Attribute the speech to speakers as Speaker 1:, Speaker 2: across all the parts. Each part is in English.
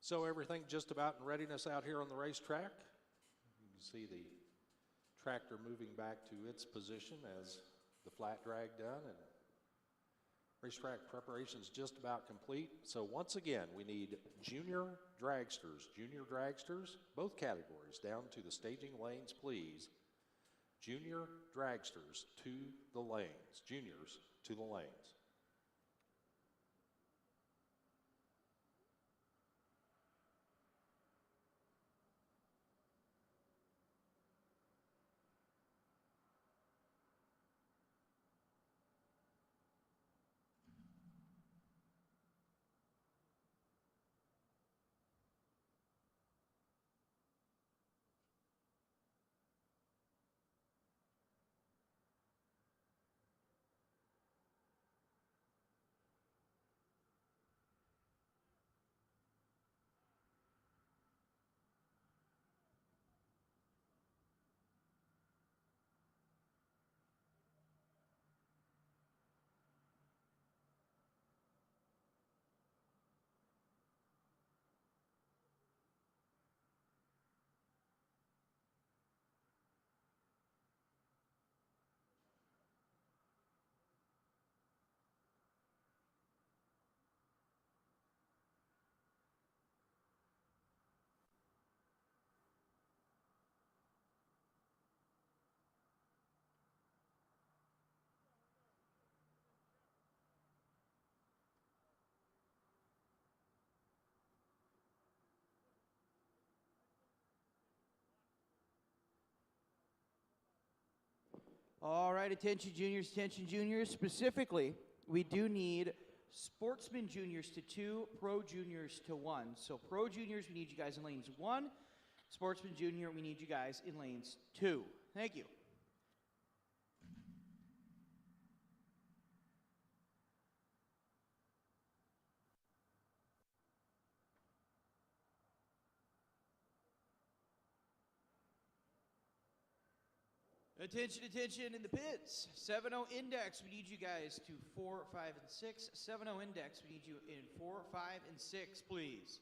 Speaker 1: So everything just about in readiness out here on the racetrack. You can see the tractor moving back to its position as the flat drag done, and racetrack preparations just about complete. So once again, we need junior dragsters, both categories, down to the staging lanes, please. Junior dragsters to the lanes, juniors to the lanes.
Speaker 2: All right, attention juniors. Specifically, we do need sportsman juniors to 2, pro juniors to 1. So pro juniors, we need you guys in lanes 1. Sportsman junior, we need you guys in lanes 2. Thank you. Attention in the pits. 7-0 index, we need you guys to 4, 5, and 6. 7-0 index, we need you in 4, 5, and 6, please.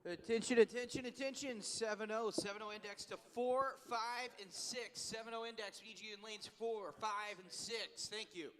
Speaker 2: Attention, attention, attention. 7-0. 7-0 index to 4, 5, and 6. 7-0 index. We need you in lanes 4, 5, and 6. Thank you.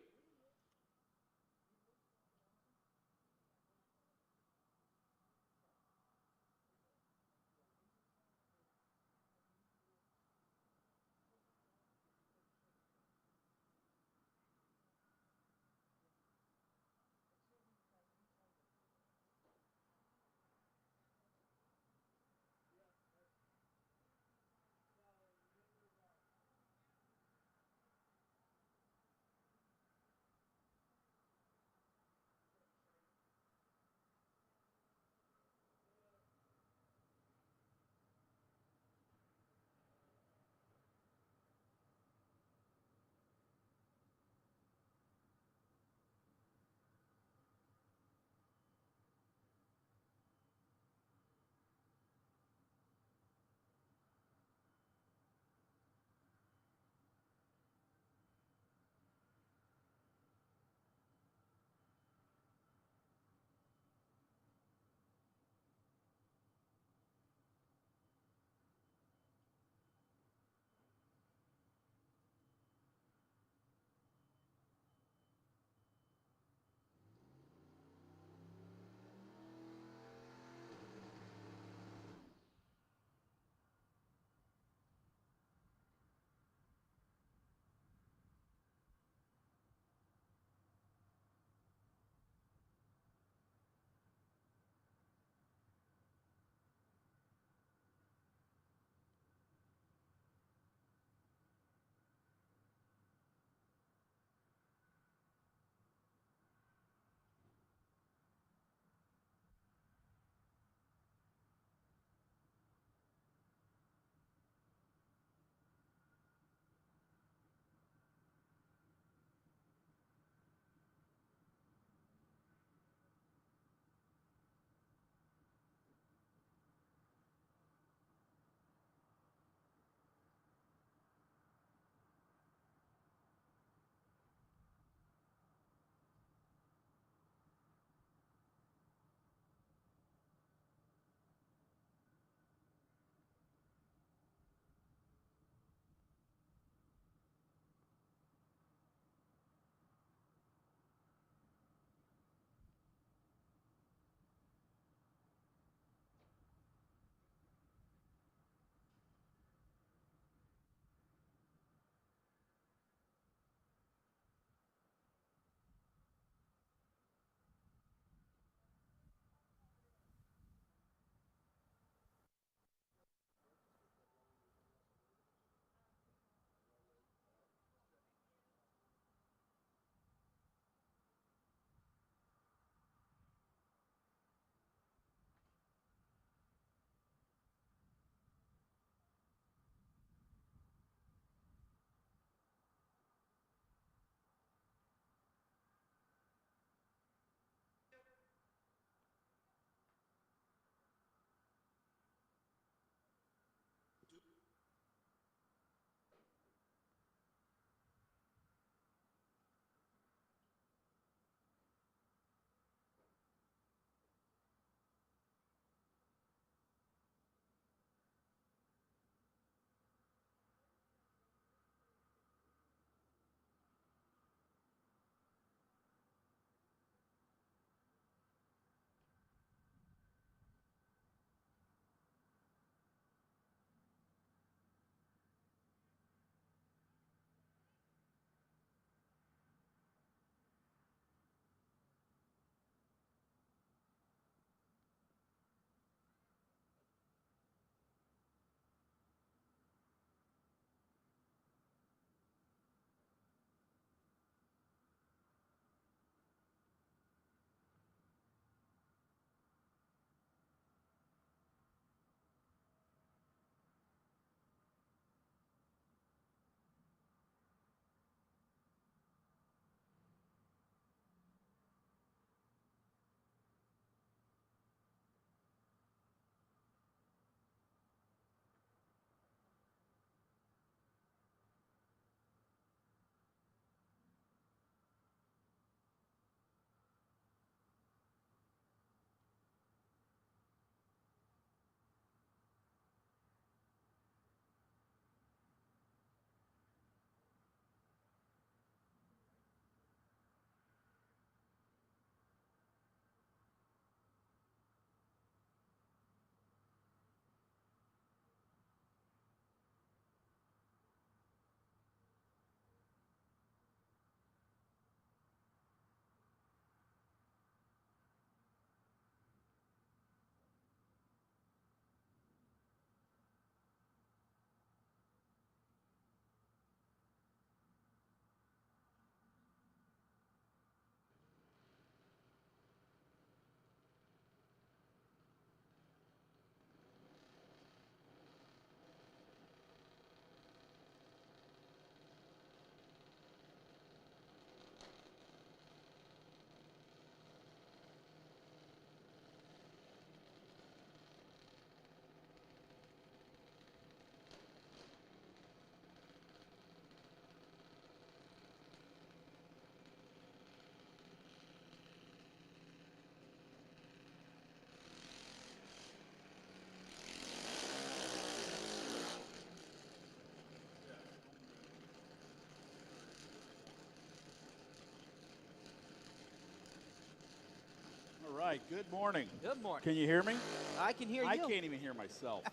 Speaker 3: right, good morning.
Speaker 2: Good morning.
Speaker 3: Can you hear me?
Speaker 2: I can hear you.
Speaker 3: I can't even hear myself.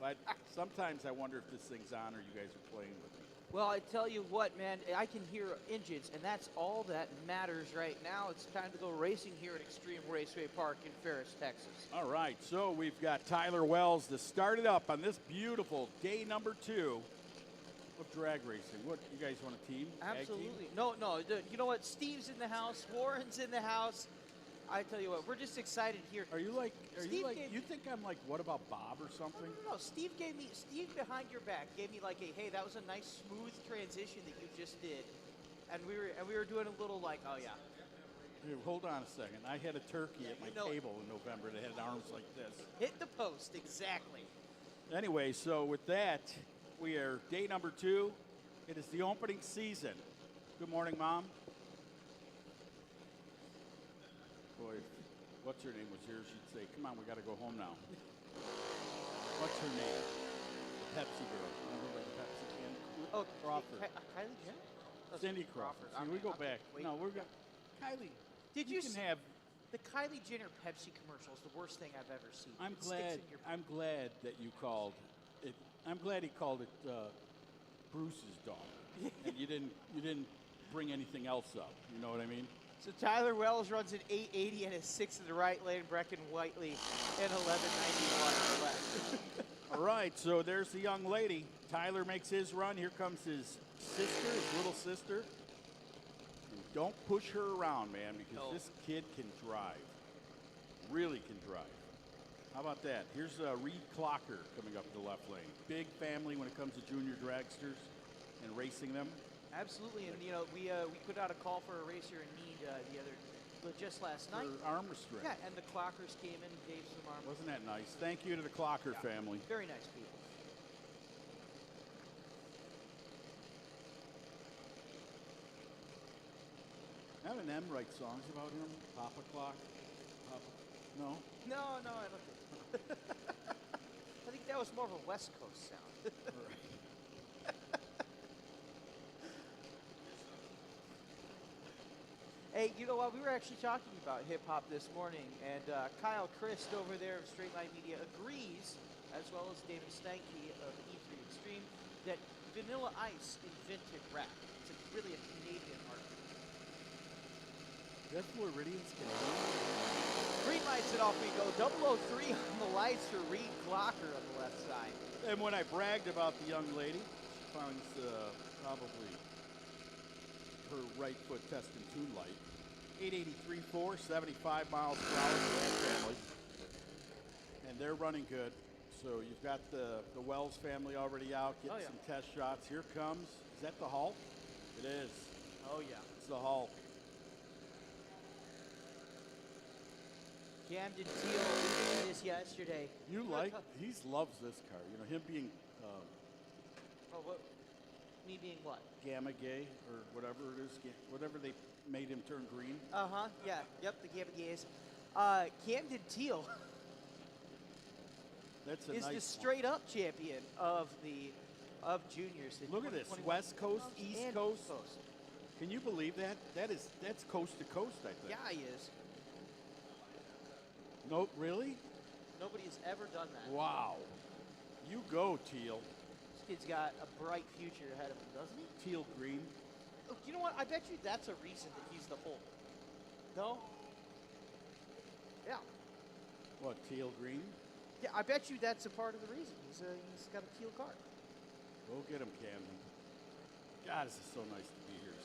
Speaker 3: Sometimes I wonder if this thing's on or you guys are playing with me.
Speaker 2: Well, I tell you what, man, I can hear engines, and that's all that matters right now. It's time to go racing here at Extreme Raceway Park in Ferris, Texas.
Speaker 3: All right, so we've got Tyler Wells to start it up on this beautiful day number 2 of drag racing. What, you guys want a team? Tag team?
Speaker 2: Absolutely. No, you know what? Steve's in the house. Warren's in the house. I tell you what, we're just excited here.
Speaker 3: You think I'm like, what about Bob or something?
Speaker 2: No. Steve behind your back gave me like hey, that was a nice smooth transition that you just did. And we were doing a little like, oh yeah.
Speaker 3: Here, hold on a second. I had a turkey at my table in November that had arms like this.
Speaker 2: Hit the post, exactly.
Speaker 3: Anyway, so with that, we are day number 2. It is the opening season. Good morning, Mom. Boy, what's her name was here, she'd say, come on, we got to go home now. What's her name? The Pepsi girl. Remember the Pepsi can?
Speaker 2: Oh,
Speaker 3: Crawford.
Speaker 2: Kylie Jenner?
Speaker 3: Cindy Crawford. See, we go back.
Speaker 2: Wait.
Speaker 3: No, we're going. Kylie.
Speaker 2: Did you
Speaker 3: can
Speaker 2: see
Speaker 3: have.
Speaker 2: the Kylie Jenner Pepsi commercial is the worst thing I've ever seen.
Speaker 3: I'm
Speaker 2: It sticks
Speaker 3: glad.
Speaker 2: in your-
Speaker 3: I'm glad that you called it. I'm glad he called it Bruce's dog, and you didn't bring anything else up. You know what I mean?
Speaker 2: So Tyler Wells runs an 880 and is 6th in the right lane. Brecken Whiteley in 1191 left.
Speaker 3: All right, so there's the young lady. Tyler makes his run. Here comes his sister, his little sister. And don't push her around, man, because this kid can drive. Really can drive. How about that? Here's Reed Clocker coming up the left lane. Big family when it comes to junior dragsters and racing them.
Speaker 2: Absolutely, and we put out a call for a racer in need just last night.
Speaker 3: For arm restraint.
Speaker 2: Yeah, and the Clockers came in and gave some arm.
Speaker 3: Wasn't that nice? Thank you to the Clocker family.
Speaker 2: Very nice people.
Speaker 3: Haven't them write songs about him? Papa Clock? Papa? No?
Speaker 2: No, I don't think. I think that was more of a West Coast sound. Hey, you know what? We were actually talking about hip hop this morning, and Kyle Christ over there of Straight Line Media agrees, as well as David Stanke of E3 Extreme, that Vanilla Ice invented rap. It's really a Canadian artist.
Speaker 3: That's Floridian's Canadian.
Speaker 2: Green lights it off we go. 003 on the lights for Reed Clocker on the left side.
Speaker 3: And when I bragged about the young lady, she finds probably her right foot test and tune light. 883.4, 75 miles per hour for that family. And they're running good. So you've got the Wells family already out getting some test shots. Here comes, is that the Hulk? It is.
Speaker 2: Oh, yeah.
Speaker 3: It's the Hulk.
Speaker 2: Camden Teal, we did this yesterday.
Speaker 3: He loves this car. You know, him being
Speaker 2: Oh, what? Me being what?
Speaker 3: gamma gay or whatever it is, whatever they made him turn green.
Speaker 2: Uh-huh, yeah. Yep, the Gamma Gays. Camden Teal
Speaker 3: That's a
Speaker 2: is
Speaker 3: nice
Speaker 2: the straight-up champion of juniors. in
Speaker 3: Look at this,
Speaker 2: 2021.
Speaker 3: West Coast, East
Speaker 2: And
Speaker 3: Coast.
Speaker 2: East Coast.
Speaker 3: Can you believe that? That's coast to coast, I think.
Speaker 2: Yeah, he is.
Speaker 3: No, really?
Speaker 2: Nobody has ever done that.
Speaker 3: Wow. You go, Teal.
Speaker 2: This kid's got a bright future ahead of him, doesn't he?
Speaker 3: Teal green.
Speaker 2: Oh, you know what? I bet you that's a reason that he's the Hulk. No? Yeah.
Speaker 3: What, teal green?
Speaker 2: Yeah, I bet you that's a part of the reason. He's got a teal car.
Speaker 3: Go get him, Camden. God, this is so nice to be here.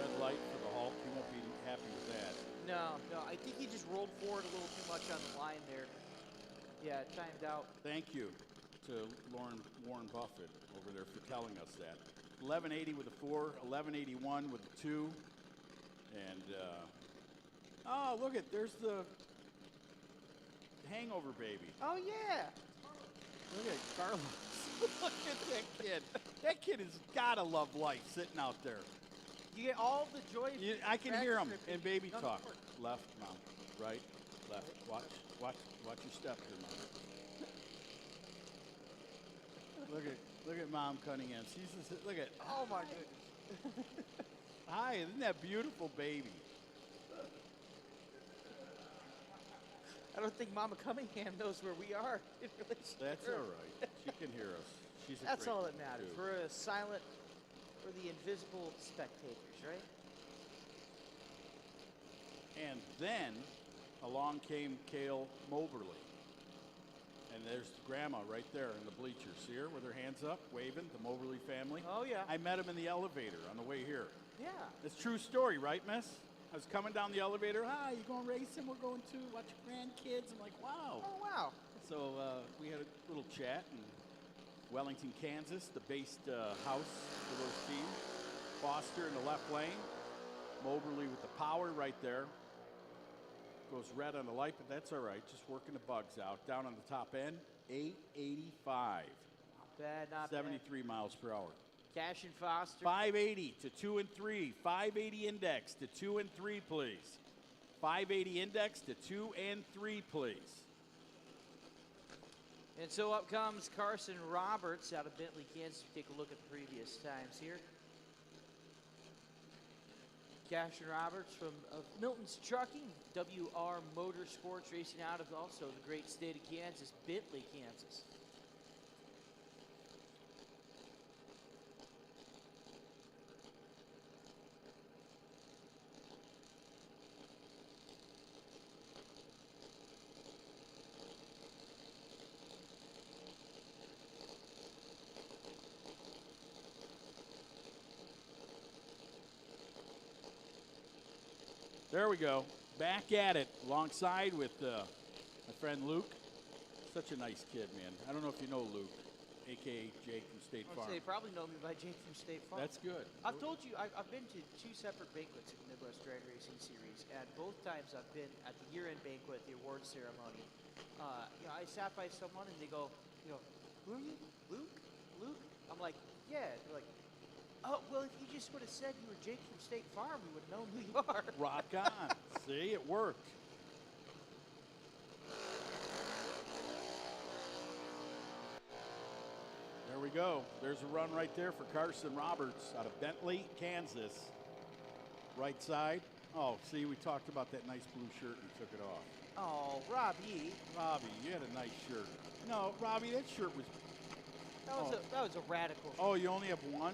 Speaker 3: Red light for the Hulk. You won't be happy with that.
Speaker 2: No, I think he just rolled forward a little too much on the line there. Yeah, it timed out.
Speaker 3: Thank you to Warren Buffett over there for telling us that. 1180 with a 4, 1181 with a 2. And, oh, look there's the hangover baby.
Speaker 2: Oh, yeah.
Speaker 3: Look at Carlos. Look at that kid. That kid has got to love life sitting out there.
Speaker 2: You get all the joy of
Speaker 3: I can hear him in baby
Speaker 2: No,
Speaker 3: talk.
Speaker 2: no, no.
Speaker 3: Left, mom. Right, left. Watch your step here, mom. Look at mom cutting in. She's just, look at.
Speaker 2: Oh, my goodness.
Speaker 3: Hi, isn't that beautiful baby?
Speaker 2: I don't think Mama Cunningham knows where we are in relation to
Speaker 3: That's
Speaker 2: her.
Speaker 3: all right. She can hear us. She's a
Speaker 2: That's
Speaker 3: great
Speaker 2: all that
Speaker 3: one,
Speaker 2: matters.
Speaker 3: too.
Speaker 2: We're the invisible spectators, right?
Speaker 3: And then along came Cale Moberly. And there's Grandma right there in the bleachers. See her with her hands up, waving, the Moberly family.
Speaker 2: Oh, yeah.
Speaker 3: I met him in the elevator on the way here.
Speaker 2: Yeah.
Speaker 3: It's a true story, right, miss? I was coming down the elevator. Hi, you going racing? We're going to watch your grandkids. I'm like, wow.
Speaker 2: Oh, wow.
Speaker 3: So we had a little chat in Wellington, Kansas, the based house for those teams. Foster in the left lane. Moberly with the power right there. Goes red on the light, but that's all right. Just working the bugs out. Down on the top end, 885.
Speaker 2: Not bad, not
Speaker 3: 73 miles per hour.
Speaker 2: Cash and Foster.
Speaker 3: 580 to 2 and 3. 580 index to 2 and 3, please. 580 index to 2 and 3, please.
Speaker 2: And so up comes Carson Roberts out of Bentley, Kansas. Take a look at the previous times here. Cash and Roberts from Milton's Trucking, WR Motorsports, racing out of also the great state of Kansas, Bentley, Kansas.
Speaker 3: There we go. Back at it alongside with my friend Luke. Such a nice kid, man. I don't know if you know Luke, a.k.a. Jake from State Farm.
Speaker 2: They probably know me by Jake from State Farm.
Speaker 3: That's good.
Speaker 2: I've told you, I've been to 2 separate banquets in the Midwest Drag Racing Series, and both times I've been at the year-end banquet, the award ceremony. I sat by someone and they go, who are you? Luke? Luke? I'm like, yeah. They're like, oh, well, if you just would have said you were Jake from State Farm, we would have known who you are.
Speaker 3: Rock on. See, it worked. There we go. There's a run right there for Carson Roberts out of Bentley, Kansas. Right side. Oh, see, we talked about that nice blue shirt and took it off.
Speaker 2: Oh, Robbie.
Speaker 3: Robbie, you had a nice shirt. No, Robbie, that shirt was...
Speaker 2: That was a radical.
Speaker 3: Oh, you only have one?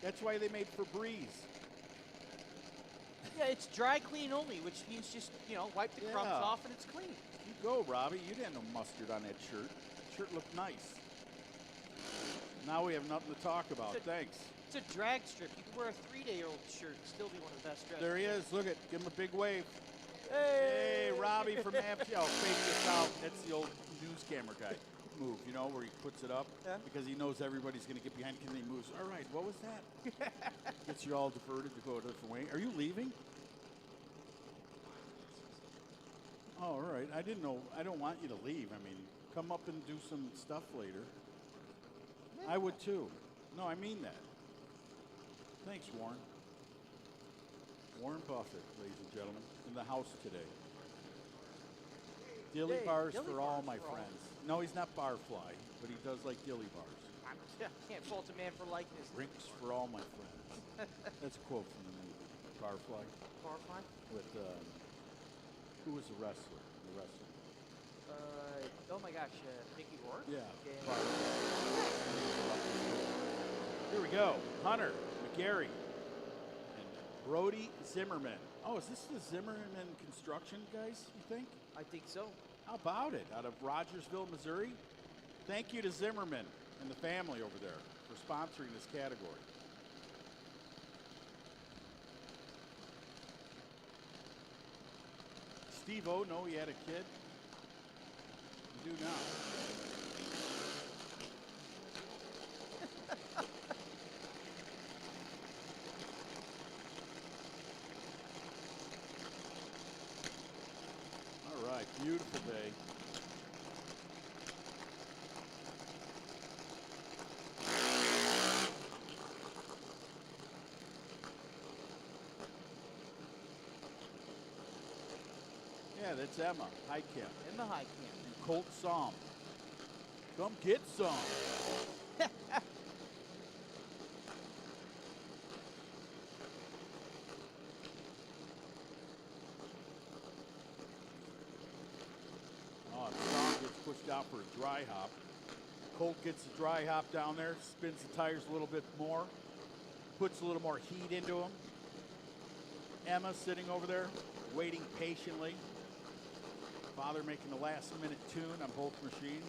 Speaker 3: That's why they made Febreze.
Speaker 2: Yeah, it's dry clean only, which means just, wipe the crumbs off and it's clean.
Speaker 3: You go, Robbie. You didn't have no mustard on that shirt. The shirt looked nice. Now we have nothing to talk about. Thanks.
Speaker 2: It's a drag strip. You can wear a 3-day-old shirt and still be one of the best dressed.
Speaker 3: There he is. Look at, give him a big wave.
Speaker 2: Hey,
Speaker 3: Robbie from Amity. Oh, fading this out. That's the old news camera guy move, where he puts it up because he knows everybody's going to get behind him and he moves. All right, what was that? Gets you all diverted to go a different way. Are you leaving? Oh, all right. I didn't know. I don't want you to leave. I mean, come up and do some stuff later. I would too. No, I mean that. Thanks, Warren. Warren Buffett, ladies and gentlemen, in the house today. Dilly bars for all my friends. No, he's not barfly, but he does like dilly bars.
Speaker 2: I can't fault a man for liking his
Speaker 3: Drinks for all my friends. That's a quote from the movie Barfly.
Speaker 2: Barfly?
Speaker 3: With who was the wrestler?
Speaker 2: Oh my gosh, Mickey Rourke?
Speaker 3: Yeah.
Speaker 2: Okay.
Speaker 3: Here we go. Hunter McGarry and Brody Zimmerman. Oh, is this the Zimmerman construction guys, you think?
Speaker 2: I think so.
Speaker 3: How about it? Out of Rogersville, Missouri. Thank you to Zimmerman and the family over there for sponsoring this category. Steve O, know he had a kid? You do now. All right, beautiful day. Yeah, that's Emma Highcamp.
Speaker 2: Emma Highcamp.
Speaker 3: And Colt Psalm. Come get some. down for a dry hop. Colt gets the dry hop down there, spins the tires a little bit more, puts a little more heat into them. Emma sitting over there, waiting patiently. Father making the last minute tune on both machines.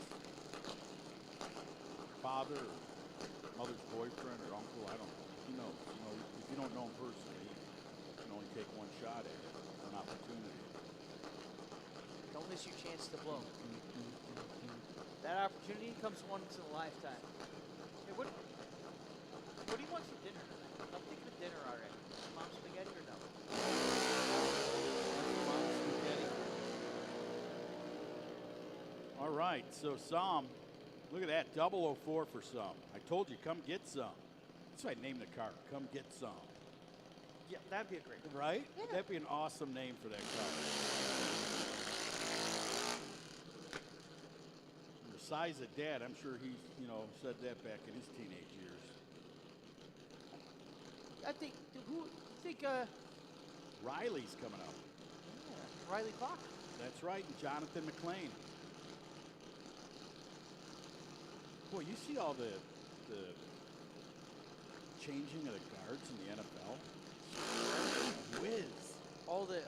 Speaker 3: Father, or mother's boyfriend or uncle, I don't know. Who knows? You know, if you don't know him personally, you can only take one shot at it, an opportunity.
Speaker 2: Don't miss your chance to blow. That opportunity comes once in a lifetime. Hey, what do you want for dinner tonight? I'm thinking of dinner already. Mom's spaghetti or no?
Speaker 3: Mom's spaghetti. All right, so Sam, look at that, 004 for some. I told you, come get some. That's why I named the car, come get some.
Speaker 2: Yeah, that'd be a great one.
Speaker 3: Right?
Speaker 2: Yeah.
Speaker 3: That'd be an awesome name for that car. The size of Dad, I'm sure he, said that back in his teenage years.
Speaker 2: I think,
Speaker 3: Riley's coming up.
Speaker 2: yeah, Riley Clock.
Speaker 3: That's right, and Jonathan McLean. Boy, you see all the changing of the guards in the NFL? Whiz.
Speaker 2: All the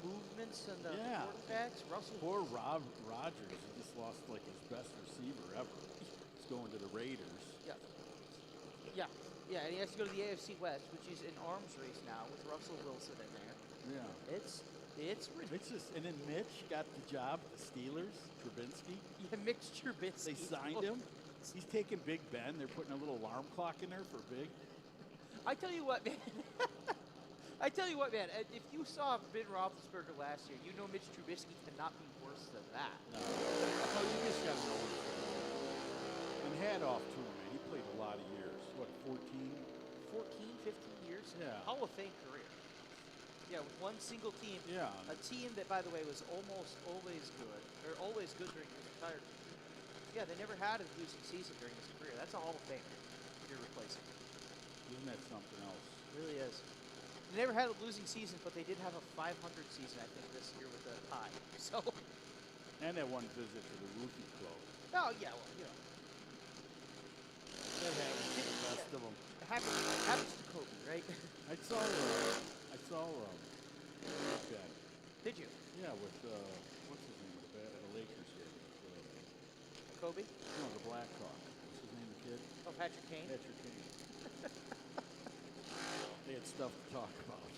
Speaker 2: movements and the
Speaker 3: Yeah.
Speaker 2: quarterbacks. Russell.
Speaker 3: Poor Rob Rogers, he just lost like his best receiver ever. He's going to the Raiders.
Speaker 2: Yeah, and he has to go to the AFC West, which is an arms race now with Russell Wilson in there.
Speaker 3: Yeah.
Speaker 2: It's
Speaker 3: It's just, and then Mitch got the job at the Steelers, Trubinsky.
Speaker 2: yeah, Mitch Trubisky.
Speaker 3: They signed him. He's taking Big Ben. They're putting a little alarm clock in there for Big.
Speaker 2: I tell you what, man. If you saw Ben Roethlisberger last year, you know Mitch Trubisky cannot be worse than that.
Speaker 3: No. Oh, you just got to know him. And hat off to him, man. He played a lot of years. What, 14?
Speaker 2: 15 years?
Speaker 3: Yeah.
Speaker 2: Hall of Fame career. Yeah, with one single team.
Speaker 3: Yeah.
Speaker 2: A team that, by the way, was almost always good, or always good during his entire. Yeah, they never had a losing season during his career. That's a Hall of Fame you're replacing.
Speaker 3: Isn't that something else?
Speaker 2: It really is. They never had a losing season, but they did have a 500 season, I think, this year with a tie. So.
Speaker 3: And that one visit to the rookie club.
Speaker 2: Oh yeah, well, you know.
Speaker 3: That happens to the best of them.
Speaker 2: It happens to Kobe, right?
Speaker 3: I saw Ben.
Speaker 2: Did you?
Speaker 3: Yeah, with what's his name? The Lakers game.
Speaker 2: Kobe?
Speaker 3: No, the Blackhawk. What's his name? The kid?
Speaker 2: Oh, Patrick Kane?
Speaker 3: Patrick Kane. They had stuff to talk about.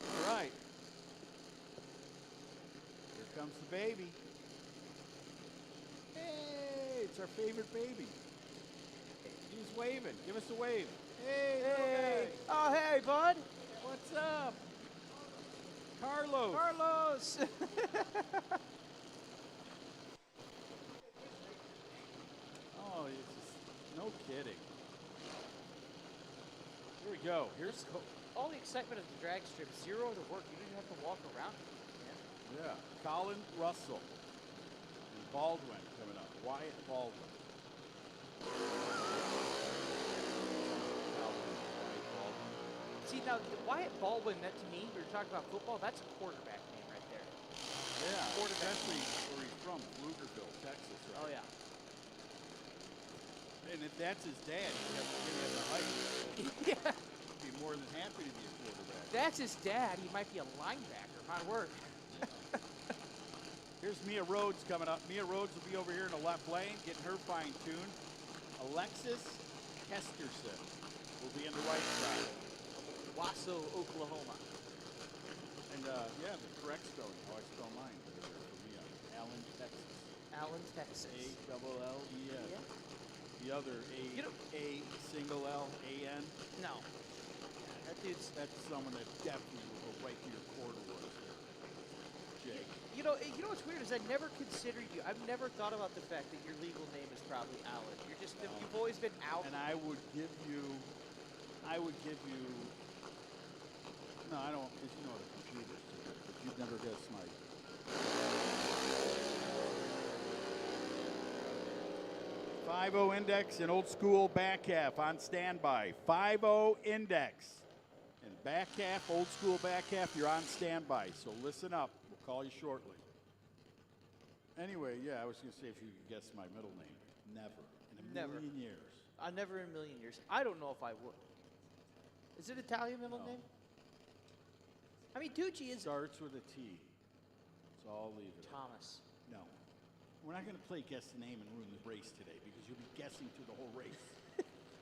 Speaker 3: All right. Here comes the baby. Hey, it's our favorite baby. He's waving. Give us a wave. Hey, little guy.
Speaker 2: Oh, hey, bud.
Speaker 3: What's up? Carlos.
Speaker 2: Carlos.
Speaker 3: Oh, it's just, no kidding. Here we go. Here's
Speaker 2: all the excitement of the drag strip, zero to work. You didn't have to walk around.
Speaker 3: yeah, Colin Russell and Baldwin coming up. Wyatt Baldwin.
Speaker 2: See, now, Wyatt Baldwin, that to me, we were talking about football, that's a quarterback name right there.
Speaker 3: Yeah,
Speaker 2: Quarterback.
Speaker 3: especially where he's from, Pflugerville, Texas. Right?
Speaker 2: Oh, yeah.
Speaker 3: And if that's his dad, he'd have the height.
Speaker 2: Yeah.
Speaker 3: He'd be more than happy to be a quarterback.
Speaker 2: That's his dad. He might be a linebacker. My word.
Speaker 3: Here's Mia Rhodes coming up. Mia Rhodes will be over here in the left lane, getting her fine-tuned. Alexis Kesterson will be in the right side.
Speaker 2: Wasso, Oklahoma.
Speaker 3: And, yeah, the correct spelling, how I spell mine. For Mia. Allen, Texas.
Speaker 2: Allen, Texas.
Speaker 3: A-double-L-E-N.
Speaker 2: Yeah.
Speaker 3: The other A-single-L-A-N.
Speaker 2: No. That dude's...
Speaker 3: That's someone that definitely will go right to your corduroys there. Jake.
Speaker 2: You know what's weird is I never considered you. I've never thought about the fact that your legal name is probably Allen. You've always been Al.
Speaker 3: And I would give you, no, I don't, because you know the computers, but you'd never guess my. 5-0 index and old school back half on standby. 5-0 index and back half, old school back half, you're on standby. So listen up. We'll call you shortly. Anyway, yeah, I was going to say if you could guess my middle name. Never. In a
Speaker 2: Never.
Speaker 3: million years.
Speaker 2: Never in a million years. I don't know if I would. Is it Italian middle
Speaker 3: No.
Speaker 2: name? I mean, Tucci is
Speaker 3: Starts with a T. So I'll leave it.
Speaker 2: Thomas.
Speaker 3: No. We're not going to play guess the name and ruin the race today because you'll be guessing through the whole race.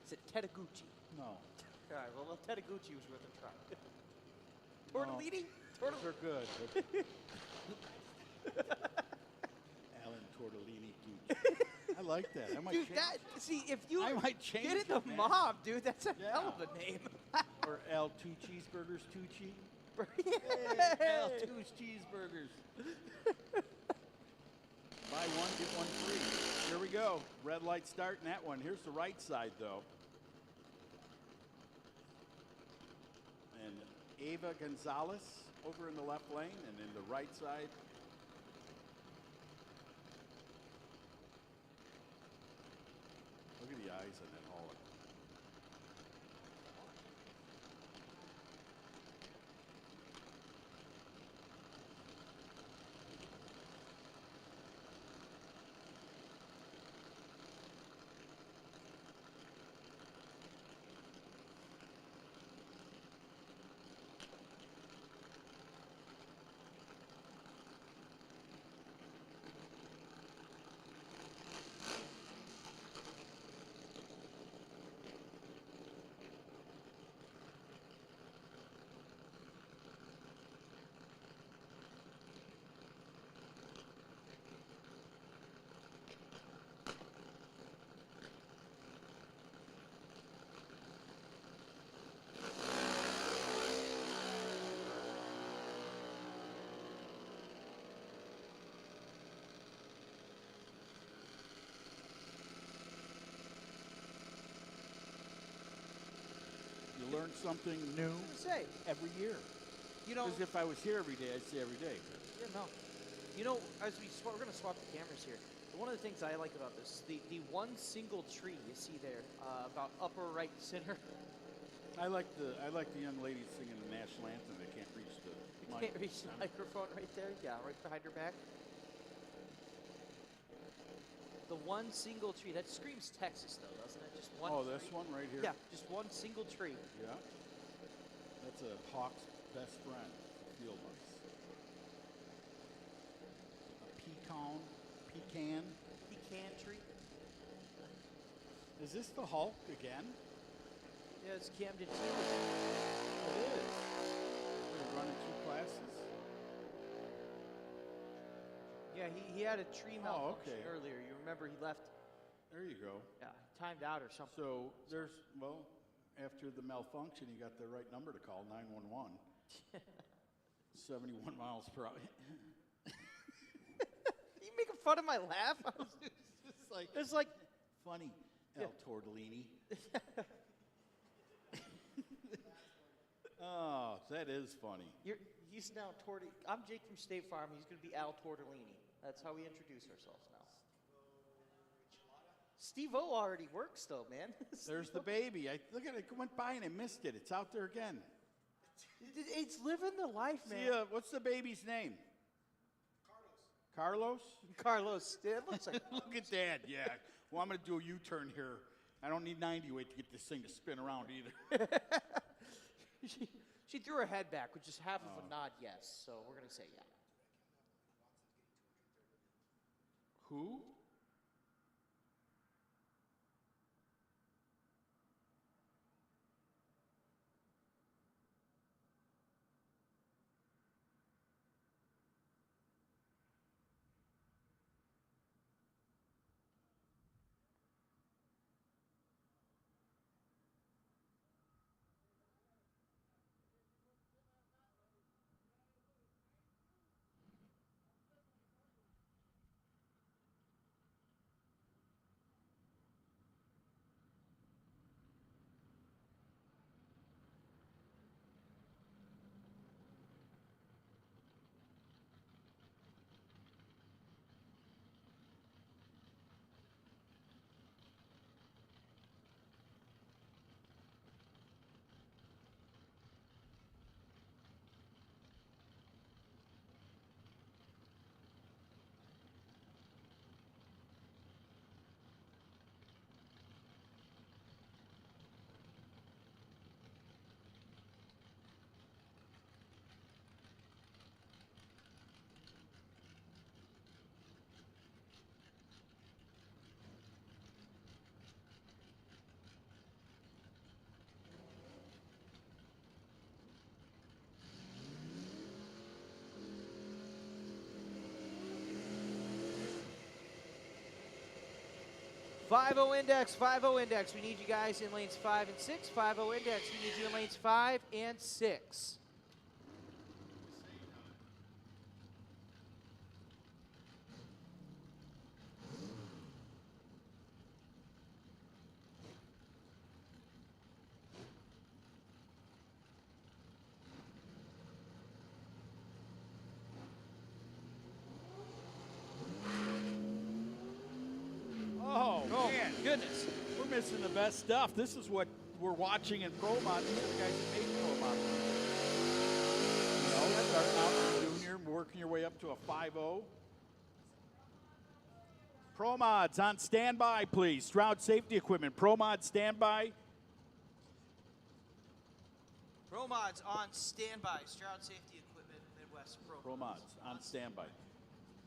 Speaker 2: Is it Tedegucci?
Speaker 3: No.
Speaker 2: All right, well, Tedegucci was worth a try. Tortellini?
Speaker 3: Those are good. Alan Tortellini Gucci. I like that. I might
Speaker 2: Dude,
Speaker 3: change.
Speaker 2: see, if you
Speaker 3: I might change
Speaker 2: get in the
Speaker 3: it, man.
Speaker 2: mob, dude, that's a
Speaker 3: Yeah.
Speaker 2: hell of a name.
Speaker 3: Or L two cheeseburgers, Tucci.
Speaker 2: Yeah.
Speaker 3: L two cheeseburgers. Buy one, get one free. Here we go. Red light starting that one. Here's the right side, though. And Ava Gonzalez over in the left lane, and in the right side. Look at the eyes on that hauler. You learn something new
Speaker 2: Say,
Speaker 3: every year.
Speaker 2: you know,
Speaker 3: Because if I was here every day, I'd say every day.
Speaker 2: yeah, no. You know, as we're going to swap the cameras here. One of the things I like about this, the one single tree you see there, about upper right center.
Speaker 3: I like the young lady singing the national anthem that can't reach the mic.
Speaker 2: Can't reach the microphone right there. Yeah, right behind her back. The one single tree that screams Texas, though, doesn't it? Just one.
Speaker 3: Oh, this
Speaker 2: tree.
Speaker 3: one right here?
Speaker 2: Yeah, just one single tree.
Speaker 3: Yeah. That's a hawk's best friend, field mice. A pecan.
Speaker 2: Pecan tree.
Speaker 3: Is this the Hulk again?
Speaker 2: Yeah, it's Camden too.
Speaker 3: It is. We're running 2 classes.
Speaker 2: Yeah, he had a tree
Speaker 3: Oh,
Speaker 2: malfunction
Speaker 3: okay.
Speaker 2: earlier. You remember he left.
Speaker 3: There you go.
Speaker 2: Yeah, timed out or something.
Speaker 3: So there's, well, after the malfunction, you got the right number to call, 911. 71 miles per hour.
Speaker 2: You making fun of my laugh? I was
Speaker 3: It's like,
Speaker 2: it's like
Speaker 3: funny,
Speaker 2: Yeah.
Speaker 3: El Tortellini. Oh, that is funny.
Speaker 2: he's now I'm Jake from State Farm. He's going to be Al Tortellini. That's how we introduce ourselves now. Steve-O already works though, man.
Speaker 3: There's the baby. Look at it. I went by and I missed it. It's out there again.
Speaker 2: It's living the life, man.
Speaker 3: See, what's the baby's name? Carlos.
Speaker 2: Carlos. It looks like
Speaker 3: Look at that. Yeah. Well, I'm going to do a U-turn here. I don't need 90 weight to get this thing to spin around either.
Speaker 2: she threw her head back, which is half of a nod yes. So we're going to say yeah.
Speaker 3: Who?
Speaker 2: 5-0 index, 5-0 index. We need you guys in lanes 5 and 6. 5-0 index. We need you in lanes 5 and 6.
Speaker 3: Oh, man.
Speaker 2: Goodness.
Speaker 3: We're missing the best stuff. This is what we're watching in Pro Mod. These are the guys that made Pro Mod. You know, starting out in junior, working your way up to a 5-0. Pro Mods on standby, please. Stroud safety equipment. Pro Mod standby.
Speaker 2: Pro Mods on standby. Stroud Safety Equipment, Midwest Pro.
Speaker 3: Pro Mods on standby.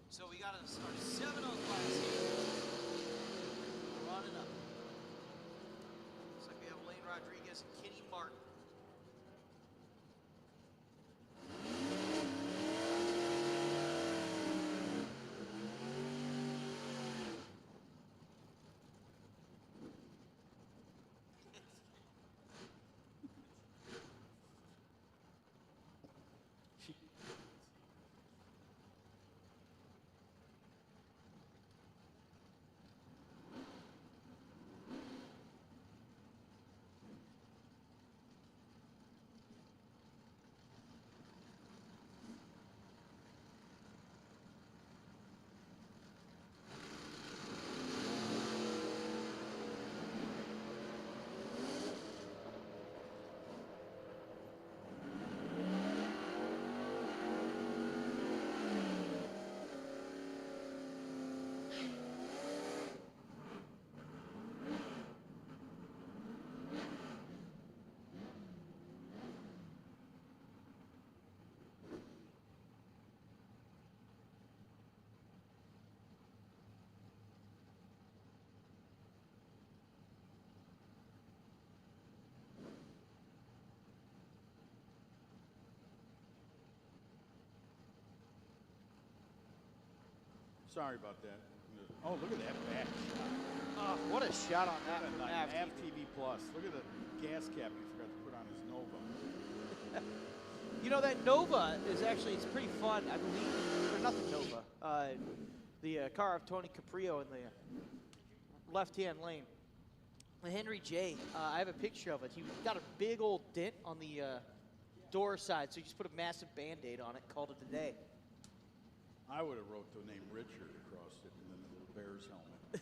Speaker 2: So we got our 7-0 class here. Running up. Looks like we have Lane Rodriguez and Kenny Martin.
Speaker 3: Sorry about that. Oh, look at that back shot.
Speaker 2: Oh, what a shot on that.
Speaker 3: Look
Speaker 2: Nav
Speaker 3: at Nav
Speaker 2: TV.
Speaker 3: TV Plus. Look at the gas cap he forgot to put on his Nova.
Speaker 2: You know, that Nova is actually, it's pretty fun, I believe. Or nothing Nova. The car of Tony Caprio in the left-hand lane. The Henry J, I have a picture of it. He got a big old dent on the door side, so he just put a massive Band-Aid on it, called it a day.
Speaker 3: I would have wrote the name Richard across it and then the little Bears helmet.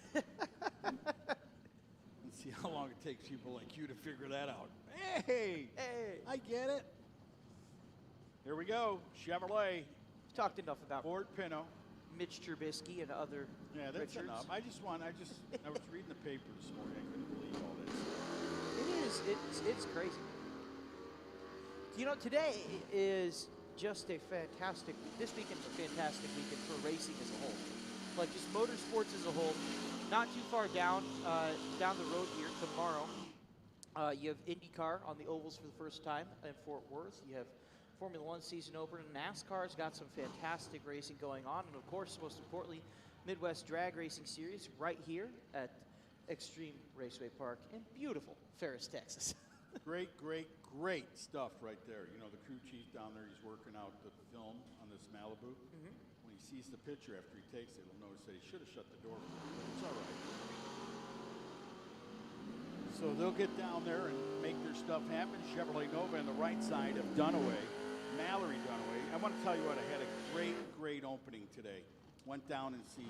Speaker 3: And see how long it takes people like you to figure that out. Hey!
Speaker 2: Hey!
Speaker 3: I get it. Here we go. Chevrolet.
Speaker 2: We've talked enough about
Speaker 3: Ford Pinto.
Speaker 2: Mitch Trubisky and other
Speaker 3: Yeah, that's
Speaker 2: Richards.
Speaker 3: enough. I was reading the paper this morning. I couldn't believe all that stuff.
Speaker 2: It is. It's crazy. You know, today is just a fantastic. This weekend's a fantastic weekend for racing as a whole. Like just motorsports as a whole. Not too far down the road here tomorrow. You have IndyCar on the ovals for the first time in Fort Worth. You have Formula One season opener. NASCAR's got some fantastic racing going on, and of course, most importantly, Midwest Drag Racing Series right here at Extreme Raceway Park in beautiful Ferris, Texas.
Speaker 3: Great stuff right there. You know, the crew chief down there, he's working out the film on this Malibu.
Speaker 2: Mm-hmm.
Speaker 3: When he sees the picture after he takes it, he'll notice that he should have shut the door. It's all right. So they'll get down there and make their stuff happen. Chevrolet Nova on the right side of Dunaway, Mallory Dunaway. I want to tell you what, I had a great opening today. Went down and see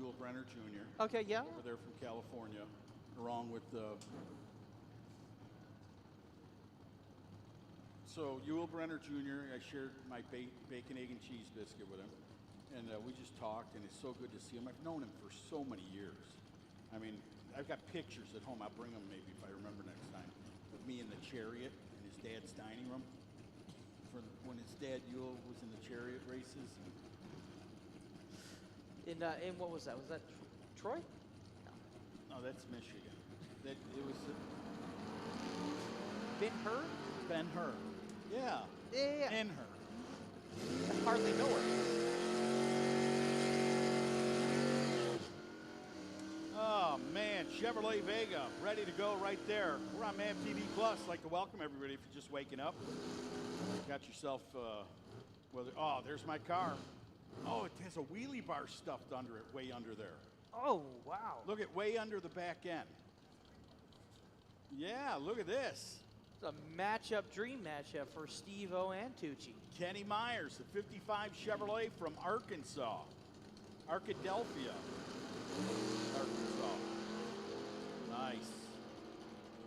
Speaker 3: Yul Brenner Jr.
Speaker 2: Okay, yeah.
Speaker 3: Over there from California, along with So Yul Brenner Jr., I shared my bacon, egg, and cheese biscuit with him, and we just talked, and it's so good to see him. I've known him for so many years. I mean, I've got pictures at home. I'll bring them maybe if I remember next time, with me in the chariot in his dad's dining room, for when his dad Yul was in the chariot races.
Speaker 2: In what was that? Was that Troy?
Speaker 3: No, that's Michigan. It was
Speaker 2: Ben-Hur?
Speaker 3: Ben-Hur. Yeah.
Speaker 2: Yeah.
Speaker 3: Ben-Hur.
Speaker 2: I hardly know her.
Speaker 3: Oh, man. Chevrolet Vega, ready to go right there. We're on MAV TV Plus. I'd like to welcome everybody if you're just waking up. Got yourself, oh, there's my car. Oh, it has a wheelie bar stuffed under it, way under there.
Speaker 2: Oh, wow.
Speaker 3: Look at way under the back end. Yeah, look at this.
Speaker 2: It's a matchup, dream matchup for Steve-O and Tucci.
Speaker 3: Kenny Myers, the 55 Chevrolet from Arkansas. Arkadelphia, Arkansas. Nice.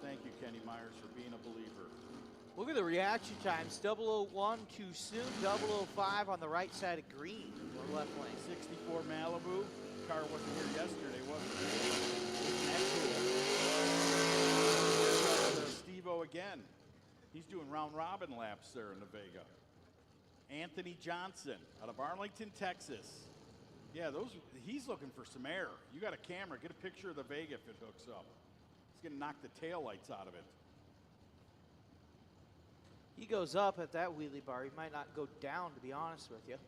Speaker 3: Thank you, Kenny Myers, for being a believer.
Speaker 2: Look at the reaction times. 001 too soon. 005 on the right side of green or left lane.
Speaker 3: 64 Malibu. Car wasn't here yesterday, was it? Excellent. Steve-O again. He's doing round robin laps there in the Vega. Anthony Johnson out of Arlington, Texas. Yeah, he's looking for some air. You got a camera, get a picture of the Vega if it hooks up. It's gonna knock the taillights out of it.
Speaker 2: He goes up at that wheelie bar. He might not go down, to be honest with you.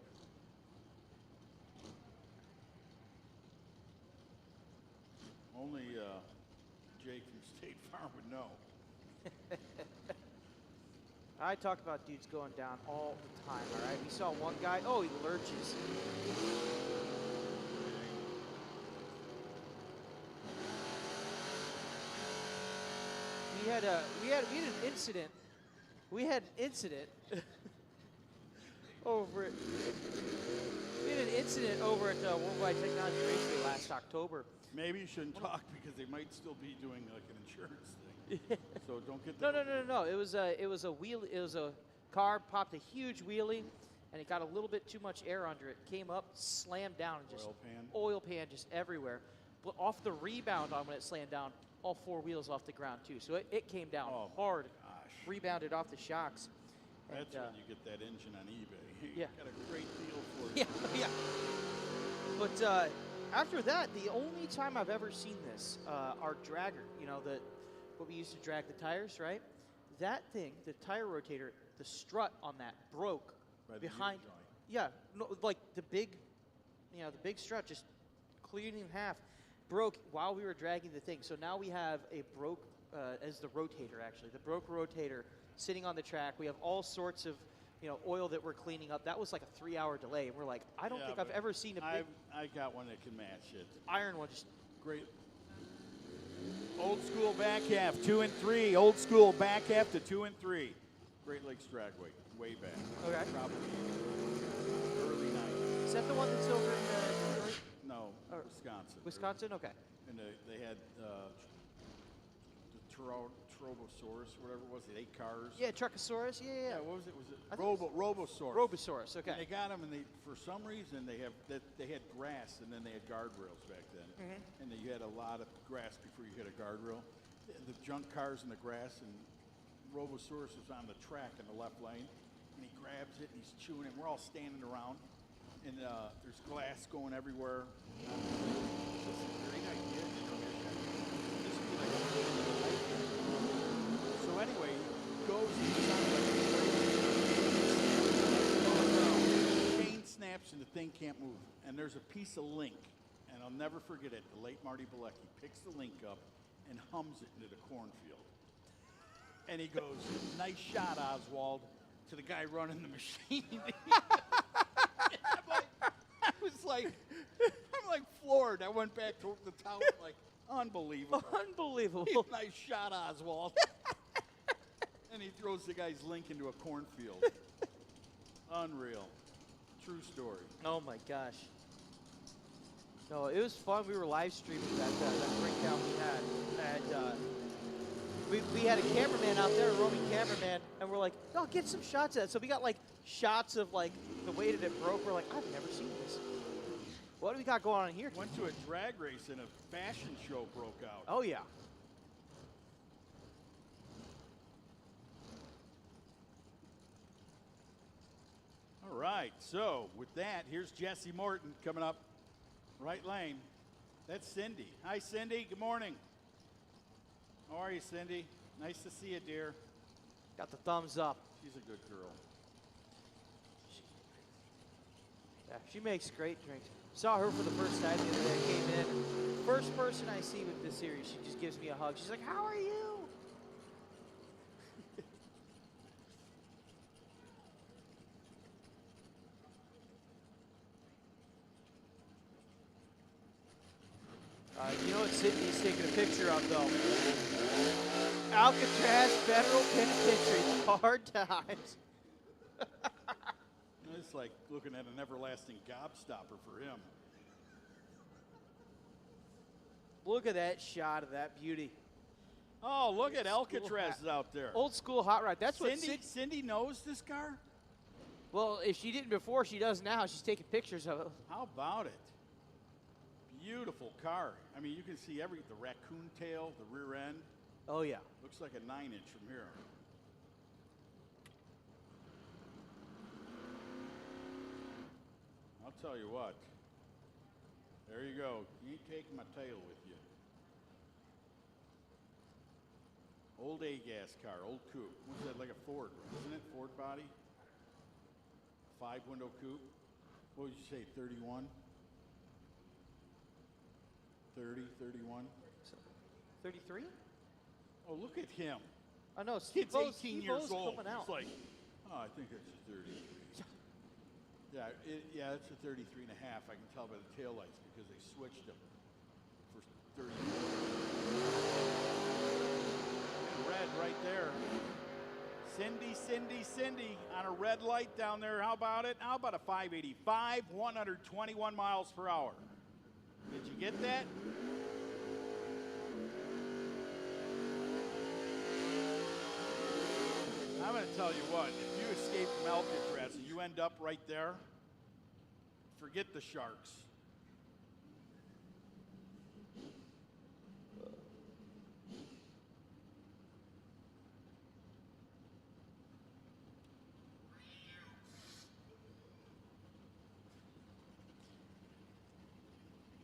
Speaker 3: Only Jake from State Farm would know.
Speaker 2: I talk about dudes going down all the time, all right? We saw one guy, oh, he lurches. We had an incident. We had an incident over at Worldwide Technology Raceway last October.
Speaker 3: Maybe you shouldn't talk because they might still be doing like an insurance thing. So don't get
Speaker 2: No. It was a car popped a huge wheelie, and it got a little bit too much air under it. Came up, slammed down, and just oil pan just everywhere. But off the rebound on when it slammed down, all four wheels off the ground too. So it came down hard, rebounded off the shocks.
Speaker 3: That's when you get that engine on eBay.
Speaker 2: Yeah.
Speaker 3: Got a great deal for it.
Speaker 2: Yeah. But after that, the only time I've ever seen this, our dragger, what we used to drag the tires, right? That thing, the tire rotator, the strut on that broke behind. Like the big strut just cleared in half, broke while we were dragging the thing. So now we have a broke as the rotator, actually, the broke rotator sitting on the track. We have all sorts of oil that we're cleaning up. That was like a 3-hour delay. And we're like, I don't think I've ever seen a big
Speaker 3: I got one that can match it.
Speaker 2: iron one. Just
Speaker 3: Great. Old school back half, 2 and 3. Old school back half to 2 and 3. Great Lakes Dragway, way back.
Speaker 2: okay.
Speaker 3: Probably early 90s.
Speaker 2: Is that the one that's over in Detroit?
Speaker 3: No,
Speaker 2: Or-
Speaker 3: Wisconsin.
Speaker 2: Wisconsin? Okay.
Speaker 3: And they had the Trobosaurus, whatever it was, the 8 cars.
Speaker 2: Yeah, Truckosaurus. Yeah.
Speaker 3: What was it? Was it
Speaker 2: I think
Speaker 3: Robosaurus?
Speaker 2: Robosaurus. Okay.
Speaker 3: And they got them, and for some reason they had grass, and then they had guardrails back then.
Speaker 2: Mm-hmm.
Speaker 3: And you had a lot of grass before you hit a guardrail. The junk cars in the grass, and Robosaurus was on the track in the left lane, and he grabs it and he's chewing it. We're all standing around, and there's glass going everywhere. This is a great idea. This would be like a so anyway, he goes and he's on the chain snaps and the thing can't move. And there's a piece of link, and I'll never forget it. The late Marty Bilecki picks the link up and hums it into the cornfield. And he goes, "Nice shot, Oswald," to the guy running the machine. I'm like floored. I went back to the tower like, unbelievable.
Speaker 2: Unbelievable.
Speaker 3: Nice shot, Oswald. And he throws the guy's link into a cornfield. Unreal. True story.
Speaker 2: Oh my gosh. No, it was fun. We were live streaming that breakdown we had, and we had a cameraman out there, a roaming cameraman, and we're like, "Oh, get some shots of that." So we got like shots of like the way that it broke. We're like, "I've never seen this. What do we got going on here?"
Speaker 3: Went to a drag race and a fashion show broke out.
Speaker 2: Oh yeah.
Speaker 3: All right, so with that, here's Jesse Morton coming up right lane. That's Cindy. Hi, Cindy. Good morning. How are you, Cindy? Nice to see you, dear.
Speaker 2: Got the thumbs up.
Speaker 3: She's a good girl.
Speaker 2: Yeah, she makes great drinks. Saw her for the first time the other day. Came in. First person I see with this series, she just gives me a hug. She's like, "How are you?" You know what Sydney's taking a picture of, though? Alcatraz Federal Penitentiary. Hard times.
Speaker 3: It's like looking at an everlasting gobstopper for him.
Speaker 2: Look at that shot of that beauty.
Speaker 3: Oh, look at Alcatraz out there.
Speaker 2: Old school hot rod. That's what
Speaker 3: Cindy knows this car?
Speaker 2: Well, if she didn't before, she does now. She's taking pictures of it.
Speaker 3: How about it? Beautiful car. I mean, you can see the raccoon tail, the rear end.
Speaker 2: Oh, yeah.
Speaker 3: Looks like a 9-inch from here. I'll tell you what. There you go. You ain't taking my tail with you. Old A-gas car, old coupe. What's that, like a Ford, isn't it? Ford body? 5-window coupe. What would you say, 31? 30, 31?
Speaker 2: 33?
Speaker 3: Oh, look at him.
Speaker 2: I know.
Speaker 3: Kid's 18 years old.
Speaker 2: Coming out.
Speaker 3: He's like, oh, I think it's a 33. Yeah, it's a 33 and a half. I can tell by the taillights because they switched them for 30. Red right there. Cindy on a red light down there. How about it? How about a 585, 121 miles per hour? Did you get that? I'm going to tell you what, if you escape from Alcatraz and you end up right there, forget the sharks.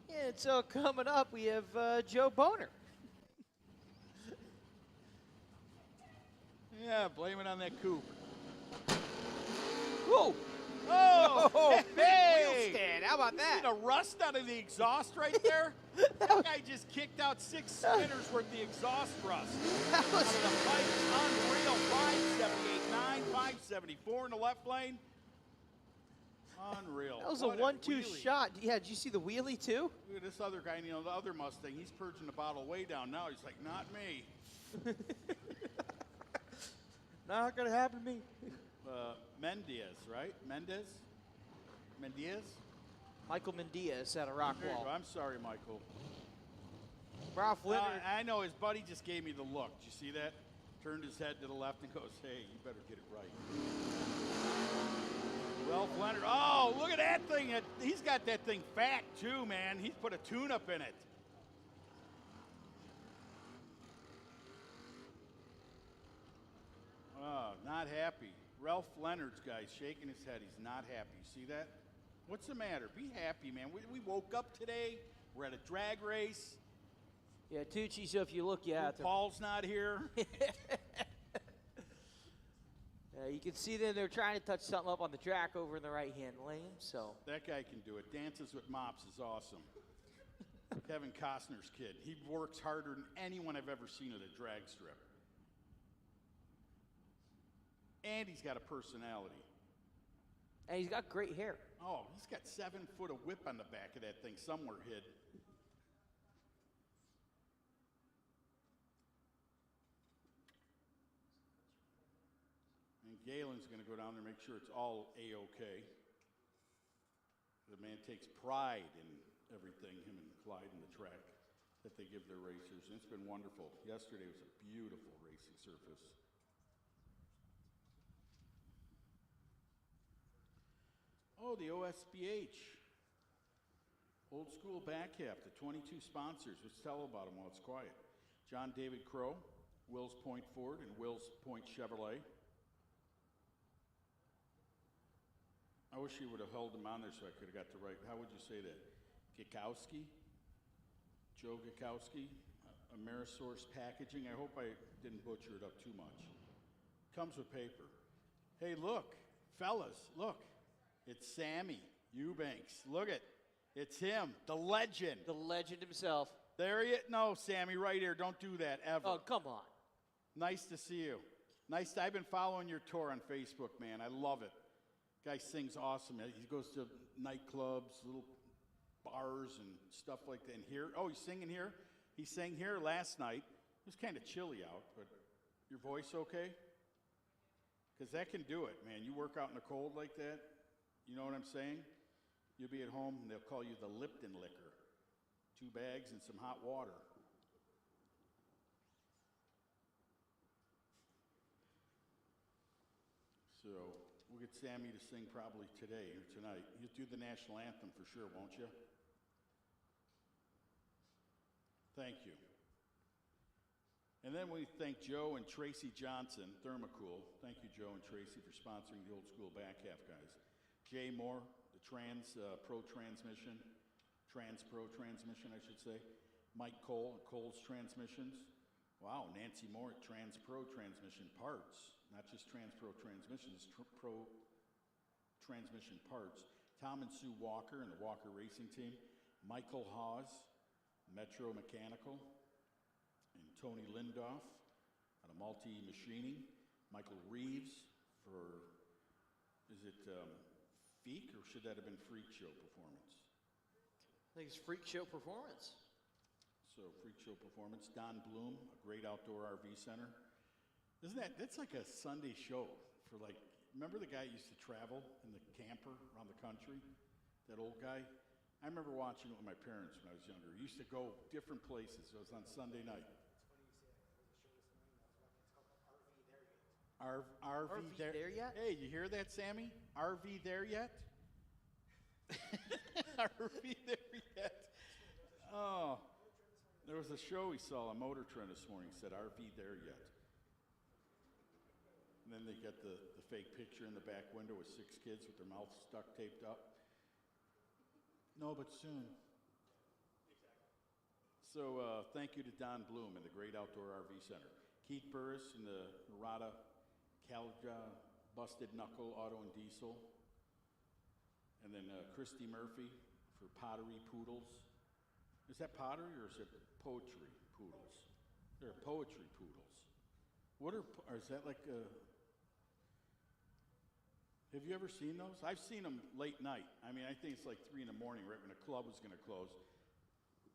Speaker 2: Yeah, and so coming up, we have Joe Boner.
Speaker 3: Yeah, blame it on that coupe.
Speaker 2: Whoa!
Speaker 3: Oh, hey!
Speaker 2: Wheel stand. How about that?
Speaker 3: See the rust out of the exhaust right there? That guy just kicked out 6 spinners worth of the exhaust rust.
Speaker 2: That was
Speaker 3: The bike's unreal. 578.9, 574 in the left lane. Unreal.
Speaker 2: That was
Speaker 3: What
Speaker 2: a 1-2
Speaker 3: wheelie.
Speaker 2: shot. Yeah, did you see the wheelie too?
Speaker 3: Look at this other guy, the other Mustang. He's purging the bottle way down now. He's like, not me.
Speaker 2: Not gonna happen to me.
Speaker 3: Mendez, right? Mendez?
Speaker 2: Michael Mendiaz at a rock
Speaker 3: There you go.
Speaker 2: wall.
Speaker 3: I'm sorry, Michael.
Speaker 2: Ralph Leonard.
Speaker 3: I know his buddy just gave me the look. Did you see that? Turned his head to the left and goes, hey, you better get it right. Ralph Leonard. Oh, look at that thing. He's got that thing fat, too, man. He's put a tune-up in it. Oh, not happy. Ralph Leonard's guy's shaking his head. He's not happy. See that? What's the matter? Be happy, man. We woke up today. We're at a drag race.
Speaker 2: Yeah, Tucci, so if you look, yeah.
Speaker 3: Paul's not here.
Speaker 2: You can see that they're trying to touch something up on the track over in the right-hand lane, so.
Speaker 3: That guy can do it. Dances with Mops is awesome. Kevin Costner's kid. He works harder than anyone I've ever seen at a drag strip. And he's got a personality.
Speaker 2: And he's got great hair.
Speaker 3: Oh, he's got 7 foot of whip on the back of that thing somewhere hid. And Galen's going to go down there and make sure it's all A-OK. The man takes pride in everything, him and Clyde and the track that they give their racers. And it's been wonderful. Yesterday was a beautiful racing surface. Oh, the OSBH. Old school back half, the 22 sponsors. Let's tell about them while it's quiet. John David Crow, Wills Point Ford, and Wills Point Chevrolet. I wish you would have held them on there so I could have got the right. How would you say that? Gikowski? Joe Gikowski? Amerisource Packaging. I hope I didn't butcher it up too much. Comes with paper. Hey, look, fellas, look. It's Sammy Eubanks. Look at It's him, the legend.
Speaker 4: The legend himself.
Speaker 3: There he is. No, Sammy, right here. Don't do that ever.
Speaker 4: Oh, come on.
Speaker 3: Nice to see you. I've been following your tour on Facebook, man. I love it. Guy sings awesome. He goes to nightclubs, little bars and stuff like that. And here, oh, he's singing here? He sang here last night. It was kind of chilly out, but your voice okay? Because that can do it, man. You work out in the cold like that, you know what I'm saying? You'll be at home and they'll call you the Lipton liquor. 2 bags and some hot water. So we'll get Sammy to sing probably today or tonight. You'll do the national anthem for sure, won't you? Thank you. And then we thank Joe and Tracy Johnson, Thermocool. Thank you, Joe and Tracy, for sponsoring the Old School Back Half guys. Jay Moore, the Trans Pro Transmission, I should say. Mike Cole, Cole's Transmissions. Wow, Nancy Moore at Trans Pro Transmission Parts. Not just Trans Pro Transmissions, Pro Transmission Parts. Tom and Sue Walker and the Walker Racing Team. Michael Hawes, Metro Mechanical. And Tony Lindoff out of Multi Machining. Michael Reeves for, is it Feek or should that have been Freak Show Performance?
Speaker 4: I think it's Freak Show Performance.
Speaker 3: So Freak Show Performance. Don Bloom, a great outdoor RV center. That's like a Sunday show for like, remember the guy who used to travel in the camper around the country? That old guy? I remember watching it with my parents when I was younger. He used to go different places. It was on Sunday night. RV there yet? Hey, you hear that, Sammy? RV there yet? RV there yet? Oh, there was a show we saw on Motor Trend this morning. Said RV there yet? And then they got the fake picture in the back window with 6 kids with their mouths stuck taped up. No, but soon. So thank you to Don Bloom and the Great Outdoor RV Center. Keith Burris and the Murata Calja Busted Knuckle Auto and Diesel. And then Christy Murphy for Pottery Poodles. Is that pottery or is it poetry poodles? They're poetry poodles. What are, or is that like a... Have you ever seen those? I've seen them late night. I mean, I think it's like 3 in the morning, right when the club was going to close.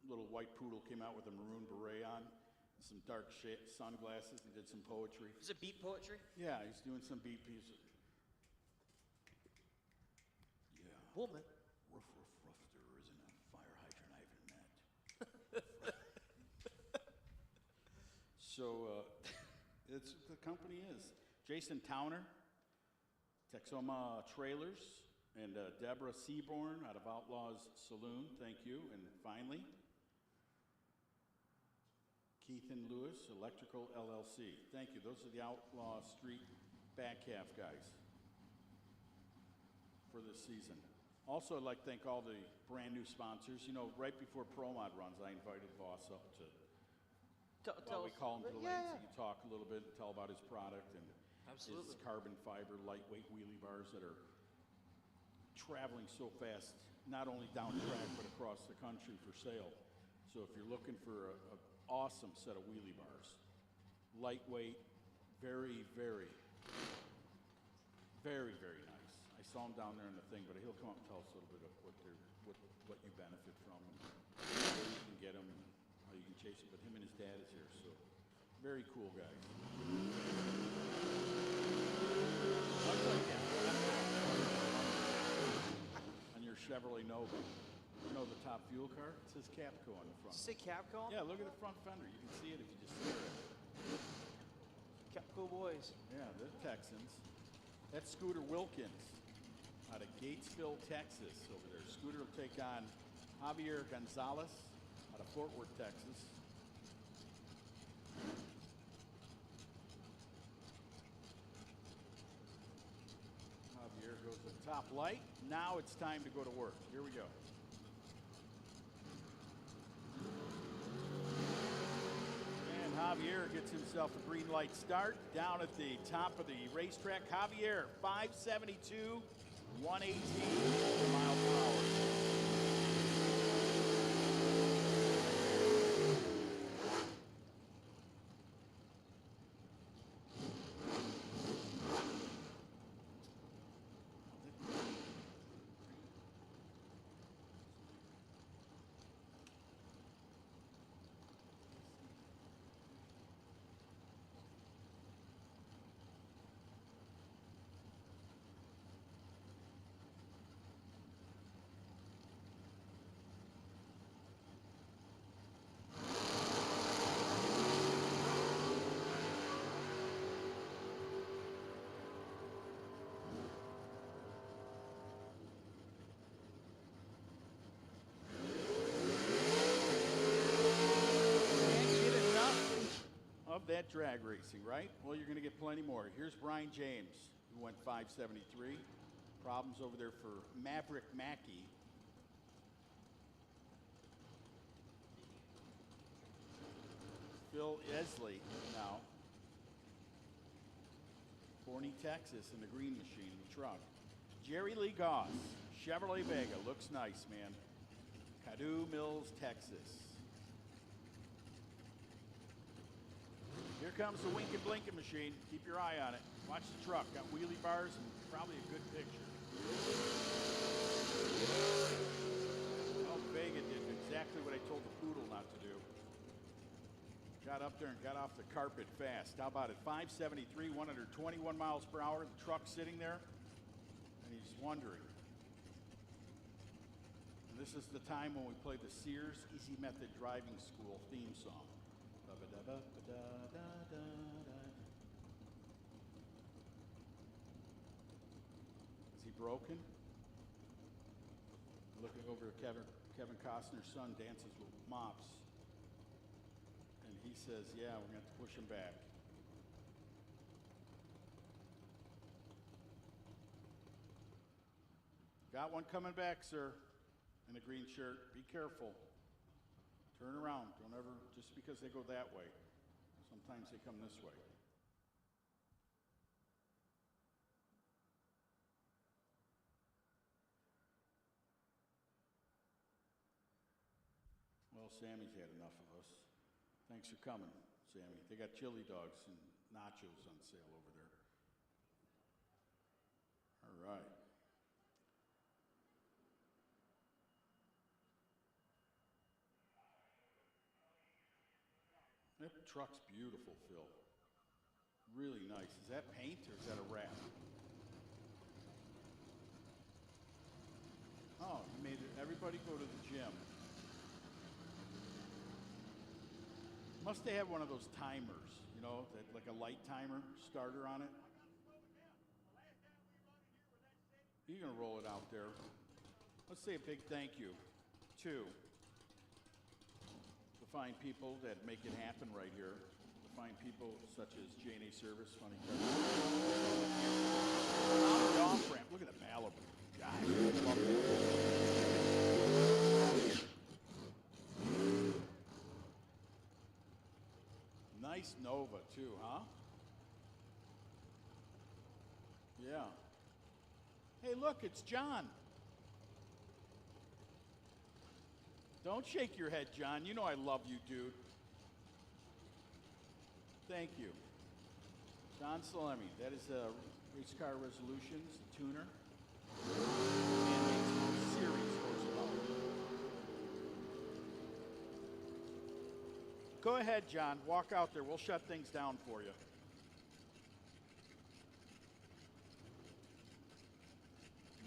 Speaker 3: Little white poodle came out with a maroon beret on, and some dark sunglasses, and did some poetry.
Speaker 4: Is it beat poetry?
Speaker 3: Yeah, he's doing some beat pieces. Yeah.
Speaker 4: Woman.
Speaker 3: Ruff, ruff, ruff, there isn't a fire hydrant I haven't met. So, it's what the company is. Jason Towner. Texoma Trailers, and Deborah Seaborn out of Outlaws Saloon, thank you. And finally, Keith and Lewis, Electrical LLC. Thank you. Those are the Outlaw Street back half guys for this season. Also, I'd like to thank all the brand new sponsors. You know, right before ProMod runs, I invited Voss up to, we call him to the lanes, so you talk a little bit and tell about his product and
Speaker 4: absolutely.
Speaker 3: His carbon fiber lightweight wheelie bars that are traveling so fast, not only down track but across the country for sale. So if you're looking for an awesome set of wheelie bars, lightweight, very, very, very, very nice. I saw him down there in the thing, but he'll come up and tell us a little bit of what you benefit from, and where you can get them, and how you can chase it. But him and his dad is here, so very cool guy. On your Chevrolet Nova. You know the top fuel car? It says Capco on the front.
Speaker 4: Does it say Capco?
Speaker 3: Yeah, look at the front fender. You can see it if you just stare at it.
Speaker 4: Capco boys.
Speaker 3: Yeah, they're Texans. That's Scooter Wilkins out of Gatesville, Texas over there. Scooter will take on Javier Gonzalez out of Fort Worth, Texas. Javier goes to the top light. Now it's time to go to work. Here we go. And Javier gets himself a green light start down at the top of the racetrack. Javier, 572, 118 miles per hour. that drag racing, right? Well, you're going to get plenty more. Here's Brian James, who went 573. Problems over there for Maverick Mackey. Phil Esley now. Forney, Texas, in the green machine, the truck. Jerry Lee Goss, Chevrolet Vega, looks nice, man. Caddo Mills, Texas. Here comes the winking blinking machine. Keep your eye on it. Watch the truck. Got wheelie bars and probably a good picture. Oh, Vega did exactly what I told the poodle not to do. Got up there and got off the carpet fast. How about it? 573, 121 miles per hour. The truck's sitting there, and he's wondering. And this is the time when we play the Sears Easy Method Driving School theme song. Is he broken? Looking over at Kevin Costner's son dances with mops. And he says, yeah, we're going to have to push him back. Got one coming back, sir, in a green shirt. Be careful. Turn around. Don't ever, just because they go that way. Sometimes they come this way. Well, Sammy's had enough of us. Thanks for coming, Sammy. They got chili dogs and nachos on sale over there. All right. That truck's beautiful, Phil. Really nice. Is that paint or is that a wrap? Oh, you made it. Everybody go to the gym. Must they have one of those timers, you know, that, like a light timer starter on it? You're going to roll it out there. Let's say a big thank you to the fine people that make it happen right here. The fine people such as J&A Service, Funny Cars. On the off-ramp, look at the Malibu. Gosh, I love it. Nice Nova, too, huh? Yeah. Hey, look, it's John. Don't shake your head, John. You know I love you, dude. Thank you. John Salemi. That is Race Car Resolutions, the tuner. And makes series horsepower. Go ahead, John. Walk out there. We'll shut things down for you.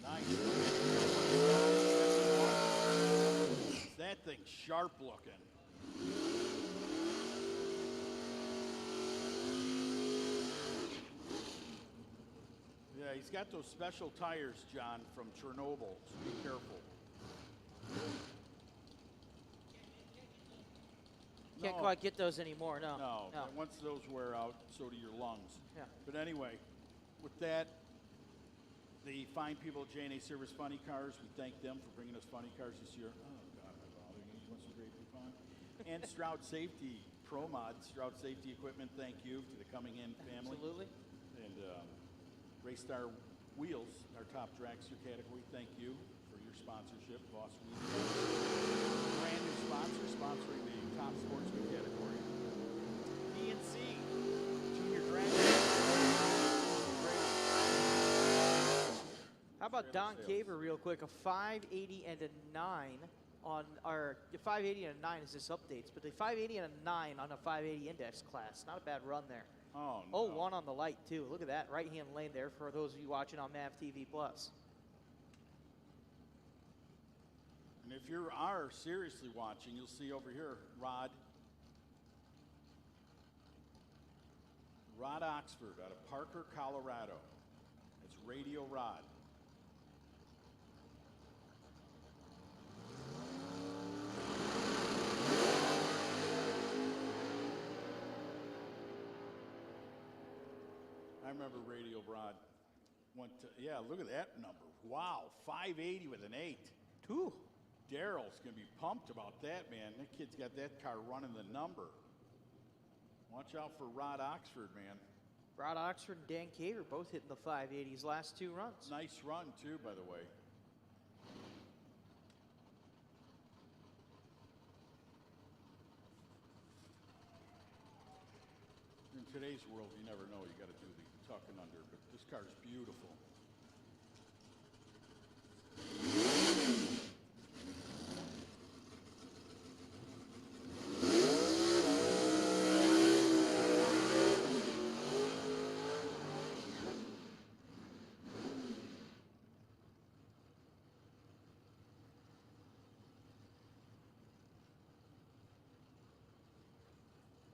Speaker 3: Nice. That thing's sharp looking. Yeah, he's got those special tires, John, from Chernobyl, so be careful.
Speaker 4: Can't quite get those anymore, no.
Speaker 3: No. Once those wear out, so do your lungs.
Speaker 4: Yeah.
Speaker 3: But anyway, with that, the fine people at J&A Service Funny Cars, we thank them for bringing us funny cars this year. Oh, God, am I bothering you? You want some great fun? And Stroud Safety, Pro Mod, Stroud Safety Equipment, thank you to the Coming In family.
Speaker 4: Absolutely.
Speaker 3: And Raystar Wheels, our top dragster category, thank you for your sponsorship. Boss Wheels, brand new sponsor, sponsoring the top sportsman category. PNC, Junior Dragster.
Speaker 4: How about Don Caver real quick? A 580 and a 9 on our 580 and a 9 is this updates, but the 580 and a 9 on a 580 index class. Not a bad run there.
Speaker 3: Oh, no.
Speaker 4: Oh, one on the light too. Look at that right-hand lane there for those of you watching on MAV TV Plus.
Speaker 3: And if you are seriously watching, you'll see over here, Rod Oxford out of Parker, Colorado. It's Radio Rod. I remember Radio Broad went to, yeah, look at that number. Wow, 580 with an 8.
Speaker 4: Two.
Speaker 3: Daryl's going to be pumped about that, man. That kid's got that car running the number. Watch out for Rod Oxford, man.
Speaker 4: Rod Oxford and Dan Caver both hitting the 580s last 2 runs.
Speaker 3: Nice run, too, by the way. In today's world, you never know. You got to do the tuck and under, but this car's beautiful.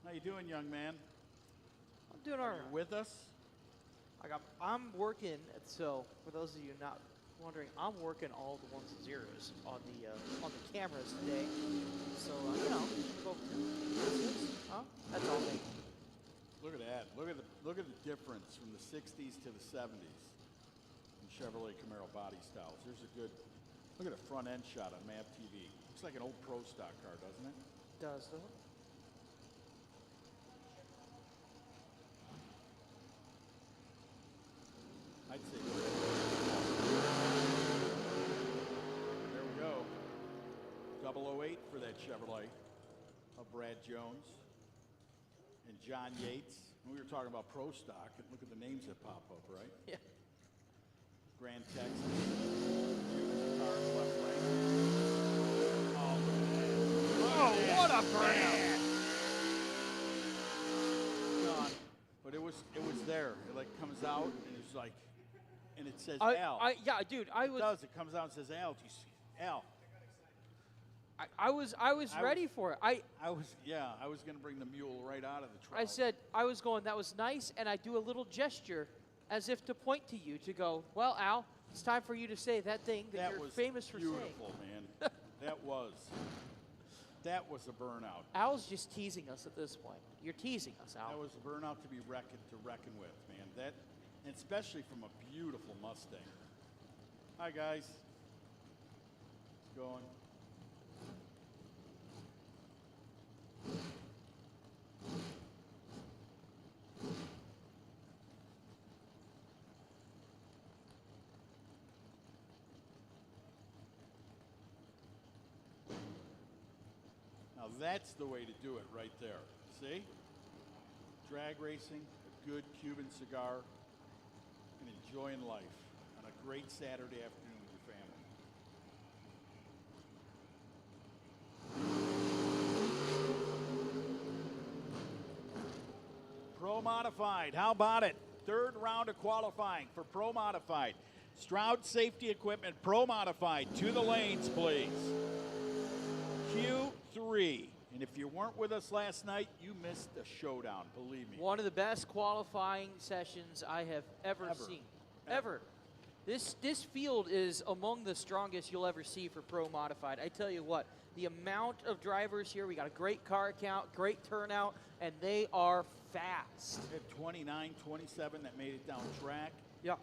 Speaker 3: How you doing, young man?
Speaker 4: I'm doing all
Speaker 3: Are
Speaker 4: right.
Speaker 3: you with us?
Speaker 4: I'm working, so for those of you not wondering, I'm working all the ones and zeros on the cameras today. So you know, go, huh? That's all me.
Speaker 3: Look at that. Look at the difference from the 60s to the 70s in Chevrolet Camaro body styles. There's a good look at a front end shot on Map TV. Looks like an old Pro Stock car, doesn't it?
Speaker 4: Does though.
Speaker 3: I'd say there we go. 008 for that Chevrolet of Brad Jones and John Yates. We were talking about Pro Stock, and look at the names that pop up, right?
Speaker 4: Yeah.
Speaker 3: Grand Texas. Car left lane. Oh, look at that.
Speaker 4: What a grab!
Speaker 3: God. But it was there. It like comes out and it's like, and it says Al.
Speaker 4: Yeah, dude,
Speaker 3: It does. It comes out and says Al. Do you see Al?
Speaker 4: I was ready for it.
Speaker 3: I was going to bring the mule right out of the truck.
Speaker 4: I said I was going. That was nice, and I do a little gesture, as if to point to you to go. Well, Al, it's time for you to say that thing that you're
Speaker 3: was
Speaker 4: famous for saying.
Speaker 3: beautiful, man. That was a burnout.
Speaker 4: Al's just teasing us at this point. You're teasing us, Al.
Speaker 3: That was a burnout to be reckon with, man. That, and especially from a beautiful Mustang. Hi, guys. Going. Now that's the way to do it right there. See? Drag racing, a good Cuban cigar, and enjoying life on a great Saturday afternoon with your family. Pro Modified, how about it? Third round of qualifying for Pro Modified. Stroud Safety Equipment, Pro Modified. To the lanes, please. Q3. And if you weren't with us last night, you missed the showdown, believe me.
Speaker 4: One of the best qualifying sessions I have ever seen. Ever. This field is among the strongest you'll ever see for Pro Modified. I tell you what, the amount of drivers here, we got a great car count, great turnout, and they are fast.
Speaker 3: We had 29, 27 that made it down track.
Speaker 4: Yeah.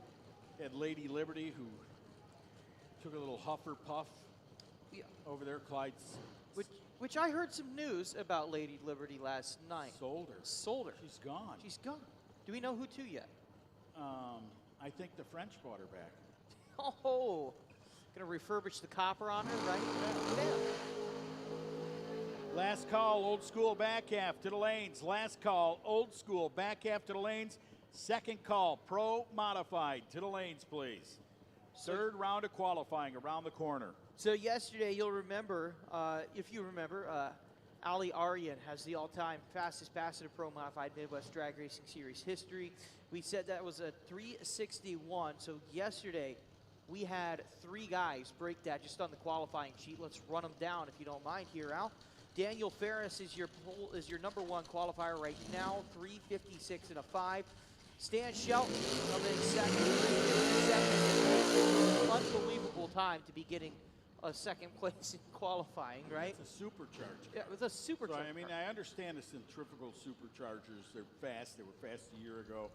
Speaker 3: Had Lady Liberty, who took a little huffer puff over there. Clyde's
Speaker 4: Which I heard some news about Lady Liberty last night.
Speaker 3: sold her. She's gone.
Speaker 4: She's gone. Do we know who to yet?
Speaker 3: I think the French bought her back.
Speaker 4: Oh, gonna refurbish the copper on her, right? Yeah.
Speaker 3: Last call, old school back half to the lanes. Last call, old school back half to the lanes. Second call, Pro Modified to the lanes, please. Third round of qualifying around the corner.
Speaker 4: So yesterday, you'll remember, if you remember, Ali Aryan has the all-time fastest passer to Pro Modified Midwest Drag Racing Series history. We said that was a 361. So yesterday, we had 3 guys break that just on the qualifying sheet. Let's run them down if you don't mind here, Al. Daniel Ferris is your number 1 qualifier right now, 356 and a 5. Stan Shelton coming in second. Unbelievable time to be getting a second place in qualifying, right?
Speaker 3: It's a supercharger.
Speaker 4: Yeah, with a supercharger.
Speaker 3: So, I mean, I understand the centrifugal superchargers. They're fast. They were fast a year ago.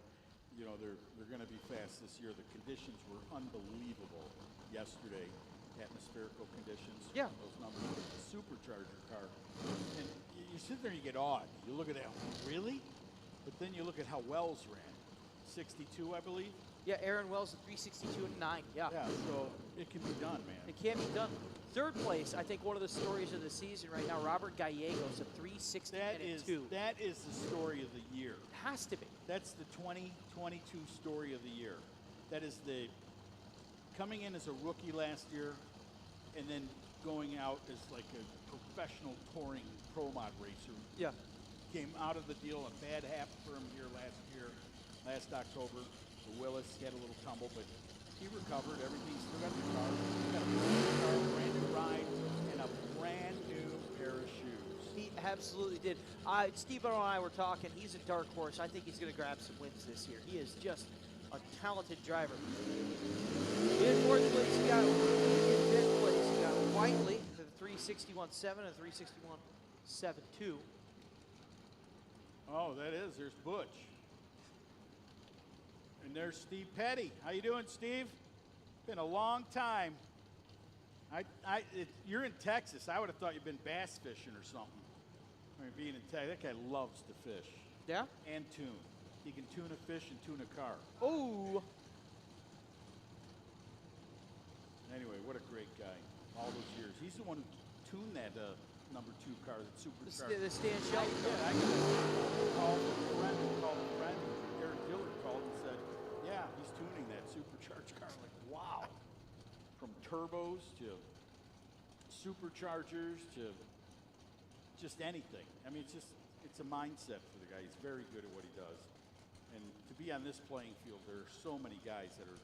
Speaker 3: you know, they're going to be fast this year. The conditions were unbelievable yesterday, atmospherical conditions.
Speaker 4: Yeah.
Speaker 3: Those numbers with the supercharger car. And you sit there and you get awed. You look at that, really? But then you look at how Wells ran. 62, I believe.
Speaker 4: Yeah, Aaron Wells at 362 and 9. Yeah.
Speaker 3: Yeah, so it can be done, man.
Speaker 4: It can be done. Third place, I think one of the stories of the season right now, Robert Gallegos at 360 and 2.
Speaker 3: That is the story of the year.
Speaker 4: It has to be.
Speaker 3: That's the 2022 story of the year. That is the coming in as a rookie last year and then going out as like a professional touring pro mod racer.
Speaker 4: Yeah.
Speaker 3: Came out of the deal. A bad happened for him here, last October. The Willis, he had a little tumble, but he recovered. Everything, still got the car. He got a brand new car, brand new ride, and a brand new pair of shoes.
Speaker 4: He absolutely did. Steve and I were talking. He's a dark horse. I think he's going to grab some wins this year. He is just a talented driver. In fourth place, you got in fifth place, you got Whiteley for the 361.7 and 361.72.
Speaker 3: Oh, that is. There's Butch. And there's Steve Petty. How you doing, Steve? Been a long time. You're in Texas. I would have thought you'd been bass fishing or something. I mean, being in Texas, that guy loves to fish.
Speaker 4: Yeah?
Speaker 3: And tune. He can tune a fish and tune a car.
Speaker 4: Oh.
Speaker 3: Anyway, what a great guy. All those years. He's the one who tuned that number 2 car, that supercharger.
Speaker 4: The Stan Shelton.
Speaker 3: I got a call from a friend. Eric Dillard called and said, yeah, he's tuning that supercharged car. Like, wow. From turbos to superchargers to just anything. I mean, it's a mindset for the guy. He's very good at what he does. And to be on this playing field, there are so many guys that are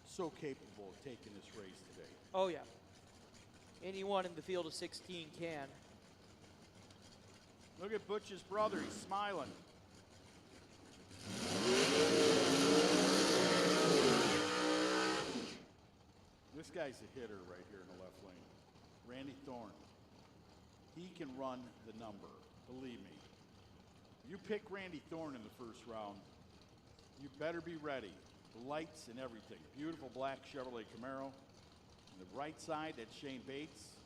Speaker 3: so capable of taking this race today.
Speaker 4: Oh, yeah. Anyone in the field of 16 can.
Speaker 3: Look at Butch's brother. He's smiling. This guy's a hitter right here in the left lane. Randy Thorne. He can run the number. Believe me. You pick Randy Thorne in the first round, you better be ready. The lights and everything. Beautiful black Chevrolet Camaro. On the right side, that's Shane Bates,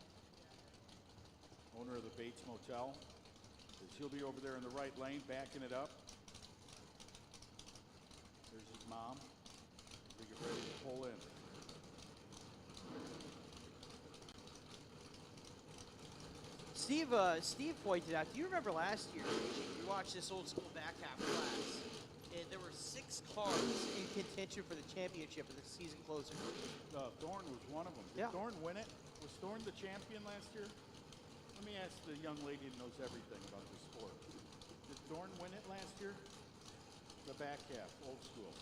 Speaker 3: owner of the Bates Motel. He'll be over there in the right lane, backing it up. There's his mom. They get ready to pull in.
Speaker 4: Steve pointed out, do you remember last year, we watched this old school back half class, and there were 6 cars in contention for the championship of the season closer.
Speaker 3: Thorne was one of them.
Speaker 4: Yeah.
Speaker 3: Did Thorne win it? Was Thorne the champion last year? Let me ask the young lady who knows everything about the sport. Did Thorne win it last year? The back half, old school.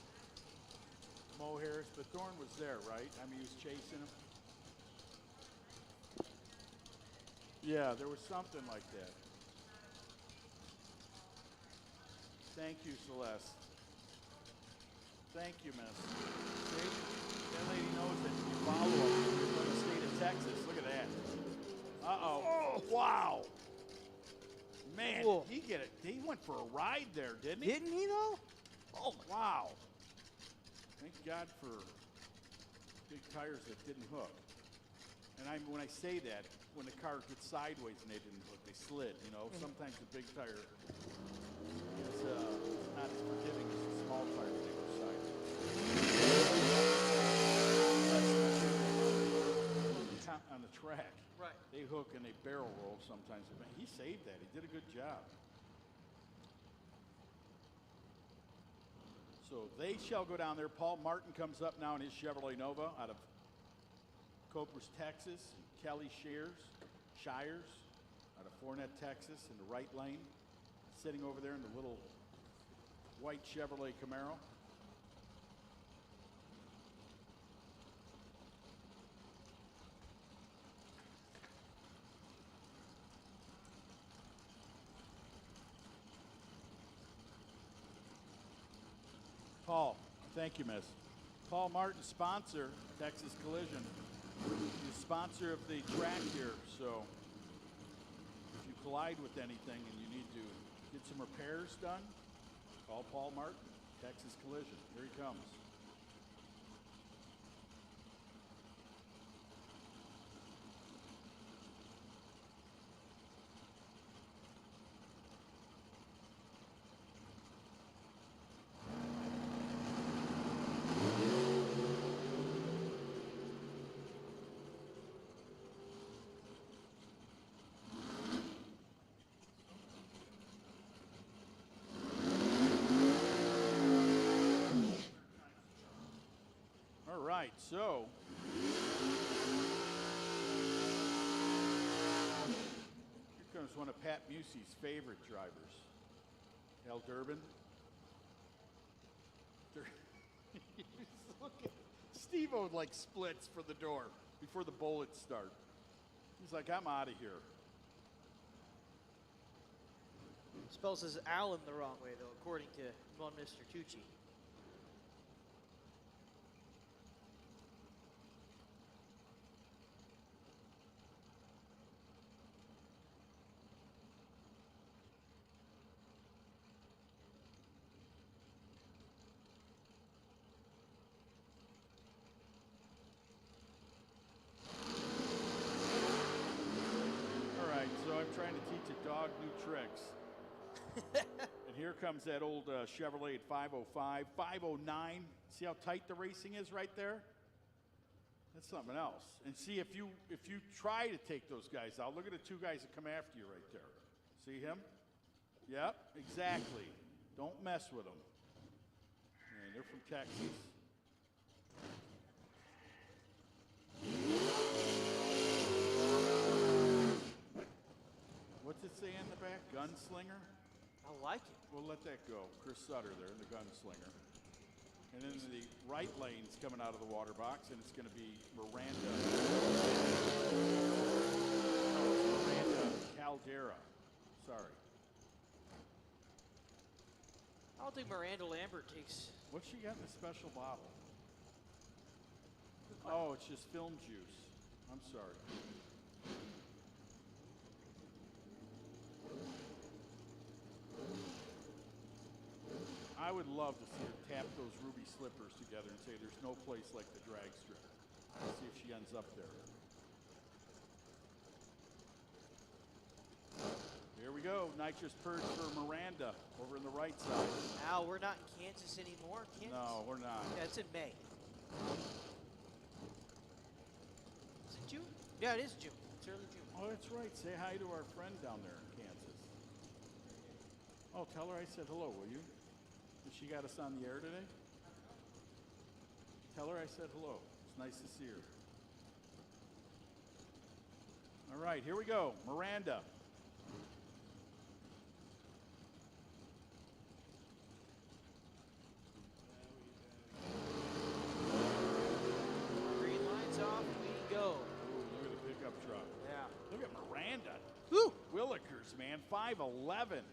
Speaker 3: Mo Harris, but Thorne was there, right? I mean, he was chasing him. Yeah, there was something like that. Thank you, Celeste. Thank you, miss. See? That lady knows that you follow up from the state of Texas. Look at that. Uh-oh. Oh, wow. Man,
Speaker 4: Cool.
Speaker 3: he went for a ride there, didn't he?
Speaker 4: Didn't he, though?
Speaker 3: Oh, wow. Thank God for big tires that didn't hook. And when I say that, when the car gets sideways and they didn't hook, they slid, you know. Sometimes the big tire is not as forgiving as the small tire when they go sideways. On the track,
Speaker 4: Right.
Speaker 3: they hook and they barrel roll sometimes. But he saved that. He did a good job. So they shall go down there. Paul Martin comes up now in his Chevrolet Nova out of Copers, Texas. Kelly Shires out of Fournette, Texas, in the right lane, sitting over there in the little white Chevrolet Camaro. Paul, thank you, miss. Paul Martin, sponsor, Texas Collision. He's a sponsor of the track here, so if you collide with anything and you need to get some repairs done, call Paul Martin. Texas collision. Here he comes. All right, so here comes one of Pat Musey's favorite drivers, Al Durbin. Steve-O like splits for the door before the bullets start. He's like, I'm out of here.
Speaker 4: Spells his Allen the wrong way, though, according to one Mr. Tucci.
Speaker 3: All right, so I'm trying to teach a dog new tricks. And here comes that old Chevrolet at 505, 509. See how tight the racing is right there? That's something else. And see, if you try to take those guys out, look at the two guys that come after you right there. See him? Yep, exactly. Don't mess with them. And they're from Texas. What's it say in the back? Gunslinger?
Speaker 4: I like it.
Speaker 3: We'll let that go. Chris Sutter there, the gunslinger. And then the right lane's coming out of the water box, and it's going to be Miranda. No, it's Miranda Caldera. Sorry.
Speaker 4: I don't think Miranda Lambert takes.
Speaker 3: What's she got in the special bottle? Oh, it's just film juice. I'm sorry. I would love to see her tap those ruby slippers together and say there's no place like the dragster. Let's see if she ends up there. Here we go. Nitrous purge for Miranda over in the right side.
Speaker 4: Al, we're not in Kansas anymore. Kansas?
Speaker 3: No, we're not.
Speaker 4: Yeah, it's in May. Is it June? Yeah, it is June. It's early June.
Speaker 3: Oh, that's right. Say hi to our friend down there in Kansas. Oh, tell her I said hello, will you? And she got us on the air today? Tell her I said hello. It's nice to see her. All right, here we go. Miranda.
Speaker 4: Green lights off, we go.
Speaker 3: Ooh, look at the pickup truck.
Speaker 4: Yeah.
Speaker 3: Look at Miranda.
Speaker 4: Woo!
Speaker 3: Willikers, man. 5'11".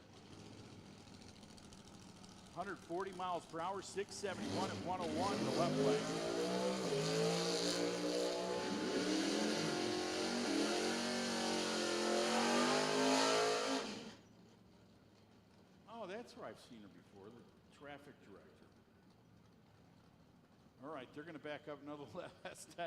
Speaker 3: 140 miles per hour, 671 at 101 the left lane. Oh, that's where I've seen her before, the traffic director. All right, they're going to back up another last 10.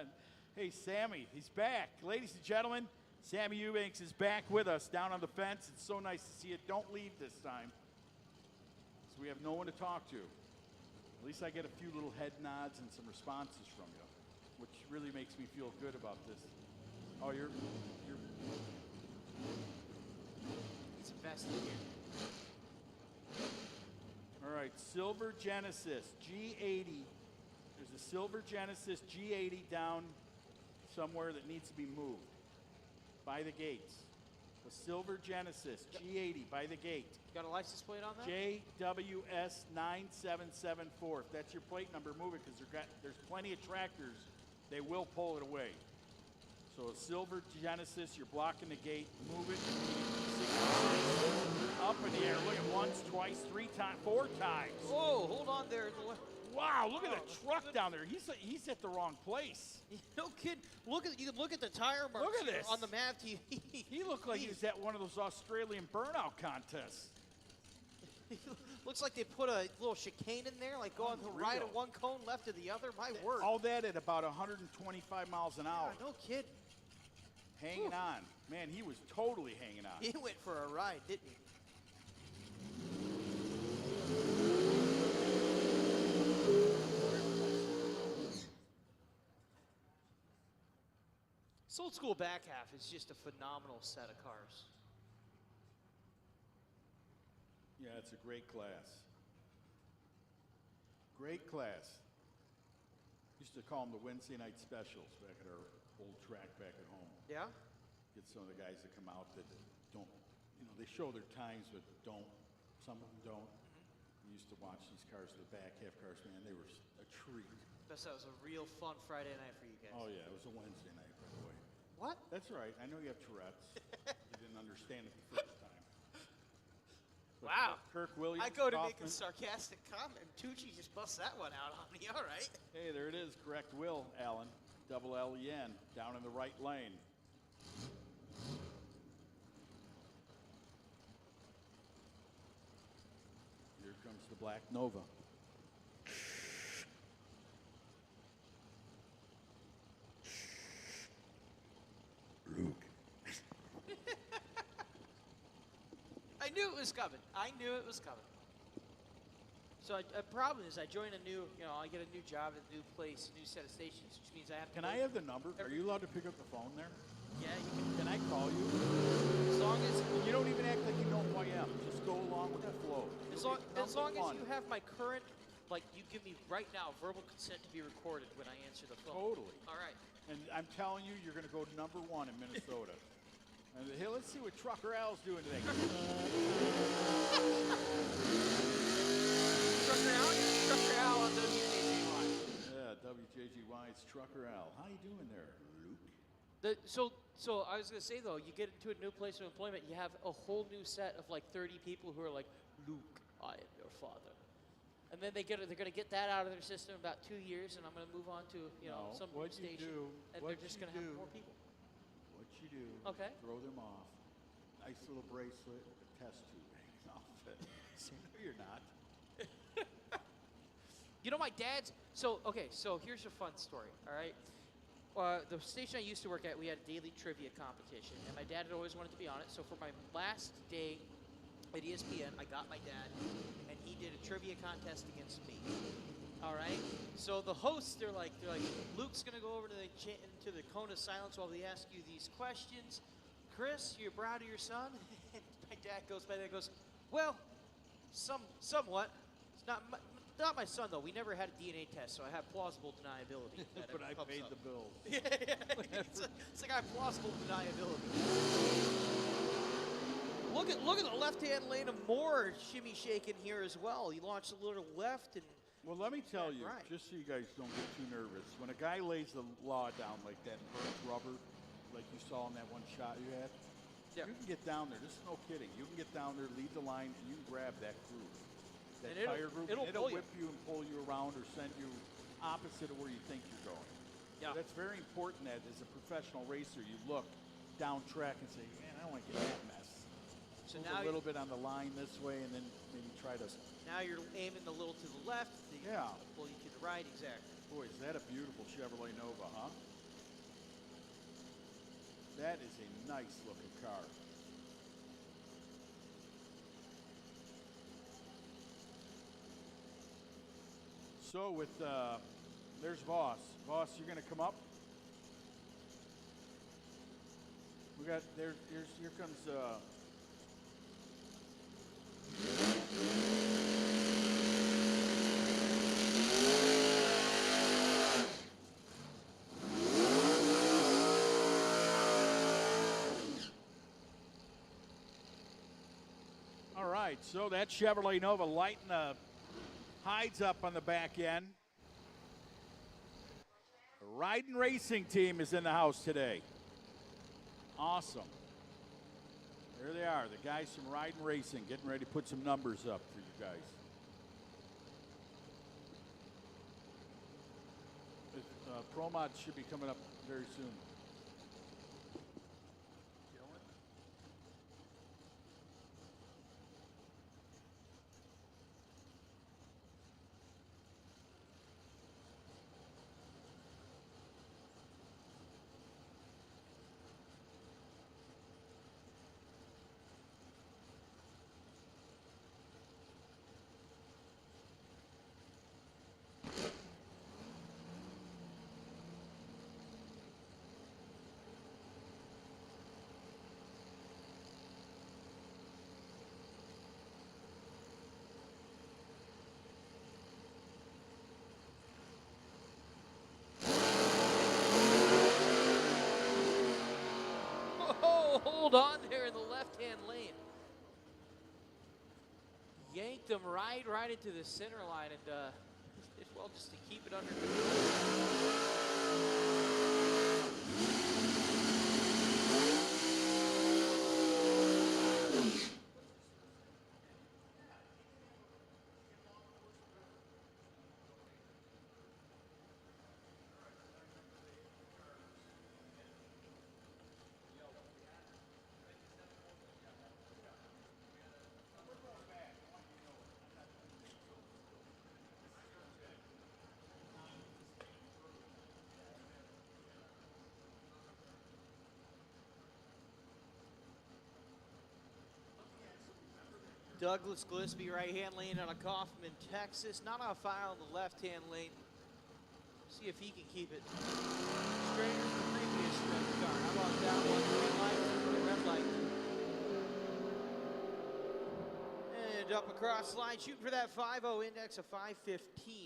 Speaker 3: Hey, Sammy, he's back. Ladies and gentlemen, Sammy Eubanks is back with us down on the fence. It's so nice to see you. Don't leave this time. We have no one to talk to. At least I get a few little head nods and some responses from you, which really makes me feel good about this. Oh, you're
Speaker 4: It's invested here.
Speaker 3: all right. Silver Genesis G80. There's a Silver Genesis G80 down somewhere that needs to be moved by the gates. A Silver Genesis G80 by the gate.
Speaker 4: Got a license plate on that?
Speaker 3: JWS 9774. If that's your plate number, move it because there's plenty of tractors. They will pull it away. So a Silver Genesis, you're blocking the gate. Move it. Up in the air. Look at once, twice, 3 times, 4 times.
Speaker 4: Whoa, hold on there.
Speaker 3: Wow, look at the truck down there. He's at the wrong place.
Speaker 4: No kid. You can look at the tire marks
Speaker 3: Look at this.
Speaker 4: on the map TV.
Speaker 3: He looked like he was at one of those Australian burnout contests.
Speaker 4: Looks like they put a little chicane in there, like going to the right of one cone, left of the other. My word.
Speaker 3: All that at about 125 miles an hour.
Speaker 4: Yeah, no kidding.
Speaker 3: Hanging on. Man, he was totally hanging on.
Speaker 4: He went for a ride, didn't he? This old school back half is just a phenomenal set of cars.
Speaker 3: Yeah, it's a great class. Great class. Used to call them the Wednesday night specials back at our old track back at home.
Speaker 4: Yeah?
Speaker 3: Get some of the guys that come out that don't, they show their times, but don't. Some of them don't. We used to watch these cars, the back half cars, man, they were a treat.
Speaker 4: Guess that was a real fun Friday night for you guys.
Speaker 3: Oh, yeah, it was a Wednesday night, by the way.
Speaker 4: What?
Speaker 3: That's right. I know you have Tourette's. You didn't understand it the first time. But
Speaker 4: Wow.
Speaker 3: Kirk Williams.
Speaker 4: I go to make
Speaker 3: Kaufman.
Speaker 4: a sarcastic comment. Tucci just busts that one out on me. All right.
Speaker 3: Hey, there it is. Correct will, Alan. Double L-E-N, down in the right lane. Here comes the Black Nova.
Speaker 5: Luke.
Speaker 4: I knew it was coming. I knew it was coming. So a problem is I join a new, I get a new job at a new place, a new set of stations, which means I have to.
Speaker 3: Can I have the number? Are you allowed to pick up the phone there?
Speaker 4: Yeah, you can.
Speaker 3: Can I call you?
Speaker 4: As long as
Speaker 3: You don't even act like you know who I am. Just go along with the flow.
Speaker 4: as long as you have my current, like you give me right now verbal consent to be recorded when I answer the phone.
Speaker 3: Totally.
Speaker 4: All right.
Speaker 3: And I'm telling you, you're going to go #1 in Minnesota. And hey, let's see what Trucker Al's doing today.
Speaker 4: Trucker Al on WJJY.
Speaker 3: Yeah, WJGY, it's Trucker Al. How you doing there, Luke?
Speaker 4: So I was gonna say though, you get into a new place of employment, you have a whole new set of like 30 people who are like, Luke, I am your father. And then they're gonna get that out of their system in about 2 years, and I'm gonna move on to
Speaker 3: No,
Speaker 4: some
Speaker 3: what you
Speaker 4: station,
Speaker 3: do-
Speaker 4: and
Speaker 3: what
Speaker 4: they're just
Speaker 3: you
Speaker 4: gonna have
Speaker 3: do-
Speaker 4: more people.
Speaker 3: What you do,
Speaker 4: Okay.
Speaker 3: throw them off. Nice little bracelet with a test tube hanging off it. So, no, you're not.
Speaker 4: My dad's, so here's a fun story, all right? The station I used to work at, we had a daily trivia competition, and my dad had always wanted to be on it, so for my last day at ESPN, I got my dad, and he did a trivia contest against me. All right. So the hosts, they're like, Luke's gonna go over to the cone of silence while we ask you these questions. Chris, you're proud of your son? And my dad goes by there and goes, well, somewhat. It's not my son though. We never had a DNA test, so I have plausible deniability. that
Speaker 3: But
Speaker 4: it
Speaker 3: I
Speaker 4: comes
Speaker 3: paid
Speaker 4: up.
Speaker 3: the bills.
Speaker 4: Yeah. It's like I have plausible deniability. Look at the left-hand lane of Moore shimmy shaking here as well. He launched a little left and.
Speaker 3: Well, let me tell you,
Speaker 4: Right.
Speaker 3: just so you guys don't get too nervous, when a guy lays the law down like that, burnt rubber, like you saw in that one shot you had,
Speaker 4: Yeah.
Speaker 3: you can get down there. This is no kidding. You can get down there, lead the line, and you can grab that groove, that
Speaker 4: And
Speaker 3: tire groove.
Speaker 4: it'll
Speaker 3: and
Speaker 4: pull you.
Speaker 3: whip you and pull you around or send you opposite of where you think you're going.
Speaker 4: Yeah.
Speaker 3: So that's very important that as a professional racer, you look down track and say, man, I don't want to get that mess.
Speaker 4: So
Speaker 3: Move
Speaker 4: now
Speaker 3: a little bit on the line this way and then maybe try to,
Speaker 4: Now you're aiming a little to the left.
Speaker 3: Yeah.
Speaker 4: Pull you to the right, exactly.
Speaker 3: boy, is that a beautiful Chevrolet Nova, huh? That is a nice looking car. So with, there's Voss. Voss, you're gonna come up? We got, here comes, all right, so that Chevrolet Nova lighting the hides up on the back end. The Riding Racing team is in the house today. Awesome. There they are, the guys from Riding Racing, getting ready to put some numbers up for you guys. Pro Mod should be coming up very soon.
Speaker 4: hold on there in the left-hand lane. Yanked him right into the center line, and did well just to keep it under control. Douglas Gillespie, right-hand lane out of Kaufman, Texas. Not on file in the left-hand lane. See if he can keep it straighter than the previous red car. How about that one? Red light. And up across the line, shooting for that 5.0 index of 5.15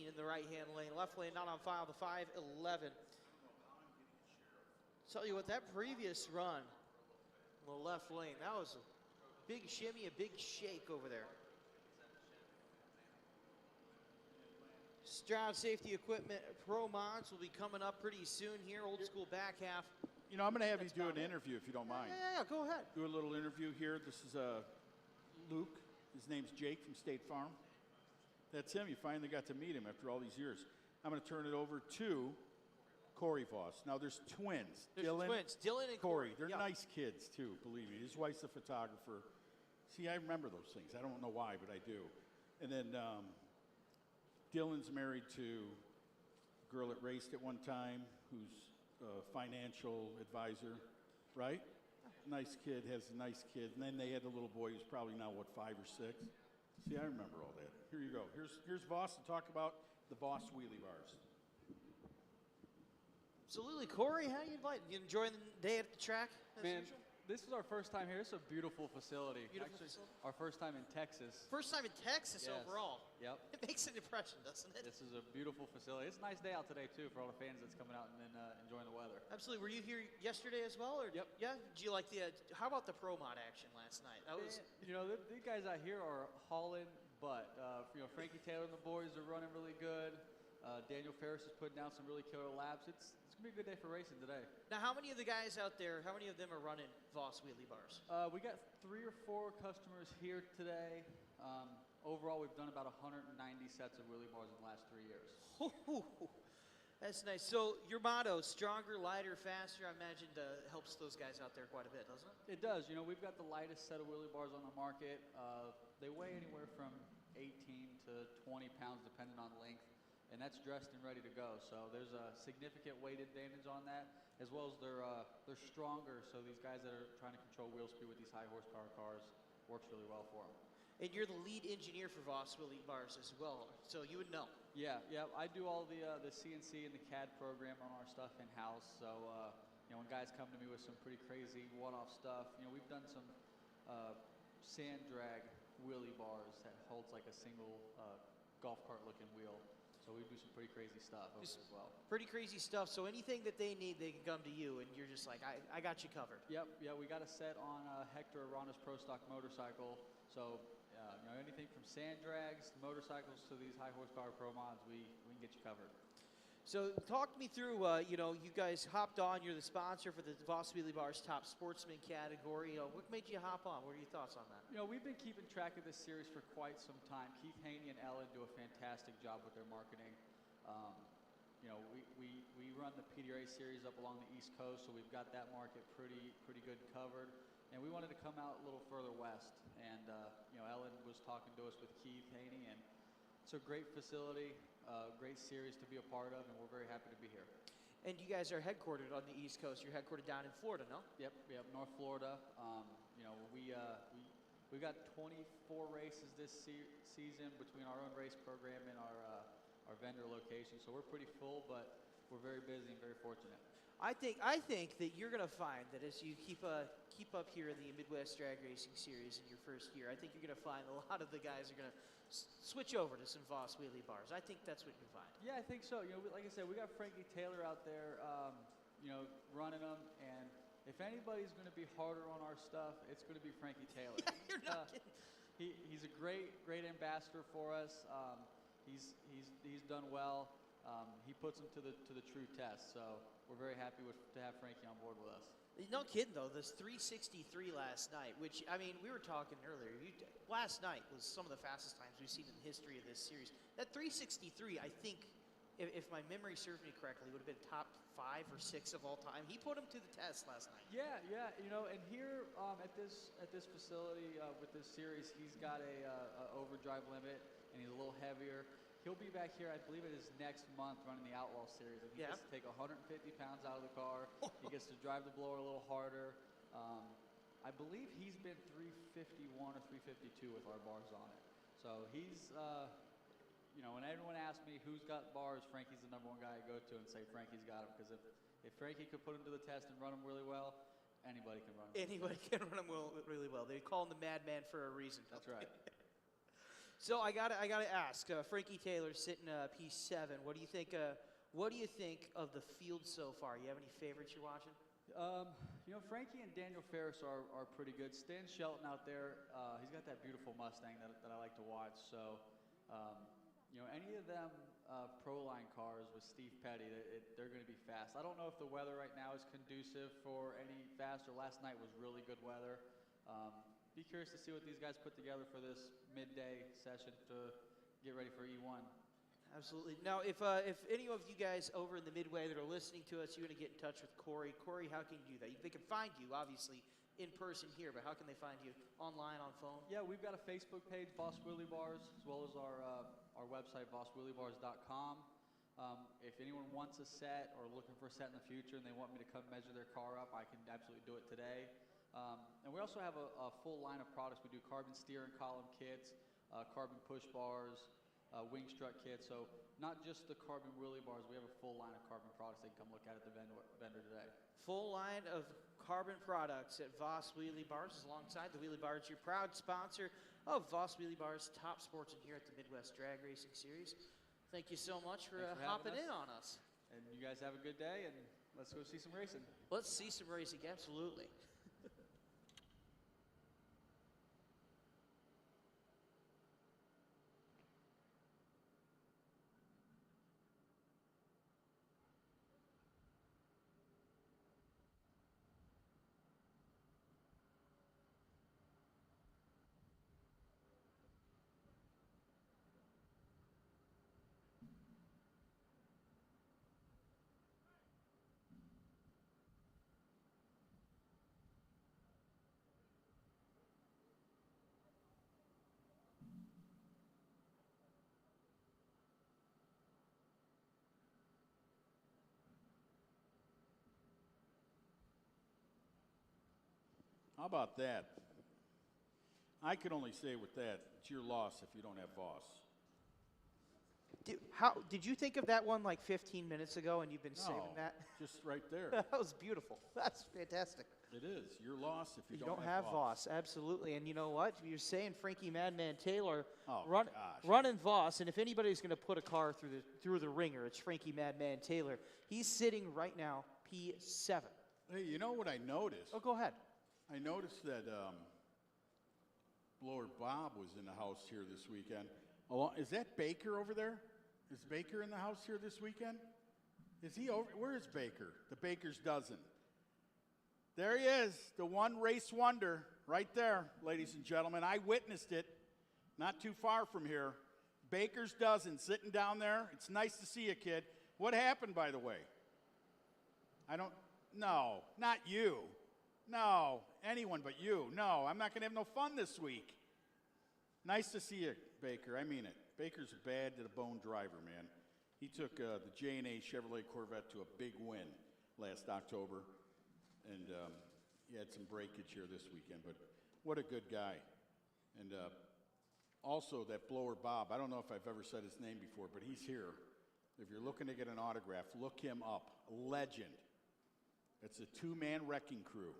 Speaker 4: in the right-hand lane. Left lane not on file, the 5.11. Tell you what, that previous run in the left lane, that was a big shimmy, a big shake over there. Stroud Safety Equipment Pro Mods will be coming up pretty soon here. Old school back half.
Speaker 3: You know, I'm going to have you do an interview if you don't mind.
Speaker 4: Yeah, go ahead.
Speaker 3: Do a little interview here. This is Luke. His name's Jake from State Farm. That's him. You finally got to meet him after all these years. I'm going to turn it over to Corey Voss. Now, there's twins.
Speaker 4: There's twins, Dylan and Corey.
Speaker 3: They're nice kids, too, believe me. His wife's a photographer. See, I remember those things. I don't know why, but I do. And then Dylan's married to a girl that raced at one time who's a financial advisor, right? Nice kid, has a nice kid. And then they had a little boy who's probably now, 5 or 6? See, I remember all that. Here you go. Here's Voss to talk about the Voss wheelie bars.
Speaker 4: Absolutely. Corey, how you enjoying the day at the track?
Speaker 6: Man, this is our first time here. It's a beautiful facility. Our first time in Texas.
Speaker 4: First time in Texas overall.
Speaker 6: Yep.
Speaker 4: It makes an impression, doesn't it?
Speaker 6: This is a beautiful facility. It's a nice day out today, too, for all the fans that's coming out and then enjoying the weather.
Speaker 4: Absolutely. Were you here yesterday as well? Or
Speaker 6: Yep.
Speaker 4: Yeah? Did you like the, how about the Pro Mod action last night? That was,
Speaker 6: you know, the guys out here are hauling butt. You know, Frankie Taylor and the boys are running really good. Daniel Ferris is putting down some really killer laps. It's going to be a good day for racing today.
Speaker 4: Now, how many of the guys out there, how many of them are running Voss wheelie bars?
Speaker 6: We got 3 or 4 customers here today. Overall, we've done about 190 sets of wheelie bars in the last 3 years.
Speaker 4: That's nice. So your motto, stronger, lighter, faster, I imagine helps those guys out there quite a bit, doesn't it?
Speaker 6: It does. You know, we've got the lightest set of wheelie bars on the market. They weigh anywhere from 18 to 20 pounds, depending on length. And that's dressed and ready to go. So there's a significant weight advantage on that, as well as they're stronger. So these guys that are trying to control wheel speed with these high horsepower cars works really well for them.
Speaker 4: And you're the lead engineer for Voss wheelie bars as well, so you would know.
Speaker 6: Yeah. I do all the CNC and the CAD program on our stuff in house. So you know, when guys come to me with some pretty crazy one-off stuff, you know, we've done some sand drag wheelie bars that holds like a single golf cart looking wheel. So we do some pretty crazy stuff over as well.
Speaker 4: Pretty crazy stuff. So anything that they need, they can come to you, and you're just like, I got you covered.
Speaker 6: Yep. Yeah, we got a set on Hector Arana's Pro Stock motorcycle. So you know, anything from sand drags, motorcycles, to these high horsepower Pro Mods, we can get you covered.
Speaker 4: So talk me through, you know, you guys hopped on. You're the sponsor for the Voss Wheelie Bars Top Sportsman category. What made you hop on? What are your thoughts on that?
Speaker 6: You know, we've been keeping track of this series for quite some time. Keith Haney and Ellen do a fantastic job with their marketing. You know, we run the PDRA series up along the East Coast, so we've got that market pretty good covered. And we wanted to come out a little further west. And, you know, Ellen was talking to us with Keith Haney, and it's a great facility. Great series to be a part of, and we're very happy to be here.
Speaker 4: And you guys are headquartered on the East Coast. You're headquartered down in Florida, no?
Speaker 6: Yep, North Florida. You know, we got 24 races this season between our own race program and our vendor location, so we're pretty full, but we're very busy and very fortunate.
Speaker 4: I think that you're going to find that as you keep up here in the Midwest Drag Racing Series in your first year, I think you're going to find a lot of the guys are going to switch over to some Voss wheelie bars. I think that's what you find.
Speaker 6: Yeah, I think so. You know, like I said, we got Frankie Taylor out there, you know, running them, and if anybody's going to be harder on our stuff, it's going to be Frankie Taylor.
Speaker 4: You're not kidding.
Speaker 6: He's a great ambassador for us. He's done well. He puts them to the true test. So we're very happy to have Frankie on board with us.
Speaker 4: No kidding, though. This 363 last night, which, I mean, we were talking earlier. Last night was some of the fastest times we've seen in the history of this series. That 363, I think, if my memory serves me correctly, would have been top 5 or 6 of all time. He put him to the test last night.
Speaker 6: Yeah. And here at this facility with this series, he's got a overdrive limit, and he's a little heavier. He'll be back here, I believe it is next month, running the Outlaw Series. And he gets to take 150 pounds out of the car. He gets to drive the blower a little harder. I believe he's been 351 or 352 with our bars on it. So he's, when everyone asks me who's got bars, Frankie's the #1 guy I go to and say Frankie's got him. Because if Frankie could put him to the test and run him really well, anybody can run him.
Speaker 4: Anybody can run him really well. They call him the Madman for a reason.
Speaker 6: That's right.
Speaker 4: So I gotta ask, Frankie Taylor sitting P7. What do you think? What do you think of the field so far? You have any favorites you're watching?
Speaker 6: Frankie and Daniel Ferris are pretty good. Stan Shelton out there, he's got that beautiful Mustang that I like to watch. So, any of them Pro Line cars with Steve Petty, they're going to be fast. I don't know if the weather right now is conducive for any faster. Last night was really good weather. Be curious to see what these guys put together for this midday session to get ready for E1.
Speaker 4: Absolutely. Now, if any of you guys over in the Midway that are listening to us, you're going to get in touch with Corey. Corey, how can you do that? They can find you, obviously, in person here, but how can they find you? Online, on phone?
Speaker 6: Yeah, we've got a Facebook page, Boss Wheelie Bars, as well as our website, bosswheeliebars.com. If anyone wants a set or looking for a set in the future and they want me to come measure their car up, I can absolutely do it today. And we also have a full line of products. We do carbon steering column kits, carbon push bars, wing strut kits. So not just the carbon wheelie bars, we have a full line of carbon products they can come look at the vendor today.
Speaker 4: Full line of carbon products at Voss Wheelie Bars alongside the Wheelie Bars, your proud sponsor of Voss Wheelie Bars, top sportsman here at the Midwest Drag Racing Series. Thank you so much for hopping in on us.
Speaker 6: And you guys have a good day, and let's go see some racing.
Speaker 4: Let's see some racing, absolutely.
Speaker 3: How about that? I can only say with that, it's your loss if you don't have Voss.
Speaker 4: Did you think of that one like 15 minutes ago and you've been saving that?
Speaker 3: Just right there.
Speaker 4: That was beautiful. That's fantastic.
Speaker 3: It is. Your loss if you
Speaker 4: don't have Voss. Absolutely. And you know what? You're saying Frankie Madman Taylor
Speaker 3: gosh.
Speaker 4: running Voss, and if anybody's going to put a car through the ringer, it's Frankie Madman Taylor. He's sitting right now P7.
Speaker 3: Hey, you know what I noticed?
Speaker 4: Oh, go ahead.
Speaker 3: I noticed that Blower Bob was in the house here this weekend. Is that Baker over there? Is Baker in the house here this weekend? Is he over? Where is Baker? The Baker's dozen. There he is, the one race wonder, right there, ladies and gentlemen. I witnessed it, not too far from here. Baker's dozen sitting down there. It's nice to see you, kid. What happened, by the way? No, not you. No, anyone but you. No, I'm not going to have no fun this week. Nice to see you, Baker. I mean it. Baker's a bad-to-the-bone driver, man. He took the J&A Chevrolet Corvette to a big win last October, and he had some breakage here this weekend, but what a good guy. And also that Blower Bob, I don't know if I've ever said his name before, but he's here. If you're looking to get an autograph, look him up. Legend. It's a two-man wrecking crew.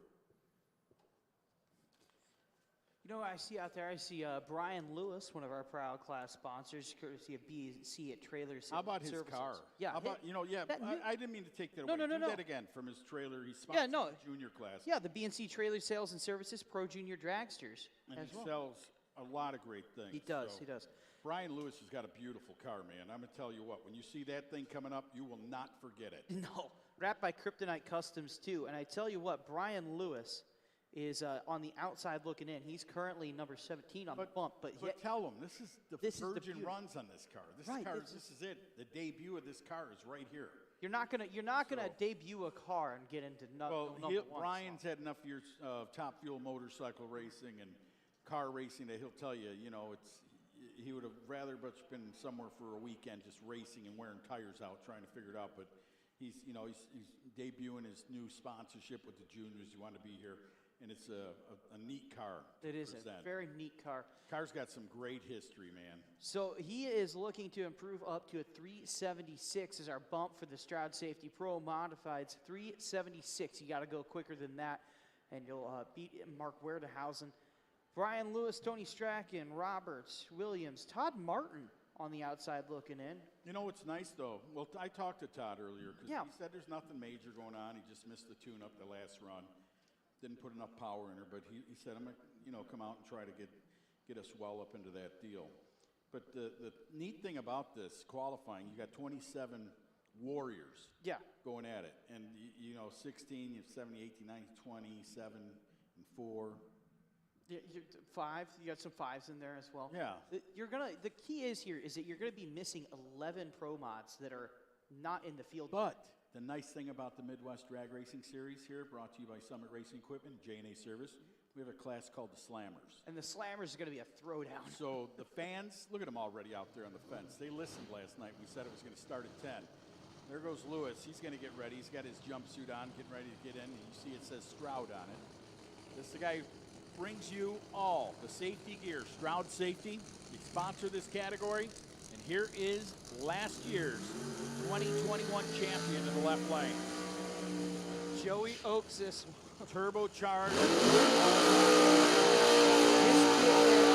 Speaker 4: You know what I see out there? I see Brian Lewis, one of our proud class sponsors, courtesy of BC at Trailer Services.
Speaker 3: How about his car?
Speaker 4: Yeah.
Speaker 3: How about, I didn't mean to take that
Speaker 4: No,
Speaker 3: away.
Speaker 4: no,
Speaker 3: Do
Speaker 4: no.
Speaker 3: that again from his trailer. He sponsors
Speaker 4: no.
Speaker 3: the junior class.
Speaker 4: Yeah, the BNC Trailer Sales and Services Pro Junior Dragsters
Speaker 3: And
Speaker 4: as
Speaker 3: he
Speaker 4: well.
Speaker 3: sells a lot of great things.
Speaker 4: He does,
Speaker 3: So
Speaker 4: he does.
Speaker 3: Brian Lewis has got a beautiful car, man. I'm going to tell you what, when you see that thing coming up, you will not forget it.
Speaker 4: No, wrapped by Kryptonite Customs too. And I tell you what, Brian Lewis is on the outside looking in. He's currently number 17 on the bump, but yet,
Speaker 3: tell him, this is the
Speaker 4: This is the
Speaker 3: virgin
Speaker 4: beauty.
Speaker 3: runs on this car. This
Speaker 4: Right,
Speaker 3: car,
Speaker 4: this
Speaker 3: this is it. The debut of this car is right here.
Speaker 4: you're not gonna debut a car and get into number one.
Speaker 3: Brian's had enough years of top fuel motorcycle racing and car racing that he'll tell you, he would have rather much been somewhere for a weekend just racing and wearing tires out, trying to figure it out. But he's debuting his new sponsorship with the juniors. You want to be here, and it's a neat car.
Speaker 4: It is
Speaker 3: present.
Speaker 4: a very neat car.
Speaker 3: Car's got some great history, man.
Speaker 4: So he is looking to improve up to a 376 as our bump for the Stroud Safety Pro Modifieds. 376. You got to go quicker than that, and you'll beat Mark Werderhausen. Brian Lewis, Tony Strachan, Roberts, Williams, Todd Martin on the outside looking in.
Speaker 3: You know what's nice, though? Well, I talked to Todd earlier because
Speaker 4: Yeah.
Speaker 3: he said there's nothing major going on. He just missed the tune-up the last run. Didn't put enough power in her, but he said, I'm going to come out and try to get us well up into that deal. But the neat thing about this qualifying, you got 27 warriors
Speaker 4: Yeah.
Speaker 3: going at it. And, 16, you have 70, 18, 19, 20, 7, and 4.
Speaker 4: Five. You got some fives in there as well.
Speaker 3: Yeah.
Speaker 4: The key is here is that you're gonna be missing 11 pro mods that are not in the field.
Speaker 3: But the nice thing about the Midwest Drag Racing Series here, brought to you by Summit Racing Equipment, J&A Service, we have a class called the Slammers.
Speaker 4: And the Slammers are gonna be a throwdown.
Speaker 3: So the fans, look at them already out there on the fence. They listened last night. We said it was going to start at 10. There goes Lewis. He's going to get ready. He's got his jumpsuit on, getting ready to get in. And you see it says Stroud on it. This is the guy who brings you all the safety gear. Stroud Safety. They sponsor this category. And here is last year's 2021 champion in the left lane.
Speaker 4: Joey Oaksis.
Speaker 3: Turbocharged.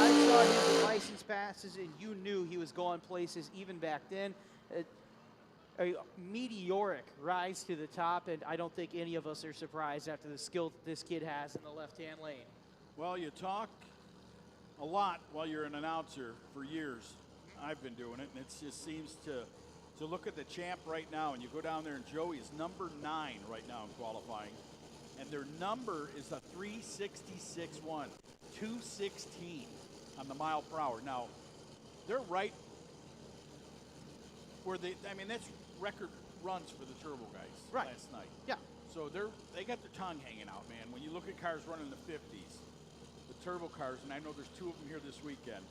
Speaker 4: I saw his license passes, and you knew he was going places even back then. A meteoric rise to the top, and I don't think any of us are surprised after the skill that this kid has in the left-hand lane.
Speaker 3: Well, you talk a lot while you're an announcer for years. I've been doing it, and it just seems to look at the champ right now, and you go down there, and Joey is number 9 right now in qualifying, and their number is a 366.1, 216 on the mile per hour. Now, they're right where that's record runs for the turbo guys last night.
Speaker 4: Yeah.
Speaker 3: So they got their tongue hanging out, man. When you look at cars running in the 50s, the turbo cars, and I know there's 2 of them here this weekend,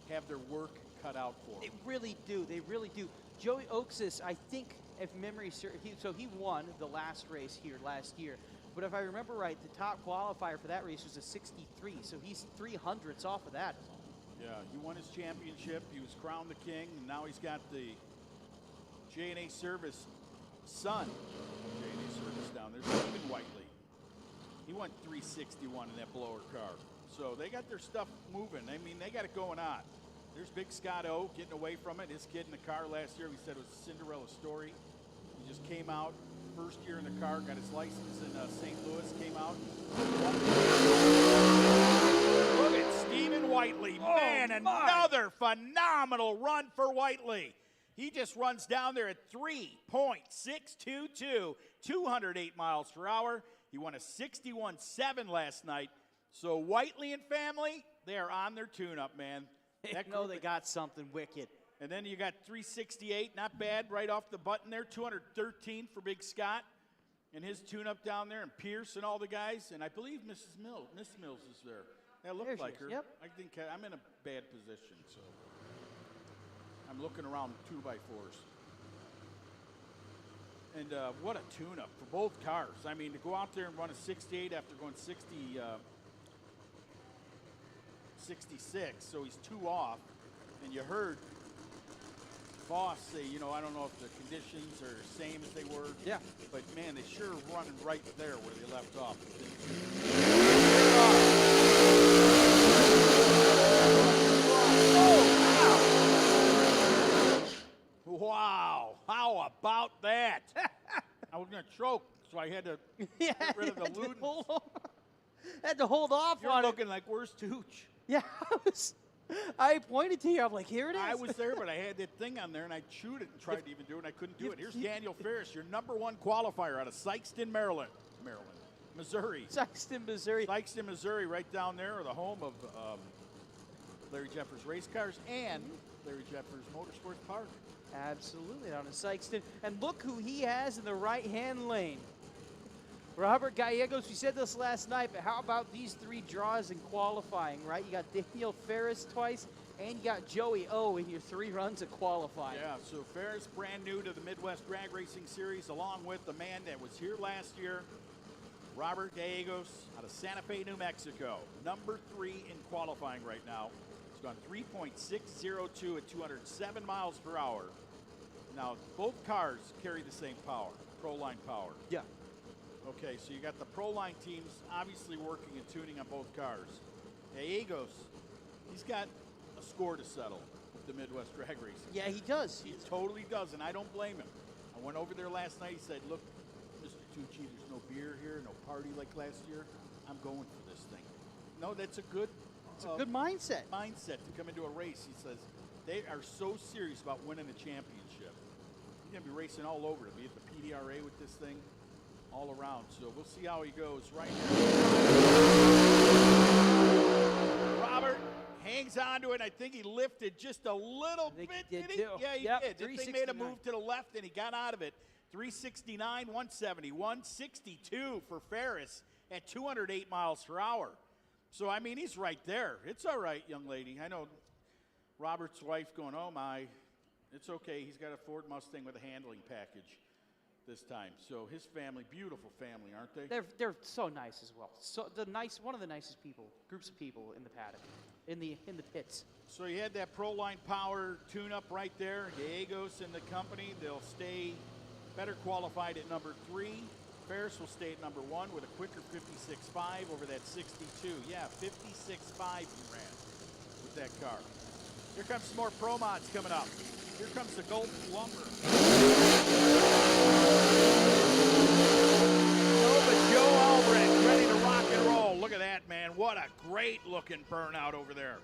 Speaker 3: have their work cut out for
Speaker 4: They
Speaker 3: them.
Speaker 4: really do. They really do. Joey Oaksis, I think, if memory serves, he won the last race here last year. But if I remember right, the top qualifier for that race was a 63. So he's 300ths off of that.
Speaker 3: Yeah, he won his championship. He was crowned the king, and now he's got the J&A Service son of J&A Service down there, Stephen Whiteley. He won 361 in that blower car. So they got their stuff moving. I mean, they got it going on. There's Big Scott O getting away from it. His kid in the car last year, we said it was a Cinderella story. He just came out, first year in the car, got his license in St. Louis, came out. Look at Stephen Whiteley. Man, another phenomenal run for Whiteley. He just runs down there at 3.622, 208 miles per hour. He won a 61.7 last night. So Whiteley and family, they are on their tune-up, man.
Speaker 4: They know they got something wicked.
Speaker 3: And then you got 368, not bad, right off the button there. 213 for Big Scott and his tune-up down there, and Pierce and all the guys. And I believe Miss Mills is there. That looked
Speaker 4: There she
Speaker 3: like
Speaker 4: is,
Speaker 3: her.
Speaker 4: yep.
Speaker 3: I think I'm in a bad position, so I'm looking around 2x4s. And what a tune-up for both cars. I mean, to go out there and run a 68 after going 66, so he's 2 off. And you heard Voss say, I don't know if the conditions are the same as they were.
Speaker 4: Yeah.
Speaker 3: But, man, they sure are running right there where they left off. How about that? I was going to choke, so I had to get rid of the Ludens.
Speaker 4: Had to hold off
Speaker 3: You're
Speaker 4: on it.
Speaker 3: looking like, where's Tooch?
Speaker 4: Yeah, I pointed to you. I'm like, here it is.
Speaker 3: I was there, but I had that thing on there, and I chewed it and tried to even do it, and I couldn't do it. Here's Daniel Ferris, your #1 qualifier out of Sykeston, Missouri.
Speaker 4: Sykeston, Missouri.
Speaker 3: Sykeston, Missouri, right down there, the home of Larry Jeffers Race Cars and Larry Jeffers Motorsports Park.
Speaker 4: Absolutely, down in Sykeston. And look who he has in the right-hand lane. Robert Gallegos, we said this last night, but how about these 3 draws in qualifying, right? You got Daniel Ferris twice, and you got Joey O in your 3 runs of qualifying.
Speaker 3: Yeah, so Ferris, brand new to the Midwest Drag Racing Series, along with the man that was here last year, Robert Gallegos, out of Santa Fe, New Mexico. #3 in qualifying right now. He's gone 3.602 at 207 miles per hour. Now, both cars carry the same power, Pro-Line power.
Speaker 4: Yeah.
Speaker 3: Okay, so you got the Pro-Line teams obviously working and tuning on both cars. Gallegos, he's got a score to settle with the Midwest Drag Racing.
Speaker 4: Yeah, he does.
Speaker 3: He totally does, and I don't blame him. I went over there last night. He said, look, Mr. Tucci, there's no beer here, no party like last year. I'm going for this thing. No, that's a good
Speaker 4: Good mindset.
Speaker 3: mindset to come into a race. He says they are so serious about winning a championship. He's going to be racing all over to be at the PDRA with this thing all around. So we'll see how he goes right here. Robert hangs on to it. I think he lifted just a little bit.
Speaker 4: He did
Speaker 3: he?
Speaker 4: too.
Speaker 3: Yeah, he
Speaker 4: Yep,
Speaker 3: did. This thing made a
Speaker 4: 369.
Speaker 3: move to the left, and he got out of it. 369, 170, 162 for Ferris at 208 miles per hour. So, I mean, he's right there. It's all right, young lady. I know Robert's wife going, oh, my. It's okay. He's got a Ford Mustang with a handling package this time. So his family, beautiful family, aren't they?
Speaker 4: They're so nice as well. So one of the nicest people, groups of people in the paddock, in the pits.
Speaker 3: So you had that Pro-Line power tune-up right there. Gallegos and the company, they'll stay better qualified at #3. Ferris will stay at #1 with a quicker 56.5 over that 62. Yeah, 56.5 he ran with that car. Here comes some more Pro Mods coming up. Here comes the Golden Lumber. Nova Joe Albrecht ready to rock and roll. Look at that, man. What a great-looking burnout over there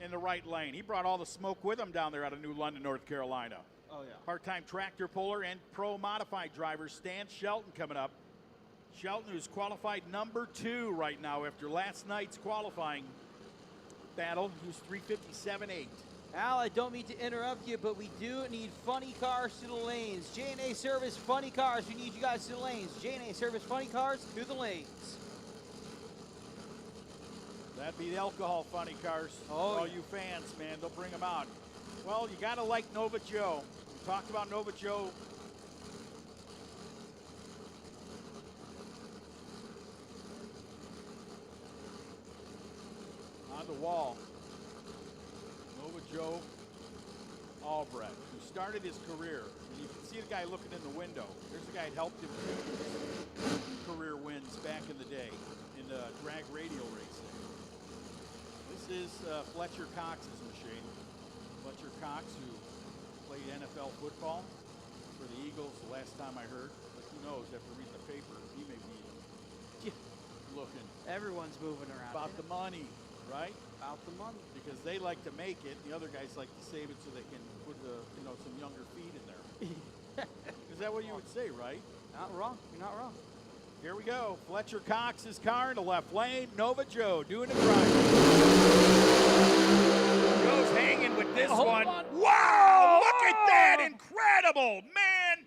Speaker 3: in the right lane. He brought all the smoke with him down there out of New London, North Carolina.
Speaker 4: Oh, yeah.
Speaker 3: Part-time tractor puller and pro modified driver Stan Shelton coming up. Shelton, who's qualified #2 right now after last night's qualifying battle. He was 357.8.
Speaker 4: Al, I don't mean to interrupt you, but we do need funny cars to the lanes. J&A Service Funny Cars, we need you guys to the lanes. J&A Service Funny Cars to the lanes.
Speaker 3: That'd be the alcohol funny cars.
Speaker 4: Oh,
Speaker 3: For all
Speaker 4: yeah.
Speaker 3: you fans, man, they'll bring them out. Well, you got to like Nova Joe. We talked about Nova Joe. On the wall, Nova Joe Albrecht, who started his career. And you can see the guy looking in the window. There's the guy that helped him to his career wins back in the day in drag radial racing. This is Fletcher Cox's machine. Fletcher Cox, who played NFL football for the Eagles the last time I heard. But who knows, after reading the paper, he may be looking
Speaker 4: Everyone's moving around.
Speaker 3: about the money, right?
Speaker 4: About the money.
Speaker 3: Because they like to make it. The other guys like to save it so they can put some younger feet in there. Is that what you would say, right?
Speaker 4: Not wrong. You're not wrong.
Speaker 3: Here we go. Fletcher Cox's car in the left lane. Nova Joe doing it right. Joe's hanging with this
Speaker 4: Hold
Speaker 3: one.
Speaker 4: on.
Speaker 3: Wow! Look at that! Incredible, man!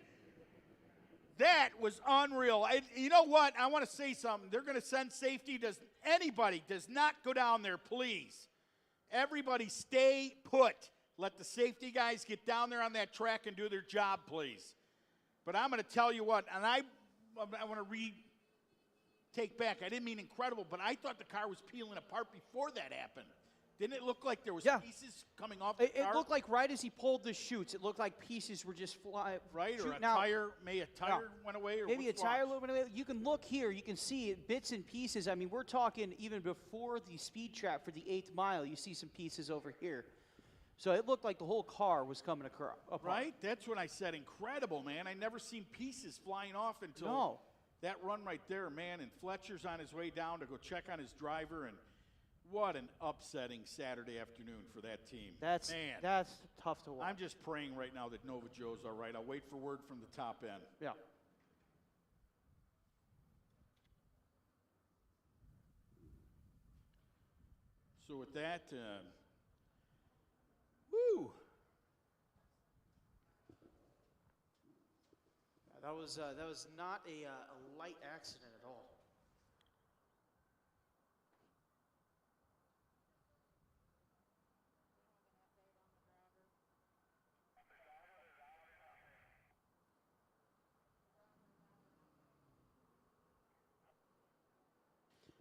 Speaker 3: That was unreal. You know what? I want to say something. They're going to send safety. Anybody does not go down there, please. Everybody stay put. Let the safety guys get down there on that track and do their job, please. But I'm going to tell you what, and I want to take back. I didn't mean incredible, but I thought the car was peeling apart before that happened. Didn't it look like there was pieces coming off the car?
Speaker 4: It looked like right as he pulled the chutes, it looked like pieces were just flying.
Speaker 3: Right, or a
Speaker 4: now,
Speaker 3: tire went away? Or
Speaker 4: maybe a
Speaker 3: what's
Speaker 4: tire
Speaker 3: wrong?
Speaker 4: went away. You can look here. You can see it, bits and pieces. I mean, we're talking even before the speed trap for the 8th mile. You see some pieces over here. So it looked like the whole car was coming apart.
Speaker 3: Right? That's when I said incredible, man. I never seen pieces flying off until
Speaker 4: No.
Speaker 3: that run right there, man. And Fletcher's on his way down to go check on his driver. And what an upsetting Saturday afternoon for that team.
Speaker 4: That's tough to watch.
Speaker 3: I'm just praying right now that Nova Joe's all right. I'll wait for word from the top end.
Speaker 4: Yeah.
Speaker 3: So with that, woo.
Speaker 4: That was not a light accident at all.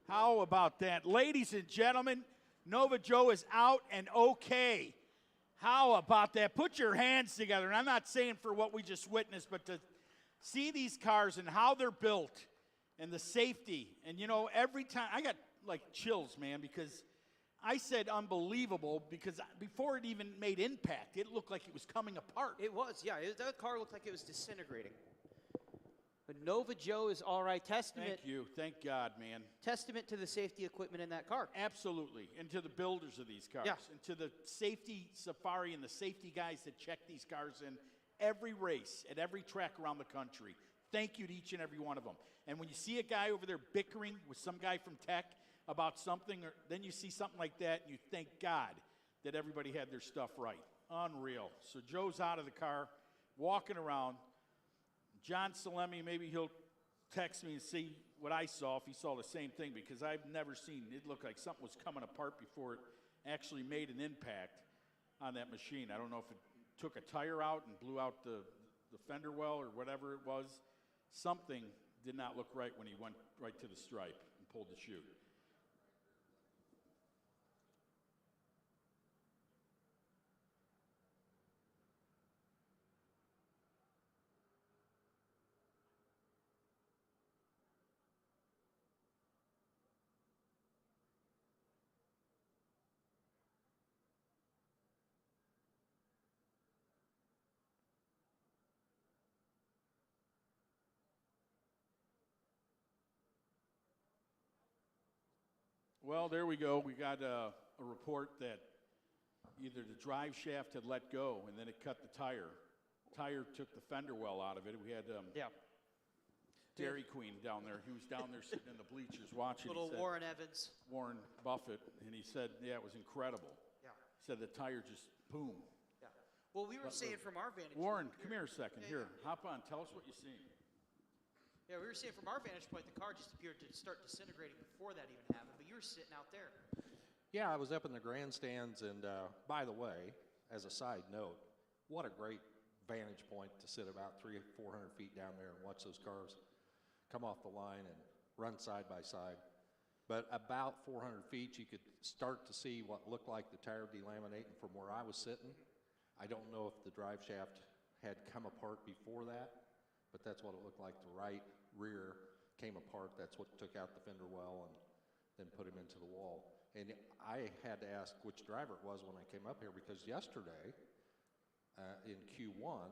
Speaker 3: How about that? Ladies and gentlemen, Nova Joe is out and okay. How about that? Put your hands together. And I'm not saying for what we just witnessed, but to see these cars and how they're built and the safety. And, you know, every time I got like chills, man, because I said unbelievable because before it even made impact, it looked like it was coming apart.
Speaker 4: It was, yeah. That car looked like it was disintegrating. But Nova Joe is all right. Testament.
Speaker 3: Thank you. Thank God, man.
Speaker 4: Testament to the safety equipment in that car.
Speaker 3: Absolutely. And to the builders of these cars.
Speaker 4: Yeah.
Speaker 3: And to the safety safari and the safety guys that check these cars in every race, at every track around the country. Thank you to each and every one of them. And when you see a guy over there bickering with some guy from tech about something, or then you see something like that, and you thank God that everybody had their stuff right. Unreal. So Joe's out of the car, walking around. John Salemi, maybe he'll text me and see what I saw, if he saw the same thing, because I've never seen it. Looked like something was coming apart before it actually made an impact on that machine. I don't know if it took a tire out and blew out the fender well or whatever it was. Something did not look right when he went right to the stripe and pulled the chute. Well, there we go. We got a report that either the drive shaft had let go and then it cut the tire. Tire took the fender well out of it. We had Dairy Queen down there. He was down there sitting in the bleachers watching.
Speaker 4: Little Warren Evans.
Speaker 3: Warren Buffett, and he said, yeah, it was incredible.
Speaker 4: Yeah.
Speaker 3: Said the tire just boom.
Speaker 4: Yeah. Well, we were saying from our vantage
Speaker 3: Warren,
Speaker 4: point.
Speaker 3: come here a second. Here, hop on. Tell us what you seen.
Speaker 4: Yeah, we were saying from our vantage point, the car just appeared to start disintegrating before that even happened, but you were sitting out there.
Speaker 1: Yeah, I was up in the grandstands, and by the way, as a side note, what a great vantage point to sit about 300 or 400 feet down there and watch those cars come off the line and run side by side. But about 400 feet, you could start to see what looked like the tire delaminating from where I was sitting. I don't know if the drive shaft had come apart before that, but that's what it looked like. The right rear came apart. That's what took out the fender well and then put him into the wall. And I had to ask which driver it was when I came up here, because yesterday in Q1,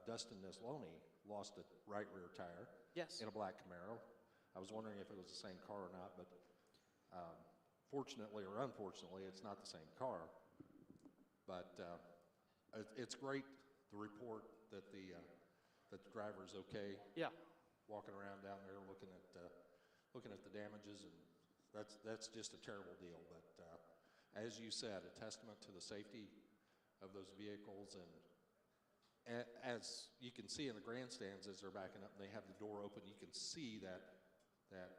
Speaker 1: Dustin Nesloni lost a right rear tire
Speaker 4: Yes.
Speaker 1: in a black Camaro. I was wondering if it was the same car or not, but fortunately or unfortunately, it's not the same car. But it's great, the report that the driver's okay.
Speaker 4: Yeah.
Speaker 1: Walking around down there looking at the damages, and that's just a terrible deal. But as you said, a testament to the safety of those vehicles, and as you can see in the grandstands as they're backing up and they have the door open, you can see that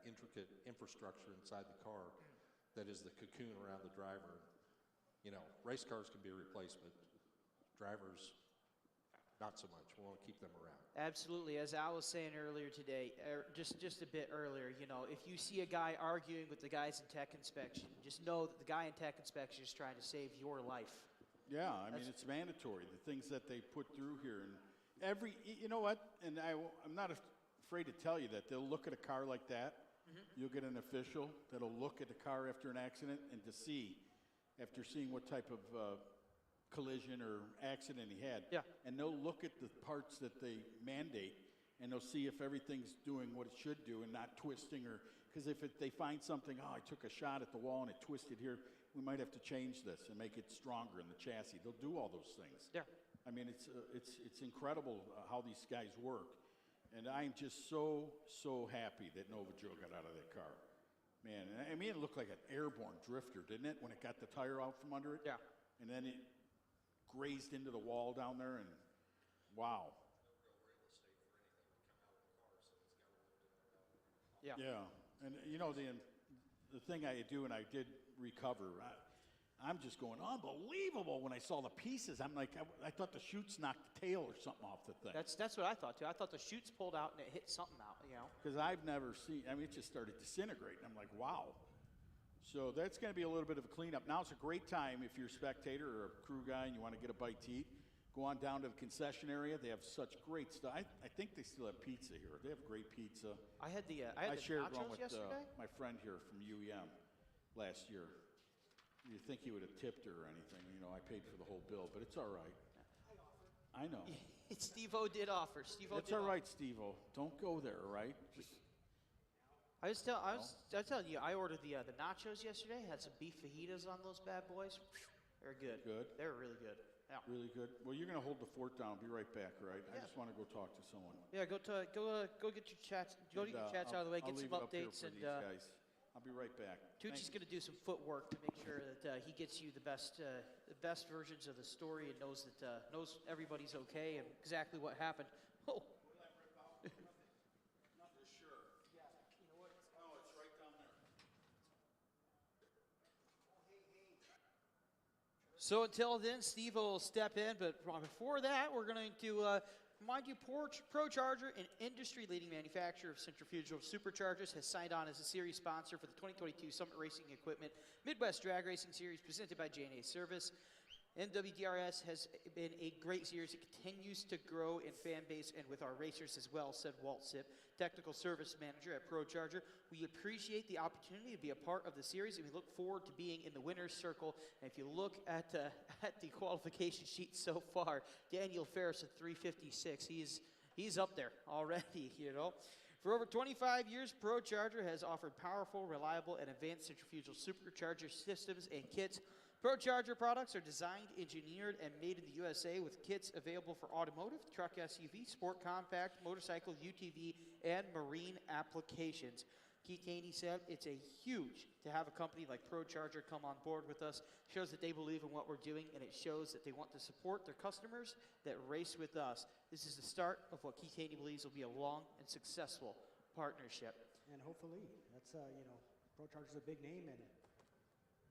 Speaker 1: intricate infrastructure inside the car that is the cocoon around the driver. You know, race cars can be replaced, but drivers, not so much. We want to keep them around.
Speaker 4: Absolutely. As Al was saying earlier today, just a bit earlier, you know, if you see a guy arguing with the guys in tech inspection, just know that the guy in tech inspection is trying to save your life.
Speaker 3: Yeah, I mean, it's mandatory, the things that they put through here. And you know what, and I'm not afraid to tell you that they'll look at a car like that. Mm-hmm. You'll get an official that'll look at the car after an accident and to see after seeing what type of collision or accident he had.
Speaker 4: Yeah.
Speaker 3: And they'll look at the parts that they mandate, and they'll see if everything's doing what it should do and not twisting, or because if they find something, oh, I took a shot at the wall and it twisted here, we might have to change this and make it stronger in the chassis. They'll do all those things.
Speaker 4: Yeah.
Speaker 3: I mean, it's incredible how these guys work, and I'm just so happy that Nova Joe got out of that car. Man, I mean, it looked like an airborne drifter, didn't it, when it got the tire out from under it?
Speaker 4: Yeah.
Speaker 3: And then it grazed into the wall down there, and wow.
Speaker 4: Yeah.
Speaker 3: Yeah, and you know, the thing I do, and I did recover, I'm just going, unbelievable when I saw the pieces. I'm like, I thought the chutes knocked the tail or something off the thing.
Speaker 4: That's what I thought too. I thought the chutes pulled out and it hit something out, you know.
Speaker 3: Because I've never seen, I mean, it just started disintegrating. I'm like, wow. So that's going to be a little bit of a cleanup. Now it's a great time if you're a spectator or a crew guy and you want to get a bite to eat. Go on down to the concession area. They have such great stuff. I think they still have pizza here. They have great pizza.
Speaker 4: I had the
Speaker 3: shared one
Speaker 4: nachos
Speaker 3: with
Speaker 4: yesterday.
Speaker 3: my friend here from UEM last year. You'd think he would have tipped her or anything. You know, I paid for the whole bill, but it's all right. I know.
Speaker 4: Steve-O did offer. Steve-O
Speaker 3: It's
Speaker 4: did
Speaker 3: all
Speaker 4: offer.
Speaker 3: right, Steve-O. Don't go there, all right? Just,
Speaker 4: I was telling you, I ordered the nachos yesterday. Had some beef fajitas on those bad boys. They're good.
Speaker 3: Good.
Speaker 4: They're really good. Yeah.
Speaker 3: really good. Well, you're going to hold the fort down. Be right back, all right? I
Speaker 4: Yeah.
Speaker 3: just want to go talk to someone.
Speaker 4: Yeah. Go get your chats. Go to
Speaker 3: And,
Speaker 4: your chats out of the way.
Speaker 3: I'll
Speaker 4: Get some
Speaker 3: leave it up here
Speaker 4: updates,
Speaker 3: for
Speaker 4: and
Speaker 3: these guys. I'll be right back.
Speaker 4: Tucci's
Speaker 3: Thank-
Speaker 4: going to do some footwork to make sure that he gets you the best versions of the story and knows everybody's okay and exactly what happened. Oh. So until then, Steve will step in, but before that, we're going to remind you, ProCharger, an industry-leading manufacturer of centrifugal superchargers, has signed on as a series sponsor for the 2022 Summit Racing Equipment Midwest Drag Racing Series presented by J&A Service. NWDRS has been a great series. It continues to grow in fan base and with our racers as well, said Walt Sipp, Technical Service Manager at ProCharger. We appreciate the opportunity to be a part of the series, and we look forward to being in the winner's circle. And if you look at the qualification sheet so far, Daniel Ferris at 356, he's up there already, you know. For over 25 years, ProCharger has offered powerful, reliable, and advanced centrifugal supercharger systems and kits. ProCharger products are designed, engineered, and made in the USA with kits available for automotive, truck, SUV, sport, compact, motorcycle, UTV, and marine applications. Keith Haney said it's a huge to have a company like ProCharger come on board with us. Shows that they believe in what we're doing, and it shows that they want to support their customers that race with us. This is the start of what Keith Haney believes will be a long and successful partnership.
Speaker 7: And hopefully, that's, ProCharger's a big name, and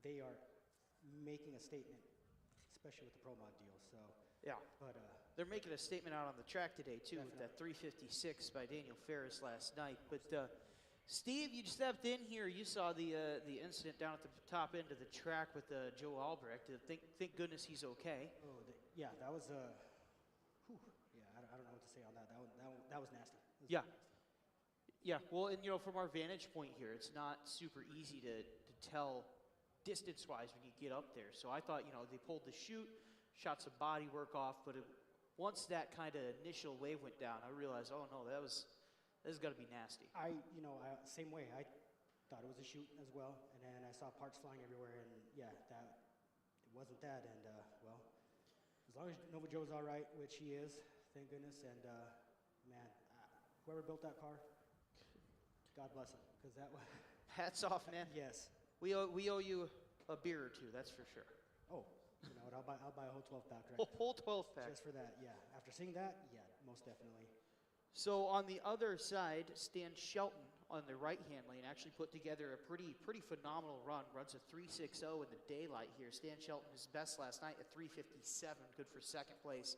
Speaker 7: they are making a statement, especially with the Pro Mod deal. So,
Speaker 4: Yeah.
Speaker 7: but
Speaker 4: They're making a statement out on the track today, too, with that 356 by Daniel Ferris last night. But, Steve, you stepped in here. You saw the incident down at the top end of the track with Joe Albrecht. Thank goodness he's okay.
Speaker 7: yeah, that was whew, yeah, I don't know what to say on that. That was nasty. It was
Speaker 4: Yeah.
Speaker 7: nasty.
Speaker 4: Yeah, well, and, you know, from our vantage point here, it's not super easy to tell distance-wise when you get up there. So I thought, you know, they pulled the chute, shot some body work off, but once that kind of initial wave went down, I realized, oh, no, this has got to be nasty.
Speaker 7: Same way. I thought it was a shoot as well, and then I saw parts flying everywhere, and yeah, it wasn't that. And well, as long as Nova Joe's all right, which he is, thank goodness. And man, whoever built that car, God bless him, because that was
Speaker 4: Hats off, man.
Speaker 7: yes.
Speaker 4: We owe you a beer or two, that's for sure.
Speaker 7: Oh, you know what? I'll buy a whole 12-pack right
Speaker 4: Whole 12 pack.
Speaker 7: just for that. Yeah. After seeing that, yeah, most definitely.
Speaker 4: So on the other side, Stan Shelton on the right-hand lane actually put together a pretty phenomenal run. Runs a 3.60 in the daylight here. Stan Shelton, his best last night at 3.57, good for second place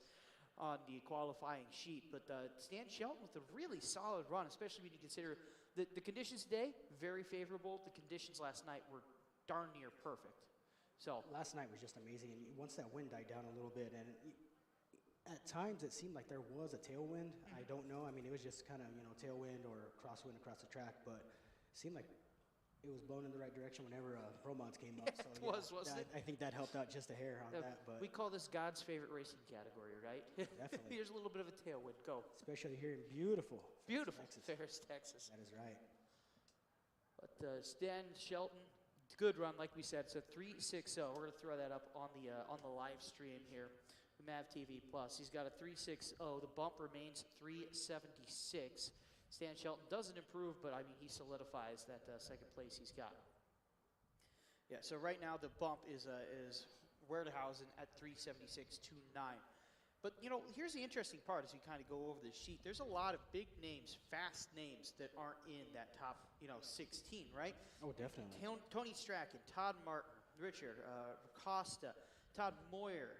Speaker 4: on the qualifying sheet. But Stan Shelton with a really solid run, especially when you consider the conditions today, very favorable. The conditions last night were darn near perfect. So
Speaker 7: Last night was just amazing, and once that wind died down a little bit, and at times it seemed like there was a tailwind. I don't know. I mean, it was just kind of, tailwind or crosswind across the track, but it seemed like it was blown in the right direction whenever Pro Mods came up. So
Speaker 4: It was, wasn't
Speaker 7: I think that helped out just a hair on that. But
Speaker 4: we call this God's favorite racing category, right?
Speaker 7: Definitely.
Speaker 4: Here's a little bit of a tailwind. Go.
Speaker 7: especially here in beautiful Texas.
Speaker 4: Ferris, Texas.
Speaker 7: That is right.
Speaker 4: But Stan Shelton, good run, like we said. So 3.60. We're gonna throw that up on the live stream here, Mav TV Plus. He's got a 3.60. The bump remains 3.76. Stan Shelton doesn't improve, but I mean he solidifies that second place he's got. Yeah. So right now the bump is Werthausen at 3.76.29. But you know, here's the interesting part as we kind of go over this sheet. There's a lot of big names, fast names that aren't in that top 16, right?
Speaker 7: Oh, definitely.
Speaker 4: Tony Strachan, Todd Martin, Richard Costa, Todd Moyer,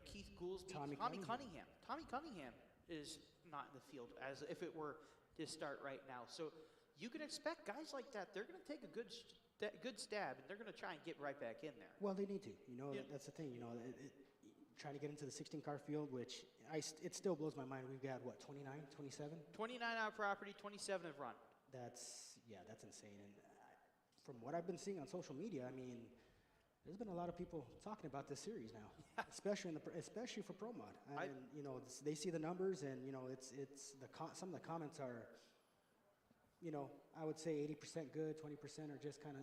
Speaker 4: Keith Goolsby,
Speaker 7: Tommy
Speaker 4: Cunningham. Tommy Cunningham is not in the field as if it were to start right now. So you can expect guys like that. They're going to take a good stab, and they're going to try and get right back in there.
Speaker 7: Well, they need to.
Speaker 4: Yeah.
Speaker 7: That's the thing. Trying to get into the 16-car field, which it still blows my mind. We've got, 29, 27?
Speaker 4: 29 out of property, 27 have run.
Speaker 7: That's insane. And from what I've been seeing on social media, I mean, there's been a lot of people talking about this series now, especially for Pro Mod. And they see the numbers, and some of the comments are, I would say 80% good, 20% are just kind of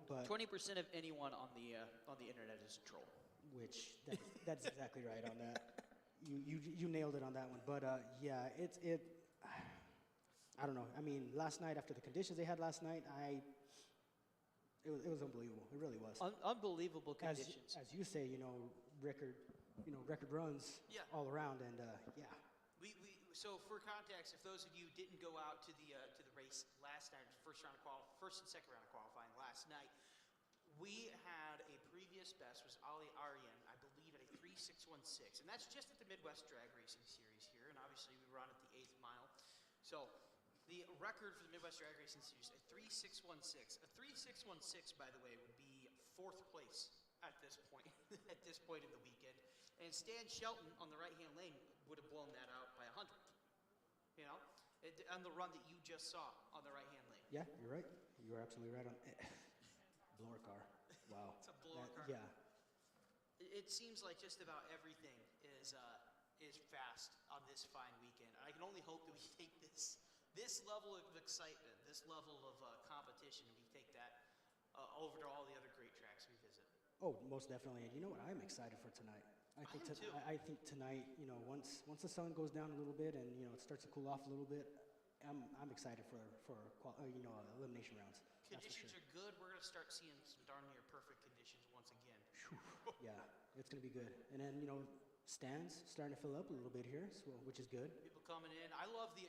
Speaker 7: but
Speaker 4: 20% of anyone on the internet is a troll.
Speaker 7: which that's exactly right on that. You nailed it on that one. But I don't know. I mean, last night after the conditions they had last night, it was unbelievable. It really was.
Speaker 4: Unbelievable conditions.
Speaker 7: As you say, record runs all around, and
Speaker 4: So for context, if those of you didn't go out to the race last night, first and second round of qualifying last night, we had a previous best was Ali Aryan, I believe at a 3.616, and that's just at the Midwest Drag Racing Series here, and obviously we run at the 8th mile. So the record for the Midwest Drag Racing Series at 3.616. A 3.616, by the way, would be 4th place at this point in the weekend. And Stan Shelton on the right-hand lane would have blown that out by 100. On the run that you just saw on the right-hand lane.
Speaker 7: yeah, you're right. You are absolutely right on. Blower car. Wow.
Speaker 4: It's a blower car.
Speaker 7: Yeah.
Speaker 4: It seems like just about everything is fast on this fine weekend. I can only hope that we take this level of excitement, this level of competition, and we take that over to all the other great tracks we visit.
Speaker 7: Oh, most definitely. And you know what? I'm excited for tonight. I think tonight, once the sun goes down a little bit and it starts to cool off a little bit, I'm excited for elimination rounds.
Speaker 4: Conditions are good. We're going to start seeing some darn near perfect conditions once again.
Speaker 7: Yeah, it's going to be good. And then, stands starting to fill up a little bit here, which is good.
Speaker 4: People coming in. I love the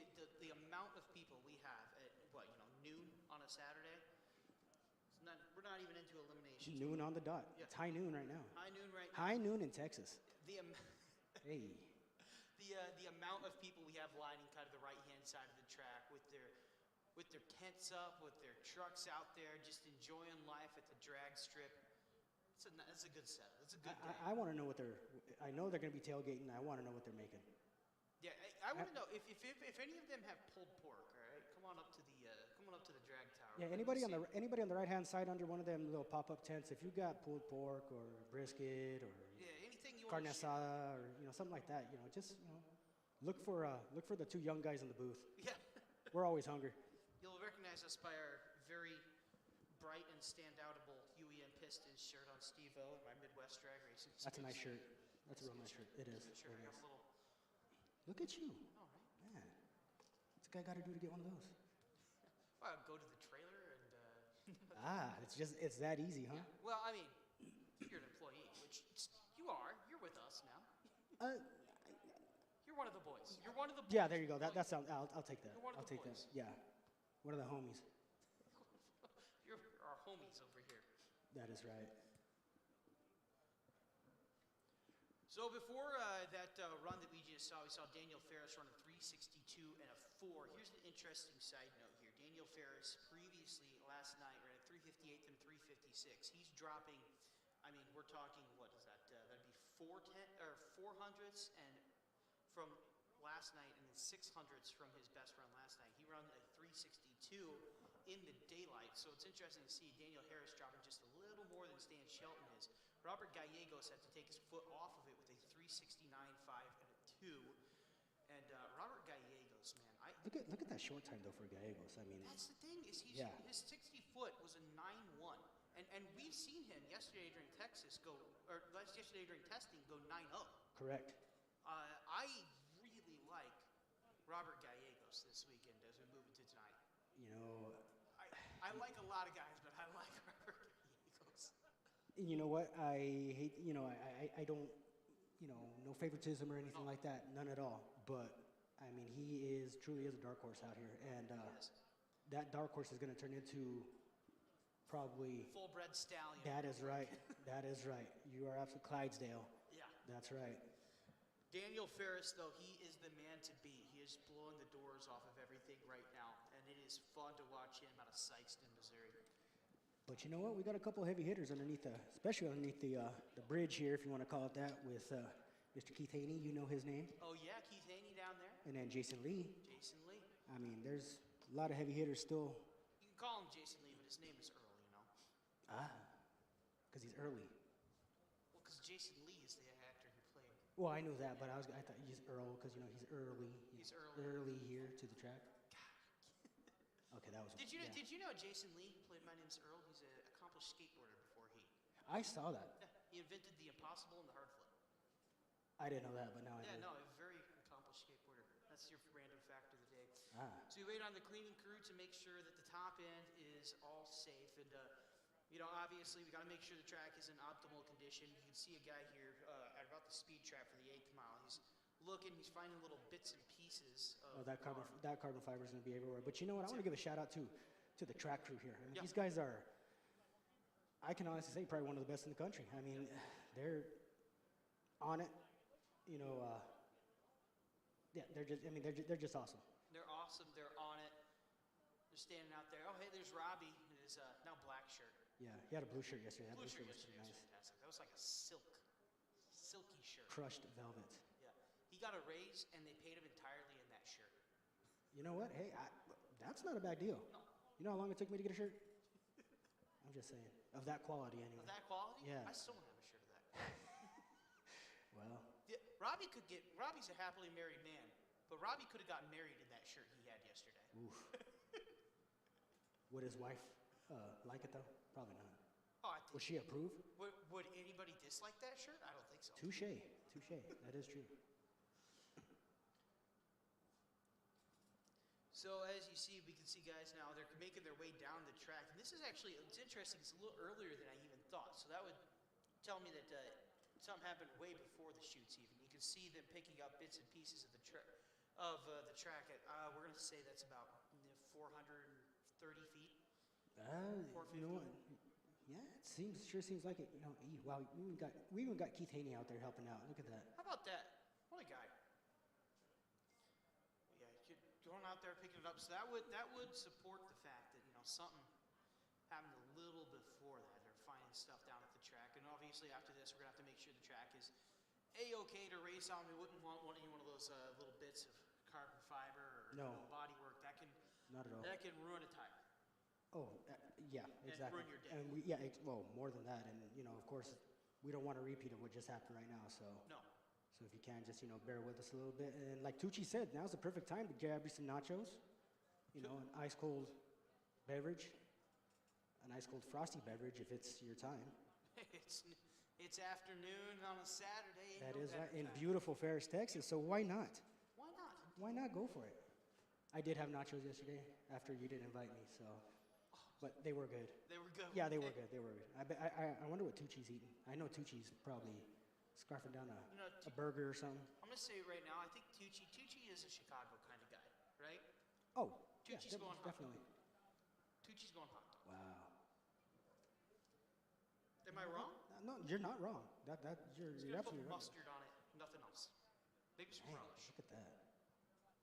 Speaker 4: amount of people we have at, noon on a Saturday. We're not even into elimination.
Speaker 7: Noon on the dot.
Speaker 4: Yeah.
Speaker 7: It's high noon right now.
Speaker 4: High noon right now.
Speaker 7: High noon in Texas.
Speaker 4: Hey. The amount of people we have lining kind of the right-hand side of the track with their tents up, with their trucks out there, just enjoying life at the drag strip. It's a good setup. It's a good day.
Speaker 7: I want to know I know they're going to be tailgating. I want to know what they're making.
Speaker 4: Yeah, I want to know if any of them have pulled pork. All right, come on up to the drag tower.
Speaker 7: Yeah, anybody on the right-hand side under one of them little pop-up tents, if you got pulled pork or brisket or
Speaker 4: anything you
Speaker 7: carne
Speaker 4: want to share.
Speaker 7: asada or something like that, just look for the two young guys in the booth.
Speaker 4: Yeah.
Speaker 7: We're always hungry.
Speaker 4: You'll recognize us by our very bright and stand-outable UEM Pistons shirt on Steve-O and my Midwest Drag Racing.
Speaker 7: That's a nice shirt. That's a real nice shirt. It is.
Speaker 4: Sure,
Speaker 7: It
Speaker 4: I
Speaker 7: is.
Speaker 4: got a little.
Speaker 7: Look at you.
Speaker 4: All right.
Speaker 7: Man, what's a guy got to do to get one of those?
Speaker 4: Well, go to the trailer and.
Speaker 7: It's that easy, huh?
Speaker 4: Well, I mean, you're an employee, which you are. You're with us now. You're one of the boys. You're one of the boys.
Speaker 7: Yeah, there you go. That sounds. I'll take that.
Speaker 4: You're one of
Speaker 7: I'll
Speaker 4: the
Speaker 7: take
Speaker 4: boys.
Speaker 7: that. Yeah, one of the homies.
Speaker 4: You're our homies over here.
Speaker 7: That is right.
Speaker 4: So before that run that we just saw, we saw Daniel Ferris run a 3.62 and a 4. Here's the interesting side note here. Daniel Ferris previously last night ran a 3.58 and 3.56. He's dropping, I mean, we're talking, what is that? That'd be 400s and from last night and then 600s from his best run last night. He ran a 3.62
Speaker 2: in the daylight, so it's interesting to see Daniel Harris dropping just a little more than Stan Shelton is. Robert Gallegos had to take his foot off of it with a 369.5 and a 2. And Robert Gallegos, man,
Speaker 7: Look at that short time though for Gallegos. I mean,
Speaker 2: that's the thing is his 60 foot was a 9.1, and we've seen him yesterday during yesterday during testing go 9.0.
Speaker 7: correct.
Speaker 2: I really like Robert Gallegos this weekend as we move into tonight.
Speaker 7: You know,
Speaker 2: I like a lot of guys, but I like Robert Gallegos.
Speaker 7: you know what? I hate. You know, I don't. You know, no favoritism or anything like that. None at all. But I mean, he truly is a dark horse out here, and that dark horse is going to turn into probably
Speaker 2: Full-bred stallion.
Speaker 7: That is right. That is right. You are absolutely Clydesdale.
Speaker 2: Yeah.
Speaker 7: That's right.
Speaker 2: Daniel Ferris, though, he is the man to beat. He is blowing the doors off of everything right now, and it is fun to watch him out of Sikeston, Missouri.
Speaker 7: But you know what? We got a couple heavy hitters underneath, especially underneath the bridge here, if you want to call it that, with Mr. Keith Haney. You know his name.
Speaker 2: Oh yeah, Keith Haney down there.
Speaker 7: And then Jason Lee.
Speaker 2: Jason Lee.
Speaker 7: I mean, there's a lot of heavy hitters still.
Speaker 2: You can call him Jason Lee, but his name is Earl. You know.
Speaker 7: Because he's early.
Speaker 2: Well, because Jason Lee is the actor who played.
Speaker 7: Well, I knew that, but I thought he's Earl because you know he's early.
Speaker 2: He's early.
Speaker 7: Early here to the track. Okay, that was.
Speaker 2: Did you know Jason Lee played My Name's Earl? He's an accomplished skateboarder before he.
Speaker 7: I saw that.
Speaker 2: Yeah, he invented the impossible and the hard flip.
Speaker 7: I didn't know that, but now I
Speaker 2: Yeah,
Speaker 7: do.
Speaker 2: no, a very accomplished skateboarder. That's your random fact of the day.
Speaker 7: Ah.
Speaker 2: So we wait on the cleaning crew to make sure that the top end is all safe, and you know, obviously we got to make sure the track is in optimal condition. You can see a guy here at about the speed trap for the 8th mile. He's looking, he's finding little bits and pieces of
Speaker 7: That carbon fiber is going to be everywhere. But you know what? I want to give a shout out to the track crew here. I mean, these guys are, I can honestly say, probably one of the best in the country. I mean, they're on it. You know, yeah, they're just awesome.
Speaker 2: They're awesome. They're on it. They're standing out there. Oh, hey, there's Robbie in his now black shirt.
Speaker 7: Yeah, he had a blue shirt yesterday. That
Speaker 2: Blue shirt
Speaker 7: was
Speaker 2: yesterday was
Speaker 7: nice.
Speaker 2: fantastic. That was like a silky shirt.
Speaker 7: Crushed velvet.
Speaker 2: Yeah. He got a raise, and they paid him entirely in that shirt.
Speaker 7: You know what? Hey, that's not a bad deal.
Speaker 2: No.
Speaker 7: You know how long it took me to get a shirt? I'm just saying. Of that quality, anyway.
Speaker 2: Of that quality?
Speaker 7: Yeah.
Speaker 2: I still don't have a shirt of that.
Speaker 7: Well,
Speaker 2: Yeah, Robbie's a happily married man, but Robbie could have gotten married in that shirt he had yesterday.
Speaker 7: oof. Would his wife like it, though? Probably not.
Speaker 2: Oh, I think
Speaker 7: Would she approve?
Speaker 2: Would anybody dislike that shirt? I don't think so.
Speaker 7: Touche. That is true.
Speaker 2: So as you see, we can see guys now, they're making their way down the track. And this is actually, it's interesting, it's a little earlier than I even thought. So that would tell me that something happened way before the chutes even. You can see them picking up bits and pieces of the track. We're going to say that's about 430 feet.
Speaker 7: You know what? Yeah, sure seems like it. You know, wow, we even got Keith Haney out there helping out. Look at that.
Speaker 2: How about that? What a guy. Yeah, going out there picking it up. So that would support the fact that, you know, something happened a little before that. They're finding stuff down at the track. And obviously after this, we're going to have to make sure the track is A-okay to race on. We wouldn't want any one of those little bits of carbon fiber or bodywork.
Speaker 7: Not at all.
Speaker 2: That can ruin a tire.
Speaker 7: Oh, yeah, exactly.
Speaker 2: ruin your day.
Speaker 7: And well, more than that. And, you know, of course, we don't want a repeat of what just happened right now. So
Speaker 2: No.
Speaker 7: if you can, just, you know, bear with us a little bit. And like Tucci said, now's the perfect time to grab you some nachos. You know, an ice-cold beverage. An ice-cold frosty beverage if it's your time.
Speaker 2: It's afternoon on a Saturday.
Speaker 7: That is right. In beautiful Ferris, Texas. So why not?
Speaker 2: Why not?
Speaker 7: Why not go for it? I did have nachos yesterday after you didn't invite me, so. But they were good.
Speaker 2: They were good.
Speaker 7: Yeah, they were good. They were good. I wonder what Tucci's eating. I know Tucci's probably scarfing down a burger or something.
Speaker 2: I'm going to say right now, I think Tucci is a Chicago kind of guy, right?
Speaker 7: Oh,
Speaker 2: Tucci's
Speaker 7: yeah,
Speaker 2: going hot dog.
Speaker 7: definitely.
Speaker 2: Tucci's going hot dog.
Speaker 7: Wow.
Speaker 2: Am I wrong?
Speaker 7: No, you're not wrong. You're
Speaker 2: He's going to put
Speaker 7: absolutely right.
Speaker 2: mustard on it, nothing else. Maybe some
Speaker 7: Man,
Speaker 2: relish.
Speaker 7: look at that.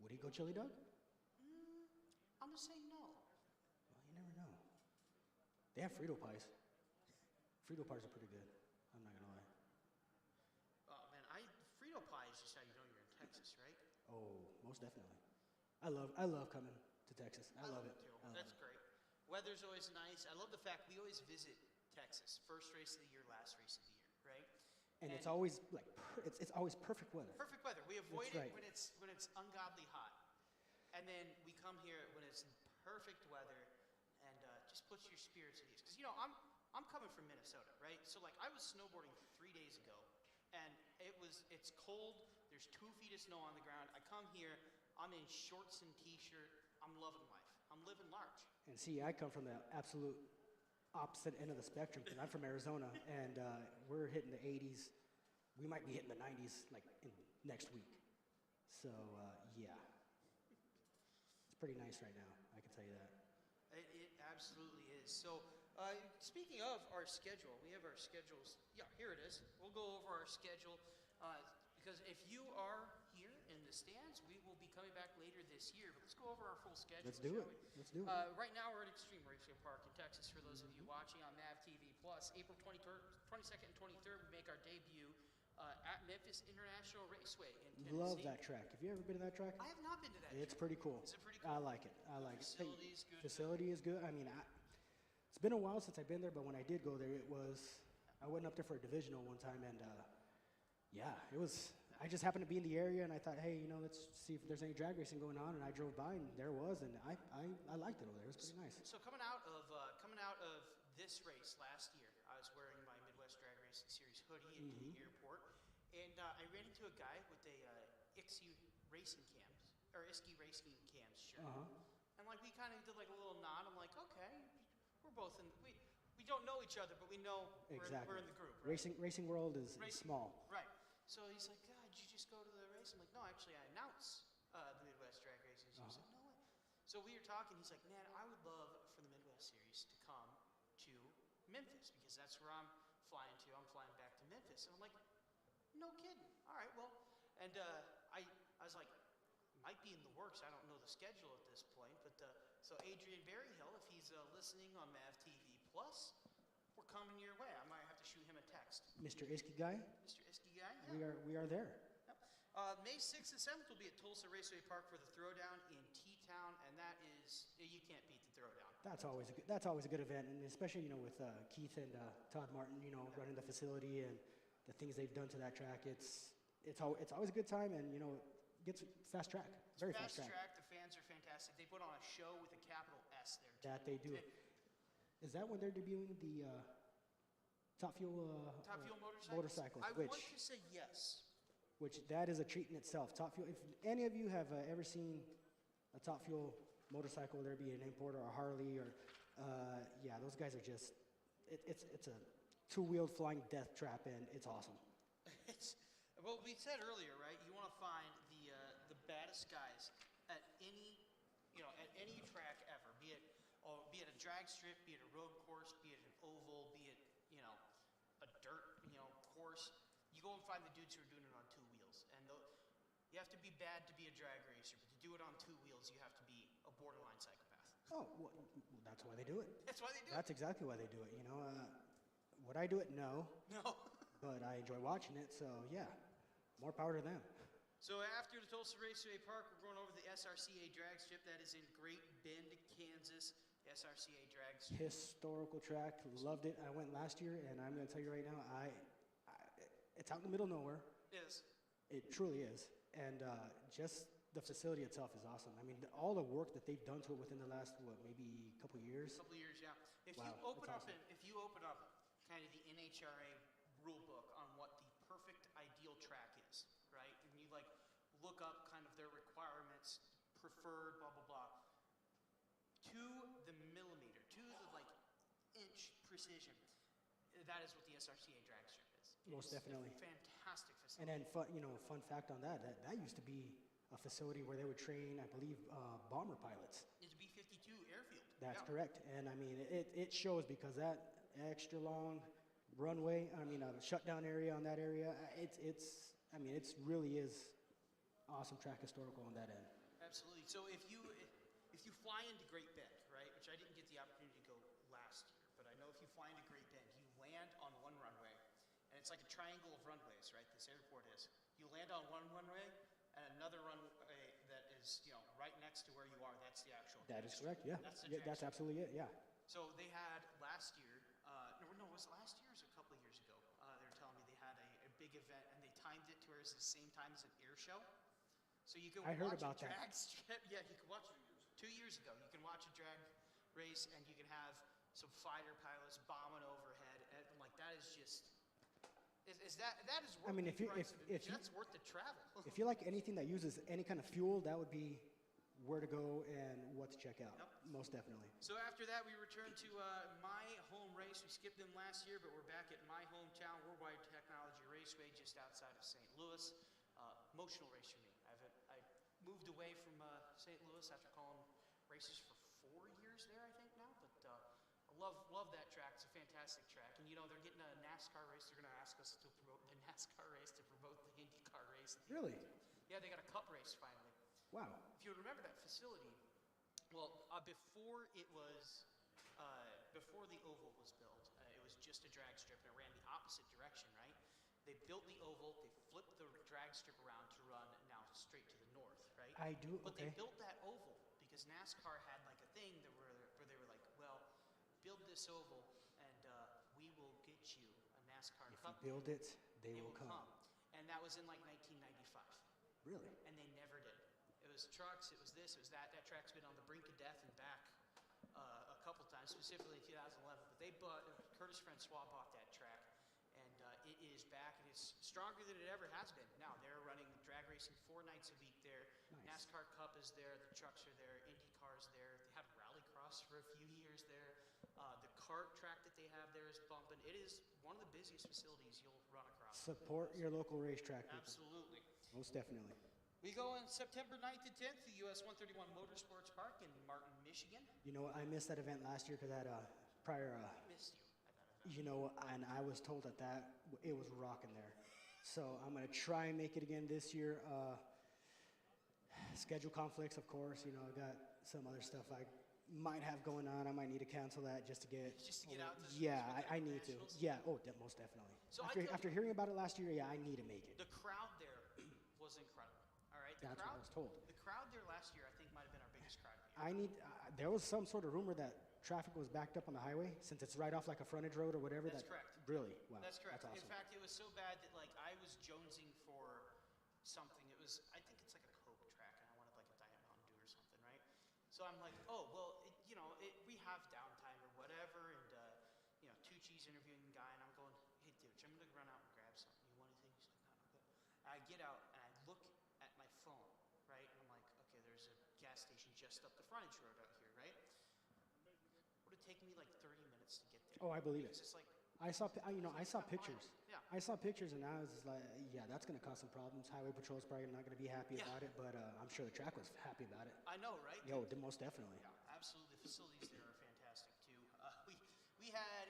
Speaker 7: Would he go chili dog?
Speaker 2: I'm going to say no.
Speaker 7: Well, you never know. They have Frito pies. Frito pies are pretty good. I'm not gonna lie.
Speaker 2: Oh, man, Frito pie is just how you know you're in Texas, right?
Speaker 7: Oh, most definitely. I love coming to Texas. I love it.
Speaker 2: Too.
Speaker 7: I love
Speaker 2: That's
Speaker 7: it.
Speaker 2: great.
Speaker 4: Weather's always nice. I love the fact we always visit Texas. First race of the year, last race of the year, right?
Speaker 7: And it's always like it's always perfect weather.
Speaker 4: Perfect weather. We avoid
Speaker 7: That's
Speaker 4: it
Speaker 7: right.
Speaker 4: when it's ungodly hot, and then we come here when it's perfect weather, and just puts your spirits at ease. Because I'm coming from Minnesota, right? So like I was snowboarding 3 days ago, and it's cold. There's 2 feet of snow on the ground. I come here. I'm in shorts and t-shirt. I'm loving life. I'm living large.
Speaker 7: And see, I come from the absolute opposite end of the spectrum because I'm from Arizona, and we're hitting the 80s. We might be hitting the 90s like next week. So yeah, it's pretty nice right now. I can tell you that.
Speaker 4: It absolutely is. So speaking of our schedule, we have our schedules. Yeah, here it is. We'll go over our schedule because if you are here in the stands, we will be coming back later this year. But let's go over our full schedule.
Speaker 7: Let's do it.
Speaker 4: shall we?
Speaker 7: Let's do it.
Speaker 4: Right now, we're at Extreme Racing Park in Texas. For those of you watching on MAV TV Plus, April 22nd and 23rd, we make our debut at Memphis International Raceway in Tennessee.
Speaker 7: Love that track. Have you ever been to that track?
Speaker 4: I have not been to that.
Speaker 7: It's
Speaker 4: track.
Speaker 7: pretty cool.
Speaker 4: Is it pretty cool?
Speaker 7: I like it. I like it.
Speaker 4: Facility is good.
Speaker 7: Facility is good. I mean, it's been a while since I've been there, but when I did go there, I went up there for a divisional one time, and yeah, it was. I just happened to be in the area, and I thought, hey, let's see if there's any drag racing going on, and I drove by, and there was, and I liked it over there. It was pretty nice.
Speaker 4: So coming out of this race last year, I was wearing my Midwest Drag Racing Series hoodie at the airport, and I ran into a guy with a ISKI Racing Cams shirt, and like we kind of did like a little nod. I'm like, okay, we're both in. We don't know each other, but we know
Speaker 7: Exactly.
Speaker 4: we're in the group. Right?
Speaker 7: Racing world is
Speaker 4: Racing-
Speaker 7: small.
Speaker 4: Right. So he's like, God, did you just go to the race? I'm like, no, actually, I announce the Midwest Drag Racing Series. He's like, no way. So we were talking. He's like, man, I would love for the Midwest Series to come to Memphis because that's where I'm flying to. I'm flying back to Memphis. And I'm like, no kidding. All right, well. And I was like, might be in the works. I don't know the schedule at this point. But so Adrian Berryhill, if he's listening on MAV TV Plus, we're coming your way. I might have to shoot him a text.
Speaker 7: Mr. ISKI guy,
Speaker 4: Mr. ISKI guy? Yeah.
Speaker 7: we are there.
Speaker 4: May 6th and 7th will be at Tulsa Raceway Park for the Throwdown in T-Town, and that is, you can't beat the Throwdown.
Speaker 7: That's always a good event, and especially with Keith and Todd Martin, running the facility and the things they've done to that track. It's always a good time, and gets fast track, very fast track.
Speaker 4: The fans are fantastic. They put on a show with a capital S there.
Speaker 7: That they do. Is that when they're debuting the Top Fuel motorcycles?
Speaker 4: I want to say yes.
Speaker 7: Which that is a treat in itself. Top Fuel. If any of you have ever seen a Top Fuel motorcycle, whether it be an import or a Harley, or yeah, those guys are just. It's a 2-wheeled flying death trap, and it's awesome.
Speaker 4: Well, we said earlier, right? You want to find the baddest guys at any track ever, be it a drag strip, be it a road course, be it an oval, be it a dirt course. You go and find the dudes who are doing it on 2 wheels, and you have to be bad to be a drag racer, but to do it on 2 wheels, you have to be a borderline psychopath.
Speaker 7: Oh, well, that's why they do it.
Speaker 4: That's why they do
Speaker 7: That's exactly why they do it. Would I do it? No.
Speaker 4: No.
Speaker 7: But I enjoy watching it, so yeah, more power to them.
Speaker 4: So after the Tulsa Raceway Park, we're going over the SRCA drag strip that is in Great Bend, Kansas. The SRCA drag strip.
Speaker 7: Historical track, loved it. I went last year, and I'm going to tell you right now, it's out in the middle of nowhere.
Speaker 4: It is.
Speaker 7: It truly is, and just the facility itself is awesome. I mean, all the work that they've done to it within the last maybe couple years.
Speaker 4: Couple years, yeah. If
Speaker 7: Wow,
Speaker 4: you open
Speaker 7: that's
Speaker 4: up
Speaker 7: awesome.
Speaker 4: if you open up kind of the NHRA rule book on what the perfect ideal track is, right? And you look up kind of their requirements, preferred, blah blah blah, to the millimeter, to the inch precision. That is what the SRCA drag strip is.
Speaker 7: Most
Speaker 4: It's
Speaker 7: definitely.
Speaker 4: a fantastic facility.
Speaker 7: And then, fun fact on that used to be a facility where they would train, I believe, bomber pilots.
Speaker 4: It's a B-52 airfield.
Speaker 7: That's
Speaker 4: Yeah.
Speaker 7: correct. And I mean, it shows because that extra long runway, shutdown area on that area, it really is awesome track historical on that end.
Speaker 4: Absolutely. So if you fly into Great Bend, right, which I didn't get the opportunity to go last year, but I know if you fly into Great Bend, you land on one runway, and it's like a triangle of runways, right? This airport is. You land on one runway, and another runway that is
Speaker 8: is, right next to where you are. That's the actual.
Speaker 7: That is
Speaker 8: dragster.
Speaker 7: correct. Yeah.
Speaker 8: That's the
Speaker 7: Yeah, that's
Speaker 8: dragster.
Speaker 7: absolutely it. Yeah.
Speaker 8: So they had last year, no, was it last year or was it a couple of years ago? They were telling me they had a big event and they timed it to where it's the same time as an air show. So you can
Speaker 7: I heard
Speaker 8: watch
Speaker 7: about
Speaker 8: a
Speaker 7: that.
Speaker 8: drag strip. Yeah, you can watch 2 years ago. You can watch a drag race and you can have some fighter pilots bombing overhead. And like that is just. Is that is worth
Speaker 7: I mean,
Speaker 8: the
Speaker 7: if you
Speaker 8: price
Speaker 7: if,
Speaker 8: of
Speaker 7: if you
Speaker 8: that's worth the travel.
Speaker 7: if you like anything that uses any kind of fuel, that would be where to go and what to check out.
Speaker 8: Yep.
Speaker 7: Most definitely.
Speaker 8: So after that, we returned to my home race. We skipped them last year, but we're back at my hometown, Worldwide Technology Raceway, just outside of St. Louis. Emotional race for me. I moved away from St. Louis after calling races for 4 years there, I think now. But I love that track. It's a fantastic track. And they're getting a NASCAR race. They're going to ask us to promote the NASCAR race to promote the IndyCar race.
Speaker 7: Really?
Speaker 8: Yeah, they got a cup race finally.
Speaker 7: Wow.
Speaker 8: If you remember that facility, well, before it was, before the oval was built, it was just a drag strip and it ran the opposite direction, right? They built the oval, they flipped the drag strip around to run now straight to the north, right?
Speaker 7: I do.
Speaker 8: But
Speaker 7: Okay.
Speaker 8: they built that oval because NASCAR had like a thing where they were like, well, build this oval and we will get you a NASCAR
Speaker 7: If
Speaker 8: Cup.
Speaker 7: you build it, they
Speaker 8: It
Speaker 7: will come.
Speaker 8: And that was in like 1995.
Speaker 7: Really?
Speaker 8: And they never did. It was trucks, it was this, it was that. That track's been on the brink of death and back a couple times, specifically in 2011. But Curtis Francois bought that track, and it is back, and it's stronger than it ever has been. Now they're running drag racing 4 nights a week there.
Speaker 7: Nice.
Speaker 8: NASCAR Cup is there, the trucks are there, IndyCar's there. They had Rallycross for a few years there. The kart track that they have there is bumping. It is one of the busiest facilities you'll run across.
Speaker 7: Support your local racetrack. People.
Speaker 8: Absolutely.
Speaker 7: Most definitely.
Speaker 8: We go on September 9th and 10th to US 131 Motorsports Park in Martin, Michigan.
Speaker 7: You know, I missed that event last year because I had a prior.
Speaker 8: Missed you at that event.
Speaker 7: You know, and I was told that it was rocking there. So I'm gonna try and make it again this year. Schedule conflicts, of course. You know, I got some other stuff I might have going on. I might need to cancel that just to get.
Speaker 8: Out to the
Speaker 7: Yeah,
Speaker 8: Nationals.
Speaker 7: I need to. Yeah. Oh, most definitely.
Speaker 8: So
Speaker 7: after hearing about it last year, yeah, I need to make it.
Speaker 8: the crowd there was incredible. All right,
Speaker 7: That's what I was told.
Speaker 8: The crowd there last year, I think, might have been our biggest crowd of the year.
Speaker 7: There was some sort of rumor that traffic was backed up on the highway since it's right off like a frontage road or whatever.
Speaker 8: That's correct.
Speaker 7: Really? Wow.
Speaker 8: That's correct.
Speaker 7: That's awesome.
Speaker 8: In fact, it was so bad that like I was jonesing for something. It was, I think it's like a Coke track, and I wanted like a Diet Mountain Dew or something, right? So I'm like, oh well, we have downtime or whatever, and Tucci's interviewing the guy, and I'm going, hey dude, I'm gonna run out and grab something. You want anything? He's like, no, I'm good. I get out and I look at my phone, right, and I'm like, okay, there's a gas station just up the frontage road out here, right? Would have taken me like 30 minutes to get there.
Speaker 7: Oh, I believe it.
Speaker 8: It's just like.
Speaker 7: I saw pictures.
Speaker 8: Yeah.
Speaker 7: I saw pictures, and I was just like, yeah, that's going to cause some problems. Highway Patrol's probably not going to be happy
Speaker 8: Yeah.
Speaker 7: about it, but I'm sure the track was happy about it.
Speaker 8: I know, right?
Speaker 7: Yo, most definitely.
Speaker 8: Yeah, absolutely. The facilities there are fantastic too. We had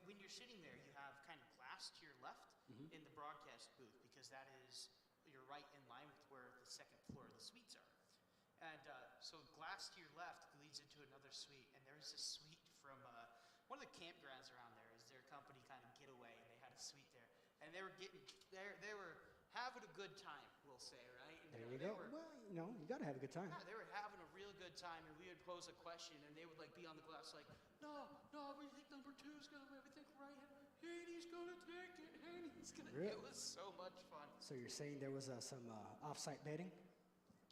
Speaker 8: when you're sitting there, you have kind of glass to your left in the broadcast booth because that is you're right in line with where the second floor of the suites are, and so glass to your left leads into another suite, and there's a suite from one of the campgrounds around there. Is their company kind of getaway, and they had a suite there, and they were having a good time, we'll say, right? And,
Speaker 7: There you go. Well, you got to have a good time.
Speaker 8: yeah, they were having a real good time, and we would pose a question, and they would like be on the glass, like, no, we think number 2's gonna win. We think Haney's gonna take it. Haney's gonna.
Speaker 7: Really?
Speaker 8: It was so much fun.
Speaker 7: So you're saying there was some off-site betting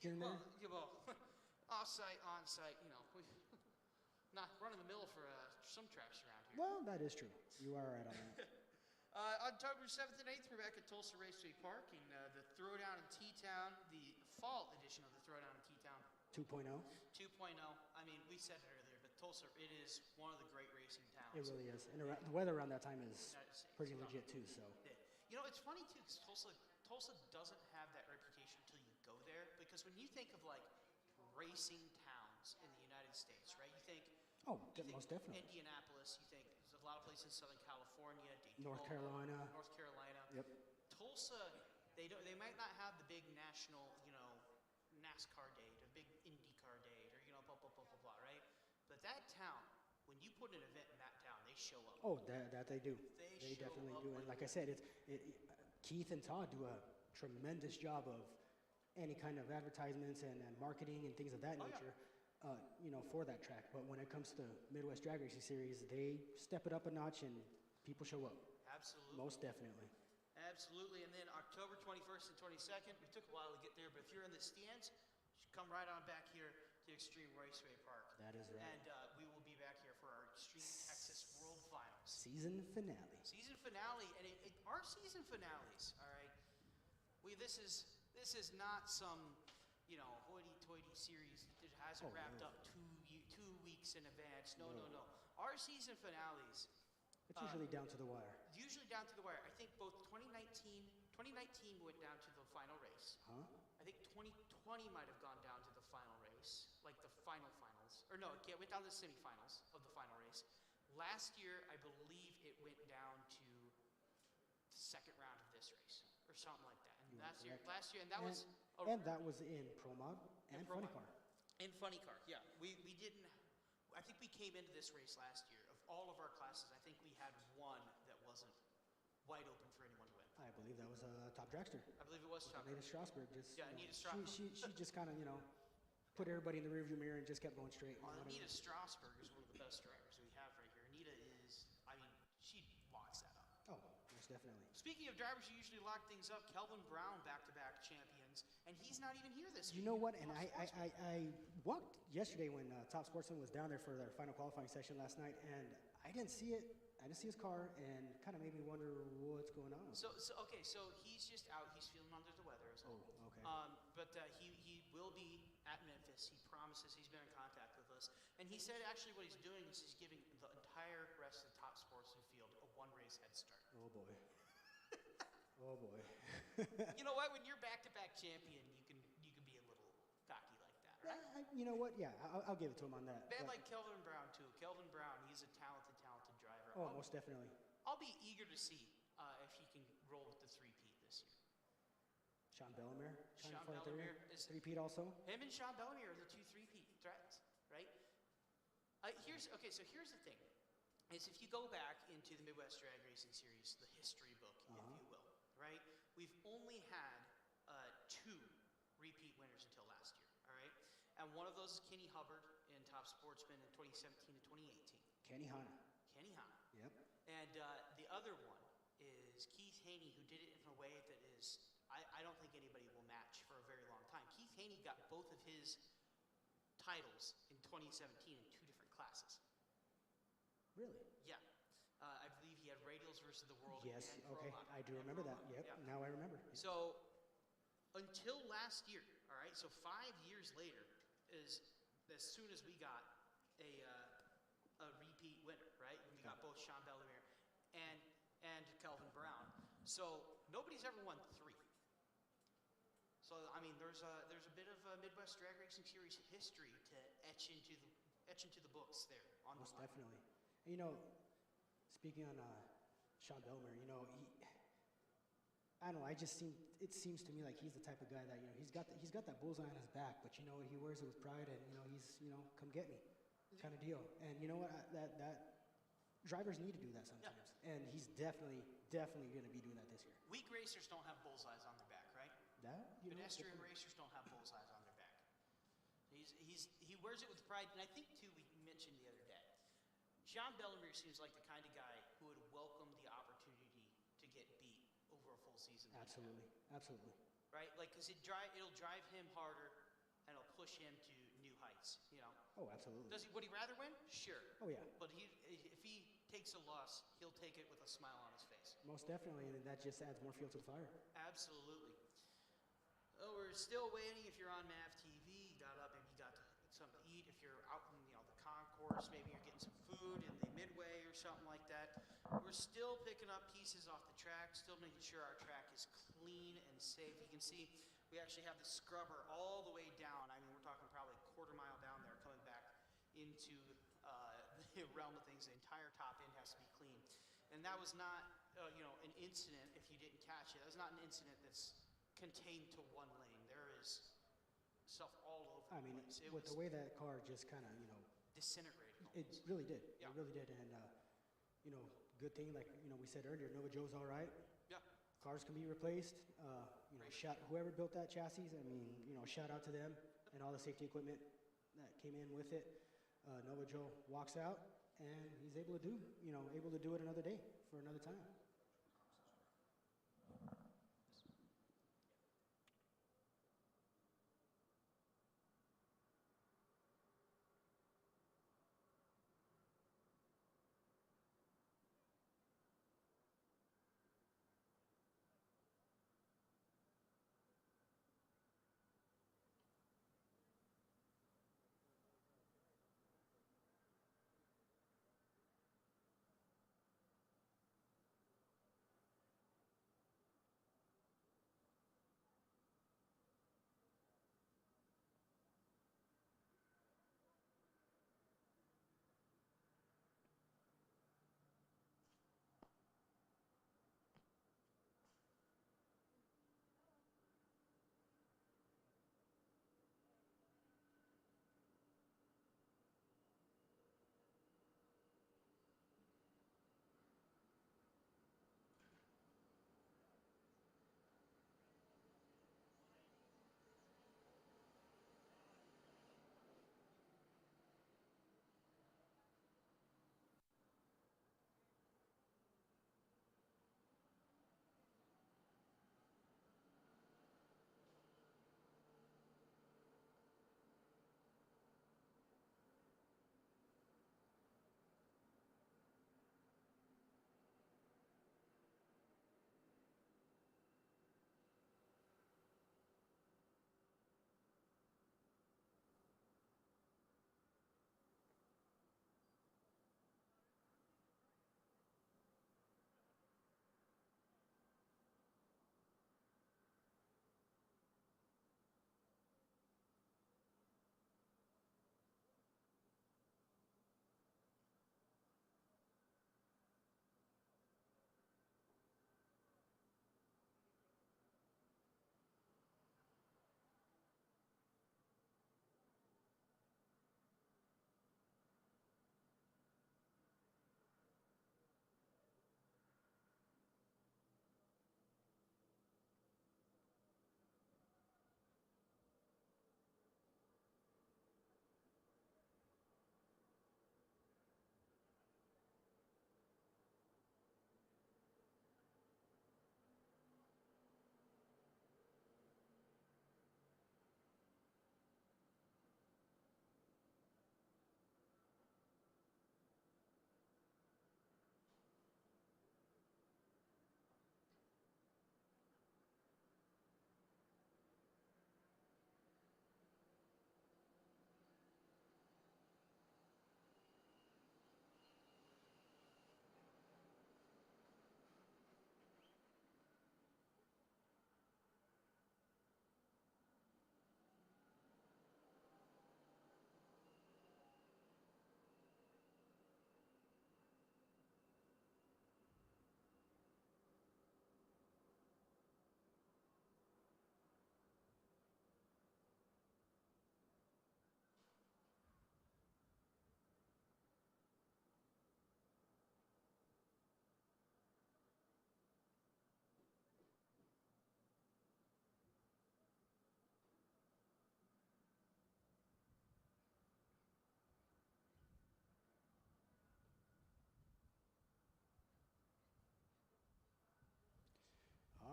Speaker 7: in there?
Speaker 8: Well, off-site, on-site, not running the mill for some tracks around here.
Speaker 7: Well, that is true. You are right on that.
Speaker 8: October 7th and 8th, we're back at Tulsa Raceway Park in the Throwdown in T-Town, the fall edition of the Throwdown in T-Town
Speaker 7: 2.0.
Speaker 8: 2.0. I mean, we said it earlier, but Tulsa, it is one of the great racing towns.
Speaker 7: It really is. And the weather around that time is
Speaker 8: United States.
Speaker 7: pretty legit too. So
Speaker 8: It's funny too, because Tulsa doesn't have that reputation until you go there. Because when you think of like racing towns in the United States, right? You think
Speaker 7: most definitely.
Speaker 8: Indianapolis. You think there's a lot of places in Southern California, Daytona,
Speaker 7: North Carolina.
Speaker 8: North Carolina.
Speaker 7: Yep.
Speaker 8: Tulsa, they might not have the big national, NASCAR date, a big IndyCar date, or blah blah blah blah blah, right? But that town, when you put an event in that town, they show up.
Speaker 7: Oh, that they do.
Speaker 8: They
Speaker 7: definitely
Speaker 8: show
Speaker 7: do.
Speaker 8: up
Speaker 7: And like I said, Keith and Todd do a tremendous job of any kind of advertisements and marketing and things of that
Speaker 4: Oh, yeah.
Speaker 7: nature, for that track. But when it comes to Midwest Drag Racing Series, they step it up a notch and people show up.
Speaker 4: Absolutely.
Speaker 7: Most definitely.
Speaker 4: Absolutely. And then October 21st and 22nd, we took a while to get there, but if you're in the stands, you should come right on back here to Extreme Raceway Park.
Speaker 7: That is right.
Speaker 4: And we will be back here for our Extreme Texas World Finals.
Speaker 7: Season finale.
Speaker 4: Season finale, and our season finales, all right. This is not some, hoity-toity series that hasn't wrapped up 2 weeks in advance. No. Our season finales.
Speaker 7: It's usually down to the wire.
Speaker 4: Usually down to the wire. I think both 2019 went down to the final race.
Speaker 7: Huh?
Speaker 4: I think 2020 might have gone down to the final race, like the finals. Or no, it went down to the semifinals of the final race. Last year, I believe it went down to the second round of this race, or something like that. And
Speaker 7: You are
Speaker 4: last year, and that
Speaker 7: And-
Speaker 4: was
Speaker 7: And that was in Pro Mod and
Speaker 4: Pro
Speaker 7: Funny
Speaker 4: Mod.
Speaker 7: Car.
Speaker 4: in funny car. Yeah, we didn't. I think we came into this race last year. Of all of our classes, I think we had one that wasn't wide open for anyone to win.
Speaker 7: I believe that was a top dragster.
Speaker 4: I believe it was Chuck.
Speaker 7: Anita Strasberg just.
Speaker 4: Yeah, Anita Strasberg.
Speaker 7: She just kind of put everybody in the rearview mirror and just kept going straight.
Speaker 4: Anita Strasberg is one of the best drivers we have right here. Anita is, she locks that up.
Speaker 7: Oh, most definitely.
Speaker 4: Speaking of drivers who usually lock things up, Kelvin Brown, back-to-back champions, and he's not even here this
Speaker 7: You
Speaker 4: week.
Speaker 7: know what? And
Speaker 4: Top Sportsman.
Speaker 7: I walked yesterday when Top Sportsman was down there for their final qualifying session last night, and I didn't see it. I didn't see his car, and kind of made me wonder what's going on.
Speaker 4: So he's just out. He's feeling under the weather. Is all.
Speaker 7: Oh, okay.
Speaker 4: But he will be at Memphis. He promises. He's been in contact with us, and he said actually what he's doing is he's giving the entire rest of the Top Sportsman field a one-race head start.
Speaker 7: Oh boy. Oh boy.
Speaker 4: You know what? When you're back-to-back champion, you can be a little cocky like that, right?
Speaker 7: You know what? Yeah, I'll give it to him on that.
Speaker 4: Man
Speaker 7: But-
Speaker 4: like Kelvin Brown too. Kelvin Brown, he's a talented driver.
Speaker 7: Oh, most definitely.
Speaker 4: I'll be eager to see if he can roll with the three-peat this year.
Speaker 7: Sean Bellemere.
Speaker 4: Sean Bellemere is
Speaker 7: three-peat also.
Speaker 4: him and Sean Bellemere are the two three-peat threats, right? Here's the thing: is if you go back into the Midwest Drag Racing Series, the history book, if you will, right? We've only had 2 repeat winners until last year, all right? And one of those is Kenny Hubbard in Top Sportsman in 2017 to 2018.
Speaker 7: Kenny Hanna.
Speaker 4: Kenny Hanna.
Speaker 7: Yep.
Speaker 4: And the other one is Keith Haney, who did it in a way that is, I don't think anybody will match for a very long time. Keith Haney got both of his titles in 2017 in 2 different classes.
Speaker 7: Really?
Speaker 4: Yeah. I believe he had Radials versus the World.
Speaker 7: Yes.
Speaker 4: and
Speaker 7: Okay.
Speaker 4: Pro Mod.
Speaker 7: I do
Speaker 4: And
Speaker 7: remember
Speaker 4: Pro
Speaker 7: that.
Speaker 4: Mod,
Speaker 7: Yep.
Speaker 4: yeah.
Speaker 7: Now I remember.
Speaker 4: So until last year, all right, so 5 years later, is as soon as we got a repeat winner, right? We got both Sean Bellemere and Kelvin Brown. So nobody's ever won 3. So there's a bit of a Midwest Drag Racing Series history to etch into the books there on
Speaker 7: Most
Speaker 4: the line.
Speaker 7: definitely. And, speaking on Sean Bellemere, I don't know. It seems to me like he's the type of guy that he's got that bullseye on his back, but he wears it with pride, and he's come get me, kind of deal. And you know what? That drivers need to do that sometimes, and he's definitely going to be doing that this year.
Speaker 4: Weak racers don't have bullseyes on their back, right? Pedestrian racers don't have bullseyes on their back. He wears it with pride, and I think too we mentioned the other day, Sean Bellemere seems like the kind of guy who would welcome the opportunity to get beat over a full season.
Speaker 7: Absolutely.
Speaker 4: Right? Like, because it'll drive him harder, and it'll push him to new heights.
Speaker 7: Oh, absolutely.
Speaker 4: Would he rather win? Sure.
Speaker 7: Oh yeah.
Speaker 4: But if he takes a loss, he'll take it with a smile on his face.
Speaker 7: Most definitely, and that just adds more fuel to the fire.
Speaker 4: Absolutely. Oh, we're still waiting. If you're on MAV TV, you got up, maybe you got something to eat. If you're out in the concourse, maybe you're getting some food in the midway or something like that. We're still picking up pieces off the track, still making sure our track is clean and safe. You can see we actually have the scrubber all the way down. We're talking probably a quarter mile down there, coming back into the realm of things. The entire top end has to be clean. And that was not, an incident, if you didn't catch it. That was not an incident that's contained to one lane. There is stuff all over the place. It
Speaker 7: with
Speaker 4: was
Speaker 7: the way that car just kind of,
Speaker 4: disintegrated.
Speaker 7: it
Speaker 4: almost.
Speaker 7: really did.
Speaker 4: Yeah.
Speaker 7: It really did, and good thing, like we said earlier, Nova Joe's all right.
Speaker 4: Yeah.
Speaker 7: cars can be replaced. You know, whoever built that chassis, I mean, you know, shout out to them and all the safety equipment that came in with it. Nova Joe walks out, and he's able to do it another day for another time.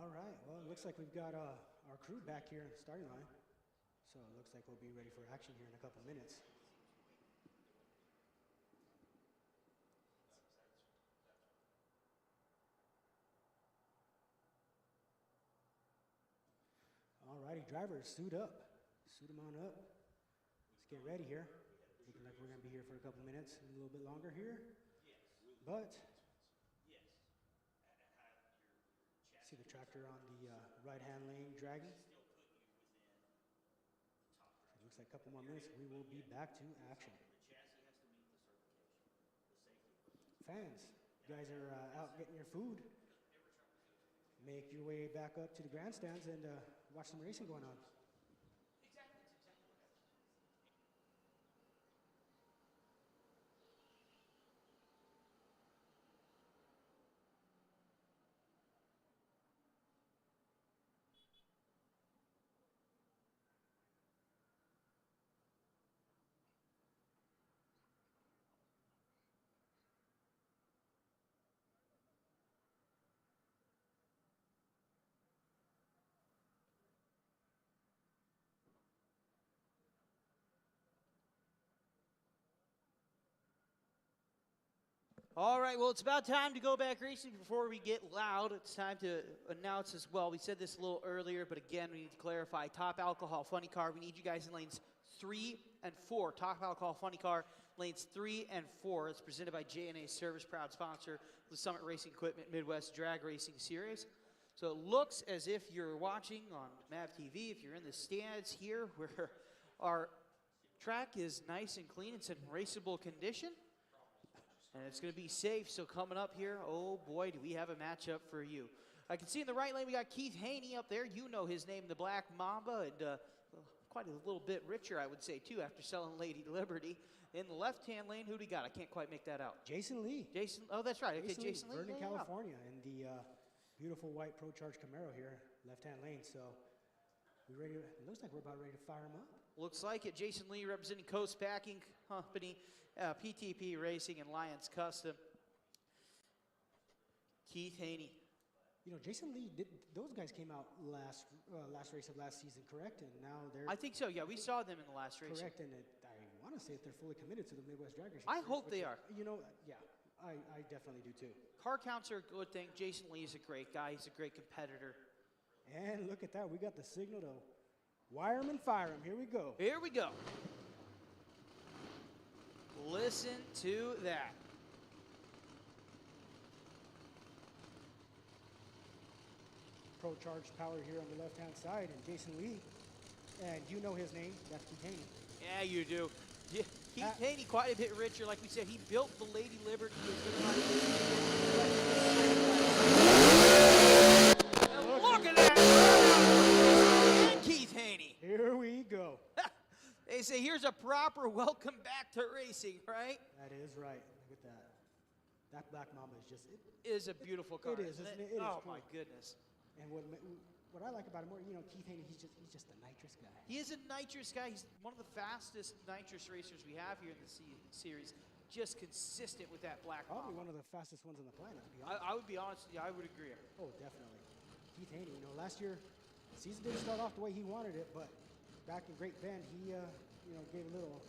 Speaker 7: All right, well, it looks like we've got our crew back here in the starting line. So it looks like we'll be ready for action here in a couple minutes. All righty, drivers, suit up. Suit them on up. Let's get ready here. Looking like we're going to be here for a couple minutes, a little bit longer here. But see the tractor on the right-hand lane dragging. It looks like a couple more minutes. We will be back to action. Fans, you guys are out getting your food. Make your way back up to the grandstands and watch some racing going on.
Speaker 4: All right, well, it's about time to go back racing before we get loud. It's time to announce as well. We said this a little earlier, but again, we need to clarify. Top Alcohol Funny Car, we need you guys in lanes 3 and 4. Top Alcohol Funny Car, lanes 3 and 4. It's presented by J&A Service, proud sponsor of the Summit Racing Equipment Midwest Drag Racing Series. So it looks as if you're watching on MAV TV, if you're in the stands here, where our track is nice and clean. It's in raceable condition. And it's going to be safe, so coming up here, oh boy, do we have a matchup for you. I can see in the right lane we got Keith Haney up there. You know his name, the Black Mamba, and quite a little bit richer, I would say, too, after selling Lady Liberty. In the left-hand lane, who do we got? I can't quite make that out.
Speaker 7: Jason Lee.
Speaker 4: Jason, oh, that's right. Okay, Jason Lee.
Speaker 7: Vernon,
Speaker 4: Yeah, yeah.
Speaker 7: California, in the beautiful white Pro Charge Camaro here, left-hand lane. So we ready? It looks like we're about ready to fire him up.
Speaker 4: Looks like it. Jason Lee representing Coast Packing Company, PTP Racing, and Lions Custom. Keith Haney.
Speaker 7: You know, Jason Lee, those guys came out last race of last season, correct? And now they're
Speaker 4: I think so, yeah. We saw them in the last race.
Speaker 7: correct, and I want to say that they're fully committed to the Midwest Drag Racing.
Speaker 4: I
Speaker 7: Series,
Speaker 4: hope
Speaker 7: which
Speaker 4: they
Speaker 7: is-
Speaker 4: are.
Speaker 7: You know, yeah, I definitely do too.
Speaker 4: Car counts are a good thing. Jason Lee is a great guy. He's a great competitor.
Speaker 7: And look at that, we got the signal to wire him and fire him. Here we go.
Speaker 4: Here we go. Listen to that.
Speaker 7: Pro Charge power here on the left-hand side, and Jason Lee, and you know his name, that's Keith Haney.
Speaker 4: Yeah, you do. Yeah, Keith Haney, quite a bit richer. Like we said, he built the Lady Liberty. And look at that! And Keith Haney.
Speaker 7: Here we go.
Speaker 4: They say here's a proper welcome back to racing, right?
Speaker 7: That is right. Look at that. That Black Mamba is just,
Speaker 4: Is a beautiful car.
Speaker 7: It is,
Speaker 4: isn't
Speaker 7: isn't it? It is
Speaker 4: oh
Speaker 7: cool.
Speaker 4: my goodness.
Speaker 7: and what I like about him more, you know, Keith Haney, he's just a nitrous guy.
Speaker 4: He is a nitrous guy. He's one of the fastest nitrous racers we have here in the series. Just consistent with that Black
Speaker 7: Probably
Speaker 4: Mamba.
Speaker 7: one of the fastest ones on the planet, to be honest.
Speaker 4: I would be honest with you, I would agree.
Speaker 7: Oh, definitely. Keith Haney, you know, last year, the season didn't start off the way he wanted it, but back in Great Bend, he, you know, gave a little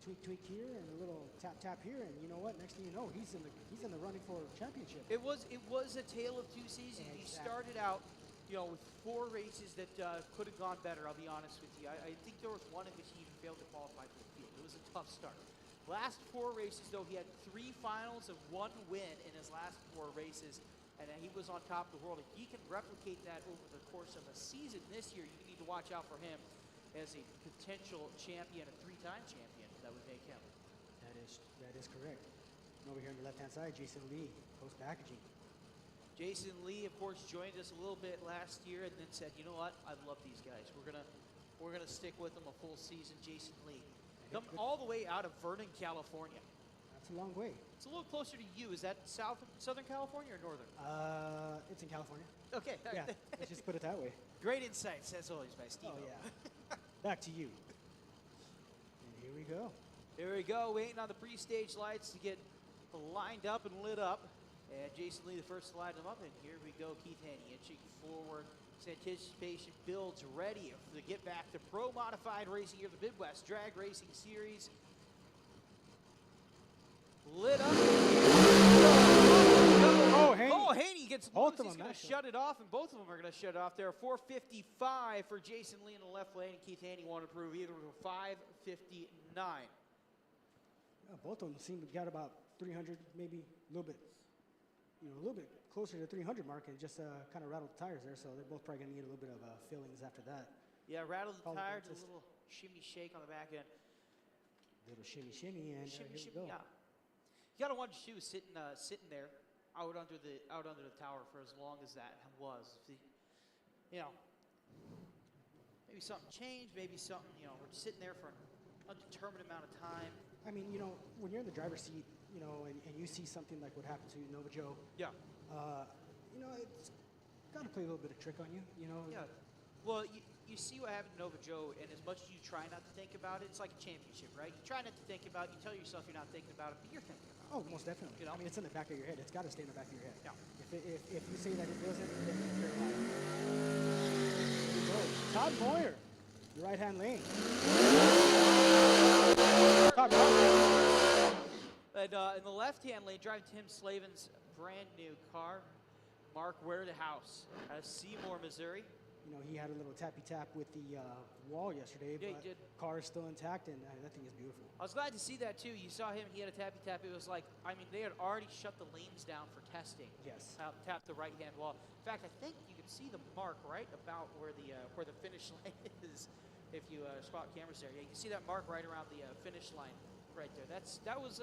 Speaker 7: tweak here and a little tap here, and you know what? Next thing you know, he's in the running for a championship.
Speaker 4: It was a tale of two seasons. He started out, you know, with 4 races that could have gone better. I'll be honest with you. I think there was one in which he even failed to qualify for the field. It was a tough start. Last 4 races, though, he had 3 finals and 1 win in his last 4 races, and he was on top of the world. If he can replicate that over the course of a season this year, you need to watch out for him as a potential champion, a 3-time champion. That would make him.
Speaker 7: That is correct. And over here on the left-hand side, Jason Lee, Post Packaging.
Speaker 4: Jason Lee, of course, joined us a little bit last year and then said, you know what, I love these guys. We're gonna stick with them a full season. Jason Lee, coming all the way out of Vernon, California.
Speaker 7: That's a long way.
Speaker 4: It's a little closer to you. Is that Southern California or Northern?
Speaker 7: It's in California.
Speaker 4: Okay.
Speaker 7: Yeah, let's just put it that way.
Speaker 4: Great insights, as always, by Steve.
Speaker 7: Oh, yeah. Back to you. And here we go.
Speaker 4: Here we go, waiting on the pre-stage lights to get lined up and lit up. And Jason Lee, the first to light them up. And here we go, Keith Haney inching forward. His anticipation builds, ready to get back to pro modified racing here, the Midwest Drag Racing Series. Lit up.
Speaker 7: Oh, Haney.
Speaker 4: Oh, Haney gets
Speaker 7: Both
Speaker 4: loose.
Speaker 7: of
Speaker 4: He's
Speaker 7: them,
Speaker 4: going to
Speaker 7: actually.
Speaker 4: shut it off, and both of them are going to shut it off there. 4:55 for Jason Lee in the left lane. Keith Haney wanted to prove either to 5:59.
Speaker 7: Yeah, both of them seem to got about 300, maybe a little bit, a little bit closer to the 300 mark, and just kind of rattled the tires there. So they're both probably gonna need a little bit of fillings after that.
Speaker 4: Yeah, rattled the
Speaker 7: Probably
Speaker 4: tires, a
Speaker 7: just-
Speaker 4: little shimmy shake on the back end.
Speaker 7: Little shimmy, shimmy, and
Speaker 4: Shimmy,
Speaker 7: here we
Speaker 4: shimmy,
Speaker 7: go.
Speaker 4: yeah. You got to wonder too, sitting there out under the tower for as long as that was. You know, maybe something changed, maybe something. We're sitting there for an undetermined amount of time.
Speaker 7: I mean, when you're in the driver's seat, and you see something like what happened to Nova Joe,
Speaker 4: Yeah.
Speaker 7: it's got to play a little bit of trick on you,
Speaker 4: Yeah. Well, you see what happened to Nova Joe, and as much as you try not to think about it, it's like a championship, right? You try not to think about it, you tell yourself you're not thinking about it, but you're thinking about it.
Speaker 7: Oh, most definitely.
Speaker 4: You know?
Speaker 7: I mean, it's in the back of your head. It's got to stay in the back of your head.
Speaker 4: Yeah.
Speaker 7: If you say that it doesn't, then you're lying. Here we go. Todd Moyer, the right-hand lane. Todd Moyer.
Speaker 4: And in the left-hand lane, driving Tim Slavin's brand new car, Mark Werdehouse out of Seymour, Missouri.
Speaker 7: You know, he had a little tappy tap with the wall yesterday,
Speaker 4: Yeah, he
Speaker 7: but
Speaker 4: did.
Speaker 7: car is still intact, and that thing is beautiful.
Speaker 4: I was glad to see that too. You saw him; he had a tappy tap. It was like, I mean, they had already shut the lanes down for testing.
Speaker 7: Yes.
Speaker 4: Tap the right-hand wall. In fact, I think you can see the mark right about where the finish line is. If you spot cameras there, yeah, you can see that mark right around the finish line, right there. That was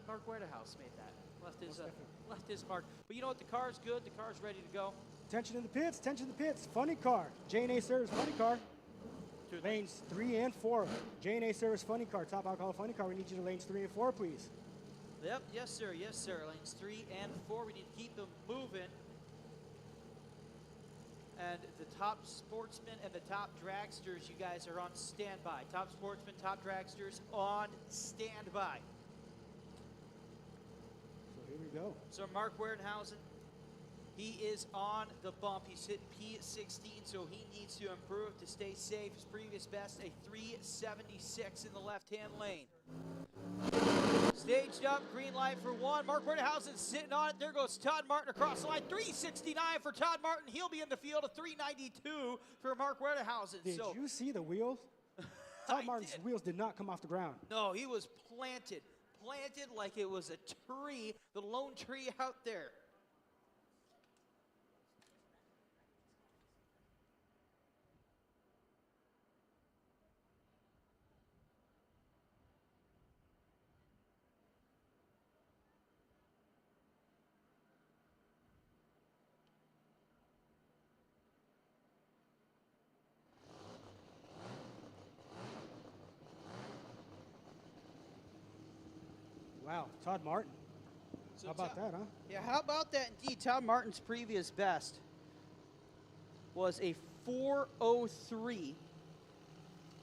Speaker 4: Mark Werdehouse made that. Left his mark. But you know what? The car's good. The car's ready to go.
Speaker 7: Attention in the pits, attention in the pits. Funny car. J&A Service Funny Car. Lanes 3 and 4. J&A Service Funny Car. Top alcohol Funny Car. We need you to lanes 3 and 4, please.
Speaker 4: Yep, yes sir, yes sir. Lanes 3 and 4. We need to keep them moving. And the top sportsmen and the top dragsters, you guys are on standby. Top sportsmen, top dragsters on standby.
Speaker 7: So here we go.
Speaker 4: So Mark Werdenhausen, he is on the bump. He's hit P16, so he needs to improve to stay safe. His previous best, a 376 in the left-hand lane. Staged up, green light for one. Mark Werdenhausen sitting on it. There goes Todd Martin across the line. 369 for Todd Martin. He'll be in the field. A 392 for Mark Werdenhausen.
Speaker 7: Did you see the wheels? Todd Martin's wheels did not come off the ground.
Speaker 4: No, he was planted like it was a tree, the lone tree out there.
Speaker 7: Wow, Todd Martin.
Speaker 4: So
Speaker 7: How about that, huh?
Speaker 4: Yeah, how about that indeed? Todd Martin's previous best was a 403.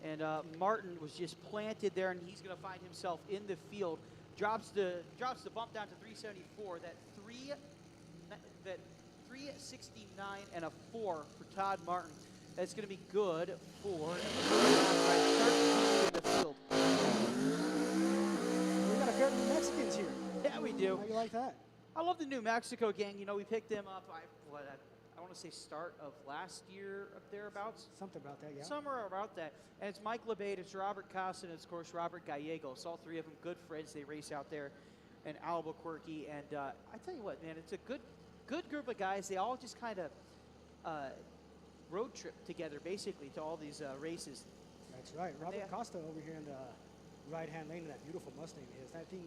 Speaker 4: And Martin was just planted there, and he's going to find himself in the field. Drops the bump down to 374. That 369 and a 4 for Todd Martin. That's going to be good for 13 in the field.
Speaker 7: We got a pair of New Mexicans here.
Speaker 4: Yeah, we do.
Speaker 7: How you like that?
Speaker 4: I love the New Mexico gang. You know, we picked them up, I want to say start of last year, up thereabouts.
Speaker 7: Something about that, yeah.
Speaker 4: Somewhere about that. And it's Mike LeBate, it's Robert Costa, and it's, of course, Robert Gallegos. All three of them good friends. They race out there in Albuquerque. And I tell you what, man, it's a good group of guys. They all just kind of road trip together, basically, to all these races.
Speaker 7: That's right. Robert Costa over here in the right-hand lane in that beautiful Mustang is. That thing,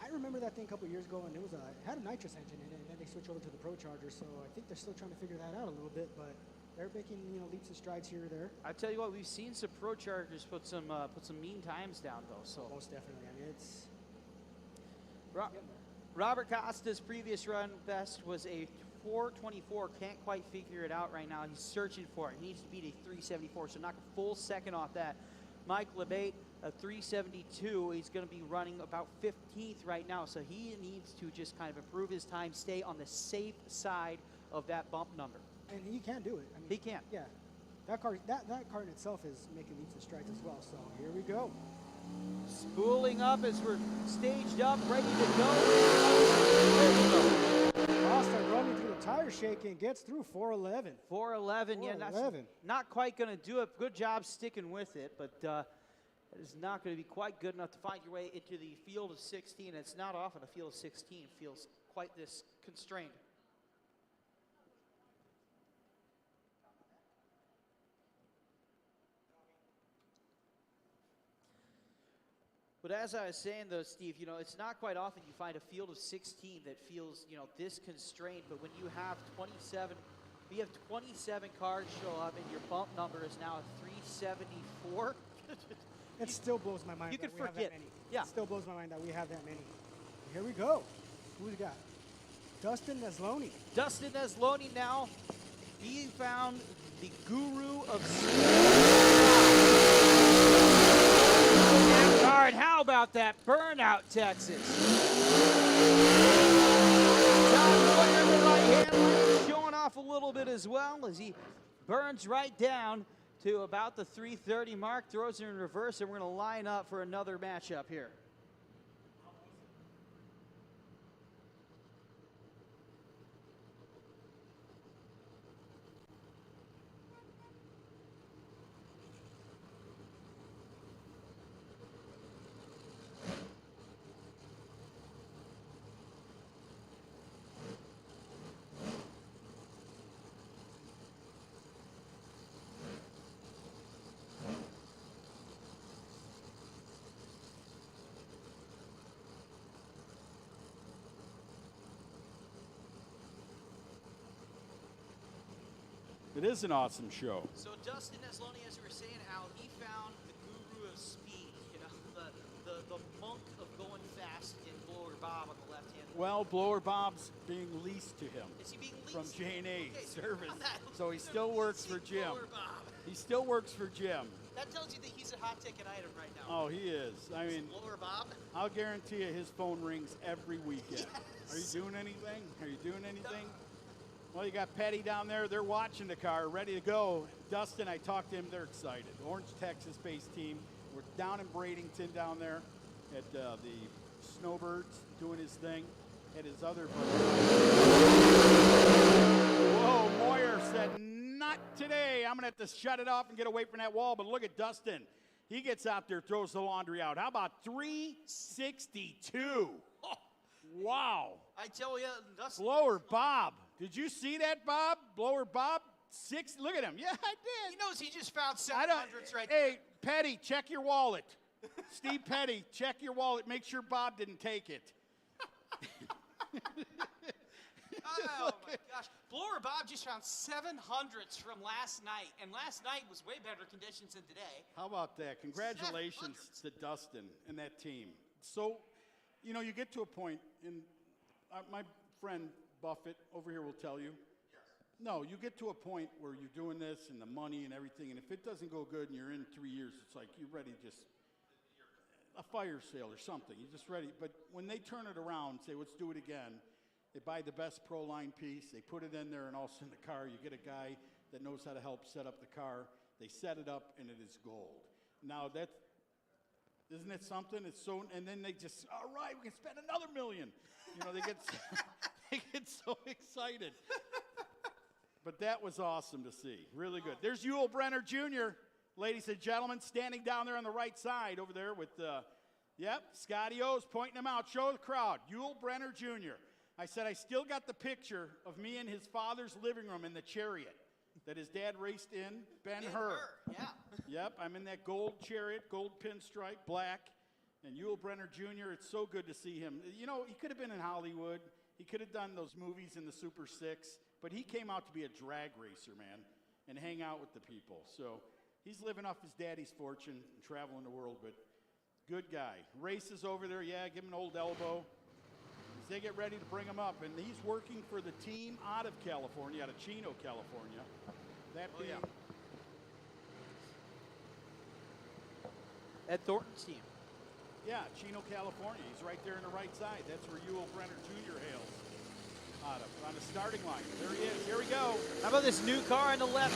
Speaker 7: I remember that thing a couple years ago, and it had a nitrous engine in it, and then they switched over to the Pro Charger, so I think they're still trying to figure that out a little bit, but they're making, leaps and strides here or there.
Speaker 4: I tell you what, we've seen some Pro Chargers put some mean times down, though. So
Speaker 7: most definitely. I mean, it's
Speaker 4: Robert Costa's previous run best was a 424. Can't quite figure it out right now. He's searching for it. He needs to beat a 374, so knock a full second off that. Mike LeBate, a 372. He's going to be running about 15th right now, so he needs to just kind of improve his time, stay on the safe side of that bump number.
Speaker 7: And he can do it. I mean,
Speaker 4: He can.
Speaker 7: Yeah. That car in itself is making leaps and strides as well, so here we go.
Speaker 4: Spooling up as we're staged up, ready to go.
Speaker 7: Costa running through the tire shake and gets through 411.
Speaker 4: 411, yeah, that's
Speaker 7: 411.
Speaker 4: not quite going to do it. Good job sticking with it, but it is not going to be quite good enough to find your way into the field of 16. It's not often a field of 16 feels quite this constrained. But as I was saying, though, Steve, it's not quite often you find a field of 16 that feels, this constrained. But when you have 27 cars show up and your bump number is now a 374.
Speaker 7: It still blows my mind.
Speaker 4: You
Speaker 7: that
Speaker 4: could
Speaker 7: we have
Speaker 4: forget.
Speaker 7: that many.
Speaker 4: Yeah.
Speaker 7: It still blows my mind that we have that many. Here we go. Who we got? Dustin Neslony.
Speaker 4: Dustin Neslony now. He found the guru of and how about that burnout, Texas? Showing off a little bit as well as he burns right down to about the 330 mark, throws it in reverse, and we're going to line up for another matchup here.
Speaker 3: It is an awesome show.
Speaker 8: So Dustin Nesloni, as we were saying, Al, he found the guru of speed. You know, the monk of going fast in Blower Bob on the left hand.
Speaker 3: Well, Blower Bob's being leased to him
Speaker 8: Is he being leased?
Speaker 3: from J&A
Speaker 8: Okay, so
Speaker 3: Service.
Speaker 8: on that,
Speaker 3: So he
Speaker 8: they're
Speaker 3: still works for
Speaker 8: leasing
Speaker 3: Jim.
Speaker 8: Blower Bob.
Speaker 3: He still works for Jim.
Speaker 8: That tells you that he's a hot ticket item right now.
Speaker 3: Oh, he is. I mean,
Speaker 8: Blower Bob.
Speaker 3: I'll guarantee you his phone rings every weekend.
Speaker 8: Yes.
Speaker 3: Are you doing anything? Are you doing anything? Well, you got Petty down there. They're watching the car, ready to go. Dustin, I talked to him. They're excited. Orange, Texas-based team. We're down in Bradenton down there at the Snowbirds doing his thing. At his other Whoa, Moyer said, not today. I'm going to have to shut it off and get away from that wall. But look at Dustin. He gets out there, throws the laundry out. How about 362? Oh, wow.
Speaker 8: I tell you, Dustin.
Speaker 3: Blower Bob. Did you see that, Bob? Blower Bob? Look at him. Yeah, I did.
Speaker 8: He knows he just found
Speaker 3: I don't.
Speaker 8: 700s right there.
Speaker 3: Hey, Petty, check your wallet. Steve Petty, check your wallet. Make sure Bob didn't take it.
Speaker 8: Oh my gosh. Blower Bob just found 700s from last night. And last night was way better conditions than today.
Speaker 3: How about that? Congratulations
Speaker 8: 700s.
Speaker 3: to Dustin and that team. So, you know, you get to a point, and my friend Buffett over here will tell you. No, you get to a point where you're doing this and the money and everything, and if it doesn't go good and you're in 3 years, it's like you're ready to just a fire sale or something. You're just ready. But when they turn it around, say, let's do it again, they buy the best Pro Line piece, they put it in there, and all of a sudden the car, you get a guy that knows how to help set up the car. They set it up, and it is gold. Now, isn't it something? It's so, and then they just, all right, we can spend another $1 million. You know, they get, they get so excited. But that was awesome to see. Really good. There's Yul Brenner Jr., ladies and gentlemen, standing down there on the right side over there with, Scotty O's pointing him out. Show the crowd. Yul Brenner Jr. I said I still got the picture of me in his father's living room in the chariot that his dad raced in, Ben-Hur.
Speaker 8: Yeah.
Speaker 3: Yep, I'm in that gold chariot, gold pinstripe, black. And Yul Brenner Jr., it's so good to see him. You know, he could have been in Hollywood. He could have done those movies in the Super 6. But he came out to be a drag racer, man, and hang out with the people. So he's living off his daddy's fortune and traveling the world, but good guy. Races over there, yeah, give him an old elbow. As they get ready to bring him up, and he's working for the team out of California, out of Chino, California. That being
Speaker 4: Ed Thornton's team.
Speaker 3: Yeah, Chino, California. He's right there on the right side. That's where Yul Brenner Jr. hails out of, on the starting line. There he is. Here we go.
Speaker 4: How about this new car on the left?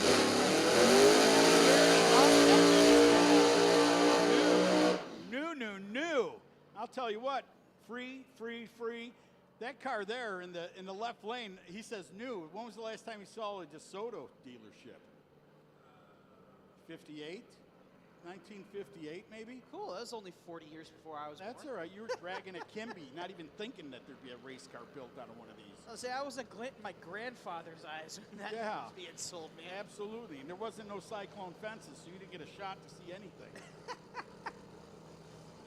Speaker 3: New. I'll tell you what. Free. That car there in the left lane, he says new. When was the last time you saw a DeSoto dealership? 58? 1958, maybe?
Speaker 4: Cool, that was only 40 years before I was
Speaker 3: That's
Speaker 4: born.
Speaker 3: all right. You were dragging a Kimby, not even thinking that there'd be a race car built out of one of these.
Speaker 4: I'll say I was a glint in my grandfather's eyes when that
Speaker 3: Yeah.
Speaker 4: was being sold, man.
Speaker 3: Absolutely. And there wasn't no cyclone fences, so you didn't get a shot to see anything.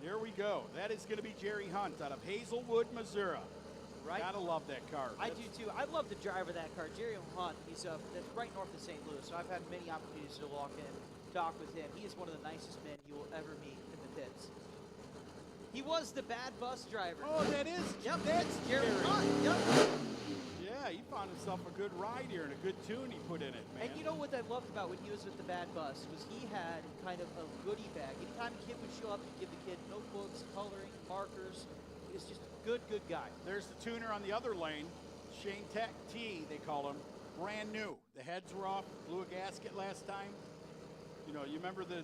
Speaker 3: There we go. That is going to be Jerry Hunt out of Hazelwood, Missouri.
Speaker 4: Right.
Speaker 3: Gotta love that car.
Speaker 4: I do too. I love the driver of that car, Jerry Hunt. He's that's right north of St. Louis, so I've had many opportunities to walk in, talk with him. He is one of the nicest men you will ever meet in the pits. He was the bad bus driver.
Speaker 3: Oh, that is.
Speaker 4: Yep,
Speaker 3: That's
Speaker 4: Jerry Hunt. Yep.
Speaker 3: Yeah, he found himself a good ride here and a good tune he put in it, man.
Speaker 4: And you know what I loved about when he was with the bad bus was he had kind of a goodie bag. Anytime a kid would show up, he'd give the kid notebooks, coloring, markers. He was just a good guy.
Speaker 3: There's the tuner on the other lane, Shane Tech T, they call him, brand new. The heads were off, blew a gasket last time. You know, you remember the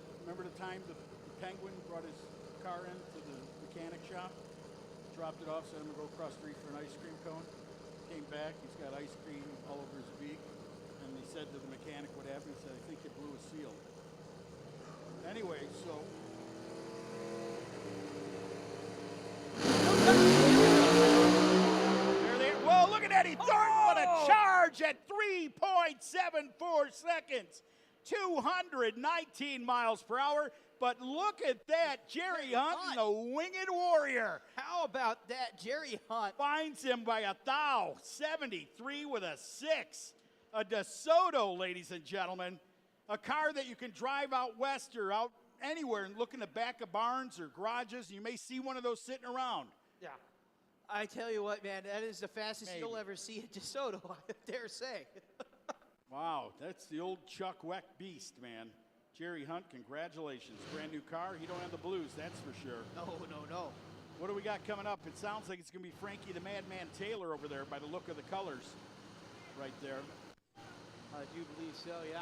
Speaker 3: time the Penguin brought his car in to the mechanic shop, dropped it off, said I'm gonna go across the street for an ice cream cone. Came back, he's got ice cream all over his beak, and he said to the mechanic what happened. He said, I think you blew a seal. Anyway, so. There they are. Whoa, look at Eddie Thornton, what a charge at 3.74 seconds. 219 miles per hour. But look at that, Jerry Hunt, the winged warrior.
Speaker 4: How about that, Jerry Hunt?
Speaker 3: Finds him by 73 with a 6. a DeSoto, ladies and gentlemen. A car that you can drive out west or out anywhere and look in the back of barns or garages, and you may see one of those sitting around.
Speaker 4: Yeah. I tell you what, man, that is the fastest
Speaker 3: Maybe.
Speaker 4: you'll ever see at DeSoto, I dare say.
Speaker 3: Wow, that's the old Chuck Weck beast, man. Jerry Hunt, congratulations. Brand new car. He don't have the blues, that's for sure.
Speaker 4: No.
Speaker 3: What do we got coming up? It sounds like it's going to be Frankie the Madman Taylor over there by the look of the colors right there.
Speaker 4: I do believe so, yeah.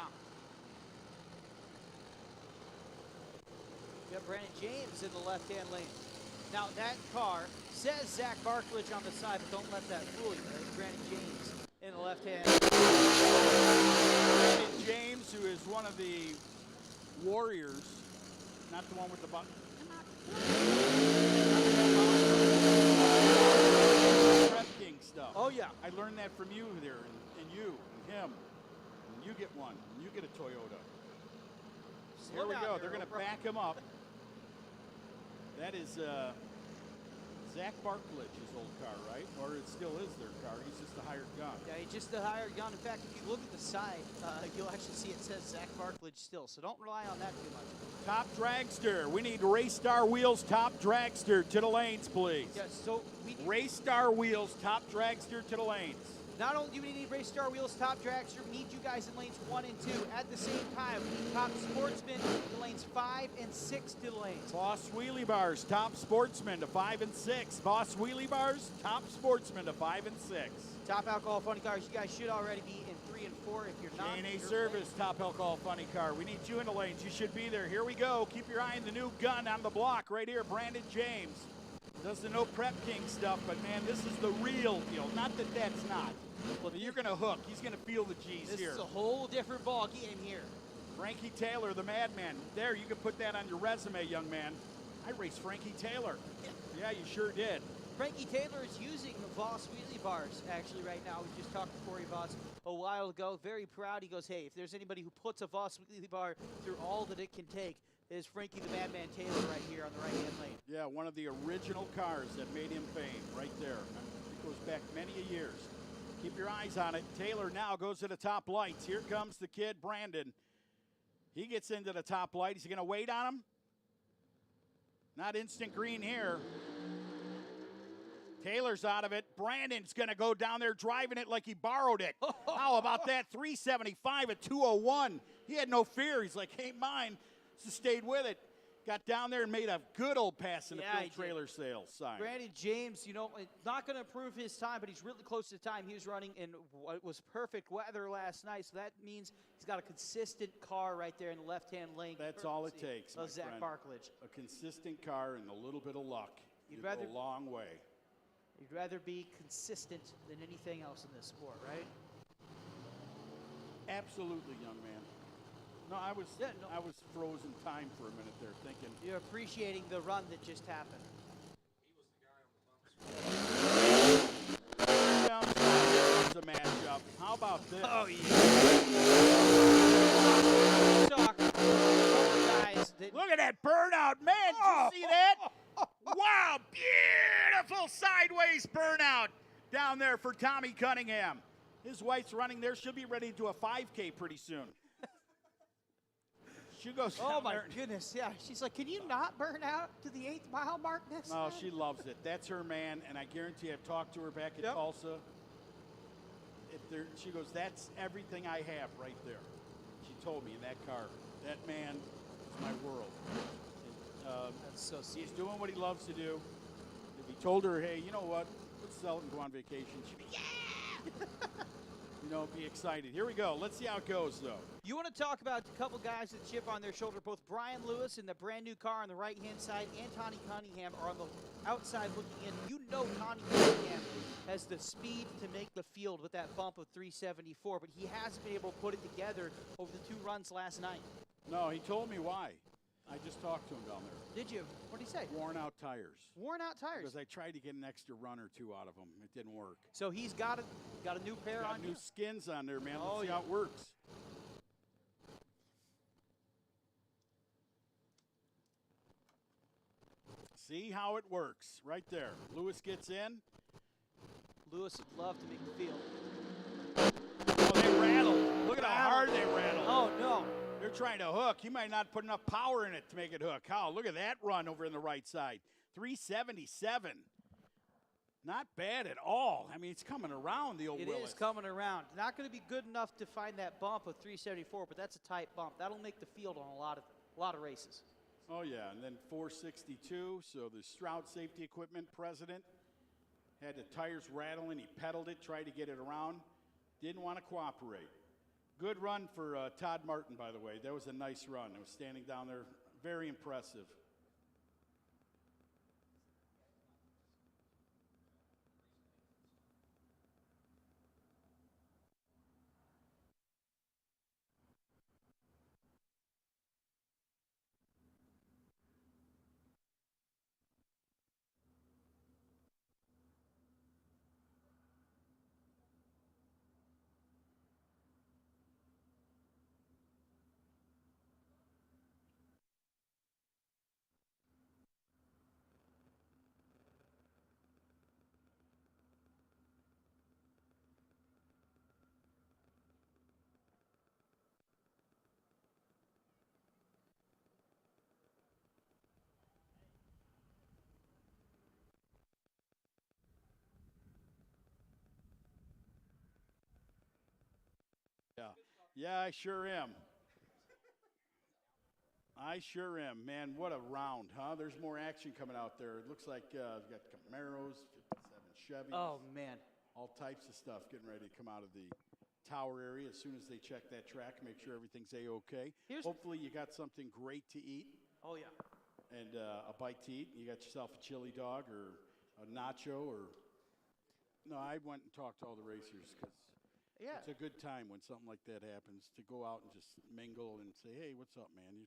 Speaker 4: We got Brandon James in the left-hand lane. Now, that car says Zach Barklage on the side, but don't let that fool you. That's Brandon James in the left-hand.
Speaker 3: Brandon James, who is one of the Warriors, not the one with the button. Prep King stuff.
Speaker 4: Oh, yeah.
Speaker 3: I learned that from you there, and you, and him. And you get one, and you get a Toyota.
Speaker 4: Slow
Speaker 3: Here we
Speaker 4: down
Speaker 3: go.
Speaker 4: there,
Speaker 3: They're going to
Speaker 4: Oprah.
Speaker 3: back him up. That is Zach Barklage's old car, right? Or it still is their car. He's just a hired gun.
Speaker 4: Yeah, he's just a hired gun. In fact, if you look at the side, you'll actually see it says Zach Barklage still. So don't rely on that too much.
Speaker 3: Top dragster. We need Race Star Wheels top dragster to the lanes, please.
Speaker 4: Yeah, so we need,
Speaker 3: Race Star Wheels top dragster to the lanes.
Speaker 4: not only do we need Race Star Wheels top dragster, we need you guys in lanes 1 and 2 at the same time. Top sportsman to lanes 5 and 6 to the lanes.
Speaker 3: Boss Wheelie Bars, top sportsman to 5 and 6. Boss Wheelie Bars, top sportsman to 5 and 6.
Speaker 4: Top alcohol funny cars, you guys should already be in 3 and 4 if you're not.
Speaker 3: J&A
Speaker 4: you're
Speaker 3: Service, top alcohol funny car. We need you in the lanes. You should be there. Here we go. Keep your eye on the new gun on the block right here, Brandon James. Does the no prep king stuff, but man, this is the real deal. Not that that's not. But you're going to hook. He's going to feel the G's
Speaker 4: This
Speaker 3: here.
Speaker 4: is a whole different ball game here.
Speaker 3: Frankie Taylor, the madman. There, you can put that on your resume, young man. I raced Frankie Taylor. Yeah, you sure did.
Speaker 4: Frankie Taylor is using the Voss wheelie bars actually right now. We just talked to Corey Voss a while ago. Very proud. He goes, hey, if there's anybody who puts a Voss wheelie bar through all that it can take, is Frankie the Madman Taylor right here on the right-hand lane.
Speaker 3: Yeah, one of the original cars that made him fame right there. It goes back many years. Keep your eyes on it. Taylor now goes to the top lights. Here comes the kid, Brandon. He gets into the top light. Is he going to wait on him? Not instant green here. Taylor's out of it. Brandon's going to go down there driving it like he borrowed it. How about that? 375 at 201. He had no fear. He's like, ain't mine. So stayed with it. Got down there and made a good old pass in the
Speaker 4: Yeah,
Speaker 3: Phil
Speaker 4: he
Speaker 3: trailer sales sign.
Speaker 4: Brandon James, you know, not going to improve his time, but he's really close to the time he was running in what was perfect weather last night. So that means he's got a consistent car right there in the left-hand lane.
Speaker 3: That's all it takes, my
Speaker 4: of Zach
Speaker 3: friend.
Speaker 4: Barklage.
Speaker 3: A consistent car and a little bit of luck.
Speaker 4: You'd
Speaker 3: You
Speaker 4: rather-
Speaker 3: go a long way.
Speaker 4: You'd rather be consistent than anything else in this sport, right?
Speaker 3: Absolutely, young man. No, I was frozen time for a minute there thinking.
Speaker 4: You're appreciating the run that just happened.
Speaker 3: It's a matchup. How about this?
Speaker 4: Oh, yeah. Talk guys that
Speaker 3: Look at that burnout, man. Did you see that? Wow, beautiful sideways burnout down there for Tommy Cunningham. His wife's running there. She'll be ready to do a 5K pretty soon. She goes
Speaker 4: Oh
Speaker 3: down
Speaker 4: my
Speaker 3: there.
Speaker 4: goodness, yeah. She's like, can you not burn out to the 8th mile mark next
Speaker 3: No,
Speaker 4: time?
Speaker 3: she loves it. That's her man, and I guarantee I've talked to her back in
Speaker 4: Yep.
Speaker 3: Tulsa. She goes, that's everything I have right there. She told me in that car. That man is my world. And,
Speaker 4: That's so sweet.
Speaker 3: he's doing what he loves to do. If he told her, hey, you know what? Let's sell it and go on vacation. She'd be, yeah! You know, be excited. Here we go. Let's see how it goes, though.
Speaker 4: You want to talk about a couple guys that chip on their shoulder. Both Brian Lewis in the brand new car on the right-hand side and Tawny Cunningham are on the outside looking in. You know Tawny Cunningham has the speed to make the field with that bump of 374, but he hasn't been able to put it together over the 2 runs last night.
Speaker 3: No, he told me why. I just talked to him down there.
Speaker 4: Did you? What did he say?
Speaker 3: Worn out tires.
Speaker 4: Worn out tires.
Speaker 3: Because I tried to get an extra run or two out of him. It didn't work.
Speaker 4: So he's got a new pair
Speaker 3: Got
Speaker 4: on
Speaker 3: new
Speaker 4: you?
Speaker 3: skins on there, man. Let's
Speaker 4: Oh,
Speaker 3: see
Speaker 4: yeah.
Speaker 3: how it works. See how it works right there. Lewis gets in.
Speaker 4: Lewis would love to make the field.
Speaker 3: Oh, they rattle Look at how hard they rattle.
Speaker 4: Oh, no.
Speaker 3: They're trying to hook. You might not put enough power in it to make it hook. How? Look at that run over in the right side. 377. Not bad at all. I mean, it's coming around, the old
Speaker 4: It
Speaker 3: Willis.
Speaker 4: is coming around. Not going to be good enough to find that bump of 374, but that's a tight bump. That'll make the field on a lot of races.
Speaker 3: Oh, yeah, and then 462. So the Stroud Safety Equipment president had the tires rattling. He pedaled it, tried to get it around. Didn't want to cooperate. Good run for Todd Martin, by the way. That was a nice run. I was standing down there. Very impressive. Yeah, I sure am. I sure am. Man, what a round, huh? There's more action coming out there. It looks like we've got Camaros, 57 Chevys.
Speaker 4: Oh, man.
Speaker 3: All types of stuff getting ready to come out of the tower area as soon as they check that track, make sure everything's A-okay. Hopefully you got something great to eat.
Speaker 4: Oh, yeah.
Speaker 3: And a bite to eat. You got yourself a chili dog or a nacho or... No, I went and talked to all the racers because it's a good time when something like that happens to go out and just mingle and say, hey, what's up, man?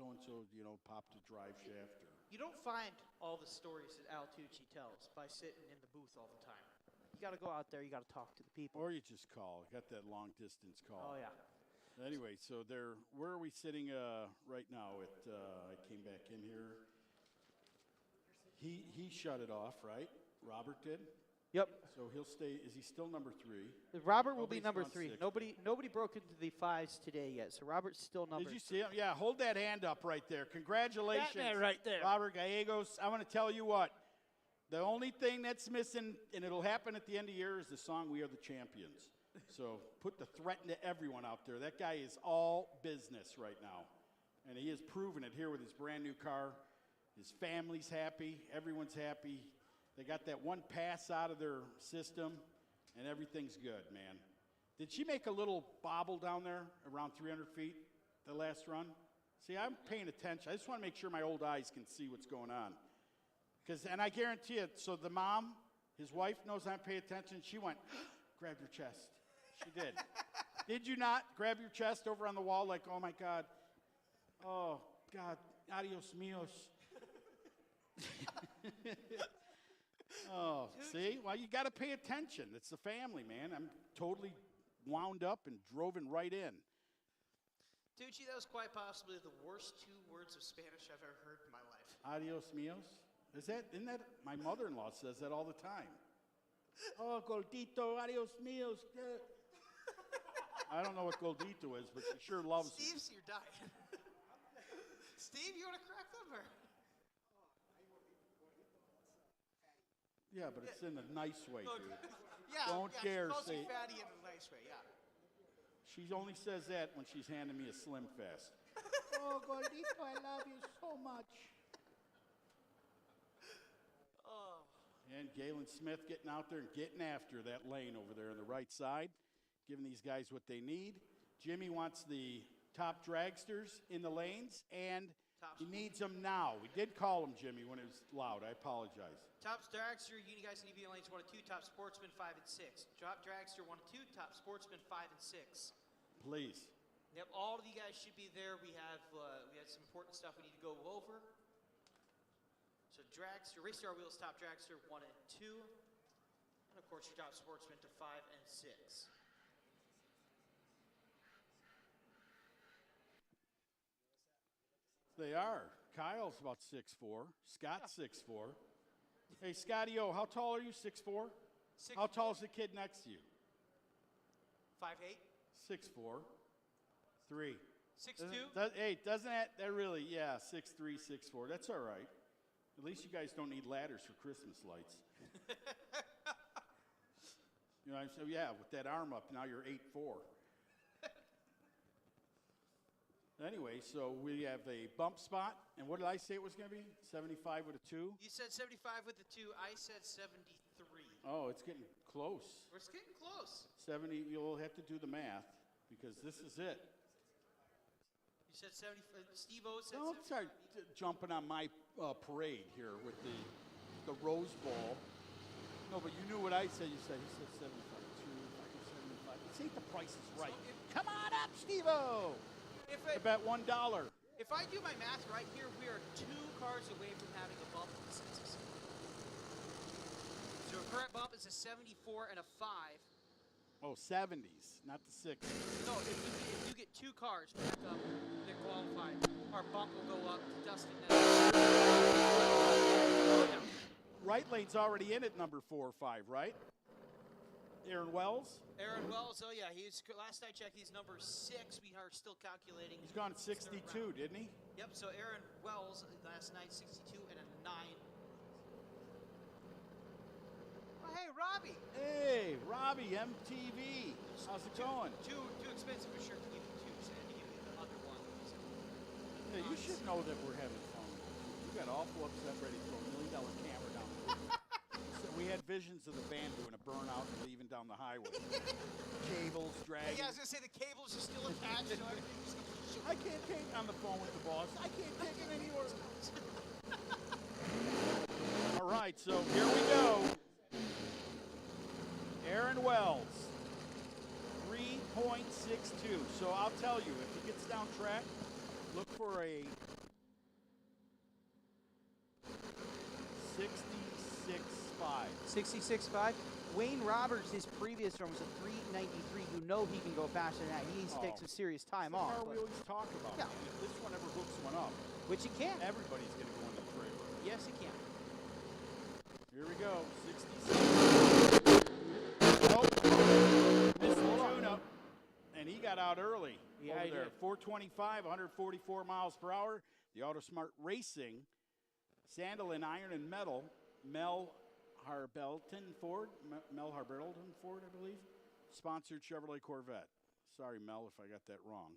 Speaker 3: So-and-so, popped a drive shaft.
Speaker 4: You don't find all the stories that Al Tucci tells by sitting in the booth all the time. You got to go out there. You got to talk to the people.
Speaker 3: Or you just call. Got that long-distance call.
Speaker 4: Oh, yeah.
Speaker 3: Anyway, so where are we sitting right now? I came back in here. He shut it off, right? Robert did?
Speaker 4: Yep.
Speaker 3: So he'll stay. Is he still number 3?
Speaker 4: Robert will be
Speaker 3: Nobody's
Speaker 4: number
Speaker 3: gone
Speaker 4: 3.
Speaker 3: 6.
Speaker 4: Nobody broke into the 5s today yet, so Robert's still number 3.
Speaker 3: Did you see him? Yeah, hold that hand up right there. Congratulations.
Speaker 4: That man right there.
Speaker 3: Robert Gallegos. I want to tell you what. The only thing that's missing, and it'll happen at the end of the year, is the song We Are the Champions. So put the threat into everyone out there. That guy is all business right now. And he has proven it here with his brand new car. His family's happy. Everyone's happy. They got that one pass out of their system, and everything's good, man. Did she make a little bobble down there around 300 feet, the last run? See, I'm paying attention. I just want to make sure my old eyes can see what's going on. And I guarantee it, so the mom, his wife knows I'm paying attention. She went, grab your chest. She did. Did you not grab your chest over on the wall like, oh, my God. Oh, God. Adios míos. Oh, see? Well, you got to pay attention. It's the family, man. I'm totally wound up and drove him right in.
Speaker 8: Tucci, that was quite possibly the worst 2 words of Spanish I've ever heard in my life.
Speaker 3: Adios míos? Isn't that, my mother-in-law says that all the time. Oh, Goldito, adios míos. I don't know what Goldito is, but she sure loves me.
Speaker 8: Steve's your diet. Steve, you want to crack them or?
Speaker 3: Yeah, but it's in a nice way, dude.
Speaker 8: Yeah,
Speaker 3: Don't dare
Speaker 8: she calls
Speaker 3: say.
Speaker 8: you fatty in a nice way, yeah.
Speaker 3: She only says that when she's handing me a Slim Fast. Oh, Gordito, I love you so much.
Speaker 8: Oh.
Speaker 3: And Galen Smith getting out there and getting after that lane over there on the right side, giving these guys what they need. Jimmy wants the top dragsters in the lanes, and he needs them now. We did call him Jimmy when it was loud. I apologize.
Speaker 8: Top dragster, you guys need to be in lanes 1 and 2. Top sportsman 5 and 6. Top dragster 1 and 2. Top sportsman 5 and 6.
Speaker 3: Please.
Speaker 8: Yep, all of you guys should be there. We have some important stuff we need to go over. So dragster, race to our wheels, top dragster 1 and 2, and of course your top sportsman to 5 and 6.
Speaker 3: They are. Kyle's about 6'4". Scott's 6'4". Hey, Scotty O, how tall are you? 6'4"? How tall is the kid next to you?
Speaker 8: 5'8".
Speaker 3: 6'4". 3.
Speaker 8: 6'2"?
Speaker 3: Hey, doesn't that really, yeah, 6'3", 6'4". That's all right. At least you guys don't need ladders for Christmas lights. You know, so yeah, with that arm up, now you're 8'4". Anyway, so we have a bump spot, and what did I say it was going to be? 75 with a 2?
Speaker 8: You said 75 with the 2. I said 73.
Speaker 3: Oh, it's getting close.
Speaker 8: We're getting close.
Speaker 3: 70, you'll have to do the math, because this is it.
Speaker 8: You said 75. Steve-O said
Speaker 3: Don't
Speaker 8: 75.
Speaker 3: start jumping on my parade here with the Rose Bowl. No, but you knew what I said. He said 75. 2, 75. Let's see if the price is right. Come on up, Steve-O! I bet $1.
Speaker 8: If I do my math right here, we are 2 cars away from having a bump in the census. So a current bump is a 74 and a 5.
Speaker 3: Oh, 70s, not the 60s.
Speaker 8: No, if you get 2 cars back up that qualify, our bump will go up to Dustin.
Speaker 3: Right lane's already in at number 4 or 5, right? Aaron Wells?
Speaker 8: Aaron Wells, oh yeah, last I checked, he's number 6. We are still calculating.
Speaker 3: He's gone 62, didn't he?
Speaker 8: Yep, so Aaron Wells last night, 62 and a 9. Oh, hey, Robbie.
Speaker 3: Hey, Robbie, MTV. How's it going?
Speaker 8: Too expensive a shirt to give you 2, so I had to give you the other one.
Speaker 3: Yeah, you should know that we're having fun. You got awful upset ready to throw $1 million camera down the road. So we had visions of the band doing a burnout and leaving down the highway. Cables dragging.
Speaker 8: Yeah, I was going to say the cables are still attached, so everything's just
Speaker 3: I can't take on the phone with the boss. I can't take it anymore. All right, so here we go. Aaron Wells, 3.62. So I'll tell you, if he gets down track, look for a 66.5.
Speaker 2: 66.5. Wayne Roberts, his previous run was a 393. You know he can go faster than that. He needs to take some serious time
Speaker 3: That's
Speaker 2: off.
Speaker 3: how we always talk about.
Speaker 2: Yeah.
Speaker 3: Man. If this one ever hooks one up,
Speaker 2: Which he can.
Speaker 3: everybody's going to go in the trailer.
Speaker 2: Yes, he can.
Speaker 3: Here we go, 66. Oh, missed the tune-up, and he got out early.
Speaker 2: Yeah,
Speaker 3: over
Speaker 2: he
Speaker 3: there.
Speaker 2: did.
Speaker 3: 425, 144 miles per hour. The AutoSmart Racing, Sandalin Iron and Metal, Mel Harbelton Ford, Mel Harbelton Ford, I believe, sponsored Chevrolet Corvette. Sorry, Mel, if I got that wrong.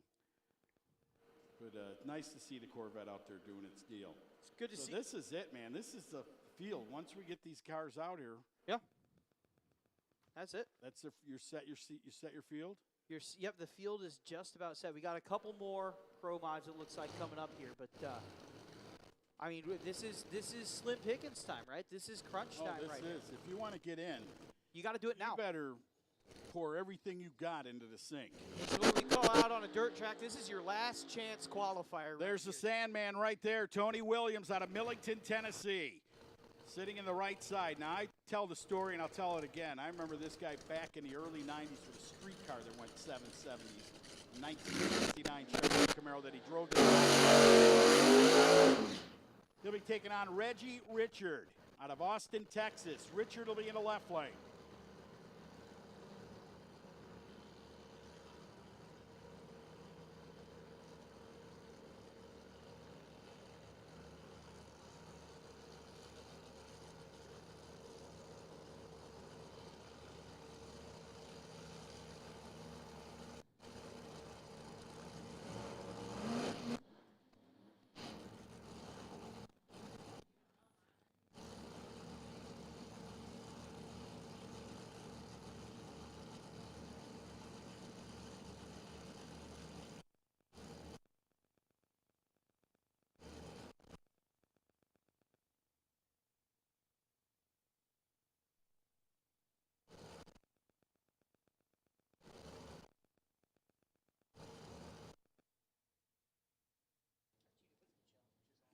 Speaker 3: But nice to see the Corvette out there doing its deal.
Speaker 8: It's good to
Speaker 3: So
Speaker 8: see.
Speaker 3: this is it, man. This is the field. Once we get these cars out here,
Speaker 2: Yeah.
Speaker 8: That's it.
Speaker 3: that's you set your seat. You set your field.
Speaker 8: Yep, the field is just about set. We got a couple more pro mods, it looks like, coming up here, but I mean, this is Slim Pickens time, right? This is crunch time,
Speaker 3: this
Speaker 8: right?
Speaker 3: is. If you want to get in,
Speaker 8: You got to do it now.
Speaker 3: you better pour everything you got into the sink.
Speaker 8: It's what we call out on a dirt track. This is your last chance qualifier.
Speaker 3: There's the
Speaker 8: right here.
Speaker 3: Sandman right there, Tony Williams out of Millington, Tennessee, sitting in the right side. Now, I tell the story, and I'll tell it again. I remember this guy back in the early 90s with a streetcar that went 770s. 1969 Chevrolet Camaro that he drove to. He'll be taking on Reggie Richard out of Austin, Texas. Richard will be in the left lane.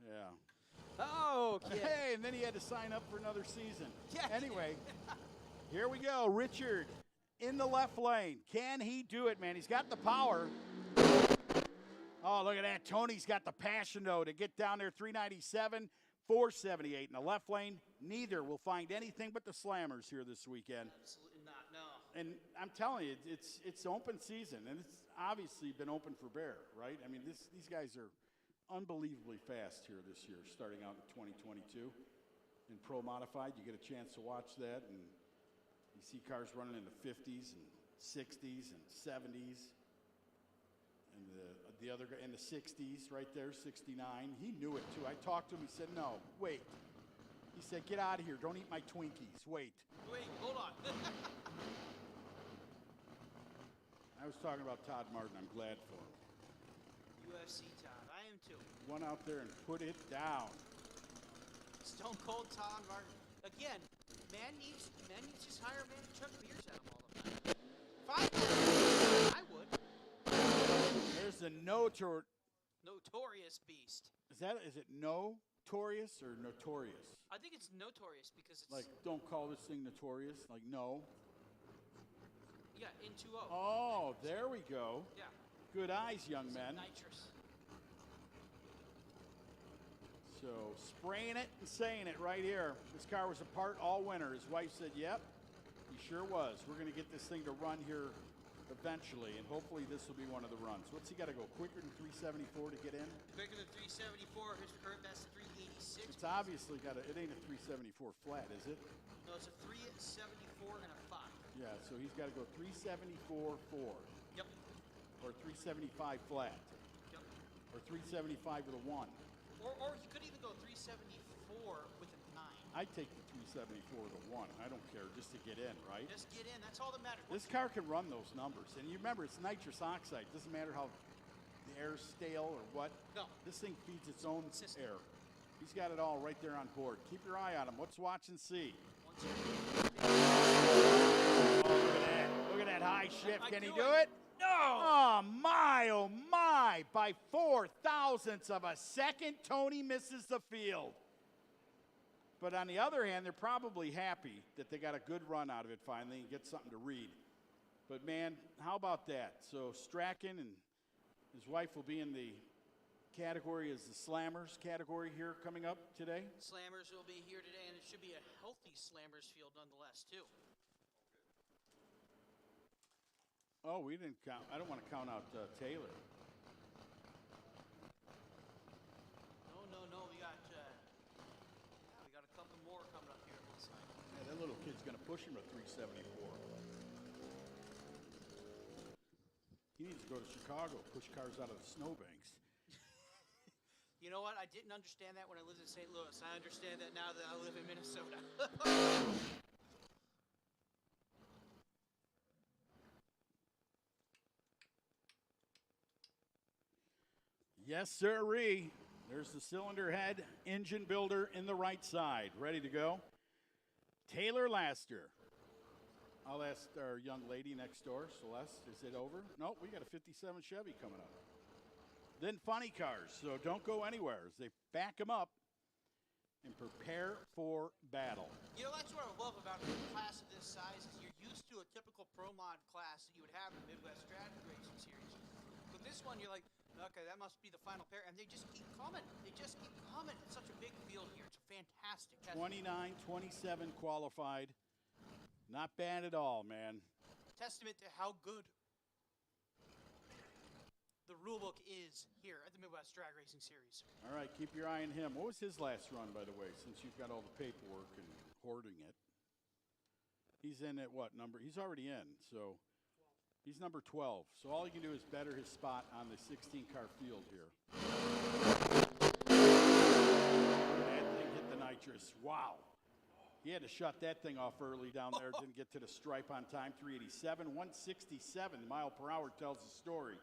Speaker 3: Yeah.
Speaker 8: Oh, okay.
Speaker 3: Hey, and then he had to sign up for another season.
Speaker 8: Yeah.
Speaker 3: Anyway, here we go. Richard in the left lane. Can he do it, man? He's got the power. Oh, look at that. Tony's got the passion, though, to get down there. 397, 478 in the left lane. Neither will find anything but the slammers here this weekend.
Speaker 8: Absolutely not, no.
Speaker 3: and I'm telling you, it's open season, and it's obviously been open for Bear, right? I mean, these guys are unbelievably fast here this year, starting out in 2022. In Pro Modified, you get a chance to watch that, and you see cars running in the 50s and 60s and 70s, and the other guy in the 60s right there, 69. He knew it too. I talked to him. He said, "No, wait." He said, "Get out of here. Don't eat my Twinkies. Wait."
Speaker 8: Wait, hold on.
Speaker 3: I was talking about Todd Martin. I'm glad for him.
Speaker 8: UFC Todd, I am too.
Speaker 3: Went out there and put it down.
Speaker 8: Stone Cold Todd Martin. Again, man needs just hire a man to chuck beers at him all the time. If I had, I would.
Speaker 3: There's the
Speaker 8: Notorious beast.
Speaker 3: Is it notorious or notorious?
Speaker 8: I think it's notorious because it's
Speaker 3: Like, don't call this thing notorious. Like, no.
Speaker 8: yeah, N2O.
Speaker 3: Oh, there we go.
Speaker 8: Yeah.
Speaker 3: Good eyes, young men.
Speaker 8: Nitrous.
Speaker 3: So, spraying it and saying it right here. This car was apart all winter. His wife said, "Yep, he sure was. We're going to get this thing to run here eventually, and hopefully this will be one of the runs." What's he got to go quicker than 374 to get in?
Speaker 8: Quicker than 374. His current best 386.
Speaker 3: It's obviously got it ain't a 374 flat, is it?
Speaker 8: No, it's a 374 and a 5.
Speaker 3: Yeah, so he's got to go 374.4
Speaker 8: Yep.
Speaker 3: or 375 flat
Speaker 8: Yep.
Speaker 3: or 375 with a 1.
Speaker 8: Or he could even go 374 with a 9.
Speaker 3: I'd take the 374 with a 1. I don't care, just to get in, right?
Speaker 8: Just get in. That's all that matters.
Speaker 3: This car can run those numbers. And you remember, it's nitrous oxide. Doesn't matter how the air's stale or what.
Speaker 8: No.
Speaker 3: This thing feeds its own
Speaker 8: System.
Speaker 3: air. He's got it all right there on board. Keep your eye on him. Let's watch and see.
Speaker 8: Once you-
Speaker 3: Oh, look at that. Look at that high shift. Can he do it?
Speaker 8: No.
Speaker 3: Oh, my, oh, my. By 0.004 of a second, Tony misses the field. But on the other hand, they're probably happy that they got a good run out of it finally and get something to read. But, man, how about that? So Strachan and his wife will be in the category as the Slammers category here coming up today.
Speaker 8: Slammers will be here today, and it should be a healthy Slammers field nonetheless, too.
Speaker 3: Oh, we didn't count. I don't want to count out Taylor.
Speaker 8: No. We got a couple more coming up here. It looks like.
Speaker 3: Yeah, that little kid's going to push him to 374. He needs to go to Chicago, push cars out of the snowbanks.
Speaker 8: You know what? I didn't understand that when I lived in St. Louis. I understand that now that I live in Minnesota.
Speaker 3: Yes, sirree. There's the cylinder head engine builder in the right side, ready to go. Taylor Laster. I'll ask our young lady next door, Celeste, is it over? Nope, we got a 57 Chevy coming up. Then funny cars, so don't go anywhere as they back them up and prepare for battle.
Speaker 8: You know, that's what I love about a class of this size is you're used to a typical Pro Mod class that you would have in the Midwest Strategy Racing Series. But this one, you're like, okay, that must be the final pair, and they just keep coming. They just keep coming. It's such a big field here. It's a fantastic test.
Speaker 3: 29-27 qualified. Not bad at all, man.
Speaker 8: Testament to how good the rule book is here at the Midwest Drag Racing Series.
Speaker 3: All right, keep your eye on him. What was his last run, by the way, since you've got all the paperwork and hoarding it? He's in at what number? He's already in, so he's number 12. So all he can do is better his spot on the 16-car field here. That thing hit the nitrous. Wow. He had to shut that thing off early down there. Didn't get to the stripe on time. 387, 167 mile per hour tells the story.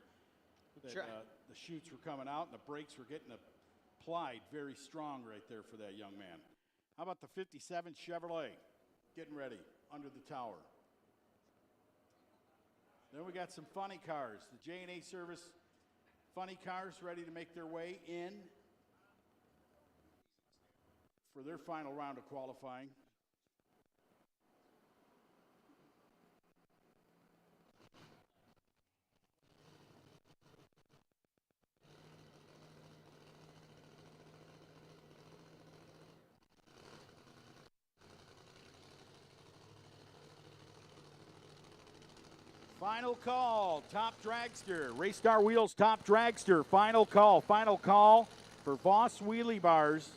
Speaker 3: That, the chutes were coming out and the brakes were getting applied very strong right there for that young man. How about the 57 Chevrolet getting ready under the tower? Then we got some funny cars. The J&A Service funny cars ready to make their way in for their final round of qualifying. Final call, top dragster. Race Star Wheels top dragster. Final call for Voss Wheelie Bars.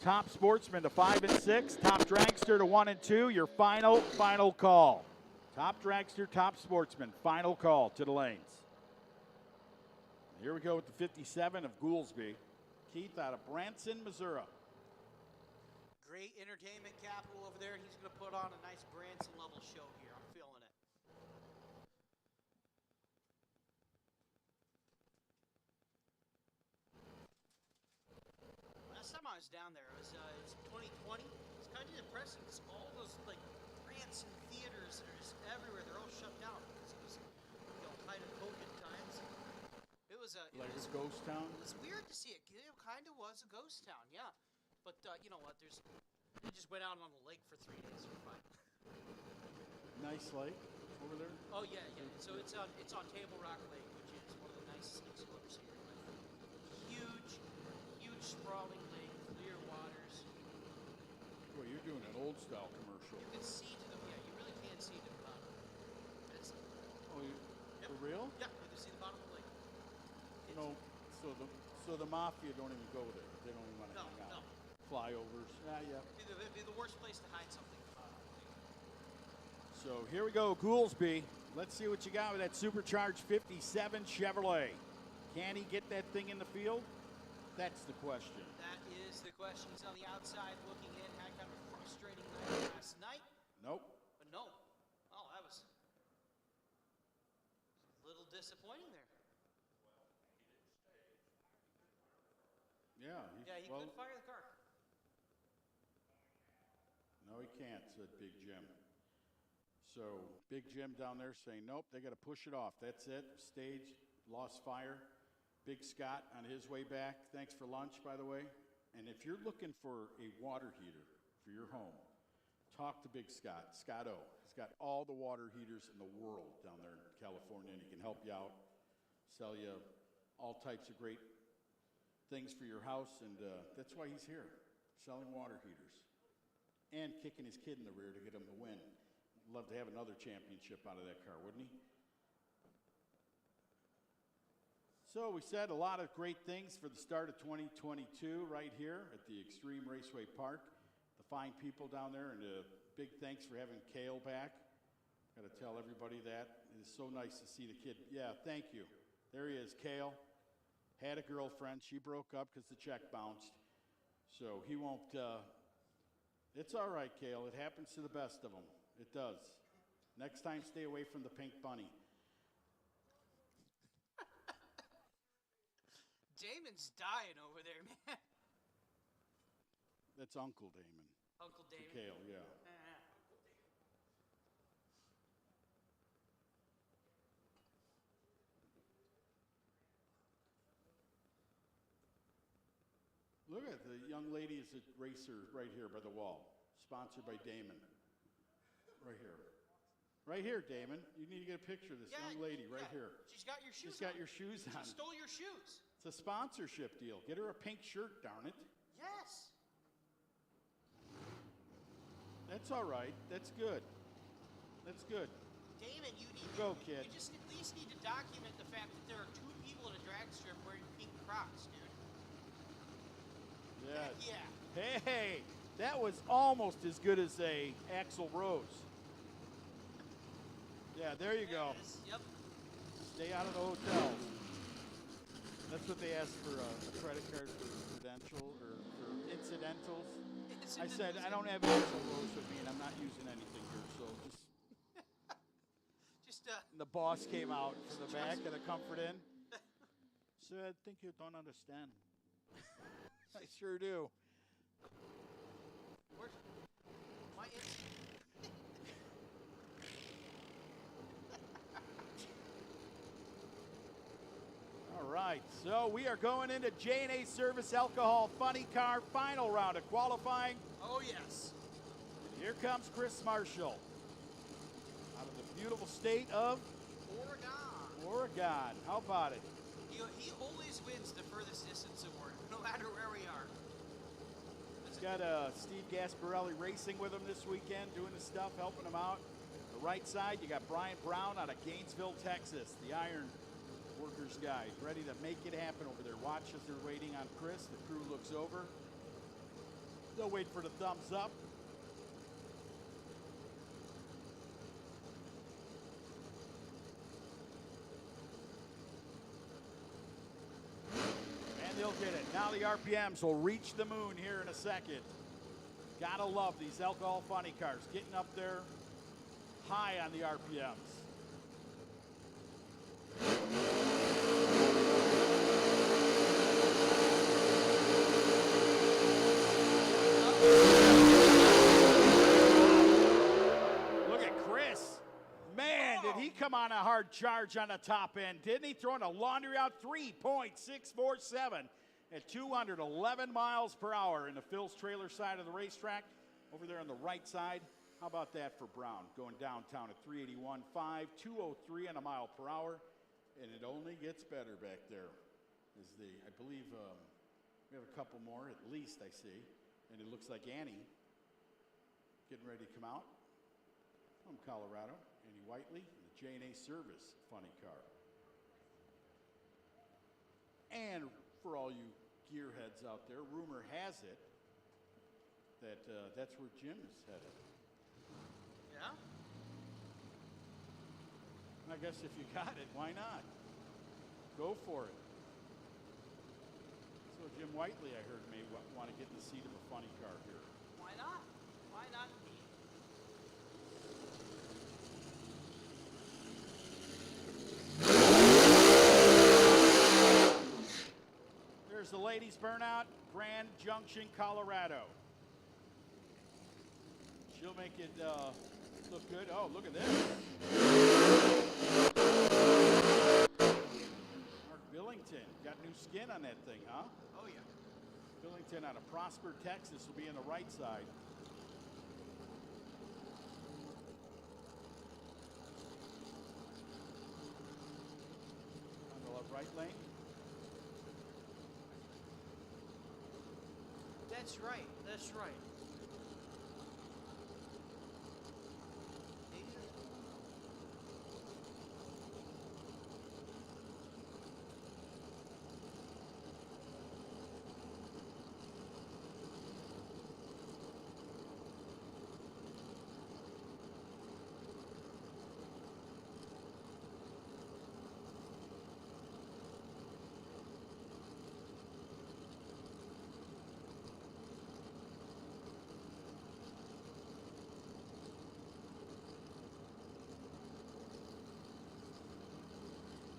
Speaker 3: Top sportsman to 5 and 6. Top dragster to 1 and 2. Your final call. Top dragster, top sportsman. Final call to the lanes. Here we go with the 57 of Goolsby. Keith out of Branson, Missouri.
Speaker 8: Great entertainment capital over there. He's going to put on a nice Branson level show here. I'm feeling it. Last time I was down there, it was 2020. It's kind of depressing because all those like Branson theaters that are just everywhere, they're all shut down because it was height of COVID times. It was a
Speaker 3: Ghost town.
Speaker 8: It was weird to see it. It kind of was a ghost town, yeah. But you know what? They just went out on the lake for 3 days. We're fine.
Speaker 3: Nice lake over there.
Speaker 8: Oh yeah. So it's on Table Rock Lake, which is one of the nicest lakes you'll ever see in your life. Huge sprawling lake, clear waters.
Speaker 3: Well, you're doing an old style commercial.
Speaker 8: You can see to the you really can see to the bottom. It's,
Speaker 3: For real?
Speaker 8: Yeah, you can see the bottom of the lake.
Speaker 3: No. So the mafia don't even go there. They don't even want to hang out.
Speaker 8: No.
Speaker 3: Flyovers. Yeah.
Speaker 8: It'd be the worst place to hide something.
Speaker 3: So here we go, Goolsby. Let's see what you got with that supercharged 57 Chevrolet. Can he get that thing in the field? That's the question.
Speaker 8: That is the question. He's on the outside looking in. Had kind of a frustrating night last night.
Speaker 3: Nope.
Speaker 8: But no. Oh, that was a little disappointing there.
Speaker 3: Yeah.
Speaker 8: He could fire the car.
Speaker 3: No, he can't, said Big Jim. So Big Jim down there saying, nope, they got to push it off. That's it. Stage, lost fire. Big Scott on his way back. Thanks for lunch, by the way. And if you're looking for a water heater for your home, talk to Big Scott, Scott O. He's got all the water heaters in the world down there in California, and he can help you out, sell you all types of great things for your house, and that's why he's here, selling water heaters and kicking his kid in the rear to get him to win. Love to have another championship out of that car, wouldn't he? So we said a lot of great things for the start of 2022 right here at the Extreme Raceway Park. The fine people down there, and a big thanks for having Kale back. Got to tell everybody that. It is so nice to see the kid. Yeah, thank you. There he is, Kale. Had a girlfriend. She broke up because the check bounced. So he won't, it's all right, Kale. It happens to the best of them. It does. Next time, stay away from the pink bunny.
Speaker 8: Damon's dying over there, man.
Speaker 3: That's Uncle Damon.
Speaker 8: Uncle Damon.
Speaker 3: Kale, yeah. Look at the young lady is a racer right here by the wall. Sponsored by Damon. Right here. Right here, Damon. You need to get a picture of this young lady right here.
Speaker 8: She's got your shoes
Speaker 3: She's got your shoes on.
Speaker 8: She stole your shoes.
Speaker 3: It's a sponsorship deal. Get her a pink shirt, darn it.
Speaker 8: Yes.
Speaker 3: That's all right. That's good. That's good.
Speaker 8: Damon, you need
Speaker 3: Go, kid.
Speaker 8: You just at least need to document the fact that there are 2 people at a drag strip wearing pink Crocs, dude.
Speaker 3: Yeah.
Speaker 8: Heck yeah.
Speaker 3: Hey, that was almost as good as a Axl Rose. Yeah, there you go.
Speaker 8: It is. Yep.
Speaker 3: Stay out of the hotels. That's what they asked for a credit card for credential or for incidentals. I said, I don't have Axl Rose with me, and I'm not using anything here, so just. And the boss came out from the back of the Comfort Inn. So I think you don't understand. I sure do.
Speaker 8: Where's my
Speaker 3: All right, so we are going into J&A Service Alcohol Funny Car final round of qualifying.
Speaker 8: Oh, yes.
Speaker 3: And here comes Chris Marshall out of the beautiful state of Oregon. How about it?
Speaker 8: He always wins the furthest distance award, no matter where we are.
Speaker 3: He's got Steve Gasparelli racing with him this weekend, doing the stuff, helping him out. The right side, you got Brian Brown out of Gainesville, Texas, the Iron Workers Guide, ready to make it happen over there. Watch as they're waiting on Chris. The crew looks over. They'll wait for the thumbs up. And they'll get it. Now the RPMs will reach the moon here in a second. Gotta love these alcohol funny cars, getting up there high on the RPMs. Look at Chris. Man, did he come on a hard charge on the top end, didn't he? Throwing a laundry out 3.647 at 211 miles per hour in the Phil's trailer side of the racetrack. Over there on the right side, how about that for Brown? Going downtown at 381.5, 203 on a mile per hour. And it only gets better back there. I believe we have a couple more, at least I see. And it looks like Annie getting ready to come out from Colorado. Annie Whiteley, the J&A Service funny car. And for all you gearheads out there, rumor has it that that's where Jim is headed.
Speaker 8: Yeah?
Speaker 3: I guess if you got it, why not? Go for it. So Jim Whiteley, I heard, may want to get in the seat of a funny car here.
Speaker 8: Why not? Why not me?
Speaker 3: There's the ladies' burnout, Grand Junction, Colorado. She'll make it look good. Oh, look at this. Mark Billington got new skin on that thing, huh?
Speaker 8: Oh, yeah.
Speaker 3: Billington out of Prosper, Texas will be on the right side. On the right lane.
Speaker 8: That's right. That's right.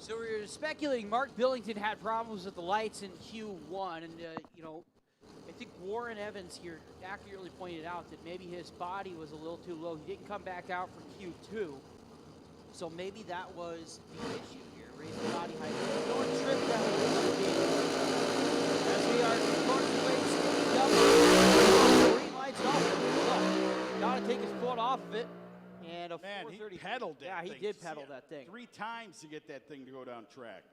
Speaker 4: So we were speculating Mark Billington had problems with the lights in Q1, and I think Warren Evans here accurately pointed out that maybe his body was a little too low. He didn't come back out for Q2, so maybe that was the issue here, raising the body height. Don't trip that as we are going to green lights off. Got to take his foot off of it. And a
Speaker 3: Man,
Speaker 4: 430.
Speaker 3: he pedaled that
Speaker 4: Yeah,
Speaker 3: thing.
Speaker 4: he did pedal that thing.
Speaker 3: 3 times to get that thing to go down track.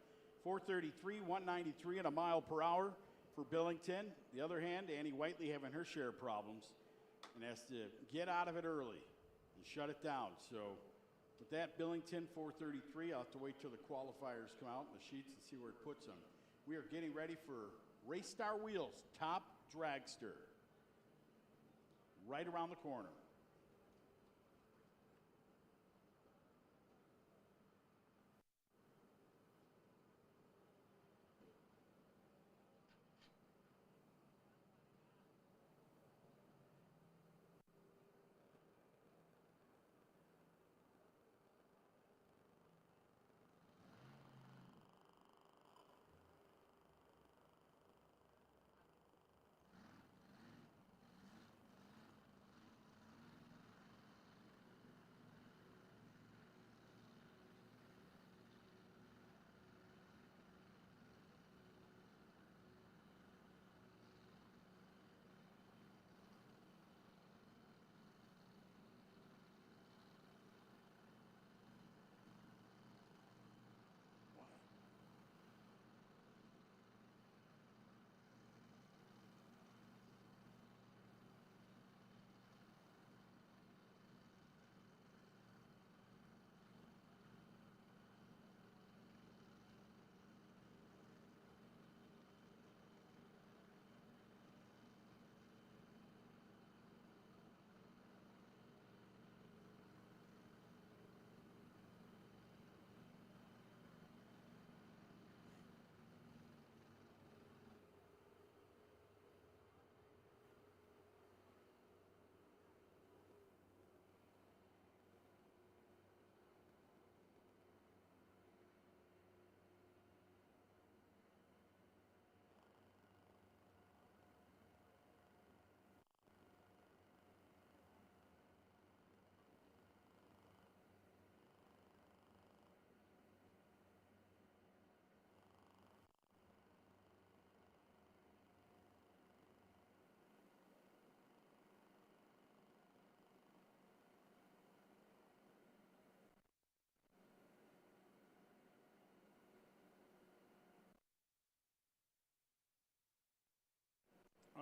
Speaker 3: 433, 193 and a mile per hour for Billington. The other hand, Annie Whiteley having her share of problems and has to get out of it early and shut it down. So with that, Billington 433. I'll have to wait till the qualifiers come out in the sheets and see where it puts them. We are getting ready for Race Star Wheels Top Dragster. Right around the corner.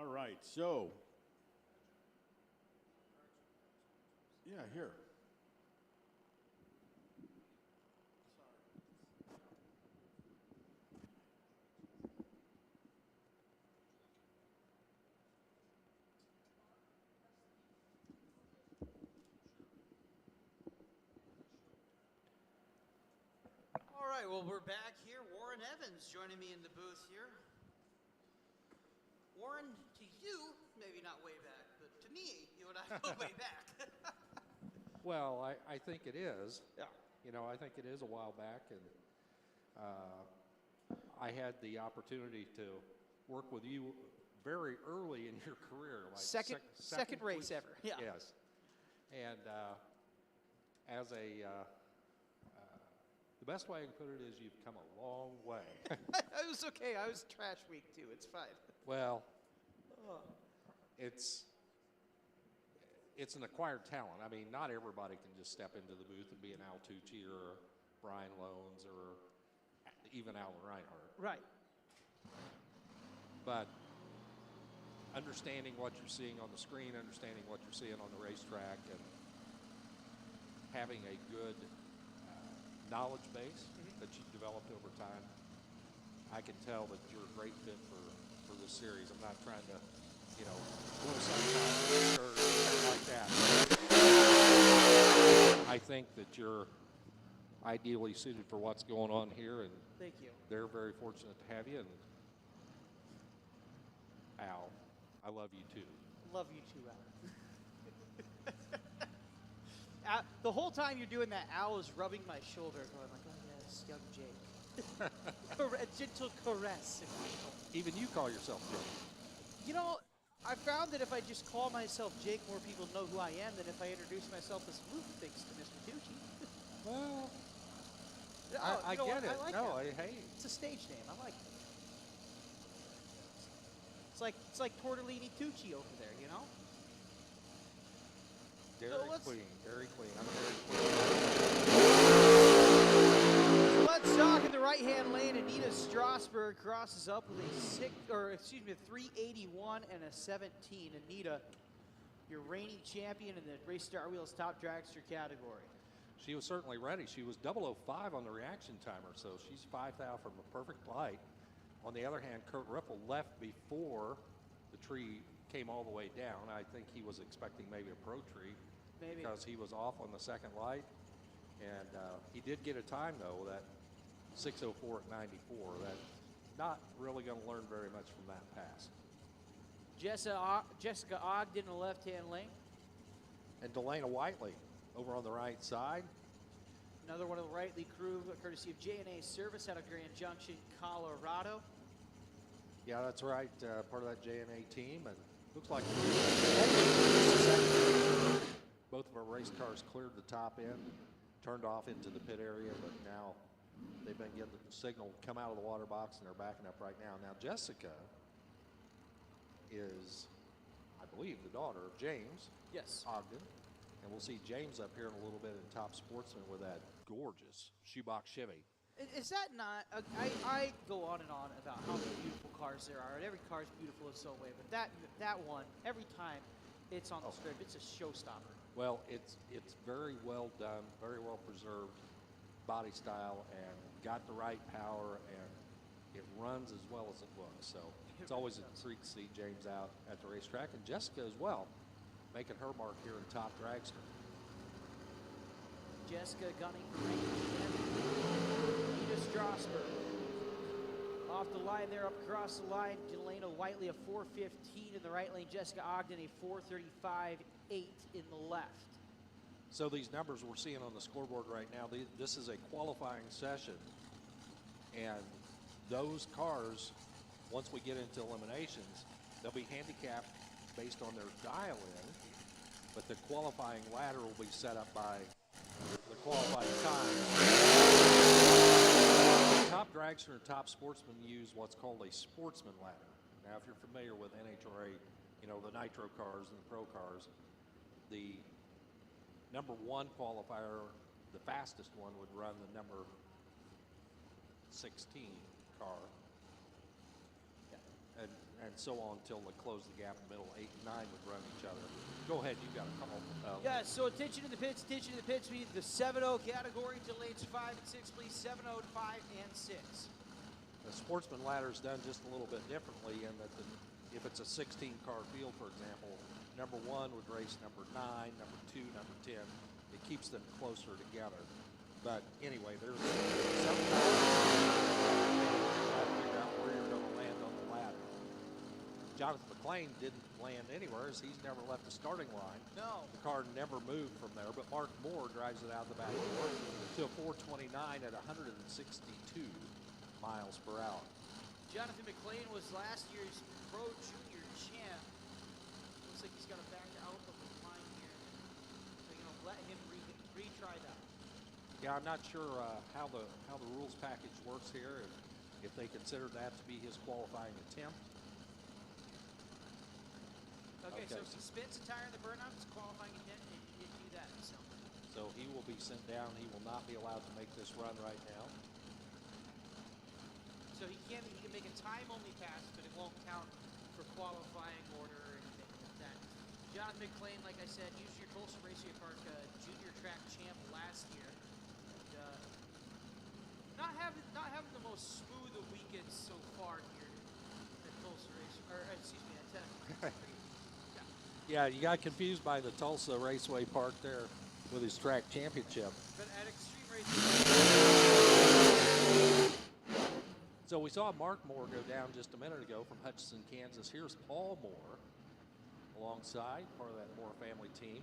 Speaker 3: All right, so. Yeah, here.
Speaker 8: All right, well, we're back here. Warren Evans joining me in the booth here. Warren, to you, maybe not way back, but to me, you and I go way back.
Speaker 1: Well, I think it is.
Speaker 8: Yeah.
Speaker 1: You know, I think it is a while back, and I had the opportunity to work with you very early in your career. Like
Speaker 4: Second race
Speaker 1: week.
Speaker 4: ever. Yeah.
Speaker 1: Yes. And as a, the best way I can put it is you've come a long way.
Speaker 4: It was okay. I was trash week too. It's fine.
Speaker 1: Well, it's an acquired talent. I mean, not everybody can just step into the booth and be an Al Tucci or a Brian Loans or even Alan Reinhardt.
Speaker 4: Right.
Speaker 1: But understanding what you're seeing on the screen, understanding what you're seeing on the racetrack, and having a good knowledge base that you've developed over time, I can tell that you're a great fit for this series. I'm not trying to, you know, blow sunshine or anything like that. I think that you're ideally suited for what's going on here, and
Speaker 4: Thank you.
Speaker 1: they're very fortunate to have you. And Al, I love you too.
Speaker 4: Love you too, Al. The whole time you're doing that, Al is rubbing my shoulder, going like, "Oh yes, young Jake." A gentle caress. If you will.
Speaker 1: Even you call yourself Jake.
Speaker 4: You know, I found that if I just call myself Jake, more people know who I am than if I introduce myself as Luke, thanks to Mr. Tucci.
Speaker 1: Well,
Speaker 4: Oh,
Speaker 1: I
Speaker 4: you know
Speaker 1: get
Speaker 4: what?
Speaker 1: it.
Speaker 4: I like
Speaker 1: No,
Speaker 4: that.
Speaker 1: hey,
Speaker 4: It's a stage name. I like it. It's like Tortellini Tucci over there, you know?
Speaker 1: Dairy
Speaker 4: let's-
Speaker 1: Queen, Dairy Queen. I'm Dairy Queen.
Speaker 4: So let's talk in the right-hand lane. Anita Strasberg crosses up with a 381 and a 17. Anita, your reigning champion in the Race Star Wheels Top Dragster category.
Speaker 1: She was certainly ready. She was 005 on the reaction timer, so she's 5 thou from a perfect light. On the other hand, Kurt Ripple left before the tree came all the way down. I think he was expecting maybe a pro tree.
Speaker 4: Maybe.
Speaker 1: Because he was off on the second light. And he did get a time, though, that 6:04 at 94. That's not really going to learn very much from that pass.
Speaker 4: Jessica Ogden in the left-hand lane.
Speaker 1: And Delana Whiteley over on the right side.
Speaker 4: Another one of the Rightly crew, courtesy of J&A Service out of Grand Junction, Colorado.
Speaker 1: Yeah, that's right. Part of that J&A team. And looks like both of our race cars cleared the top end, turned off into the pit area, but now they've been getting the signal to come out of the water box, and they're backing up right now. Now, Jessica is, I believe, the daughter of James
Speaker 4: Yes.
Speaker 1: Ogden. And we'll see James up here in a little bit in Top Sportsman with that gorgeous shoebox Chevy.
Speaker 4: Is that not? I go on and on about how many beautiful cars there are, and every car is beautiful in some way. But that one, every time it's on the strip, it's a showstopper.
Speaker 1: Well, it's very well done, very well preserved body style, and got the right power, and it runs as well as it looks. So it's always a treat to see James out at the racetrack, and Jessica as well, making her mark here in Top Dragster.
Speaker 4: Jessica gunning for reigning champion. Anita Strasberg. Off the line there, up across the line, Delana Whiteley a 4:15 in the right lane. Jessica Ogden a 4:35.8 in the left.
Speaker 1: So these numbers we're seeing on the scoreboard right now, this is a qualifying session. And those cars, once we get into eliminations, they'll be handicapped based on their dial-in, but the qualifying ladder will be set up by the qualifying time. Top Dragster and Top Sportsman use what's called a sportsman ladder. Now, if you're familiar with NHRA, you know, the nitro cars and the pro cars, the number one qualifier, the fastest one, would run the number 16 car. And and so on until they close the gap in the middle. 8 and 9 would run each other. Go ahead, you got a call.
Speaker 4: Yeah, so attention to the pits, attention to the pits. We need the 7-0 category to lanes 5 and 6, please. 7-0 to 5 and 6.
Speaker 1: The sportsman ladder is done just a little bit differently in that if it's a 16-car field, for example, number 1 would race number 9, number 2, number 10. It keeps them closer together. But anyway, there's some you got to figure out where you're going to land on the ladder. Jonathan McLean didn't land anywhere as he's never left the starting line.
Speaker 4: No.
Speaker 1: The car never moved from there, but Mark Moore drives it out the back door to a 429 at 162 miles per hour.
Speaker 4: Jonathan McLean was last year's Pro Junior champ. Looks like he's got to back out of the line here. So, let him retry that.
Speaker 1: Yeah, I'm not sure how the rules package works here, if they consider that to be his qualifying attempt.
Speaker 4: Okay, so if he spins a tire in the burnout, it's qualifying attempt, and he didn't do that.
Speaker 1: So he will be sent down. He will not be allowed to make this run right now.
Speaker 4: So he can make a time-only pass, but it won't count for qualifying order or anything like that. Jonathan McLean, like I said, used your Tulsa Raceway Park junior track champ last year. And, not having the most smooth of weekends so far here at Tulsa Raceway, or excuse me, at Tenneco.
Speaker 1: Yeah, you got confused by the Tulsa Raceway Park there with his track championship.
Speaker 4: But at Extreme Racing.
Speaker 1: So we saw Mark Moore go down just a minute ago from Hutchinson, Kansas. Here's Paul Moore alongside, part of that Moore family team.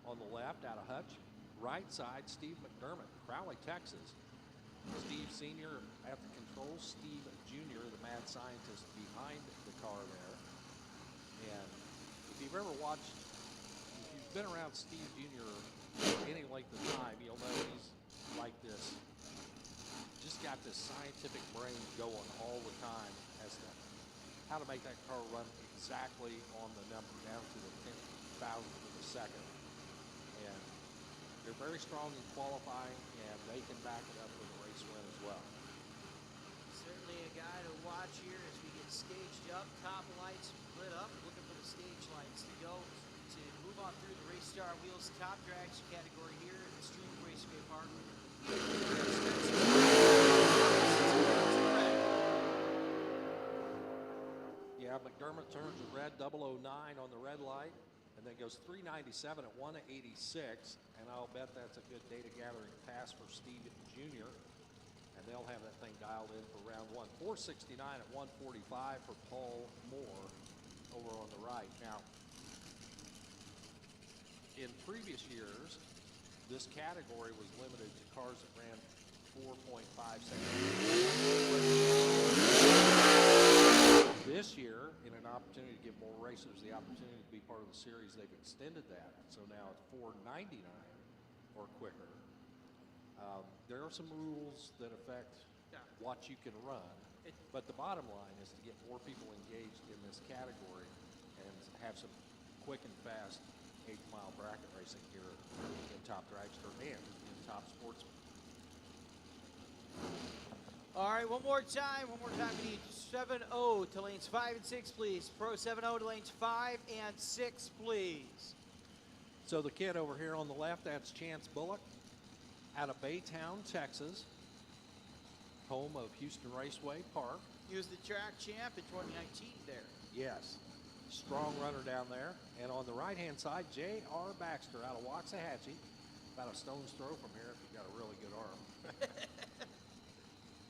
Speaker 1: On the left, out of Hutch. Right side, Steve McDermott, Crowley, Texas. Steve Sr. at the controls, Steve Jr., the mad scientist behind the car there. And if you've ever watched, if you've been around Steve Jr. any length of time, you'll know he's like this. Just got this scientific brain going all the time as to how to make that car run exactly on the number down to the 10,000th of a second. And they're very strong in qualifying, and they can back it up with a race win as well.
Speaker 4: Certainly a guy to watch here as we get staged up, top lights lit up, looking for the stage lights to go to move on through the Race Star Wheels top drags category here at Extreme Raceway Park.
Speaker 1: Yeah, McDermott turns the red 009 on the red light and then goes 397 at 186, and I'll bet that's a good data gathering pass for Steve Jr. And they'll have that thing dialed in for round one. 469 at 145 for Paul Moore over on the right. Now, in previous years, this category was limited to cars that ran 4.5 seconds. This year, in an opportunity to give more racers the opportunity to be part of the series, they've extended that. So now it's 499 or quicker. There are some rules that affect what you can run, but the bottom line is to get more people engaged in this category and have some quick and fast 8-mile bracket racing here in Top Dragster and in Top Sportsman.
Speaker 4: All right, one more time. We need 7-0 to lanes 5 and 6, please. Pro 7-0 to lanes 5 and 6, please.
Speaker 1: So the kid over here on the left, that's Chance Bullock out of Baytown, Texas, home of Houston Raceway Park.
Speaker 4: He was the track champ in 2019 there.
Speaker 1: Yes, strong runner down there. And on the right-hand side, J.R. Baxter out of Waxahachie, about a stone's throw from here if you've got a really good arm.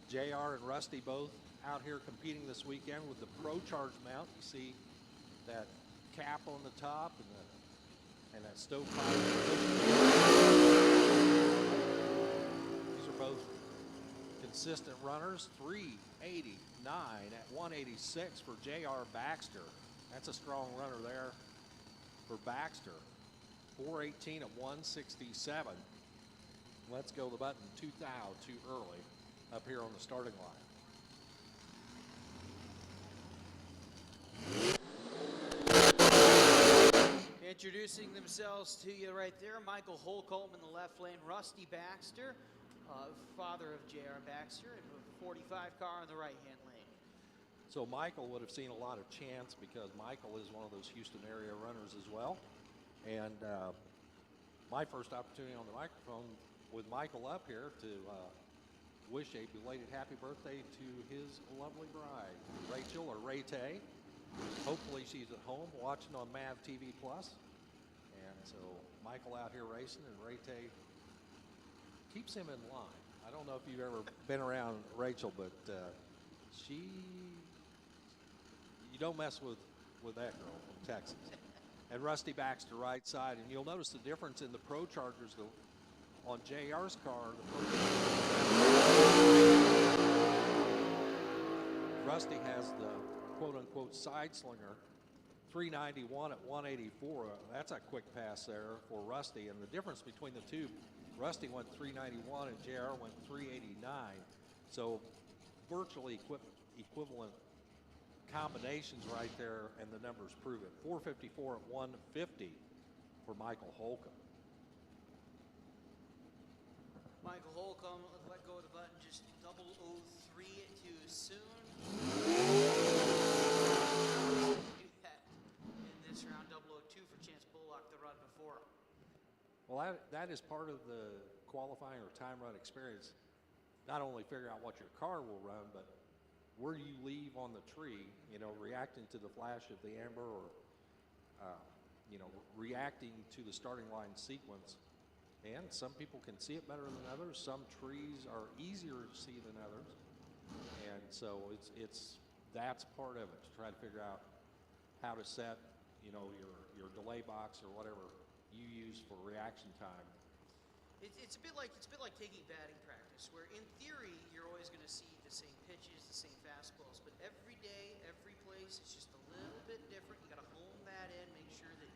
Speaker 1: J.R. and Rusty both out here competing this weekend with the Pro Charge mount. You see that cap on the top and that stovepipe. These are both consistent runners. 389 at 186 for J.R. Baxter. That's a strong runner there for Baxter. 418 at 167. Let's go the button too early up here on the starting line.
Speaker 4: Introducing themselves to you right there, Michael Holcomb in the left lane, Rusty Baxter, father of J.R. Baxter, and a 45 car in the right-hand lane.
Speaker 1: So Michael would have seen a lot of chance because Michael is one of those Houston area runners as well. And my first opportunity on the microphone with Michael up here to wish a belated happy birthday to his lovely bride, Rachel or Ray-Tay. Hopefully she's at home watching on Mav TV Plus. And so Michael out here racing, and Ray-Tay keeps him in line. I don't know if you've ever been around Rachel, but you don't mess with that girl from Texas. And Rusty Baxter right side, and you'll notice the difference in the Pro Chargers on JR's car. Rusty has the quote-unquote side slinger, 391 at 184. That's a quick pass there for Rusty. And the difference between the two, Rusty went 391 and JR went 389. So virtually equivalent combinations right there, and the numbers prove it. 454 at 150 for Michael Holcomb.
Speaker 8: Michael Holcomb, let go of the button, just 003 too soon. Do that in this round, 002 for Chance Bullock, the run before.
Speaker 1: Well, that is part of the qualifying or time run experience. Not only figure out what your car will run, but where you leave on the tree, reacting to the flash of the amber or, reacting to the starting line sequence. And some people can see it better than others. Some trees are easier to see than others. And so that's part of it, to try to figure out how to set, your delay box or whatever you use for reaction time.
Speaker 8: It's a bit like taking batting practice, where in theory you're always going to see the same pitches, the same fastballs, but every day, every place, it's just a little bit different. You got to hone that in, make sure that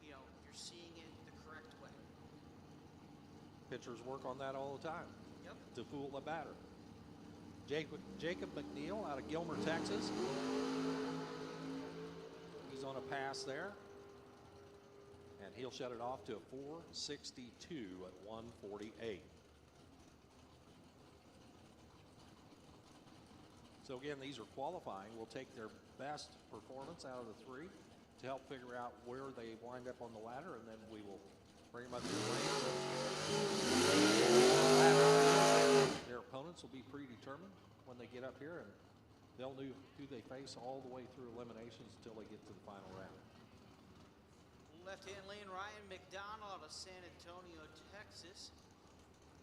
Speaker 8: you're seeing it the correct way.
Speaker 1: Pitchers work on that all the time.
Speaker 8: Yep.
Speaker 1: To fool the batter. Jacob McNeil out of Gilmer, Texas. He's on a pass there. And he'll shut it off to a 462 at 148. So again, these are qualifying. We'll take their best performance out of the three to help figure out where they wind up on the ladder, and then we will bring them up to the range. Their opponents will be predetermined when they get up here, and they'll know who they face all the way through eliminations until they get to the final round.
Speaker 8: Left-hand lane, Ryan McDonald out of San Antonio, Texas.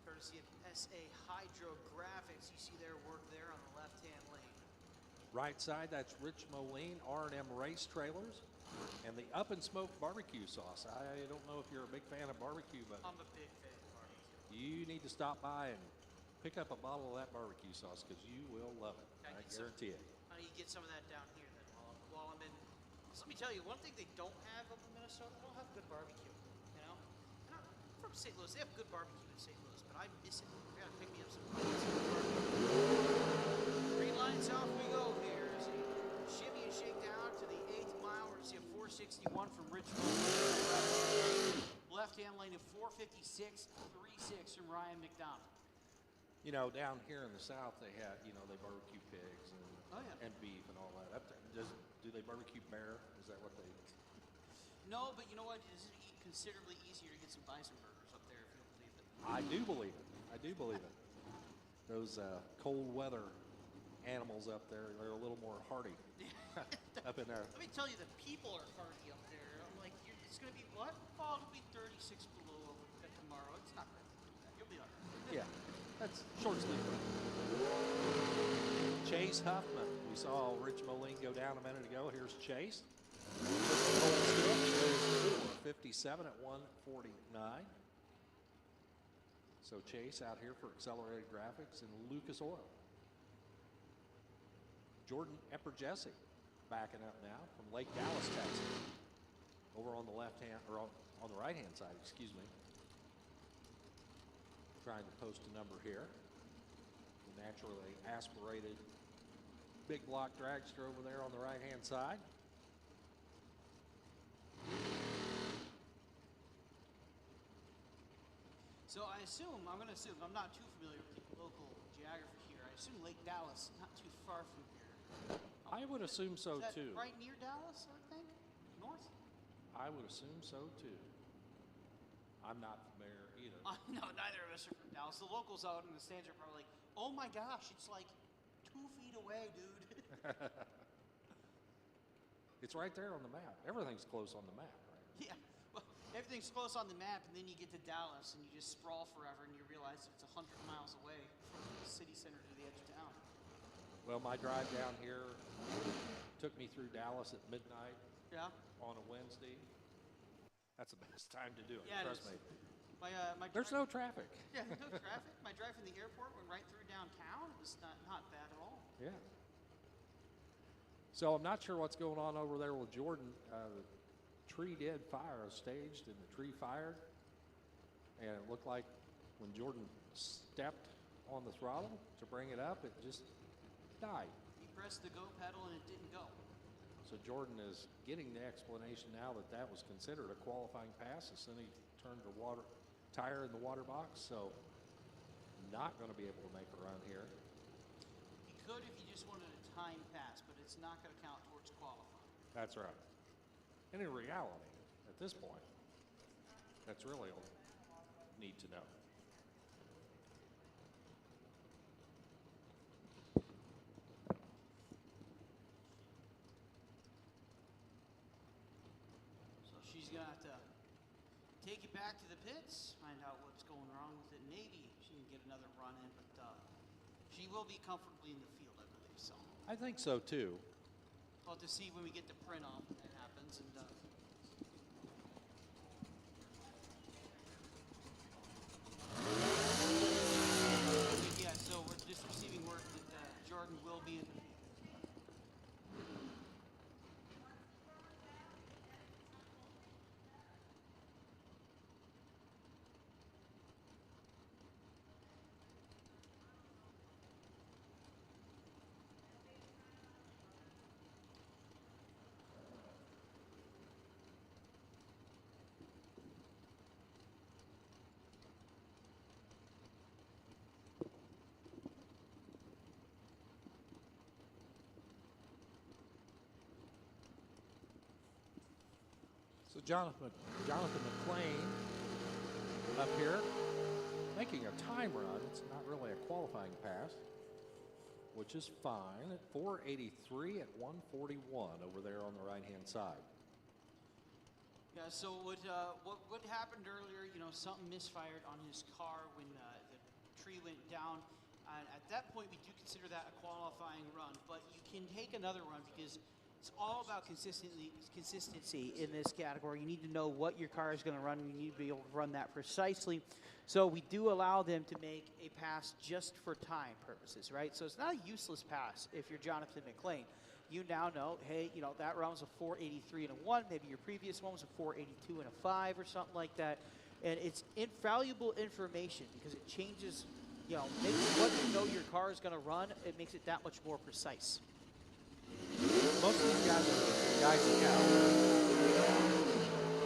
Speaker 8: Courtesy of SA Hydrographics. You see their work there on the left-hand lane.
Speaker 1: Right side, that's Rich Moline, R&M Race Trailers, and the Up and Smoke barbecue sauce. I don't know if you're a big fan of barbecue, but
Speaker 8: I'm a big fan of barbecue.
Speaker 1: you need to stop by and pick up a bottle of that barbecue sauce because you will love it. I guarantee it.
Speaker 8: I need to get some of that down here then while I'm in. So let me tell you, one thing they don't have up in Minnesota, they don't have good barbecue. And I'm from St. Louis. They have good barbecue in St. Louis, but I miss it. You gotta pick me up some barbecue. Green lights off we go here. As we shimmy and shake down to the 8th mile. We're gonna see a 461 from Richmond. Left-hand lane of 456, 36 from Ryan McDonald.
Speaker 1: Down here in the South, they have, they barbecue pigs and beef and all that. Do they barbecue bear? Is that what they?
Speaker 8: No, but you know what? It's considerably easier to get some bison burgers up there if you don't believe it.
Speaker 1: I do believe it. I do believe it. Those cold weather animals up there, they're a little more hardy up in there.
Speaker 8: Let me tell you, the people are hardy up there. I'm like, it's going to be what? Oh, it'll be 36 below tomorrow. It's not going to do that. You'll be all right.
Speaker 1: Yeah, that's short sleeve. Chase Huffman. We saw Rich Moline go down a minute ago. Here's Chase. 57 at 149. So Chase out here for Accelerated Graphics and Lucas Oil. Jordan Epperjesi backing up now from Lake Dallas, Texas. Over on the left hand, or on the right hand side, excuse me. Trying to post a number here. The naturally aspirated big block dragster over there on the right hand side.
Speaker 8: So I'm going to assume, I'm not too familiar with the local geography here. I assume Lake Dallas, not too far from here.
Speaker 1: I would assume so
Speaker 8: Is that
Speaker 1: too.
Speaker 8: right near Dallas, I think? North?
Speaker 1: I would assume so too. I'm not familiar either.
Speaker 8: No, neither of us are from Dallas. The locals out in the stands are probably like, oh my gosh, it's like 2 feet away, dude.
Speaker 1: It's right there on the map. Everything's close on the map, right?
Speaker 8: Yeah. Well, everything's close on the map, and then you get to Dallas and you just sprawl forever and you realize it's 100 miles away from the city center to the edge of town.
Speaker 1: Well, my drive down here took me through Dallas at midnight
Speaker 8: Yeah?
Speaker 1: on a Wednesday. That's the best time to do it,
Speaker 8: Yeah, it
Speaker 1: trust
Speaker 8: is.
Speaker 1: me.
Speaker 8: My
Speaker 1: There's no traffic.
Speaker 8: Yeah, no traffic. My drive from the airport went right through downtown. It was not bad at all.
Speaker 1: Yeah. So I'm not sure what's going on over there with Jordan. The tree did fire, staged, and the tree fired. And it looked like when Jordan stepped on the throttle to bring it up, it just died.
Speaker 8: He pressed the go pedal and it didn't go.
Speaker 1: So Jordan is getting the explanation now that that was considered a qualifying pass. As soon as he turned the water tire in the water box, so not going to be able to make a run here.
Speaker 8: He could if he just wanted a time pass, but it's not going to count towards qualifying.
Speaker 1: That's right. And in reality, at this point, that's really all you need to know.
Speaker 8: So she's going to have to take it back to the pits, find out what's going wrong with it. Maybe she can get another run in, but she will be comfortably in the field, I believe so.
Speaker 1: I think so too.
Speaker 8: We'll have to see when we get to print off when that happens. And yeah, so we're just receiving word that Jordan will be in the field.
Speaker 1: So Jonathan McLean up here making a time run. It's not really a qualifying pass, which is fine at 483 at 141 over there on the right-hand side.
Speaker 8: Yeah, so what happened earlier, you know, something misfired on his car when the tree went down. And at that point, we do consider that a qualifying run, but you can take another run because it's all about consistency in this category. You need to know what your car is going to run. You need to be able to run that precisely. So we do allow them to make a pass just for time purposes, right? So it's not a useless pass if you're Jonathan McLean. You now know, hey, you know, that run was a 483 and a 1. Maybe your previous one was a 482 and a 5 or something like that. And it's invaluable information because it changes, you know, maybe what you know your car is going to run, it makes it that much more precise.
Speaker 1: Most of these guys are guys that have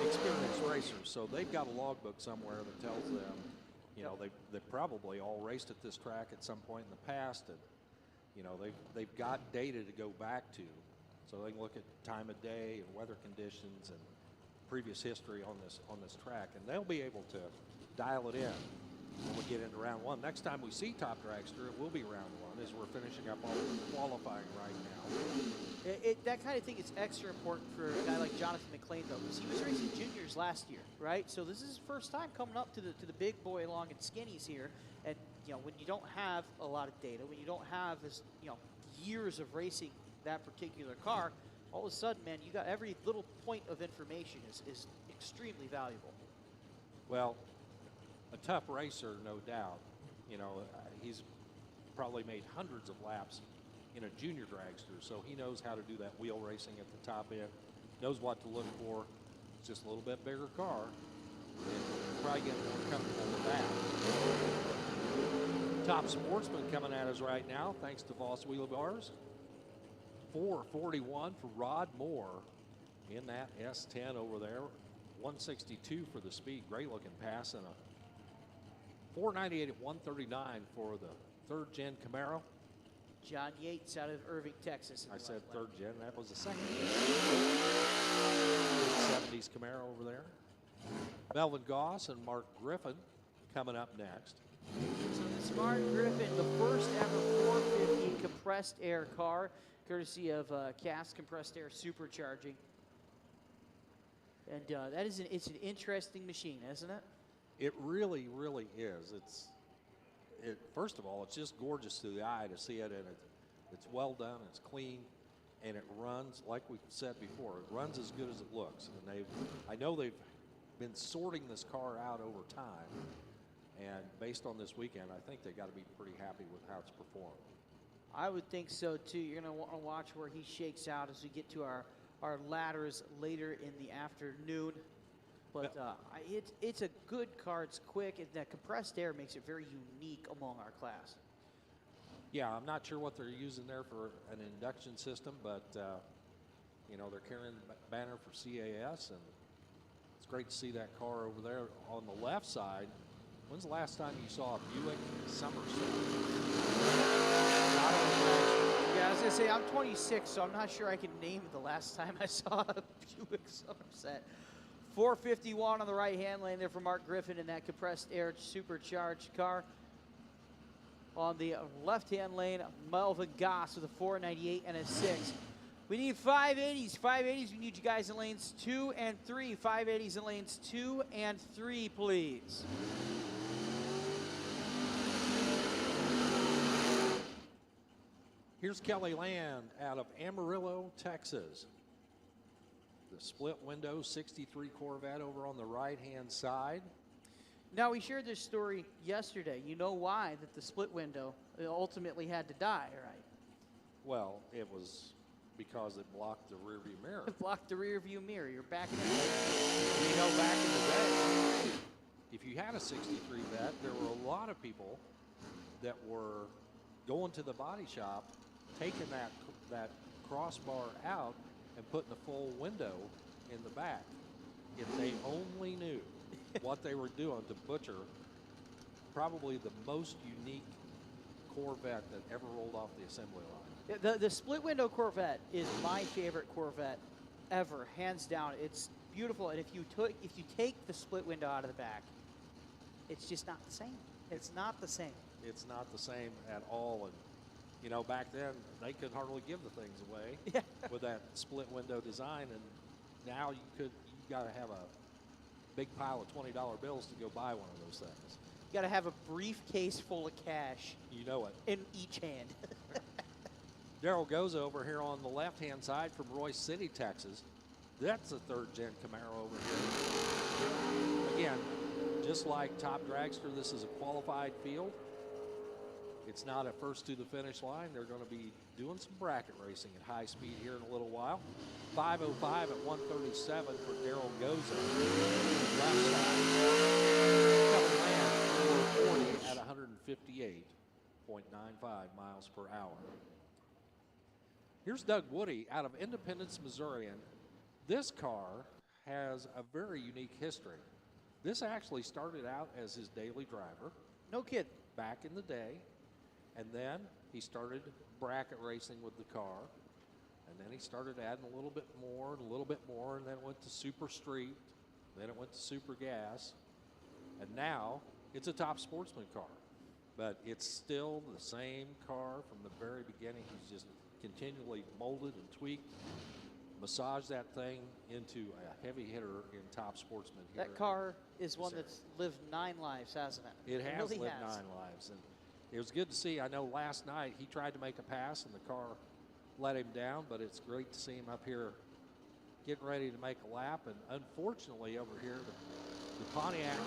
Speaker 1: experienced racers, so they've got a logbook somewhere that tells them, you know, they've probably all raced at this track at some point in the past, and you know, they've got data to go back to, so they can look at time of day and weather conditions and previous history on this track, and they'll be able to dial it in when we get into round one. Next time we see Top Dragster, it will be round one as we're finishing up all the qualifying right now.
Speaker 8: That kind of thing is extra important for a guy like Jonathan McLean, though, because he was racing juniors last year, right? So this is his first time coming up to the big boy long and skinnies here. And, you know, when you don't have a lot of data, when you don't have this, you know, years of racing that particular car, all of a sudden, man, you got every little point of information is extremely valuable.
Speaker 1: Well, a tough racer, no doubt. You know, he's probably made hundreds of laps in a junior dragster, so he knows how to do that wheel racing at the top end, knows what to look for. It's just a little bit bigger car, and we'll probably get more comfortable with that. Top Sportsman coming at us right now, thanks to Voss Wheel Bars. 441 for Rod Moore in that S10 over there. 162 for the speed, great looking pass, and a 498 at 139 for the third gen Camaro.
Speaker 4: John Yates out of Irving, Texas.
Speaker 1: I said third gen. That was the second gen. 70s Camaro over there. Melvin Goss and Mark Griffin coming up next.
Speaker 4: So the Smart Griffin, the first ever 450 compressed air car, courtesy of Cass Compressed Air Supercharging. And it's an interesting machine, isn't it?
Speaker 1: It really, really is. First of all, it's just gorgeous to the eye to see it, and it's well done, it's clean, and it runs, like we said before, it runs as good as it looks. And I know they've been sorting this car out over time, and based on this weekend, I think they got to be pretty happy with how it's performed.
Speaker 4: I would think so too. You're going to want to watch where he shakes out as we get to our ladders later in the afternoon. But it's a good car. It's quick, and that compressed air makes it very unique among our class.
Speaker 1: Yeah, I'm not sure what they're using there for an induction system, but you know, they're carrying the banner for CAS, and it's great to see that car over there on the left side. When's the last time you saw a Buick Somerset?
Speaker 4: Yeah, I was going to say, I'm 26, so I'm not sure I can name the last time I saw a Buick Somerset. 451 on the right-hand lane there for Mark Griffin in that compressed air supercharged car. On the left-hand lane, Melvin Goss with a 498 and a 6. We need 580s. 580s, we need you guys in lanes 2 and 3. 580s in lanes 2 and 3, please.
Speaker 1: Here's Kelly Land out of Amarillo, Texas. The split window 63 Corvette over on the right-hand side.
Speaker 4: Now, we shared this story yesterday. You know why that the split window ultimately had to die, right?
Speaker 1: Well, it was because it blocked the rear view mirror.
Speaker 4: It blocked the rear view mirror. You're backing it.
Speaker 1: You know, back in the day, if you had a 63 Vet, there were a lot of people that were going to the body shop, taking that crossbar out and putting a full window in the back. If they only knew what they were doing to butcher probably the most unique Corvette that ever rolled off the assembly line.
Speaker 4: The split window Corvette is my favorite Corvette ever, hands down. It's beautiful, and if you take the split window out of the back, it's just not the same. It's not the same. It's
Speaker 1: not the same at all. And you know, back then they could hardly give the things away with that split window design, and now you got to have a big pile of $20 bills to go buy one of those things.
Speaker 4: You got to have a briefcase full of cash.
Speaker 1: You know it.
Speaker 4: In each hand.
Speaker 1: Daryl Goza over here on the left-hand side from Royce City, Texas. That's a third-gen Camaro over here. Again, just like Top Dragster, this is a qualified field. It's not a first to the finish line. They're going to be doing some bracket racing at high speed here in a little while. 5:05 at 1:37 for Daryl Goza. Left side, Kevin Land, 440 at 158.95 miles per hour. Here's Doug Woody out of Independence, Missouri. And this car has a very unique history. This actually started out as his daily driver.
Speaker 4: No kidding.
Speaker 1: Back in the day. And then he started bracket racing with the car. And then he started adding a little bit more and a little bit more. And then it went to Super Street. Then it went to Super Gas. And now it's a Top Sportsman car. But it's still the same car from the very beginning. He's just continually molded and tweaked, massaged that thing into a heavy hitter in Top Sportsman here.
Speaker 4: That car is one that's lived 9 lives, hasn't it?
Speaker 1: It has
Speaker 4: really
Speaker 1: lived 9 lives. And it was good to see. I know last night he tried to make a pass and the car let him down, but it's great to see him up here getting ready to make a lap. And unfortunately over here, the Pontiac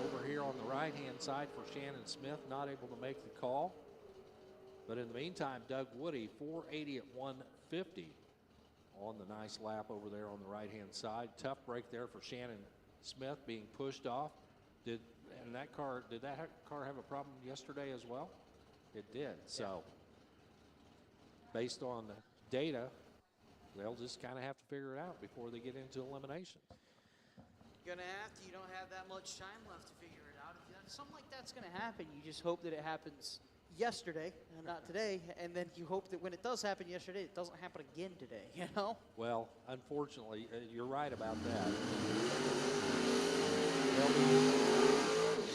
Speaker 1: over here on the right-hand side for Shannon Smith, not able to make the call. But in the meantime, Doug Woody, 480 at 150 on the nice lap over there on the right-hand side. Tough break there for Shannon Smith being pushed off. Did that car have a problem yesterday as well? It did. So based on the data, they'll just kind of have to figure it out before they get into elimination.
Speaker 4: Gonna have to. You don't have that much time left to figure it out. If something like that's gonna happen, you just hope that it happens yesterday and not today, and then you hope that when it does happen yesterday, it doesn't happen again today, you know?
Speaker 1: Well, unfortunately, you're right about that.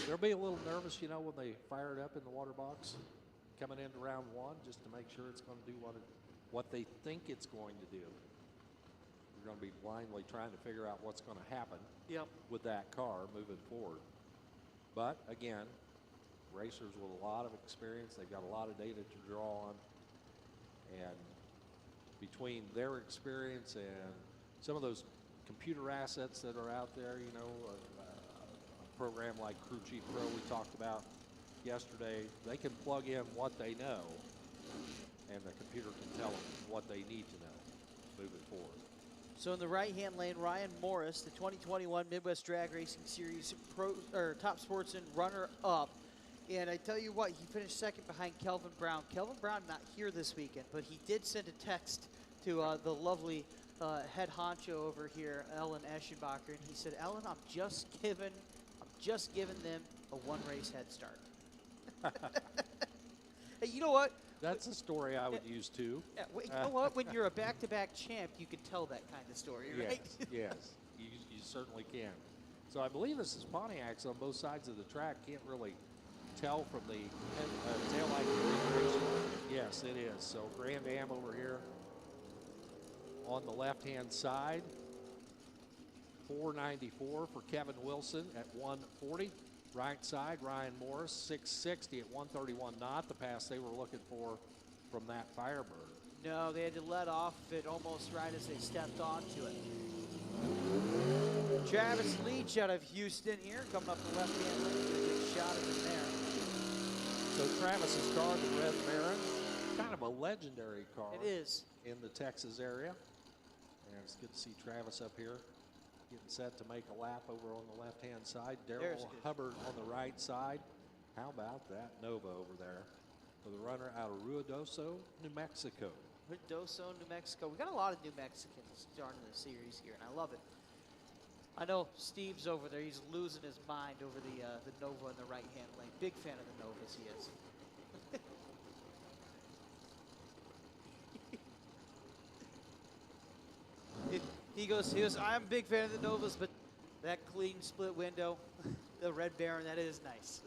Speaker 1: They'll be a little nervous, you know, when they fire it up in the water box coming into round one, just to make sure it's going to do what they think it's going to do. We're going to be blindly trying to figure out what's going to happen with that car moving forward. But again, racers with a lot of experience, they've got a lot of data to draw on, and between their experience and some of those computer assets that are out there, you know, a program like Crew Chief Pro we talked about yesterday, they can plug in what they know, and the computer can tell them what they need to know moving forward.
Speaker 4: So in the right-hand lane, Ryan Morris, the 2021 Midwest Drag Racing Series top sportsman runner-up. And I tell you what, he finished second behind Kelvin Brown. Kelvin Brown not here this weekend, but he did send a text to the lovely head honcho over here, Ellen Eschenbacher, and he said, "Ellen, I'm just giving them a one-race head start." Hey, you know what?
Speaker 1: That's a story I would use too.
Speaker 4: Yeah, you know what? When you're a back-to-back champ, you can tell that kind of story, right?
Speaker 1: Yes, you certainly can. So I believe this is Pontiacs on both sides of the track. Can't really tell from the tail light configuration. Yes, it is. So Grand Am over here on the left-hand side. 494 for Kevin Wilson at 140. Right side, Ryan Morris, 660 at 131. Not the pass they were looking for from that Firebird.
Speaker 4: No, they had to let off it almost right as they stepped onto it. Travis Leach out of Houston here, coming up the left-hand lane, a good shot of him there.
Speaker 1: So Travis's car, the Red Baron, kind of a legendary car.
Speaker 4: It is.
Speaker 1: In the Texas area. And it's good to see Travis up here getting set to make a lap over on the left-hand side. Daryl Hubbard on the right side. How about that Nova over there for the runner out of Ruidoso, New Mexico.
Speaker 4: Ruidoso, New Mexico. We got a lot of New Mexicans starting the series here, and I love it. I know Steve's over there. He's losing his mind over the Nova in the right-hand lane. Big fan of the Novas, he is. He goes, I'm a big fan of the Novas, but that clean split window, the Red Baron, that is nice.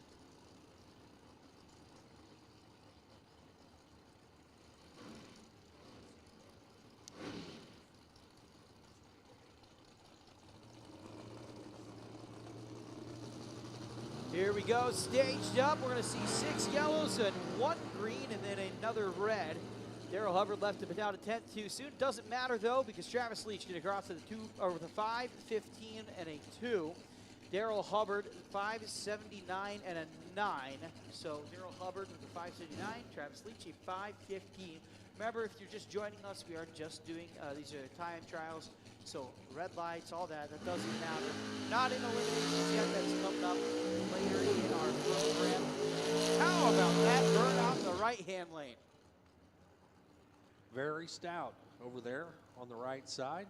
Speaker 4: Here we go, staged up. We're going to see 6 yellows and 1 green and then another red. Daryl Hubbard left it down to 10th too soon. Doesn't matter though, because Travis Leach get across to the with a 5, 15, and a 2. Daryl Hubbard 5.79 and a 9. So Daryl Hubbard with a 5.79. Travis Leach a 5.15. Remember, if you're just joining us, we are just doing these are time trials. So red lights, all that doesn't matter. Not in eliminations yet. That's coming up later in our program. How about that burn out in the right-hand lane?
Speaker 1: Very stout over there on the right side.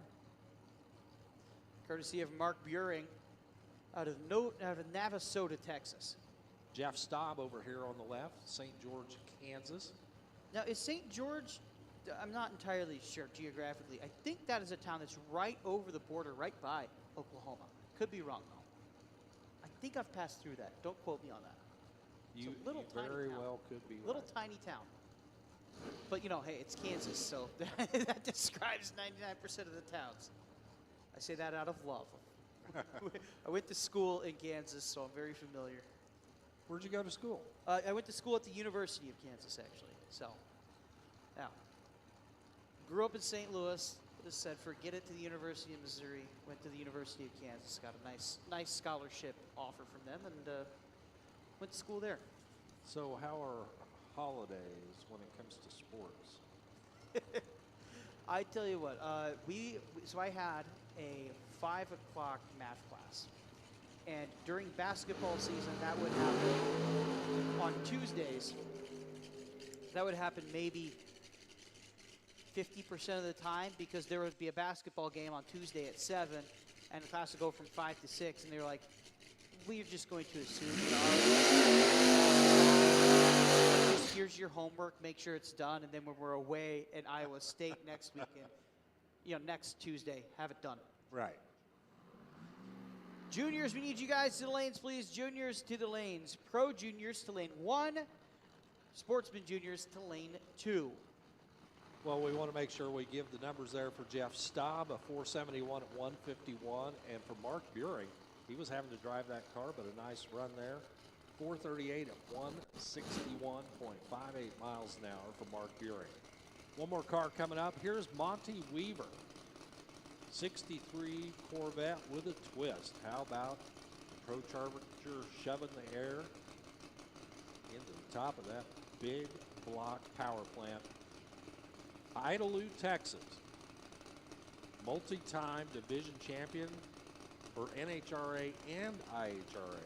Speaker 4: Courtesy of Mark Buring out of Navasota, Texas.
Speaker 1: Jeff Staub over here on the left, St. George, Kansas.
Speaker 4: Now, is St. George, I'm not entirely sure geographically. I think that is a town that's right over the border, right by Oklahoma. Could be wrong, though. I think I've passed through that. Don't quote me on that.
Speaker 1: You
Speaker 4: it's a little tiny
Speaker 1: very
Speaker 4: town.
Speaker 1: well could be
Speaker 4: Little
Speaker 1: right.
Speaker 4: tiny town. But, you know, hey, it's Kansas, so that describes 99% of the towns. I say that out of love. I went to school in Kansas, so I'm very familiar.
Speaker 1: Where'd you go to school?
Speaker 4: I went to school at the University of Kansas, actually. So, now, grew up in St. Louis. Just said, forget it to the University of Missouri. Went to the University of Kansas. Got a nice scholarship offer from them, and went to school there.
Speaker 1: So how are holidays when it comes to sports?
Speaker 4: I tell you what, so I had a 5 o'clock math class. And during basketball season, that would happen on Tuesdays. That would happen maybe 50% of the time, because there would be a basketball game on Tuesday at 7, and the class would go from 5 to 6, and they were like, we're just going to assume that our here's your homework. Make sure it's done, and then when we're away in Iowa State next weekend, next Tuesday, have it done.
Speaker 1: Right.
Speaker 4: Juniors, we need you guys to the lanes, please. Juniors to the lanes. Pro juniors to lane 1. Sportsman juniors to lane 2.
Speaker 1: Well, we want to make sure we give the numbers there for Jeff Staub, a 471 at 151. And for Mark Buring, he was having to drive that car, but a nice run there. 438 at 161.58 miles an hour for Mark Buring. One more car coming up. Here's Monty Weaver. 63 Corvette with a twist. How about Pro Charger shoving the air into the top of that big block power plant. Idalou, Texas. Multi-time division champion for NHRA and IHRA.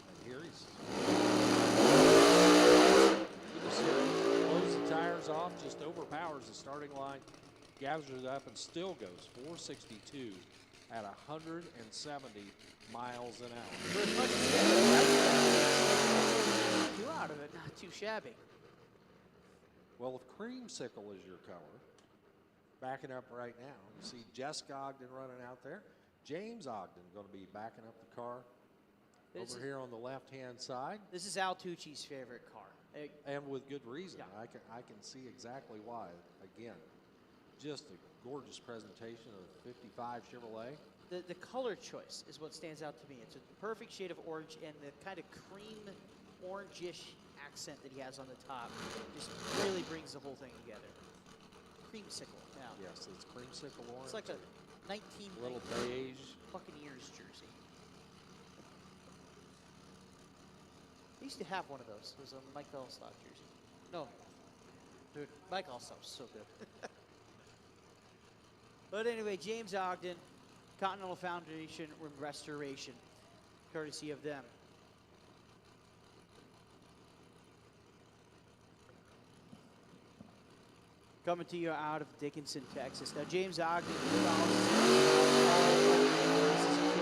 Speaker 1: And here he's blows the tires off, just overpowers the starting line, gathers it up, and still goes 462 at 170 miles an hour.
Speaker 4: For as much as two out of it, not too shabby.
Speaker 1: Well, if creamsicle is your color, backing up right now, you see Jessica Ogden running out there. James Ogden going to be backing up the car over here on the left-hand side.
Speaker 4: This is Al Tucci's favorite car.
Speaker 1: And with good reason.
Speaker 4: Yeah.
Speaker 1: I can see exactly why. Again, just a gorgeous presentation of 55 Chevrolet.
Speaker 4: The color choice is what stands out to me. It's a perfect shade of orange, and the kind of cream orangish accent that he has on the top just really brings the whole thing together. Creamsicle now.
Speaker 1: Yes, it's creamsicle orange.
Speaker 4: It's like a 1990
Speaker 1: little beige.
Speaker 4: Buccaneers jersey. I used to have one of those. It was a Mike Allstott jersey. No. Dude, Mike Allstott was so good. But anyway, James Ogden, Continental Foundation Restoration, courtesy of them. Coming to you out of Dickinson, Texas. Now, James Ogden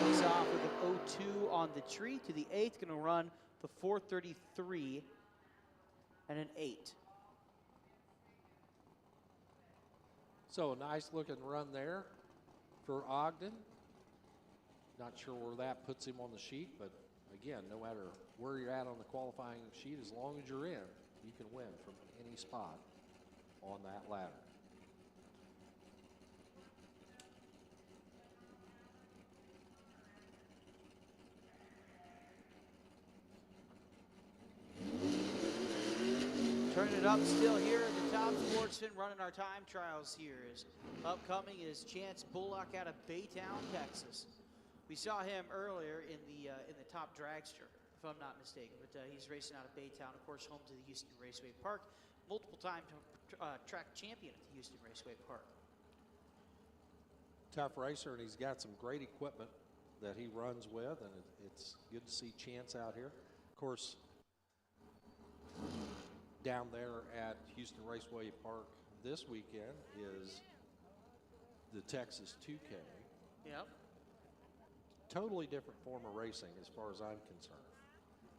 Speaker 4: kicks off with an 0-2 on the tree to the 8th, going to run the 433 and an 8.
Speaker 1: So a nice looking run there for Ogden. Not sure where that puts him on the sheet, but again, no matter where you're at on the qualifying sheet, as long as you're in, you can win from any spot on that ladder.
Speaker 4: Turning it up still here at the top. Sportsman running our time trials here. Upcoming is Chance Bullock out of Baytown, Texas. We saw him earlier in the top dragster, if I'm not mistaken. But he's racing out of Baytown, of course, home to the Houston Raceway Park. Multiple-time track champion at the Houston Raceway Park.
Speaker 1: Tough racer, and he's got some great equipment that he runs with, and it's good to see Chance out here. Of course, down there at Houston Raceway Park this weekend is the Texas 2K.
Speaker 4: Yep.
Speaker 1: Totally different form of racing as far as I'm concerned.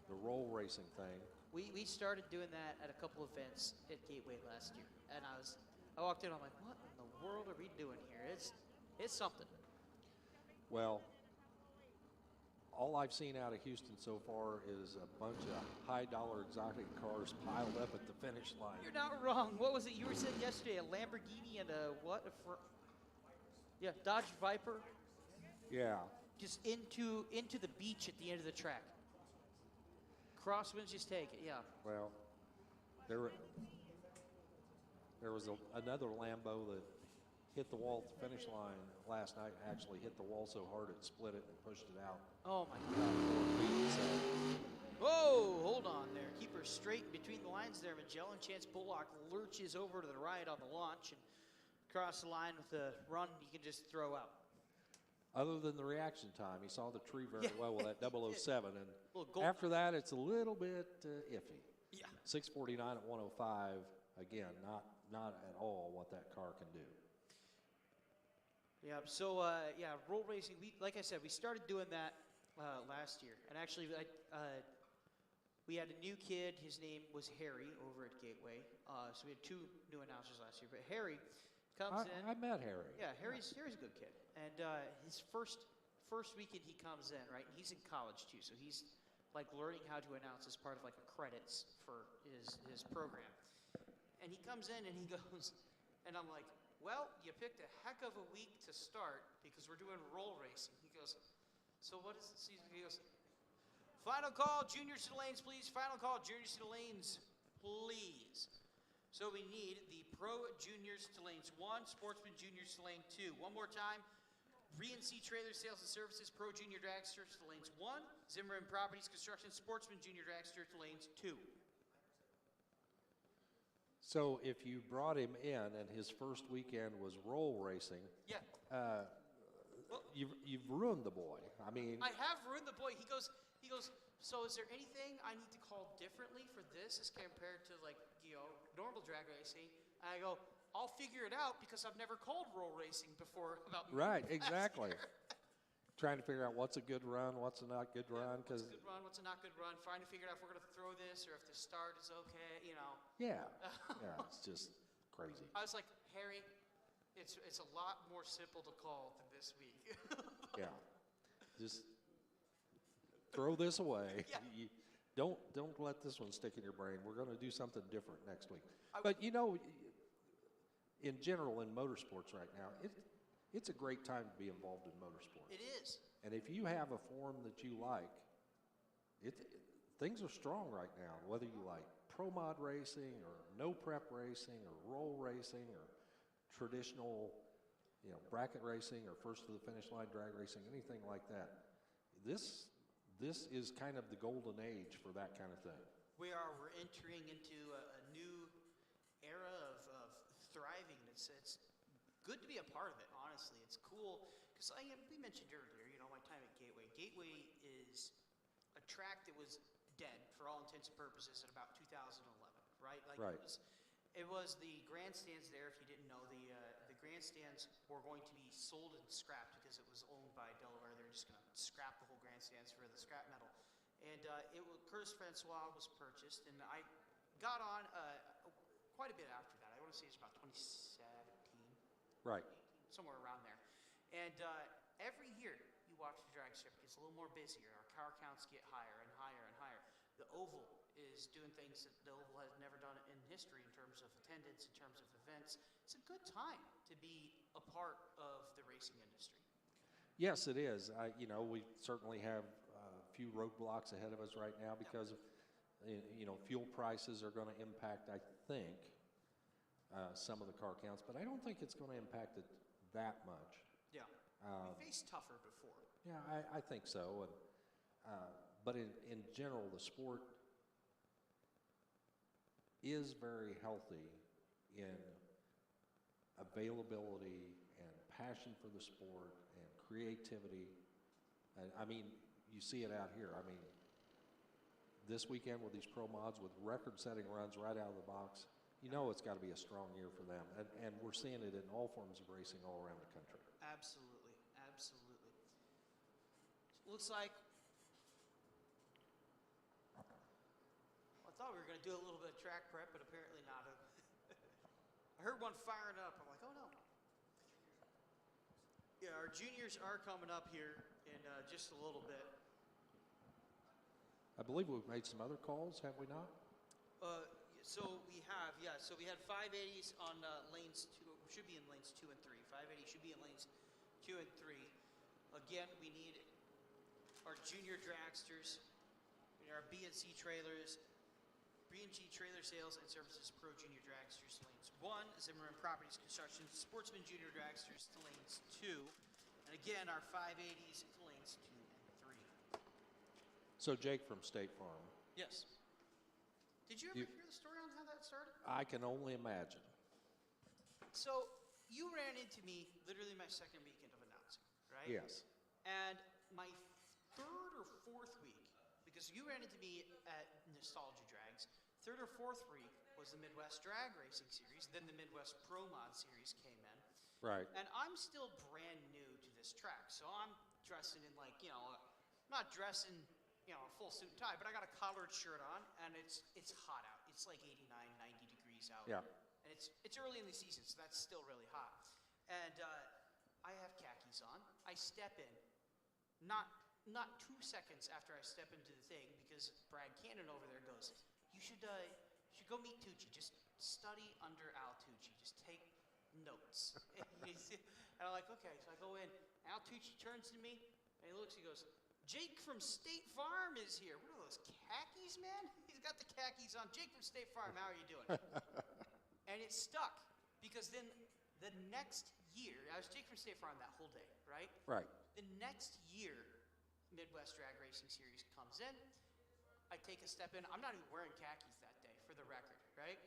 Speaker 1: The roll racing thing.
Speaker 4: We started doing that at a couple events at Gateway last year, and I walked in, I'm like, what in the world are we doing here? It's something.
Speaker 1: Well, all I've seen out of Houston so far is a bunch of high-dollar exotic cars piled up at the finish line.
Speaker 4: You're not wrong. What was it you were saying yesterday? A Lamborghini and a what? Dodge Viper.
Speaker 1: Yeah.
Speaker 4: Just into the beach at the end of the track. Crosswinds, just take it. Yeah.
Speaker 1: Well, there was another Lambo that hit the wall at the finish line last night. Actually hit the wall so hard it split it and pushed it out.
Speaker 4: Oh my God. Whoa, hold on there. Keep her straight between the lines there. Magellan Chance Bullock lurches over to the right on the launch and across the line with a run you can just throw out.
Speaker 1: Other than the reaction time, he saw the tree very well with that 007, and after that, it's a little bit iffy.
Speaker 4: Yeah.
Speaker 1: 649 at 105. Again, not at all what that car can do.
Speaker 4: Yeah. So roll racing. Like I said, we started doing that last year, and actually, We had a new kid. His name was Harry over at Gateway. So we had 2 new announcers last year. But Harry comes in.
Speaker 1: I met Harry.
Speaker 4: Yeah, Harry's a good kid. And his first weekend he comes in, right? And he's in college too, so he's like learning how to announce as part of like a credits for his program. And he comes in and he goes, and I'm like, well, you picked a heck of a week to start because we're doing roll racing. He goes, so what is the season? He goes, final call, juniors to the lanes, please. Final call, juniors to the lanes, please. So we need the Pro Juniors to lanes 1, Sportsman Juniors to lane 2. One more time. RNC Trailer Sales and Services, Pro Junior Dragster to lanes 1. Zimmerman Properties Construction, Sportsman Junior Dragster to lanes 2.
Speaker 1: So if you brought him in and his first weekend was roll racing,
Speaker 4: Yeah. Well,
Speaker 1: you've ruined the boy. I mean,
Speaker 4: I have ruined the boy. He goes, so is there anything I need to call differently for this as compared to like, normal drag racing? And I go, I'll figure it out because I've never called roll racing before.
Speaker 1: Right, exactly. Trying to figure out what's a good run, what's a not good run.
Speaker 4: What's a good run, what's a not good run. Trying to figure out if we're going to throw this or if the start is okay,
Speaker 1: Yeah, yeah, it's just crazy.
Speaker 4: I was like, Harry, it's a lot more simple to call than this week.
Speaker 1: Yeah, just throw this away.
Speaker 4: Yeah.
Speaker 1: Don't let this one stick in your brain. We're going to do something different next week. But in general, in motorsports right now, it's a great time to be involved in motorsports.
Speaker 4: It is.
Speaker 1: And if you have a form that you like, things are strong right now. Whether you like pro mod racing or no prep racing or roll racing or traditional, bracket racing or first to the finish line drag racing, anything like that. This is kind of the golden age for that kind of thing.
Speaker 4: We're entering into a new era of thriving. It's good to be a part of it, honestly. It's cool because we mentioned earlier, my time at Gateway. Gateway is a track that was dead for all intents and purposes in about 2011, right?
Speaker 1: Right.
Speaker 4: It was the grandstands there. If you didn't know, the grandstands were going to be sold and scrapped because it was owned by Delaware. They were just going to scrap the whole grandstands for the scrap metal. And Curtis Francois was purchased, and I got on quite a bit after that. I want to say it's about 2017.
Speaker 1: Right.
Speaker 4: Somewhere around there. And every year you watch the drag strip, it gets a little more busier. Our car counts get higher and higher and higher. The Oval is doing things that the Oval has never done in history in terms of attendance, in terms of events. It's a good time to be a part of the racing industry.
Speaker 1: Yes, it is. We certainly have a few roadblocks ahead of us right now because of, fuel prices are going to impact, I think, some of the car counts, but I don't think it's going to impact it that much.
Speaker 4: Yeah. We faced tougher before.
Speaker 1: Yeah, I think so. But in general, the sport is very healthy in availability and passion for the sport and creativity. You see it out here. This weekend with these pro mods with record-setting runs right out of the box, it's got to be a strong year for them. And we're seeing it in all forms of racing all around the country.
Speaker 4: Absolutely. Absolutely. Looks like I thought we were going to do a little bit of track prep, but apparently not. I heard one firing up. I'm like, oh no. Yeah, our juniors are coming up here in just a little bit.
Speaker 1: I believe we've made some other calls, have we not?
Speaker 4: So we have, yeah. So we had 580s on lanes 2, should be in lanes 2 and 3. 580 should be in lanes 2 and 3. Again, we need our junior dragsters, our B&C trailers, B&G Trailer Sales and Services Pro Junior Dragsters to lanes 1, Zimmerman Properties Construction, Sportsman Junior Dragsters to lanes 2, and again, our 580s to lanes 2 and 3.
Speaker 1: So Jake from State Farm.
Speaker 4: Yes. Did you ever hear the story on how that started?
Speaker 1: I can only imagine.
Speaker 4: So you ran into me literally my second weekend of announcing, right?
Speaker 1: Yes.
Speaker 4: And my third or fourth week, because you ran into me at Nostalgia Drags, third or fourth week was the Midwest Drag Racing Series, then the Midwest Pro Mod Series came in.
Speaker 1: Right.
Speaker 4: And I'm still brand new to this track, so I'm dressing in I'm not dressing
Speaker 8: you know, a full suit and tie, but I got a collared shirt on, and it's hot out. It's like 89, 90 degrees out.
Speaker 1: Yeah.
Speaker 8: And it's early in the season, so that's still really hot. And I have khakis on. I step in. Not 2 seconds after I step into the thing, because Brad Cannon over there goes, you should go meet Tucci. Just study under Al Tucci. Just take notes. And I'm like, okay. So I go in. Al Tucci turns to me, and he looks. He goes, Jake from State Farm is here. What are those khakis, man? He's got the khakis on. Jake from State Farm. How are you doing? And it stuck, because then the next year, I was Jake from State Farm that whole day, right?
Speaker 1: Right.
Speaker 8: The next year, Midwest Drag Racing Series comes in. I take a step in. I'm not even wearing khakis that day, for the record, right?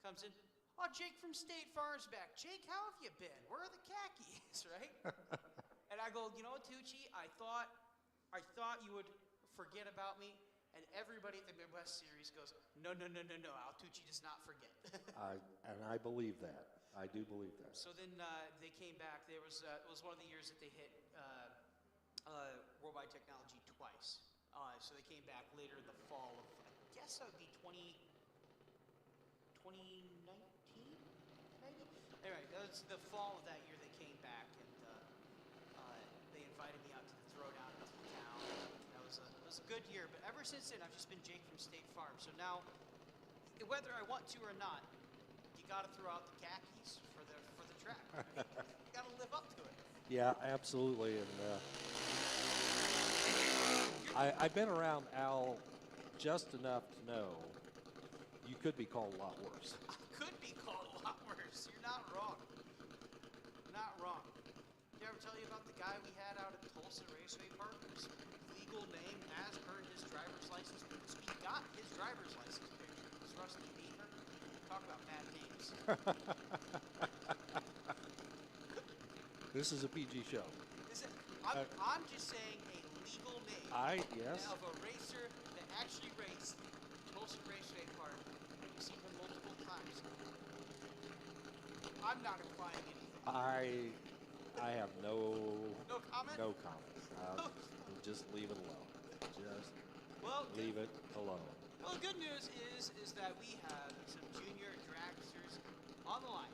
Speaker 8: Comes in. Oh, Jake from State Farm's back. Jake, how have you been? Where are the khakis, right? And I go, you know what, Tucci? I thought you would forget about me. And everybody at the Midwest Series goes, no, Al Tucci does not forget.
Speaker 1: And I believe that. I do believe that.
Speaker 8: So then they came back. It was one of the years that they hit Worldwide Technology twice. So they came back later in the fall of, I guess that would be 2019, maybe? Anyway, that was the fall of that year they came back, and they invited me out to the throwdown in town. That was a good year, but ever since then, I've just been Jake from State Farm. So now, whether I want to or not, you got to throw out the khakis for the track. You got to live up to it.
Speaker 1: Yeah, absolutely. And I've been around Al just enough to know you could be called a lot worse.
Speaker 8: I could be called a lot worse. You're not wrong. Not wrong. Did I ever tell you about the guy we had out at Tulsa Raceway Park whose legal name, as per his driver's license, because we got his driver's license picture, was Rusty Beamer? Talk about bad names.
Speaker 1: This is a PG show.
Speaker 8: I'm just saying a legal name
Speaker 1: Yes.
Speaker 8: of a racer that actually raced Tulsa Raceway Park. We've seen him multiple times. I'm not implying anything.
Speaker 1: I have no
Speaker 8: comment?
Speaker 1: No comments. Just leave it alone. Just leave it alone.
Speaker 8: Well, the good news is that we have some junior dragsters on the line.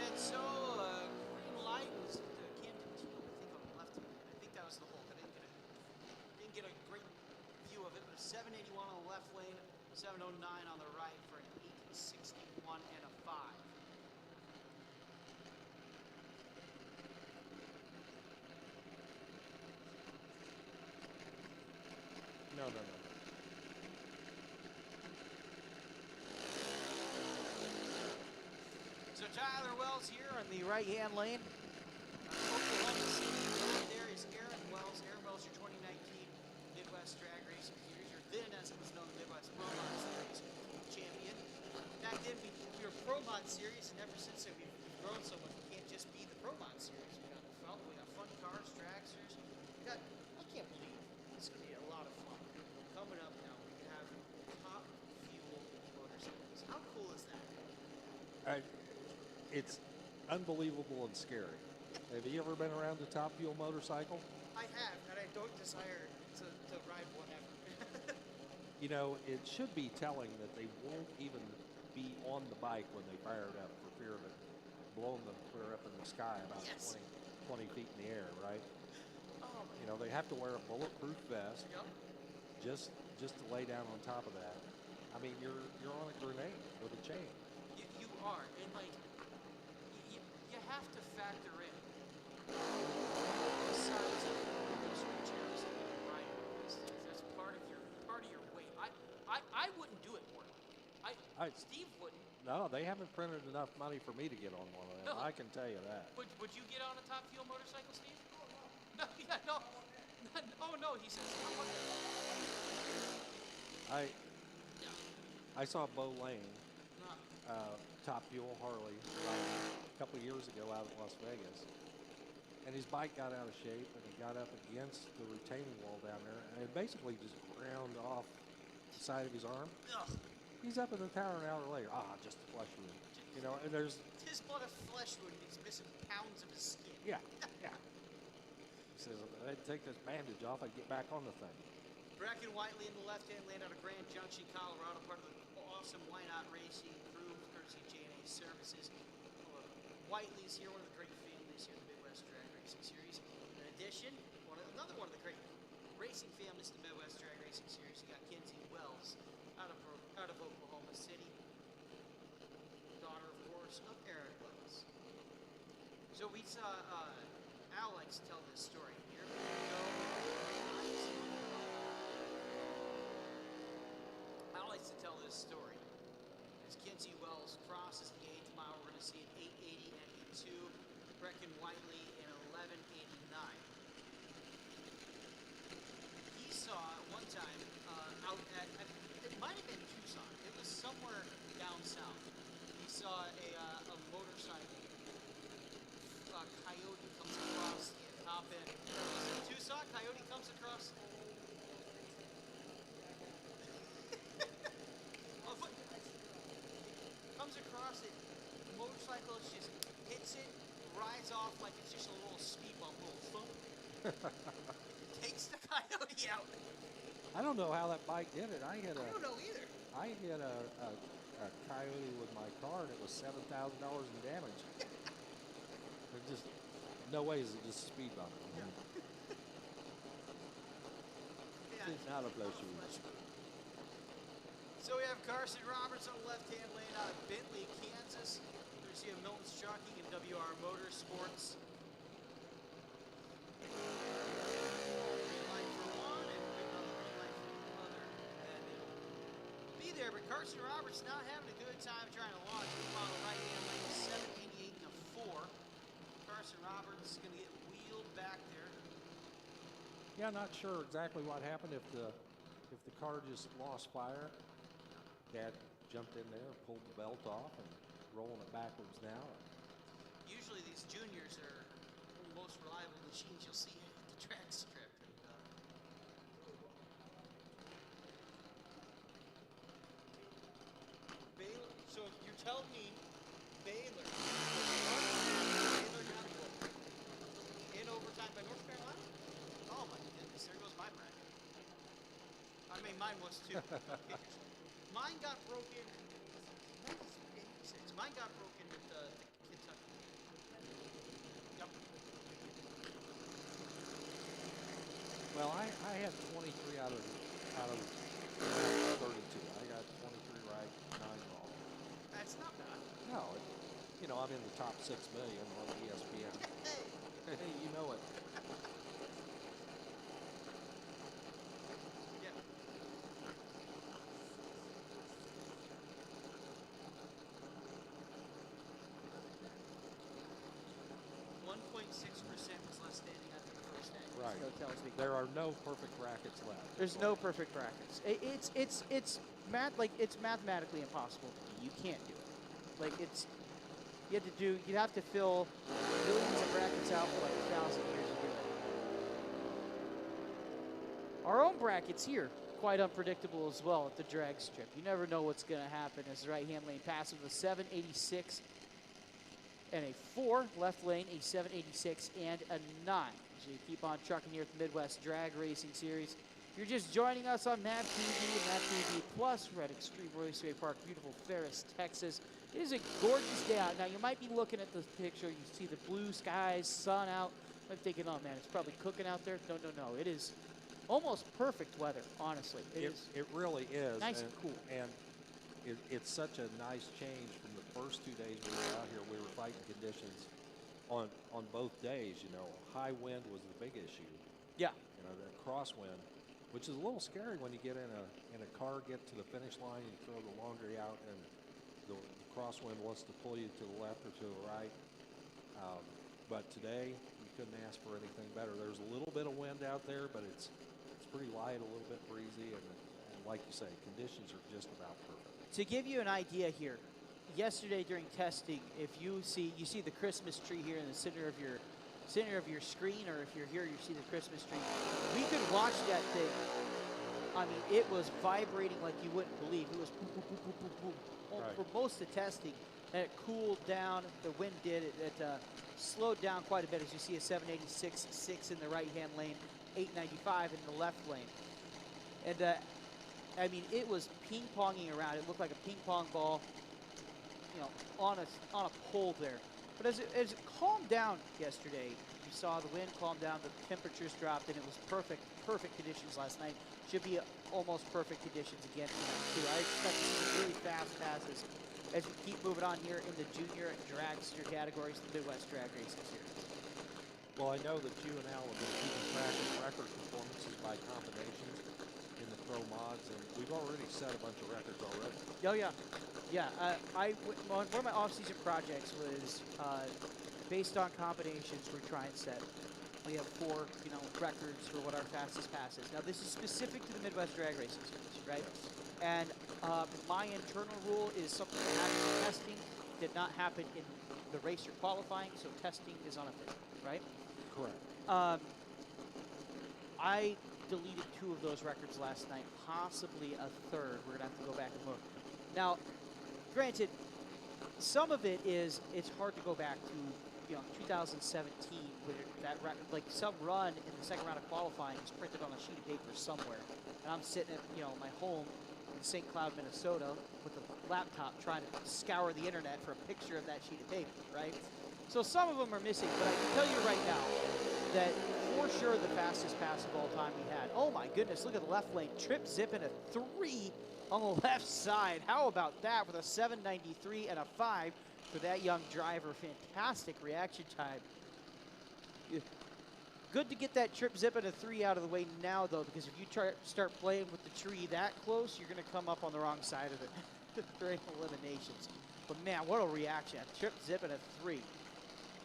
Speaker 8: And so, green light is the Camden Teal, I think, on the left hand. I think that was the hole. I didn't get a great view of it, but a 781 on the left lane, 709 on the right for an 861 and a 5.
Speaker 1: No.
Speaker 8: So Tyler Wells here on the right-hand lane. Oklahoma City road there is Aaron Wells. Aaron Wells, your 2019 Midwest Drag Racing Series, or then, as it was known, Midwest Pro Mod Series champion. Back then, we were Pro Mod Series, and ever since then, we've grown so much. We can't just be the Pro Mod Series. We got the Felt, we got fun cars, dragsters. I can't believe it's going to be a lot of fun. Coming up now, we can have top fuel motorcycles. How cool is that?
Speaker 1: It's unbelievable and scary. Have you ever been around a Top Fuel motorcycle?
Speaker 8: I have, and I don't desire to ride one ever.
Speaker 1: You know, it should be telling that they won't even be on the bike when they fire it up for fear of it blowing them clear up in the sky about
Speaker 8: Yes.
Speaker 1: 20 feet in the air, right?
Speaker 8: Oh,
Speaker 1: You know, they have to wear a bulletproof vest
Speaker 8: yep.
Speaker 1: just to lay down on top of that. I mean, you're on a grenade with a chain.
Speaker 8: You are, and like, you have to factor in the size of those chairs that you're riding with these things. That's part of your weight. I wouldn't do it more. Steve wouldn't.
Speaker 1: No, they haven't printed enough money for me to get on one of them.
Speaker 8: No.
Speaker 1: I can tell you that.
Speaker 8: Would you get on a Top Fuel motorcycle, Steve? No, yeah, no. Oh no, he says.
Speaker 1: I saw Bo Lane,
Speaker 8: No.
Speaker 1: Top Fuel Harley, a couple of years ago out at Las Vegas. And his bike got out of shape, and he got up against the retaining wall down there, and it basically just ground off the side of his arm.
Speaker 8: Ugh.
Speaker 1: He's up in the tower an hour later. Just a flesh wound. You know, and there's...
Speaker 8: Tis but a flesh wound. He's missing pounds of his skin.
Speaker 1: Yeah, yeah. He says, if I'd take this bandage off, I'd get back on the thing.
Speaker 8: Bracken Whiteley in the left-hand lane out of Grand Junction, Colorado, part of the awesome Why Not Racing crew, courtesy of J&A Services. Whiteley's here, one of the great families here in the Midwest Drag Racing Series. In addition, another one of the great racing families in the Midwest Drag Racing Series. You got Kinsey Wells out of Oklahoma City, daughter, of course, of Aaron Wells. So we saw Al likes to tell this story. Here we go. Al likes to tell this story. As Kinsey Wells crosses the gate tomorrow, we're going to see an 880 and a 2, Bracken Whiteley in 1189. He saw one time out at, it might have been Tucson. It was somewhere down south. He saw a motorcycle. Coyote comes across the top end. Was it Tucson? Coyote comes across. Comes across it. The motorcycle just hits it, rides off like it's just a little speed bump, little thump. Takes the coyote out.
Speaker 1: I don't know how that bike did it. I
Speaker 8: don't know either.
Speaker 1: I hit a coyote with my car, and it was $7,000 in damage. There's just no way is it just a speed bump.
Speaker 8: Yeah.
Speaker 1: It's not a flesh wound.
Speaker 8: So we have Carson Roberts on the left-hand lane out of Bentley, Kansas. There's here Milton's Jockeying and WR Motorsports. Green light for one and another green light for the other. And it'll be there, but Carson Roberts not having a good time trying to launch. On the right-hand lane, 788 and a 4. Carson Roberts is going to get wheeled back there.
Speaker 1: Yeah, not sure exactly what happened if the car just lost fire. Dad jumped in there, pulled the belt off, and rolling it backwards now.
Speaker 8: Usually these juniors are one of the most reliable machines you'll see at the track strip. Baylor, so you're telling me Baylor got in overtime by North Carolina? Oh my goodness, there goes my bracket. I mean, mine was too. Mine got broken. Mine got broken with Kentucky. Yep.
Speaker 1: Well, I had 23 out of 32. I got 23 right, 9 wrong.
Speaker 8: That's not bad.
Speaker 1: No, I'm in the top 6 million on ESPN.
Speaker 8: Hey.
Speaker 1: Hey, you know it.
Speaker 8: Yeah. 1.6% was left standing after the first day.
Speaker 1: Right.
Speaker 2: So it tells me.
Speaker 1: There are no perfect brackets left.
Speaker 2: There's no perfect brackets. It's mathematically impossible to do. You can't do it. Like you'd have to fill millions of brackets out for like 1,000 years to do it. Our own brackets here, quite unpredictable as well at the drag strip. You never know what's going to happen as the right-hand lane passes with a 786 and a 4, left lane a 786 and a 9. So you keep on trucking here at the Midwest Drag Racing Series. You're just joining us on Map TV and Map TV Plus. We're at Extreme Raceway Park, beautiful Ferris, Texas. It is a gorgeous day out. Now, you might be looking at this picture. You see the blue skies, sun out. I'm thinking, oh, man, it's probably cooking out there. No, no, no. It is almost perfect weather, honestly.
Speaker 1: It really is.
Speaker 2: Nice and cool.
Speaker 1: And it's such a nice change from the first 2 days we were out here. We were fighting conditions on both days, High wind was the big issue.
Speaker 2: Yeah.
Speaker 1: The crosswind, which is a little scary when you get in a car, get to the finish line, you throw the laundry out, and the crosswind wants to pull you to the left or to the right. But today, you couldn't ask for anything better. There's a little bit of wind out there, but it's pretty light, a little bit breezy, and like you say, conditions are just about perfect.
Speaker 2: To give you an idea here, yesterday during testing, if you see the Christmas tree here in the center of your screen, or if you're here, you see the Christmas tree. We could watch that thing
Speaker 4: I mean, it was vibrating like you wouldn't believe. It was boom, boom, boom, boom, boom, boom.
Speaker 1: Right.
Speaker 4: For most of testing, and it cooled down. The wind did it. It slowed down quite a bit, as you see a 786.6 in the right-hand lane, 895 in the left lane. And I mean, it was ping-ponging around. It looked like a ping-pong ball, you know, on a pole there. But as it calmed down yesterday, you saw the wind calm down, the temperatures dropped, and it was perfect conditions last night. Should be almost perfect conditions again tonight, too. I expect to see really fast passes as we keep moving on here in the junior dragster categories, the Midwest Drag Racing Series.
Speaker 1: Well, I know that you and Al have been keeping track of record performances by combinations in the pro mods, and we've already set a bunch of records already.
Speaker 4: Oh yeah, yeah. One of my off-season projects was based on combinations we're trying to set. We have 4, you know, records for what our fastest pass is. Now this is specific to the Midwest Drag Racing Series, right? And my internal rule is something that happened in testing did not happen in the racer qualifying, so testing is unofficial, right?
Speaker 1: Correct.
Speaker 4: I deleted 2 of those records last night, possibly a third. We're gonna have to go back and look. Now, granted, some of it is it's hard to go back to, you know, 2017, where that record, like some run in the second round of qualifying is printed on a sheet of paper somewhere, and I'm sitting at, you know, my home in St. Cloud, Minnesota, with a laptop trying to scour the internet for a picture of that sheet of paper, right? So some of them are missing, but I can tell you right now that for sure the fastest pass of all time we had. Oh my goodness, look at the left lane, trip zipping a 3 on the left side. How about that with a 793 and a 5 for that young driver? Fantastic reaction time. Good to get that trip zipping a 3 out of the way now, though, because if you start playing with the tree that close, you're going to come up on the wrong side of it during eliminations. But man, what a reaction. A trip zipping a 3.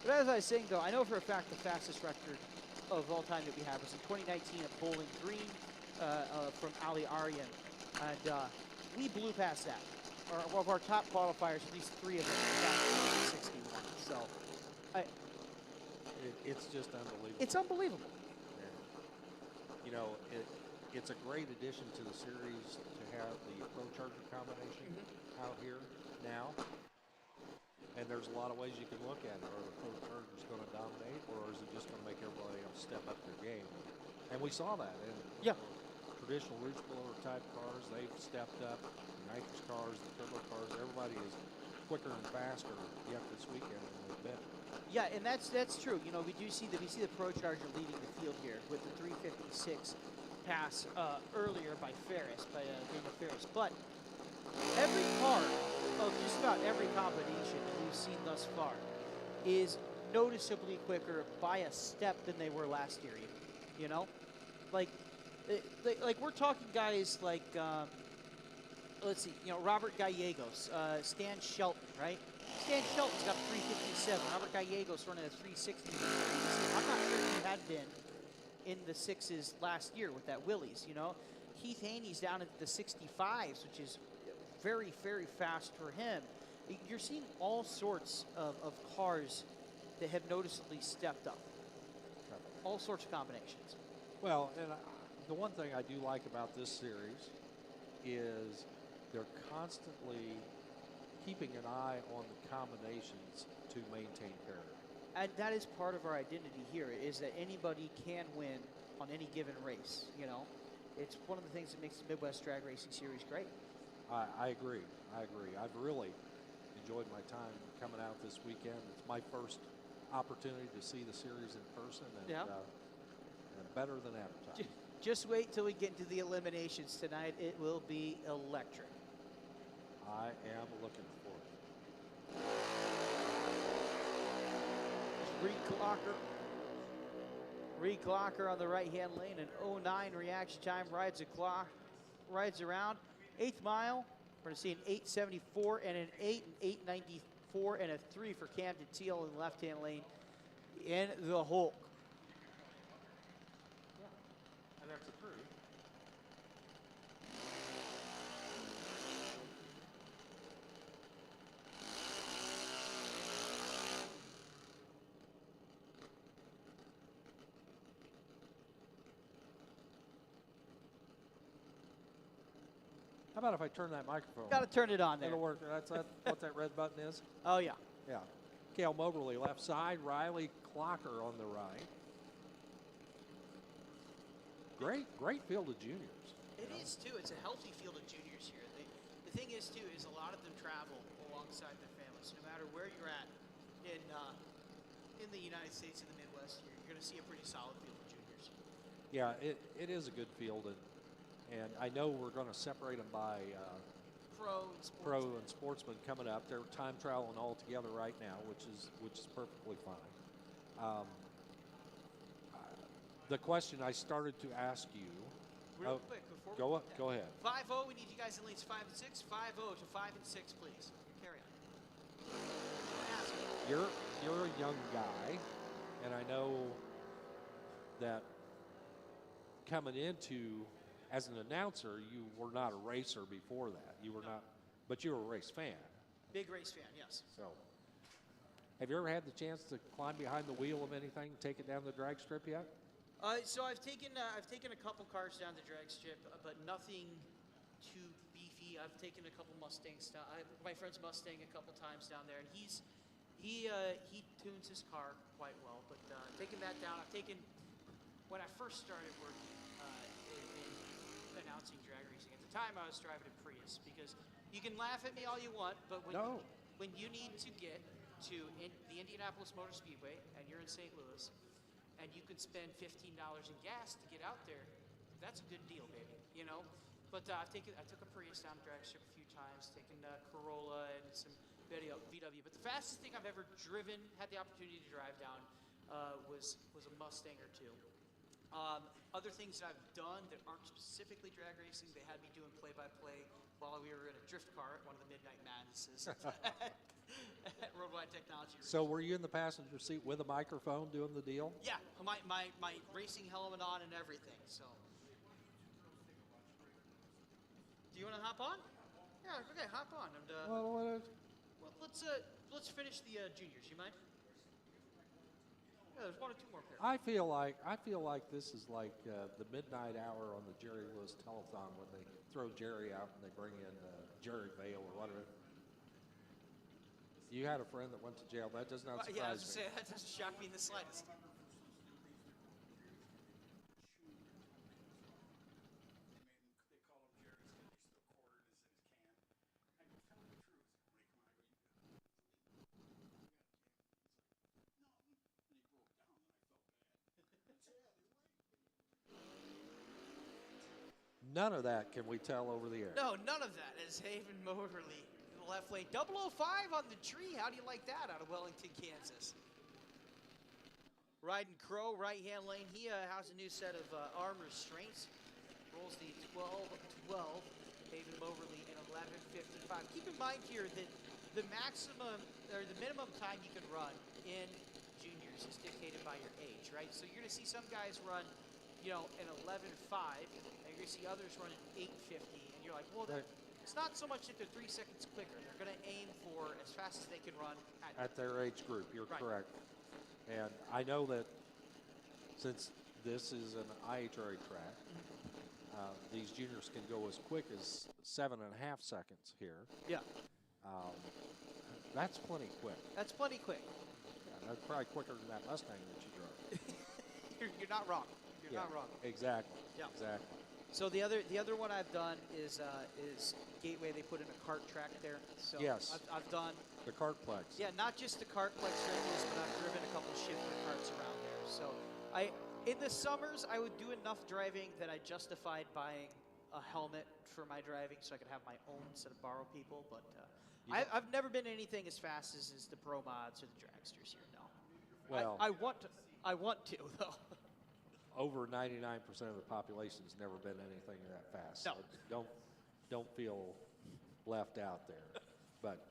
Speaker 4: But as I was saying, though, I know for a fact the fastest record of all time that we had was in 2019 at Bowling Green from Ali Aryan. And we blew past that. Of our top qualifiers, at least 3 of them were past 61. So
Speaker 1: It's just unbelievable.
Speaker 4: it's unbelievable.
Speaker 1: And, you know, it's a great addition to the series to have the Pro Charger combination out here now. And there's a lot of ways you can look at it. Are the Pro Chargers going to dominate, or is it just going to make everybody else step up their game? And we saw that in traditional roof blower type cars. They've stepped up. The nitrous cars, the turbo cars, everybody is quicker and faster yet this weekend than they've been.
Speaker 4: Yeah, and that's true. You know, we see the Pro Charger leading the field here with the 356 pass earlier by Ferris, by Daniel Ferris. But every car of just about every combination that we've seen thus far is noticeably quicker by a step than they were last year. You know, like we're talking guys like let's see, you know, Robert Gallegos, Stan Shelton, right? Stan Shelton's got a 357. Robert Gallegos running a 360. I'm not sure he had been in the 6s last year with that Willys, you know. Keith Haney's down at the 65s, which is very, very fast for him. You're seeing all sorts of cars that have noticeably stepped up. All sorts of combinations.
Speaker 1: Well, and the one thing I do like about this series is they're constantly keeping an eye on the combinations to maintain parity.
Speaker 4: And that is part of our identity here, is that anybody can win on any given race, you know. It's one of the things that makes the Midwest Drag Racing Series great.
Speaker 1: I agree. I've really enjoyed my time coming out this weekend. It's my first opportunity to see the series in person, and, and better than advertised.
Speaker 4: Just wait till we get into the eliminations tonight. It will be electric.
Speaker 1: I am looking forward.
Speaker 4: Reed Clocker on the right-hand lane, an 09 reaction time, rides around. 8th mile, we're going to see an 874 and an 8, an 894 and a 3 for Camden Teal in the left-hand lane in the Hulk.
Speaker 1: And that's a 3. How about if I turn that microphone
Speaker 4: Got to
Speaker 1: on?
Speaker 4: turn it on there.
Speaker 1: It'll work. That's what that red button is?
Speaker 4: Oh, yeah.
Speaker 1: Yeah. Cale Moberly left side, Riley Clocker on the right. Great field of juniors.
Speaker 8: It is too. It's a healthy field of juniors here. The thing is too is a lot of them travel alongside their families. No matter where you're at in the United States and the Midwest here, you're going to see a pretty solid field of juniors.
Speaker 1: Yeah, it is a good field, and I know we're going to separate them by pro and sportsman coming up. They're time trialing all together right now, which is perfectly fine. The question I started to ask you.
Speaker 8: Real quick before we
Speaker 1: Go ahead.
Speaker 8: 5-0. We need you guys in lanes 5 and 6. 5-0 to 5 and 6, please. Carry on. Ask me.
Speaker 1: You're a young guy, and I know that coming into as an announcer, you were not a racer before that. You were not, but you were a race fan.
Speaker 8: Big race fan, yes.
Speaker 1: So, have you ever had the chance to climb behind the wheel of anything, take it down the drag strip yet?
Speaker 8: So I've taken a couple cars down the drag strip, but nothing too beefy. I've taken a couple Mustangs down. My friend's Mustang a couple times down there, and he tunes his car quite well. But taking that down, I've taken when I first started working in announcing drag racing. At the time, I was driving a Prius because you can laugh at me all you want, but when you need to get to the Indianapolis Motor Speedway and you're in St. Louis, and you can spend $15 in gas to get out there, that's a good deal, baby, you know? But I took a Prius down the drag strip a few times, taken Corolla and some VW. But the fastest thing I've ever driven, had the opportunity to drive down, was a Mustang or two. Other things that I've done that aren't specifically drag racing, they had me doing play-by-play while we were in a drift car at one of the Midnight Madnesses at Worldwide Technology.
Speaker 1: So were you in the passenger seat with a microphone doing the deal?
Speaker 8: Yeah, my racing helmet on and everything. So, do you want to hop on? Yeah, okay, hop on. And well, let's finish the juniors. You mind? Yeah, there's one or two more pairs.
Speaker 1: I feel like this is like the midnight hour on the Jerry Lewis telethon when they throw Jerry out and they bring in Jerry Vale or whatever. You had a friend that went to jail. That does not surprise
Speaker 8: yeah, I was
Speaker 1: me.
Speaker 8: gonna say, that doesn't shock me in the slightest.
Speaker 1: None of that can we tell over the air.
Speaker 8: No, none of that is Haven Motorly in the left lane. 005 on the tree. How do you like that out of Wellington, Kansas? Riding Crow, right-hand lane. He has a new set of arm restraints. Rolls the 12-12. Haven Motorly in 11:55. Keep in mind here that the maximum or the minimum time you can run in juniors is dictated by your age, right? So you're going to see some guys run, you know, an 11:5, and you're going to see others run an 8:50, and you're like, well,
Speaker 1: Right.
Speaker 8: It's not so much that they're 3 seconds quicker. They're going to aim for as fast as they can run
Speaker 1: At their age group, you're
Speaker 8: Right.
Speaker 1: correct. And I know that since this is an IHRA track, these juniors can go as quick as 7.5 seconds here.
Speaker 8: Yeah,
Speaker 1: That's plenty quick.
Speaker 8: that's plenty quick.
Speaker 1: Yeah, that's probably quicker than that Mustang that you drove.
Speaker 8: You're not wrong. You're
Speaker 1: Yeah,
Speaker 8: not wrong.
Speaker 1: Exactly.
Speaker 8: Yeah.
Speaker 1: Exactly.
Speaker 8: So the other one I've done is Gateway. They put in a kart track there. So
Speaker 1: Yes.
Speaker 8: I've done.
Speaker 1: The Kartplex.
Speaker 8: Yeah, not just the Kartplex circuits, but I've driven a couple shifter karts around there. So in the summers, I would do enough driving that I justified buying a helmet for my driving so I could have my own instead of borrow people. But I've never been anything as fast as the Pro Mods or the dragsters here. No.
Speaker 1: Well,
Speaker 8: I want to though.
Speaker 1: over 99% of the population's never been anything that fast.
Speaker 8: No.
Speaker 1: So don't feel left out there. But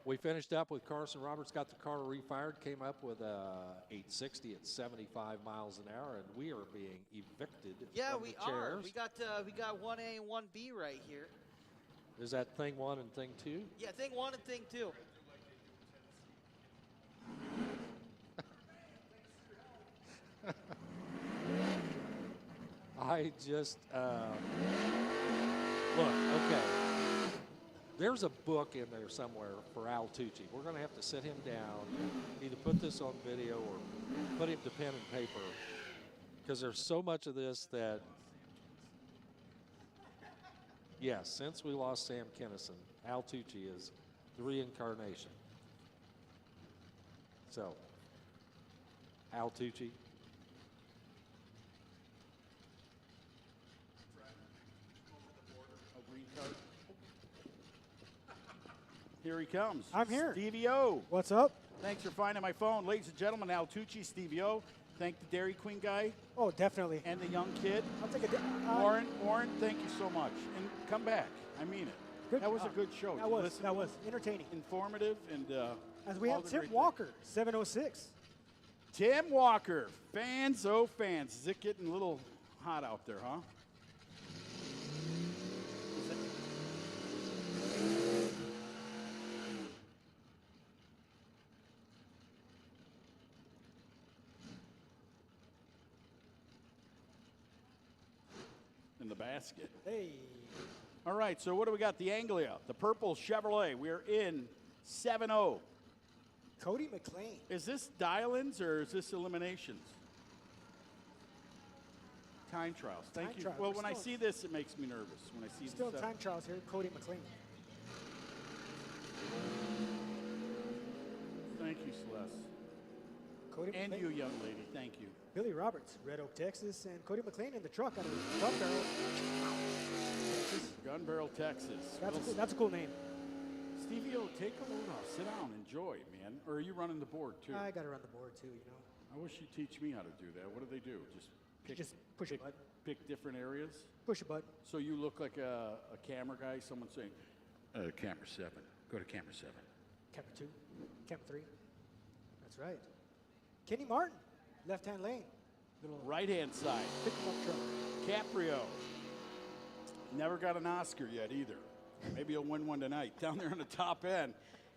Speaker 1: we finished up with Carson Roberts, got the car refired, came up with a 860 at 75 miles an hour, and we are being evicted
Speaker 8: Yeah,
Speaker 1: from
Speaker 8: we
Speaker 1: the chairs.
Speaker 8: are. We got 1A and 1B right here.
Speaker 1: Is that thing 1 and thing 2?
Speaker 8: Yeah, thing 1 and thing 2.
Speaker 1: I just Look, okay. There's a book in there somewhere for Al Tucci. We're going to have to sit him down, either put this on video or put him to pen and paper, because there's so much of this that, yes, since we lost Sam Kinison, Al Tucci is the reincarnation. So, Al Tucci.
Speaker 3: A green card. Here he comes.
Speaker 7: I'm here.
Speaker 3: Stevie O.
Speaker 7: What's up?
Speaker 3: Thanks for finding my phone. Ladies and gentlemen, Al Tucci, Stevie O. Thank the Dairy Queen guy
Speaker 7: Oh, definitely.
Speaker 3: and the young kid.
Speaker 7: I'll take a.
Speaker 3: Warren, thank you so much. And come back. I mean it.
Speaker 7: Good
Speaker 3: That was a
Speaker 7: job.
Speaker 3: good show.
Speaker 7: That
Speaker 3: Did you
Speaker 7: was
Speaker 3: listen
Speaker 7: that
Speaker 3: to
Speaker 7: was
Speaker 3: it?
Speaker 7: entertaining.
Speaker 3: Informative and
Speaker 7: As we
Speaker 3: all
Speaker 7: have
Speaker 3: the
Speaker 7: Tim
Speaker 3: great
Speaker 7: Walker, 706.
Speaker 3: things. Tim Walker, fans, oh fans. Is it getting a little hot out there, huh? In the basket.
Speaker 7: Hey,
Speaker 3: All right, so what do we got? The Anglia, the purple Chevrolet. We're in 7-0.
Speaker 7: Cody McLean.
Speaker 3: Is this dial-ins or is this eliminations? Time trials. Thank
Speaker 7: Time
Speaker 3: you.
Speaker 7: trials.
Speaker 3: Well,
Speaker 7: We're
Speaker 3: when I
Speaker 7: still-
Speaker 3: see this, it makes me nervous. When I see
Speaker 7: Still
Speaker 3: the
Speaker 7: time trials here. Cody McLean.
Speaker 3: Thank you, Celeste.
Speaker 7: Cody
Speaker 3: And
Speaker 7: McLean.
Speaker 3: you, young lady. Thank you.
Speaker 7: Billy Roberts, Red Oak, Texas, and Cody McLean in the truck out of Gun Barrel. Texas.
Speaker 3: Gun Barrel, Texas.
Speaker 7: That's a cool name.
Speaker 3: Stevie O, take a load off. Sit down. Enjoy, man. Or are you running the board, too?
Speaker 7: I got to run the board too, you know.
Speaker 3: I wish you'd teach me how to do that. What do they do?
Speaker 7: Just push a button.
Speaker 3: Pick different areas?
Speaker 7: Push a button.
Speaker 3: So you look like a camera guy, someone saying, camera 7, go to camera 7.
Speaker 7: Camera 2. Camera 3. That's right. Kenny Martin, left-hand lane. Little
Speaker 3: Right-hand side,
Speaker 7: pick-em-up truck.
Speaker 3: Caprio. Never got an Oscar yet either. Maybe he'll win one tonight. Down there on the top end.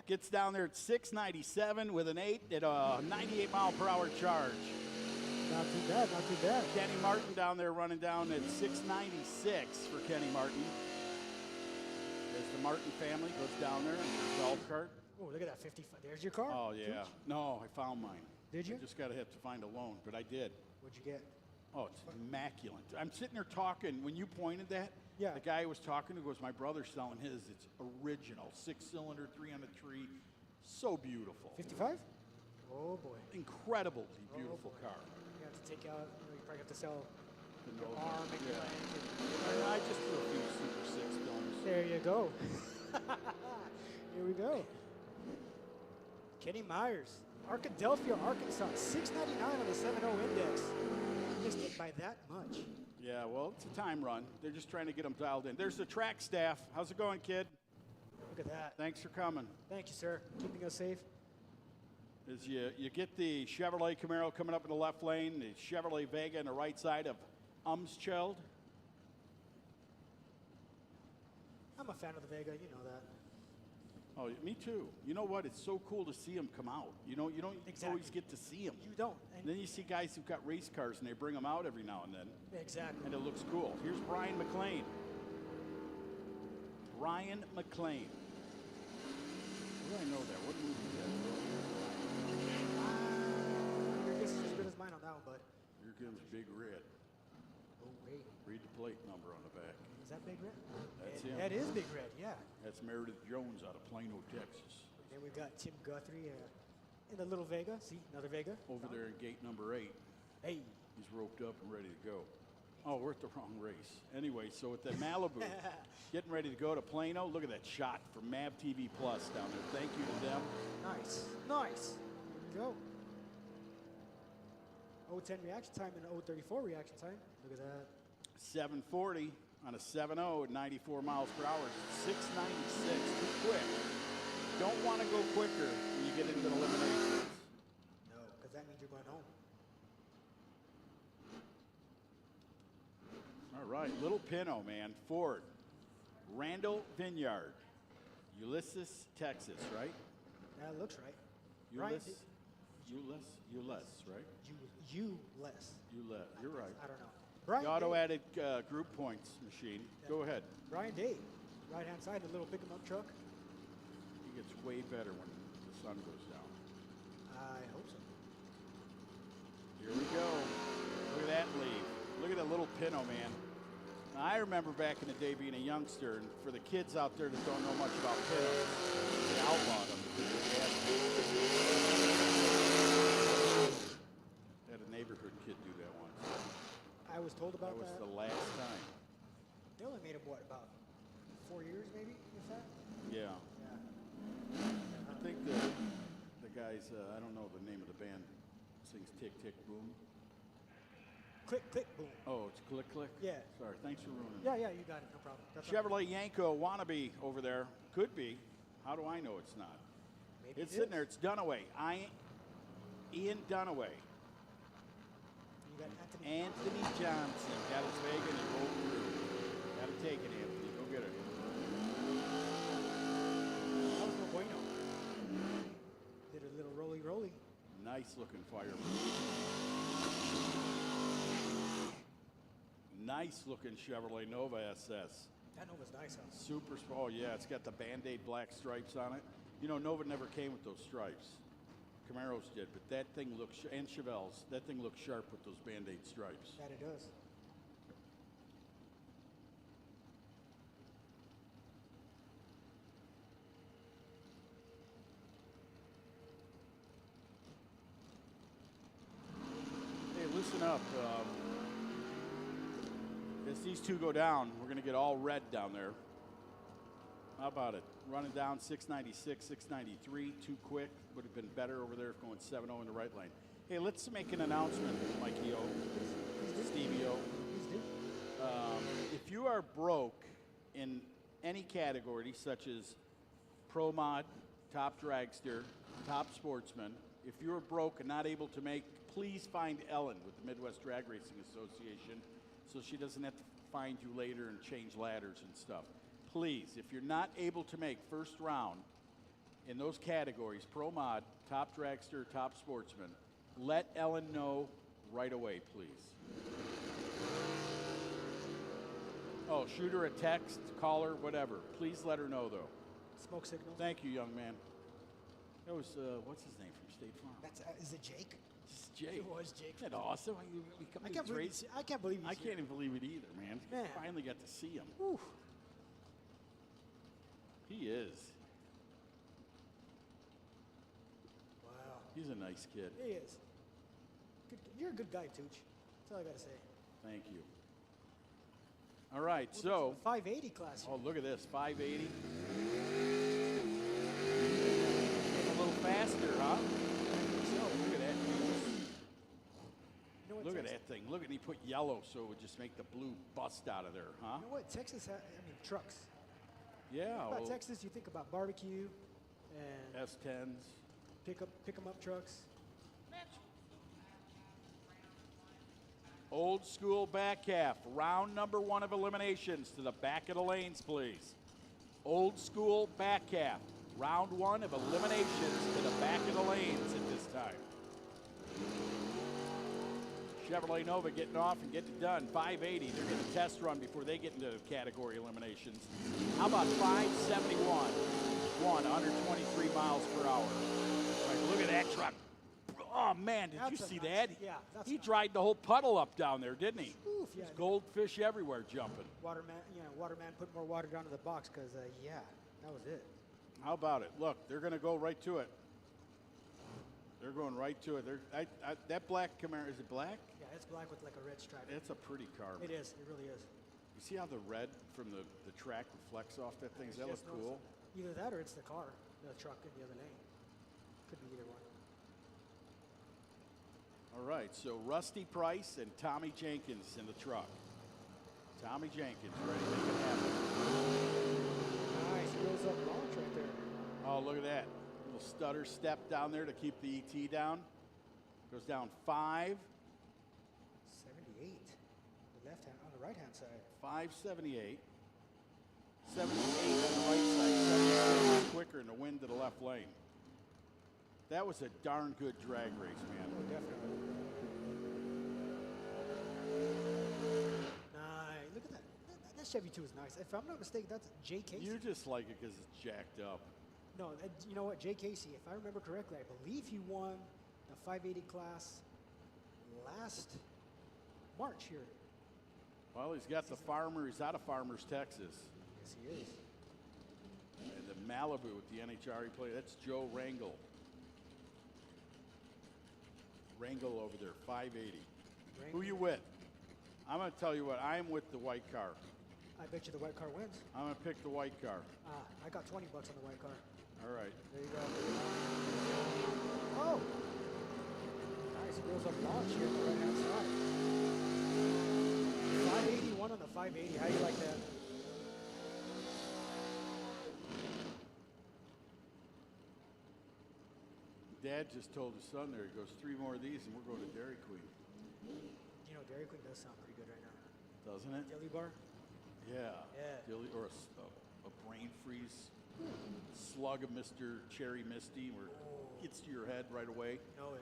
Speaker 3: Gets down there at 697 with an 8 at a 98 mile per hour charge.
Speaker 7: Not too bad, not too bad.
Speaker 3: Kenny Martin down there running down at 696 for Kenny Martin. As the Martin family goes down there in their golf cart.
Speaker 7: Oh, look at that 55. There's your car.
Speaker 3: Oh, yeah. No, I found mine.
Speaker 7: Did you?
Speaker 3: I just got to have to find a loan, but I did.
Speaker 7: What'd you get?
Speaker 3: Oh, it's immaculate. I'm sitting there talking. When you pointed that,
Speaker 7: Yeah.
Speaker 3: the guy I was talking to goes, my brother's selling his. It's original. 6-cylinder, 303. So beautiful.
Speaker 7: 55? Oh, boy.
Speaker 3: Incredibly
Speaker 7: Oh,
Speaker 3: beautiful
Speaker 7: boy.
Speaker 3: car.
Speaker 7: You have to take out, you probably have to sell
Speaker 3: The
Speaker 7: your
Speaker 3: Nova.
Speaker 7: arm and your
Speaker 3: Yeah.
Speaker 7: leg.
Speaker 3: I just threw a few Super 6 films.
Speaker 7: There you go. Here we go. Kenny Myers, Arkadelphia, Arkansas, 699 on the 7.0 index. Missed it by that much.
Speaker 3: Yeah, well, it's a time run. They're just trying to get them dialed in. There's the track staff. How's it going, kid?
Speaker 7: Look at that.
Speaker 3: Thanks for coming.
Speaker 7: Thank you, sir. Keeping us safe.
Speaker 3: As you get the Chevrolet Camaro coming up in the left lane, the Chevrolet Vega on the right side of Umscheld.
Speaker 7: I'm a fan of the Vega, you know that.
Speaker 3: Oh, me too. You know what? It's so cool to see them come out. You know, you don't
Speaker 7: Exactly.
Speaker 3: always get to see them.
Speaker 7: You don't.
Speaker 3: And then you see guys who've got race cars and they bring them out every now and then,
Speaker 7: Exactly.
Speaker 3: and it looks cool. Here's Brian McLean. Brian McLean. Where do I know that? What movie is that?
Speaker 7: Your guess is as good as mine on that one, bud.
Speaker 3: Here comes Big Red.
Speaker 7: Oh, wait.
Speaker 3: Read the plate number on the back.
Speaker 7: Is that Big Red?
Speaker 3: That's
Speaker 7: That-
Speaker 3: him.
Speaker 7: That is Big Red, yeah.
Speaker 3: That's Meredith Jones out of Plano, Texas.
Speaker 7: Then we've got Tim Guthrie in the little Vega. See, another Vega.
Speaker 3: Over there in gate number 8.
Speaker 7: Hey.
Speaker 3: He's roped up and ready to go. Oh, we're at the wrong race. Anyway, so at the Malibu, getting ready to go to Plano. Look at that shot from Mav TV Plus down there. Thank you to them.
Speaker 7: Nice. Nice. Here we go. 010 reaction time and 034 reaction time. Look at that.
Speaker 3: 740 on a 7.0 at 94 miles per hour. 696. Too quick. Don't want to go quicker when you get into the eliminations.
Speaker 7: No, because that means you're going home.
Speaker 3: All right, Little Pinto, man. Ford. Randall Vineyard. Ulysses, Texas, right?
Speaker 7: That looks right. Brian,
Speaker 3: Ulysses, right?
Speaker 7: you less.
Speaker 3: You're right.
Speaker 7: I don't know.
Speaker 3: The auto-added group points machine. Go ahead.
Speaker 7: Brian Day, right-hand side, the little pick-em-up truck.
Speaker 3: He gets way better when the sun goes down.
Speaker 7: I hope so.
Speaker 3: Here we go. Look at that lead. Look at that little Pinto, man. Now, I remember back in the day being a youngster, and for the kids out there that don't know much about Pintos, they outlawed them. Had a neighborhood kid do that once.
Speaker 7: I was told about
Speaker 3: That was
Speaker 7: that.
Speaker 3: the last time.
Speaker 7: They only made them, what, about 4 years maybe, if that?
Speaker 3: Yeah.
Speaker 7: Yeah.
Speaker 3: I think the guys, I don't know the name of the band, sings Tick Tick Boom.
Speaker 7: Click, click, boom.
Speaker 3: Oh, it's Click Click?
Speaker 7: Yeah.
Speaker 3: Sorry, thanks for ruining it.
Speaker 7: Yeah, you got it, no problem. That's not-
Speaker 3: Chevrolet Yanko wannabe over there. Could be. How do I know it's not?
Speaker 7: Maybe
Speaker 3: It's
Speaker 7: it
Speaker 3: sitting
Speaker 7: is.
Speaker 3: there. It's Dunaway. Ian Dunaway.
Speaker 7: You got Anthony.
Speaker 3: Anthony Johnson got his wagon and rolled through. Got to take it, Anthony. Go get it.
Speaker 7: That was no bueno. Did a little roly.
Speaker 3: Nice looking fireman. Nice looking Chevrolet Nova SS.
Speaker 7: That Nova's nice, huh?
Speaker 3: Super. Oh yeah, it's got the Band-Aid black stripes on it. You know, Nova never came with those stripes. Camaros did, but that thing looks, and Chevelles, that thing looks sharp with those Band-Aid stripes.
Speaker 7: That it does.
Speaker 3: Hey, listen up. As these two go down, we're going to get all red down there. How about it? Running down 696, 693, too quick. Would have been better over there if going 7-0 in the right lane. Hey, let's make an announcement, Mikey O, Stevie O. If you are broke in any category, such as Pro Mod, Top Dragster, Top Sportsman, if you're broke and not able to make, please find Ellen with the Midwest Drag Racing Association so she doesn't have to find you later and change ladders and stuff. Please, if you're not able to make first round in those categories, Pro Mod, Top Dragster, Top Sportsman, let Ellen know right away, please. Oh, shoot her a text, call her, whatever. Please let her know, though.
Speaker 7: Smoke signal.
Speaker 3: Thank you, young man. That was, what's his name from State Farm?
Speaker 7: That's is it Jake?
Speaker 3: It's Jake.
Speaker 7: It was Jake.
Speaker 3: Isn't that awesome?
Speaker 7: I can't believe he's
Speaker 3: I can't even believe it either, man.
Speaker 7: Man.
Speaker 3: Finally got to see him.
Speaker 7: Whew.
Speaker 3: He is.
Speaker 7: Wow.
Speaker 3: He's a nice kid.
Speaker 7: He is. Good, you're a good guy, Tooch. That's all I gotta say.
Speaker 3: Thank you. All right,
Speaker 7: Well,
Speaker 3: so.
Speaker 7: that's the 580 class.
Speaker 3: Oh, look at this, 580. A little faster, huh? Look at that.
Speaker 7: You know what
Speaker 3: Look at
Speaker 7: Texas-
Speaker 3: that thing. Look at he put yellow so it would just make the blue bust out of there, huh?
Speaker 7: You know what? Texas, trucks.
Speaker 3: Yeah.
Speaker 7: Think about
Speaker 3: Well,
Speaker 7: Texas, you think about barbecue and
Speaker 3: S10s.
Speaker 7: pick 'em up trucks.
Speaker 3: Old school back half. Round number 1 of eliminations to the back of the lanes, please. Old school back half. Round 1 of eliminations to the back of the lanes at this time. Chevrolet Nova getting off and getting it done. 580. They're getting a test run before they get into category eliminations. How about 571? 123 miles per hour. Right, look at that truck. Oh, man, did you
Speaker 7: That's a
Speaker 3: see
Speaker 7: nice-
Speaker 3: that?
Speaker 7: yeah, that's
Speaker 3: He
Speaker 7: nice.
Speaker 3: dried the whole puddle up down there, didn't he?
Speaker 7: Oof, yeah.
Speaker 3: There's goldfish everywhere jumping.
Speaker 7: Waterman put more water down to the box because, yeah, that was it.
Speaker 3: How about it? Look, they're going to go right to it. They're going right to it. That black Camaro, is it black?
Speaker 7: Yeah, it's black with like a red stripe.
Speaker 3: It's a pretty car.
Speaker 7: It is. It really is.
Speaker 3: You see how the red from the track reflects off that thing? Does that look
Speaker 7: Just noticed
Speaker 3: cool?
Speaker 7: it. Either that or it's the car, the truck in the other lane. Could be either one.
Speaker 3: All right, so Rusty Price and Tommy Jenkins in the truck. Tommy Jenkins ready to make it happen.
Speaker 7: Nice. He goes up launch right there.
Speaker 3: Oh, look at that. Little stutter step down there to keep the ET down. Goes down 5.
Speaker 7: 78. On the right hand side.
Speaker 3: 578. 78 on the right side. 76 quicker in the wind to the left lane. That was a darn good drag race, man.
Speaker 7: Oh, definitely. Chevy 2 is nice. If I'm not mistaken, that's Jay Casey.
Speaker 3: You just like it because it's jacked up.
Speaker 7: No, you know what? Jay Casey, if I remember correctly, I believe he won the 580 class last March here.
Speaker 3: Well, he's got the farmer. He's out of Farmers, Texas.
Speaker 7: Yes, he is.
Speaker 3: And the Malibu with the NHRA play. That's Joe Rangel. Rangel over there, 580. Who you with? I'm going to tell you what. I'm with the white car.
Speaker 7: I bet you the white car wins.
Speaker 3: I'm going to pick the white car.
Speaker 7: I got 20 bucks on the white car.
Speaker 3: All right.
Speaker 7: There you go. Oh! Nice wheels up launch here on the right-hand side. 581 on the 580. How do you like that?
Speaker 3: Dad just told his son there, he goes, 3 more of these and we're going to Dairy Queen.
Speaker 7: You know, Dairy Queen does sound pretty good right now.
Speaker 3: Doesn't it?
Speaker 7: Dilly bar?
Speaker 3: Yeah.
Speaker 7: Yeah.
Speaker 3: Or a brain freeze slug of Mr. Cherry Misty where it gets to your head right away.
Speaker 7: Know it.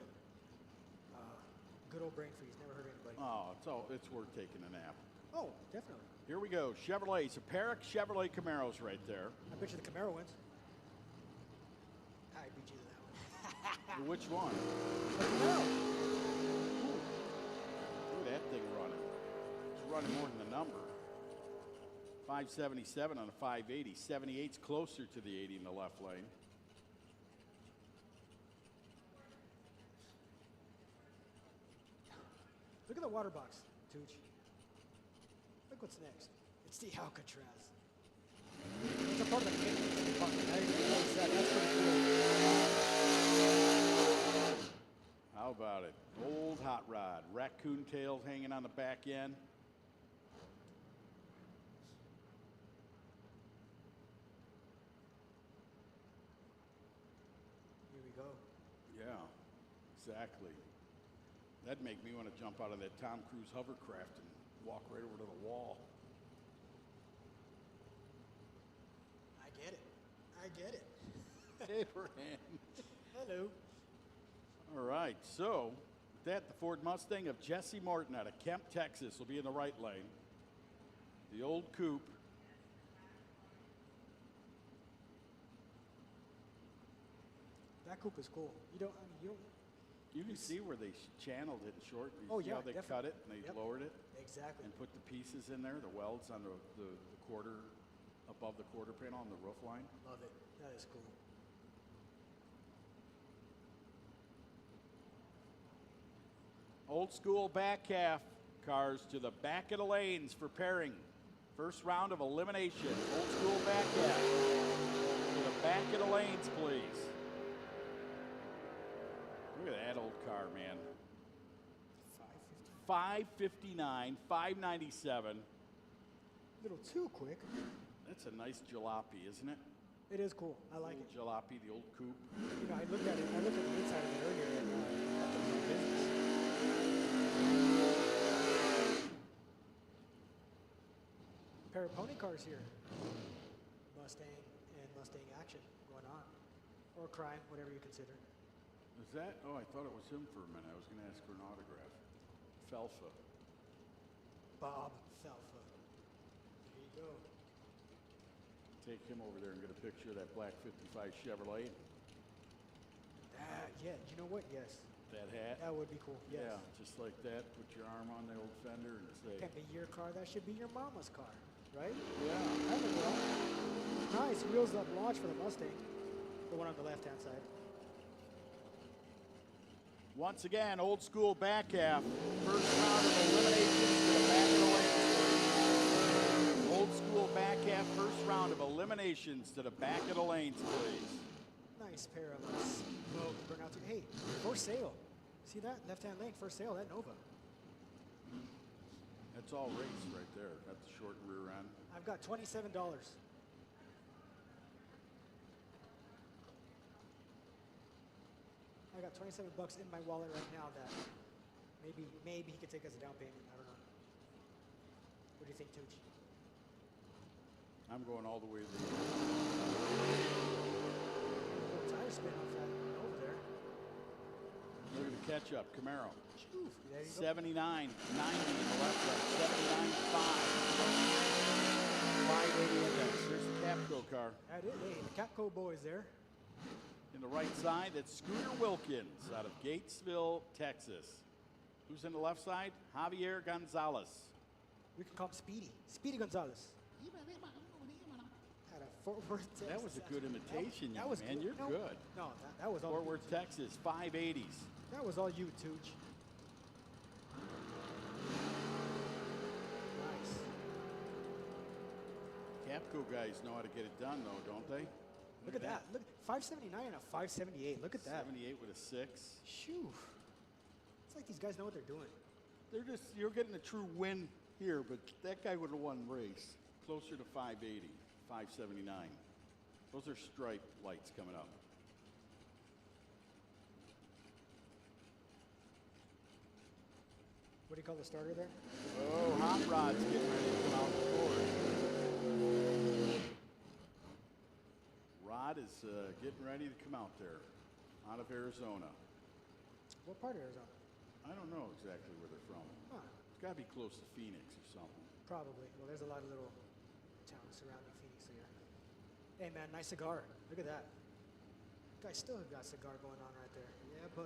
Speaker 7: Good old brain freeze. Never hurt anybody.
Speaker 3: Oh, it's worth taking a nap.
Speaker 7: Oh, definitely.
Speaker 3: Here we go. Chevrolet. So Perrick Chevrolet Camaros right there.
Speaker 7: I bet you the Camaro wins. I beat you to that one.
Speaker 3: Which one?
Speaker 7: The Camaro.
Speaker 3: Look at that thing running. It's running more than the number. 577 on a 580. 78's closer to the 80 in the left lane.
Speaker 7: Look at the water box, Tooch. Look what's next. It's the Alcatraz. It's a part of the kit. That's pretty cool.
Speaker 3: How about it? Old hot rod. Raccoon tails hanging on the back end.
Speaker 7: Here we go.
Speaker 3: Yeah, exactly. That'd make me want to jump out of that Tom Cruise hovercraft and walk right over to the wall.
Speaker 7: I get it. I get it.
Speaker 3: Abraham.
Speaker 7: Hello.
Speaker 3: All right, so with that, the Ford Mustang of Jesse Morton out of Kemp, Texas will be in the right lane. The old coupe.
Speaker 7: That coupe is cool. You
Speaker 3: can see where they channeled it and shortened it.
Speaker 7: Oh,
Speaker 3: See
Speaker 7: yeah,
Speaker 3: how they
Speaker 7: definitely.
Speaker 3: cut it and they lowered it
Speaker 7: Exactly.
Speaker 3: and put the pieces in there, the welds on the quarter, above the quarter panel on the roof line.
Speaker 7: Love it. That is cool.
Speaker 3: Old school back half cars to the back of the lanes for pairing. First round of elimination. Old school back half to the back of the lanes, please. Look at that old car, man. 559, 597.
Speaker 7: Little too quick.
Speaker 3: That's a nice jalopy, isn't it?
Speaker 7: It is cool. I like it.
Speaker 3: Jalopy, the old coupe.
Speaker 7: You know, I looked at the inside of it earlier at the business. Pair of pony cars here. Mustang and Mustang action going on. Or crime, whatever you consider.
Speaker 3: Is that? Oh, I thought it was him for a minute. I was going to ask for an autograph. Felfa.
Speaker 7: Bob Felfa. There you go.
Speaker 3: Take him over there and get a picture of that black 55 Chevrolet.
Speaker 7: Yeah, you know what? Yes.
Speaker 3: That hat.
Speaker 7: That would be cool. Yes.
Speaker 3: Yeah, just like that. Put your arm on the old fender and say,
Speaker 7: Can't be your car. That should be your mama's car, right?
Speaker 3: yeah.
Speaker 7: That would work. Nice wheels up launch for the Mustang. The one on the left-hand side.
Speaker 3: Once again, old school back half. First round of eliminations to the back of the lanes. Old school back half. First round of eliminations to the back of the lanes, please.
Speaker 7: Nice pair of smoke burnout. Hey, for sale. See that? Left-hand lane, for sale, that Nova.
Speaker 3: That's all race right there. Got the short rear end.
Speaker 7: I've got $27. I got 27 bucks in my wallet right now that maybe he could take as a down payment. I don't know. What do you think, Tooch?
Speaker 3: I'm going all the way to the
Speaker 7: Tire spin off that over there.
Speaker 3: Look at the catch-up, Camaro.
Speaker 7: Shoo, there you go.
Speaker 3: 79, 90 in the left side, 79, 5. car.
Speaker 7: That is, hey, the Capco boys there.
Speaker 3: In the right side, that's Scooter Wilkins out of Gatesville, Texas. Who's in the left side? Javier Gonzalez.
Speaker 7: We can call him Speedy. Speedy Gonzalez. Out of Fort Worth, Texas.
Speaker 3: That was a good imitation,
Speaker 7: that was
Speaker 3: man.
Speaker 7: good.
Speaker 3: You're
Speaker 7: No,
Speaker 3: good.
Speaker 7: No, that was all
Speaker 3: Fort
Speaker 7: you,
Speaker 3: Worth,
Speaker 7: Tooch.
Speaker 3: Texas, 580s.
Speaker 7: That was all you, Tooch. Nice.
Speaker 3: Capco guys know how to get it done, though, don't they?
Speaker 7: Look at that. Look, 579 and a 578. Look at that.
Speaker 3: 78 with a 6.
Speaker 7: Shoo. It's like these guys know what they're doing.
Speaker 3: You're getting a true win here, but that guy would have won race. Closer to 580, 579. Those are stripe lights coming up.
Speaker 7: What do you call the starter there?
Speaker 3: Oh, Hot Rod's getting ready to come out the board. Rod is getting ready to come out there, out of Arizona.
Speaker 7: What part of Arizona?
Speaker 3: I don't know exactly where they're from.
Speaker 7: Huh,
Speaker 3: It's got to be close to Phoenix or something.
Speaker 7: probably. Well, there's a lot of little towns surrounding Phoenix here. Hey, man, nice cigar. Look at that. Guy still got a cigar going on right there.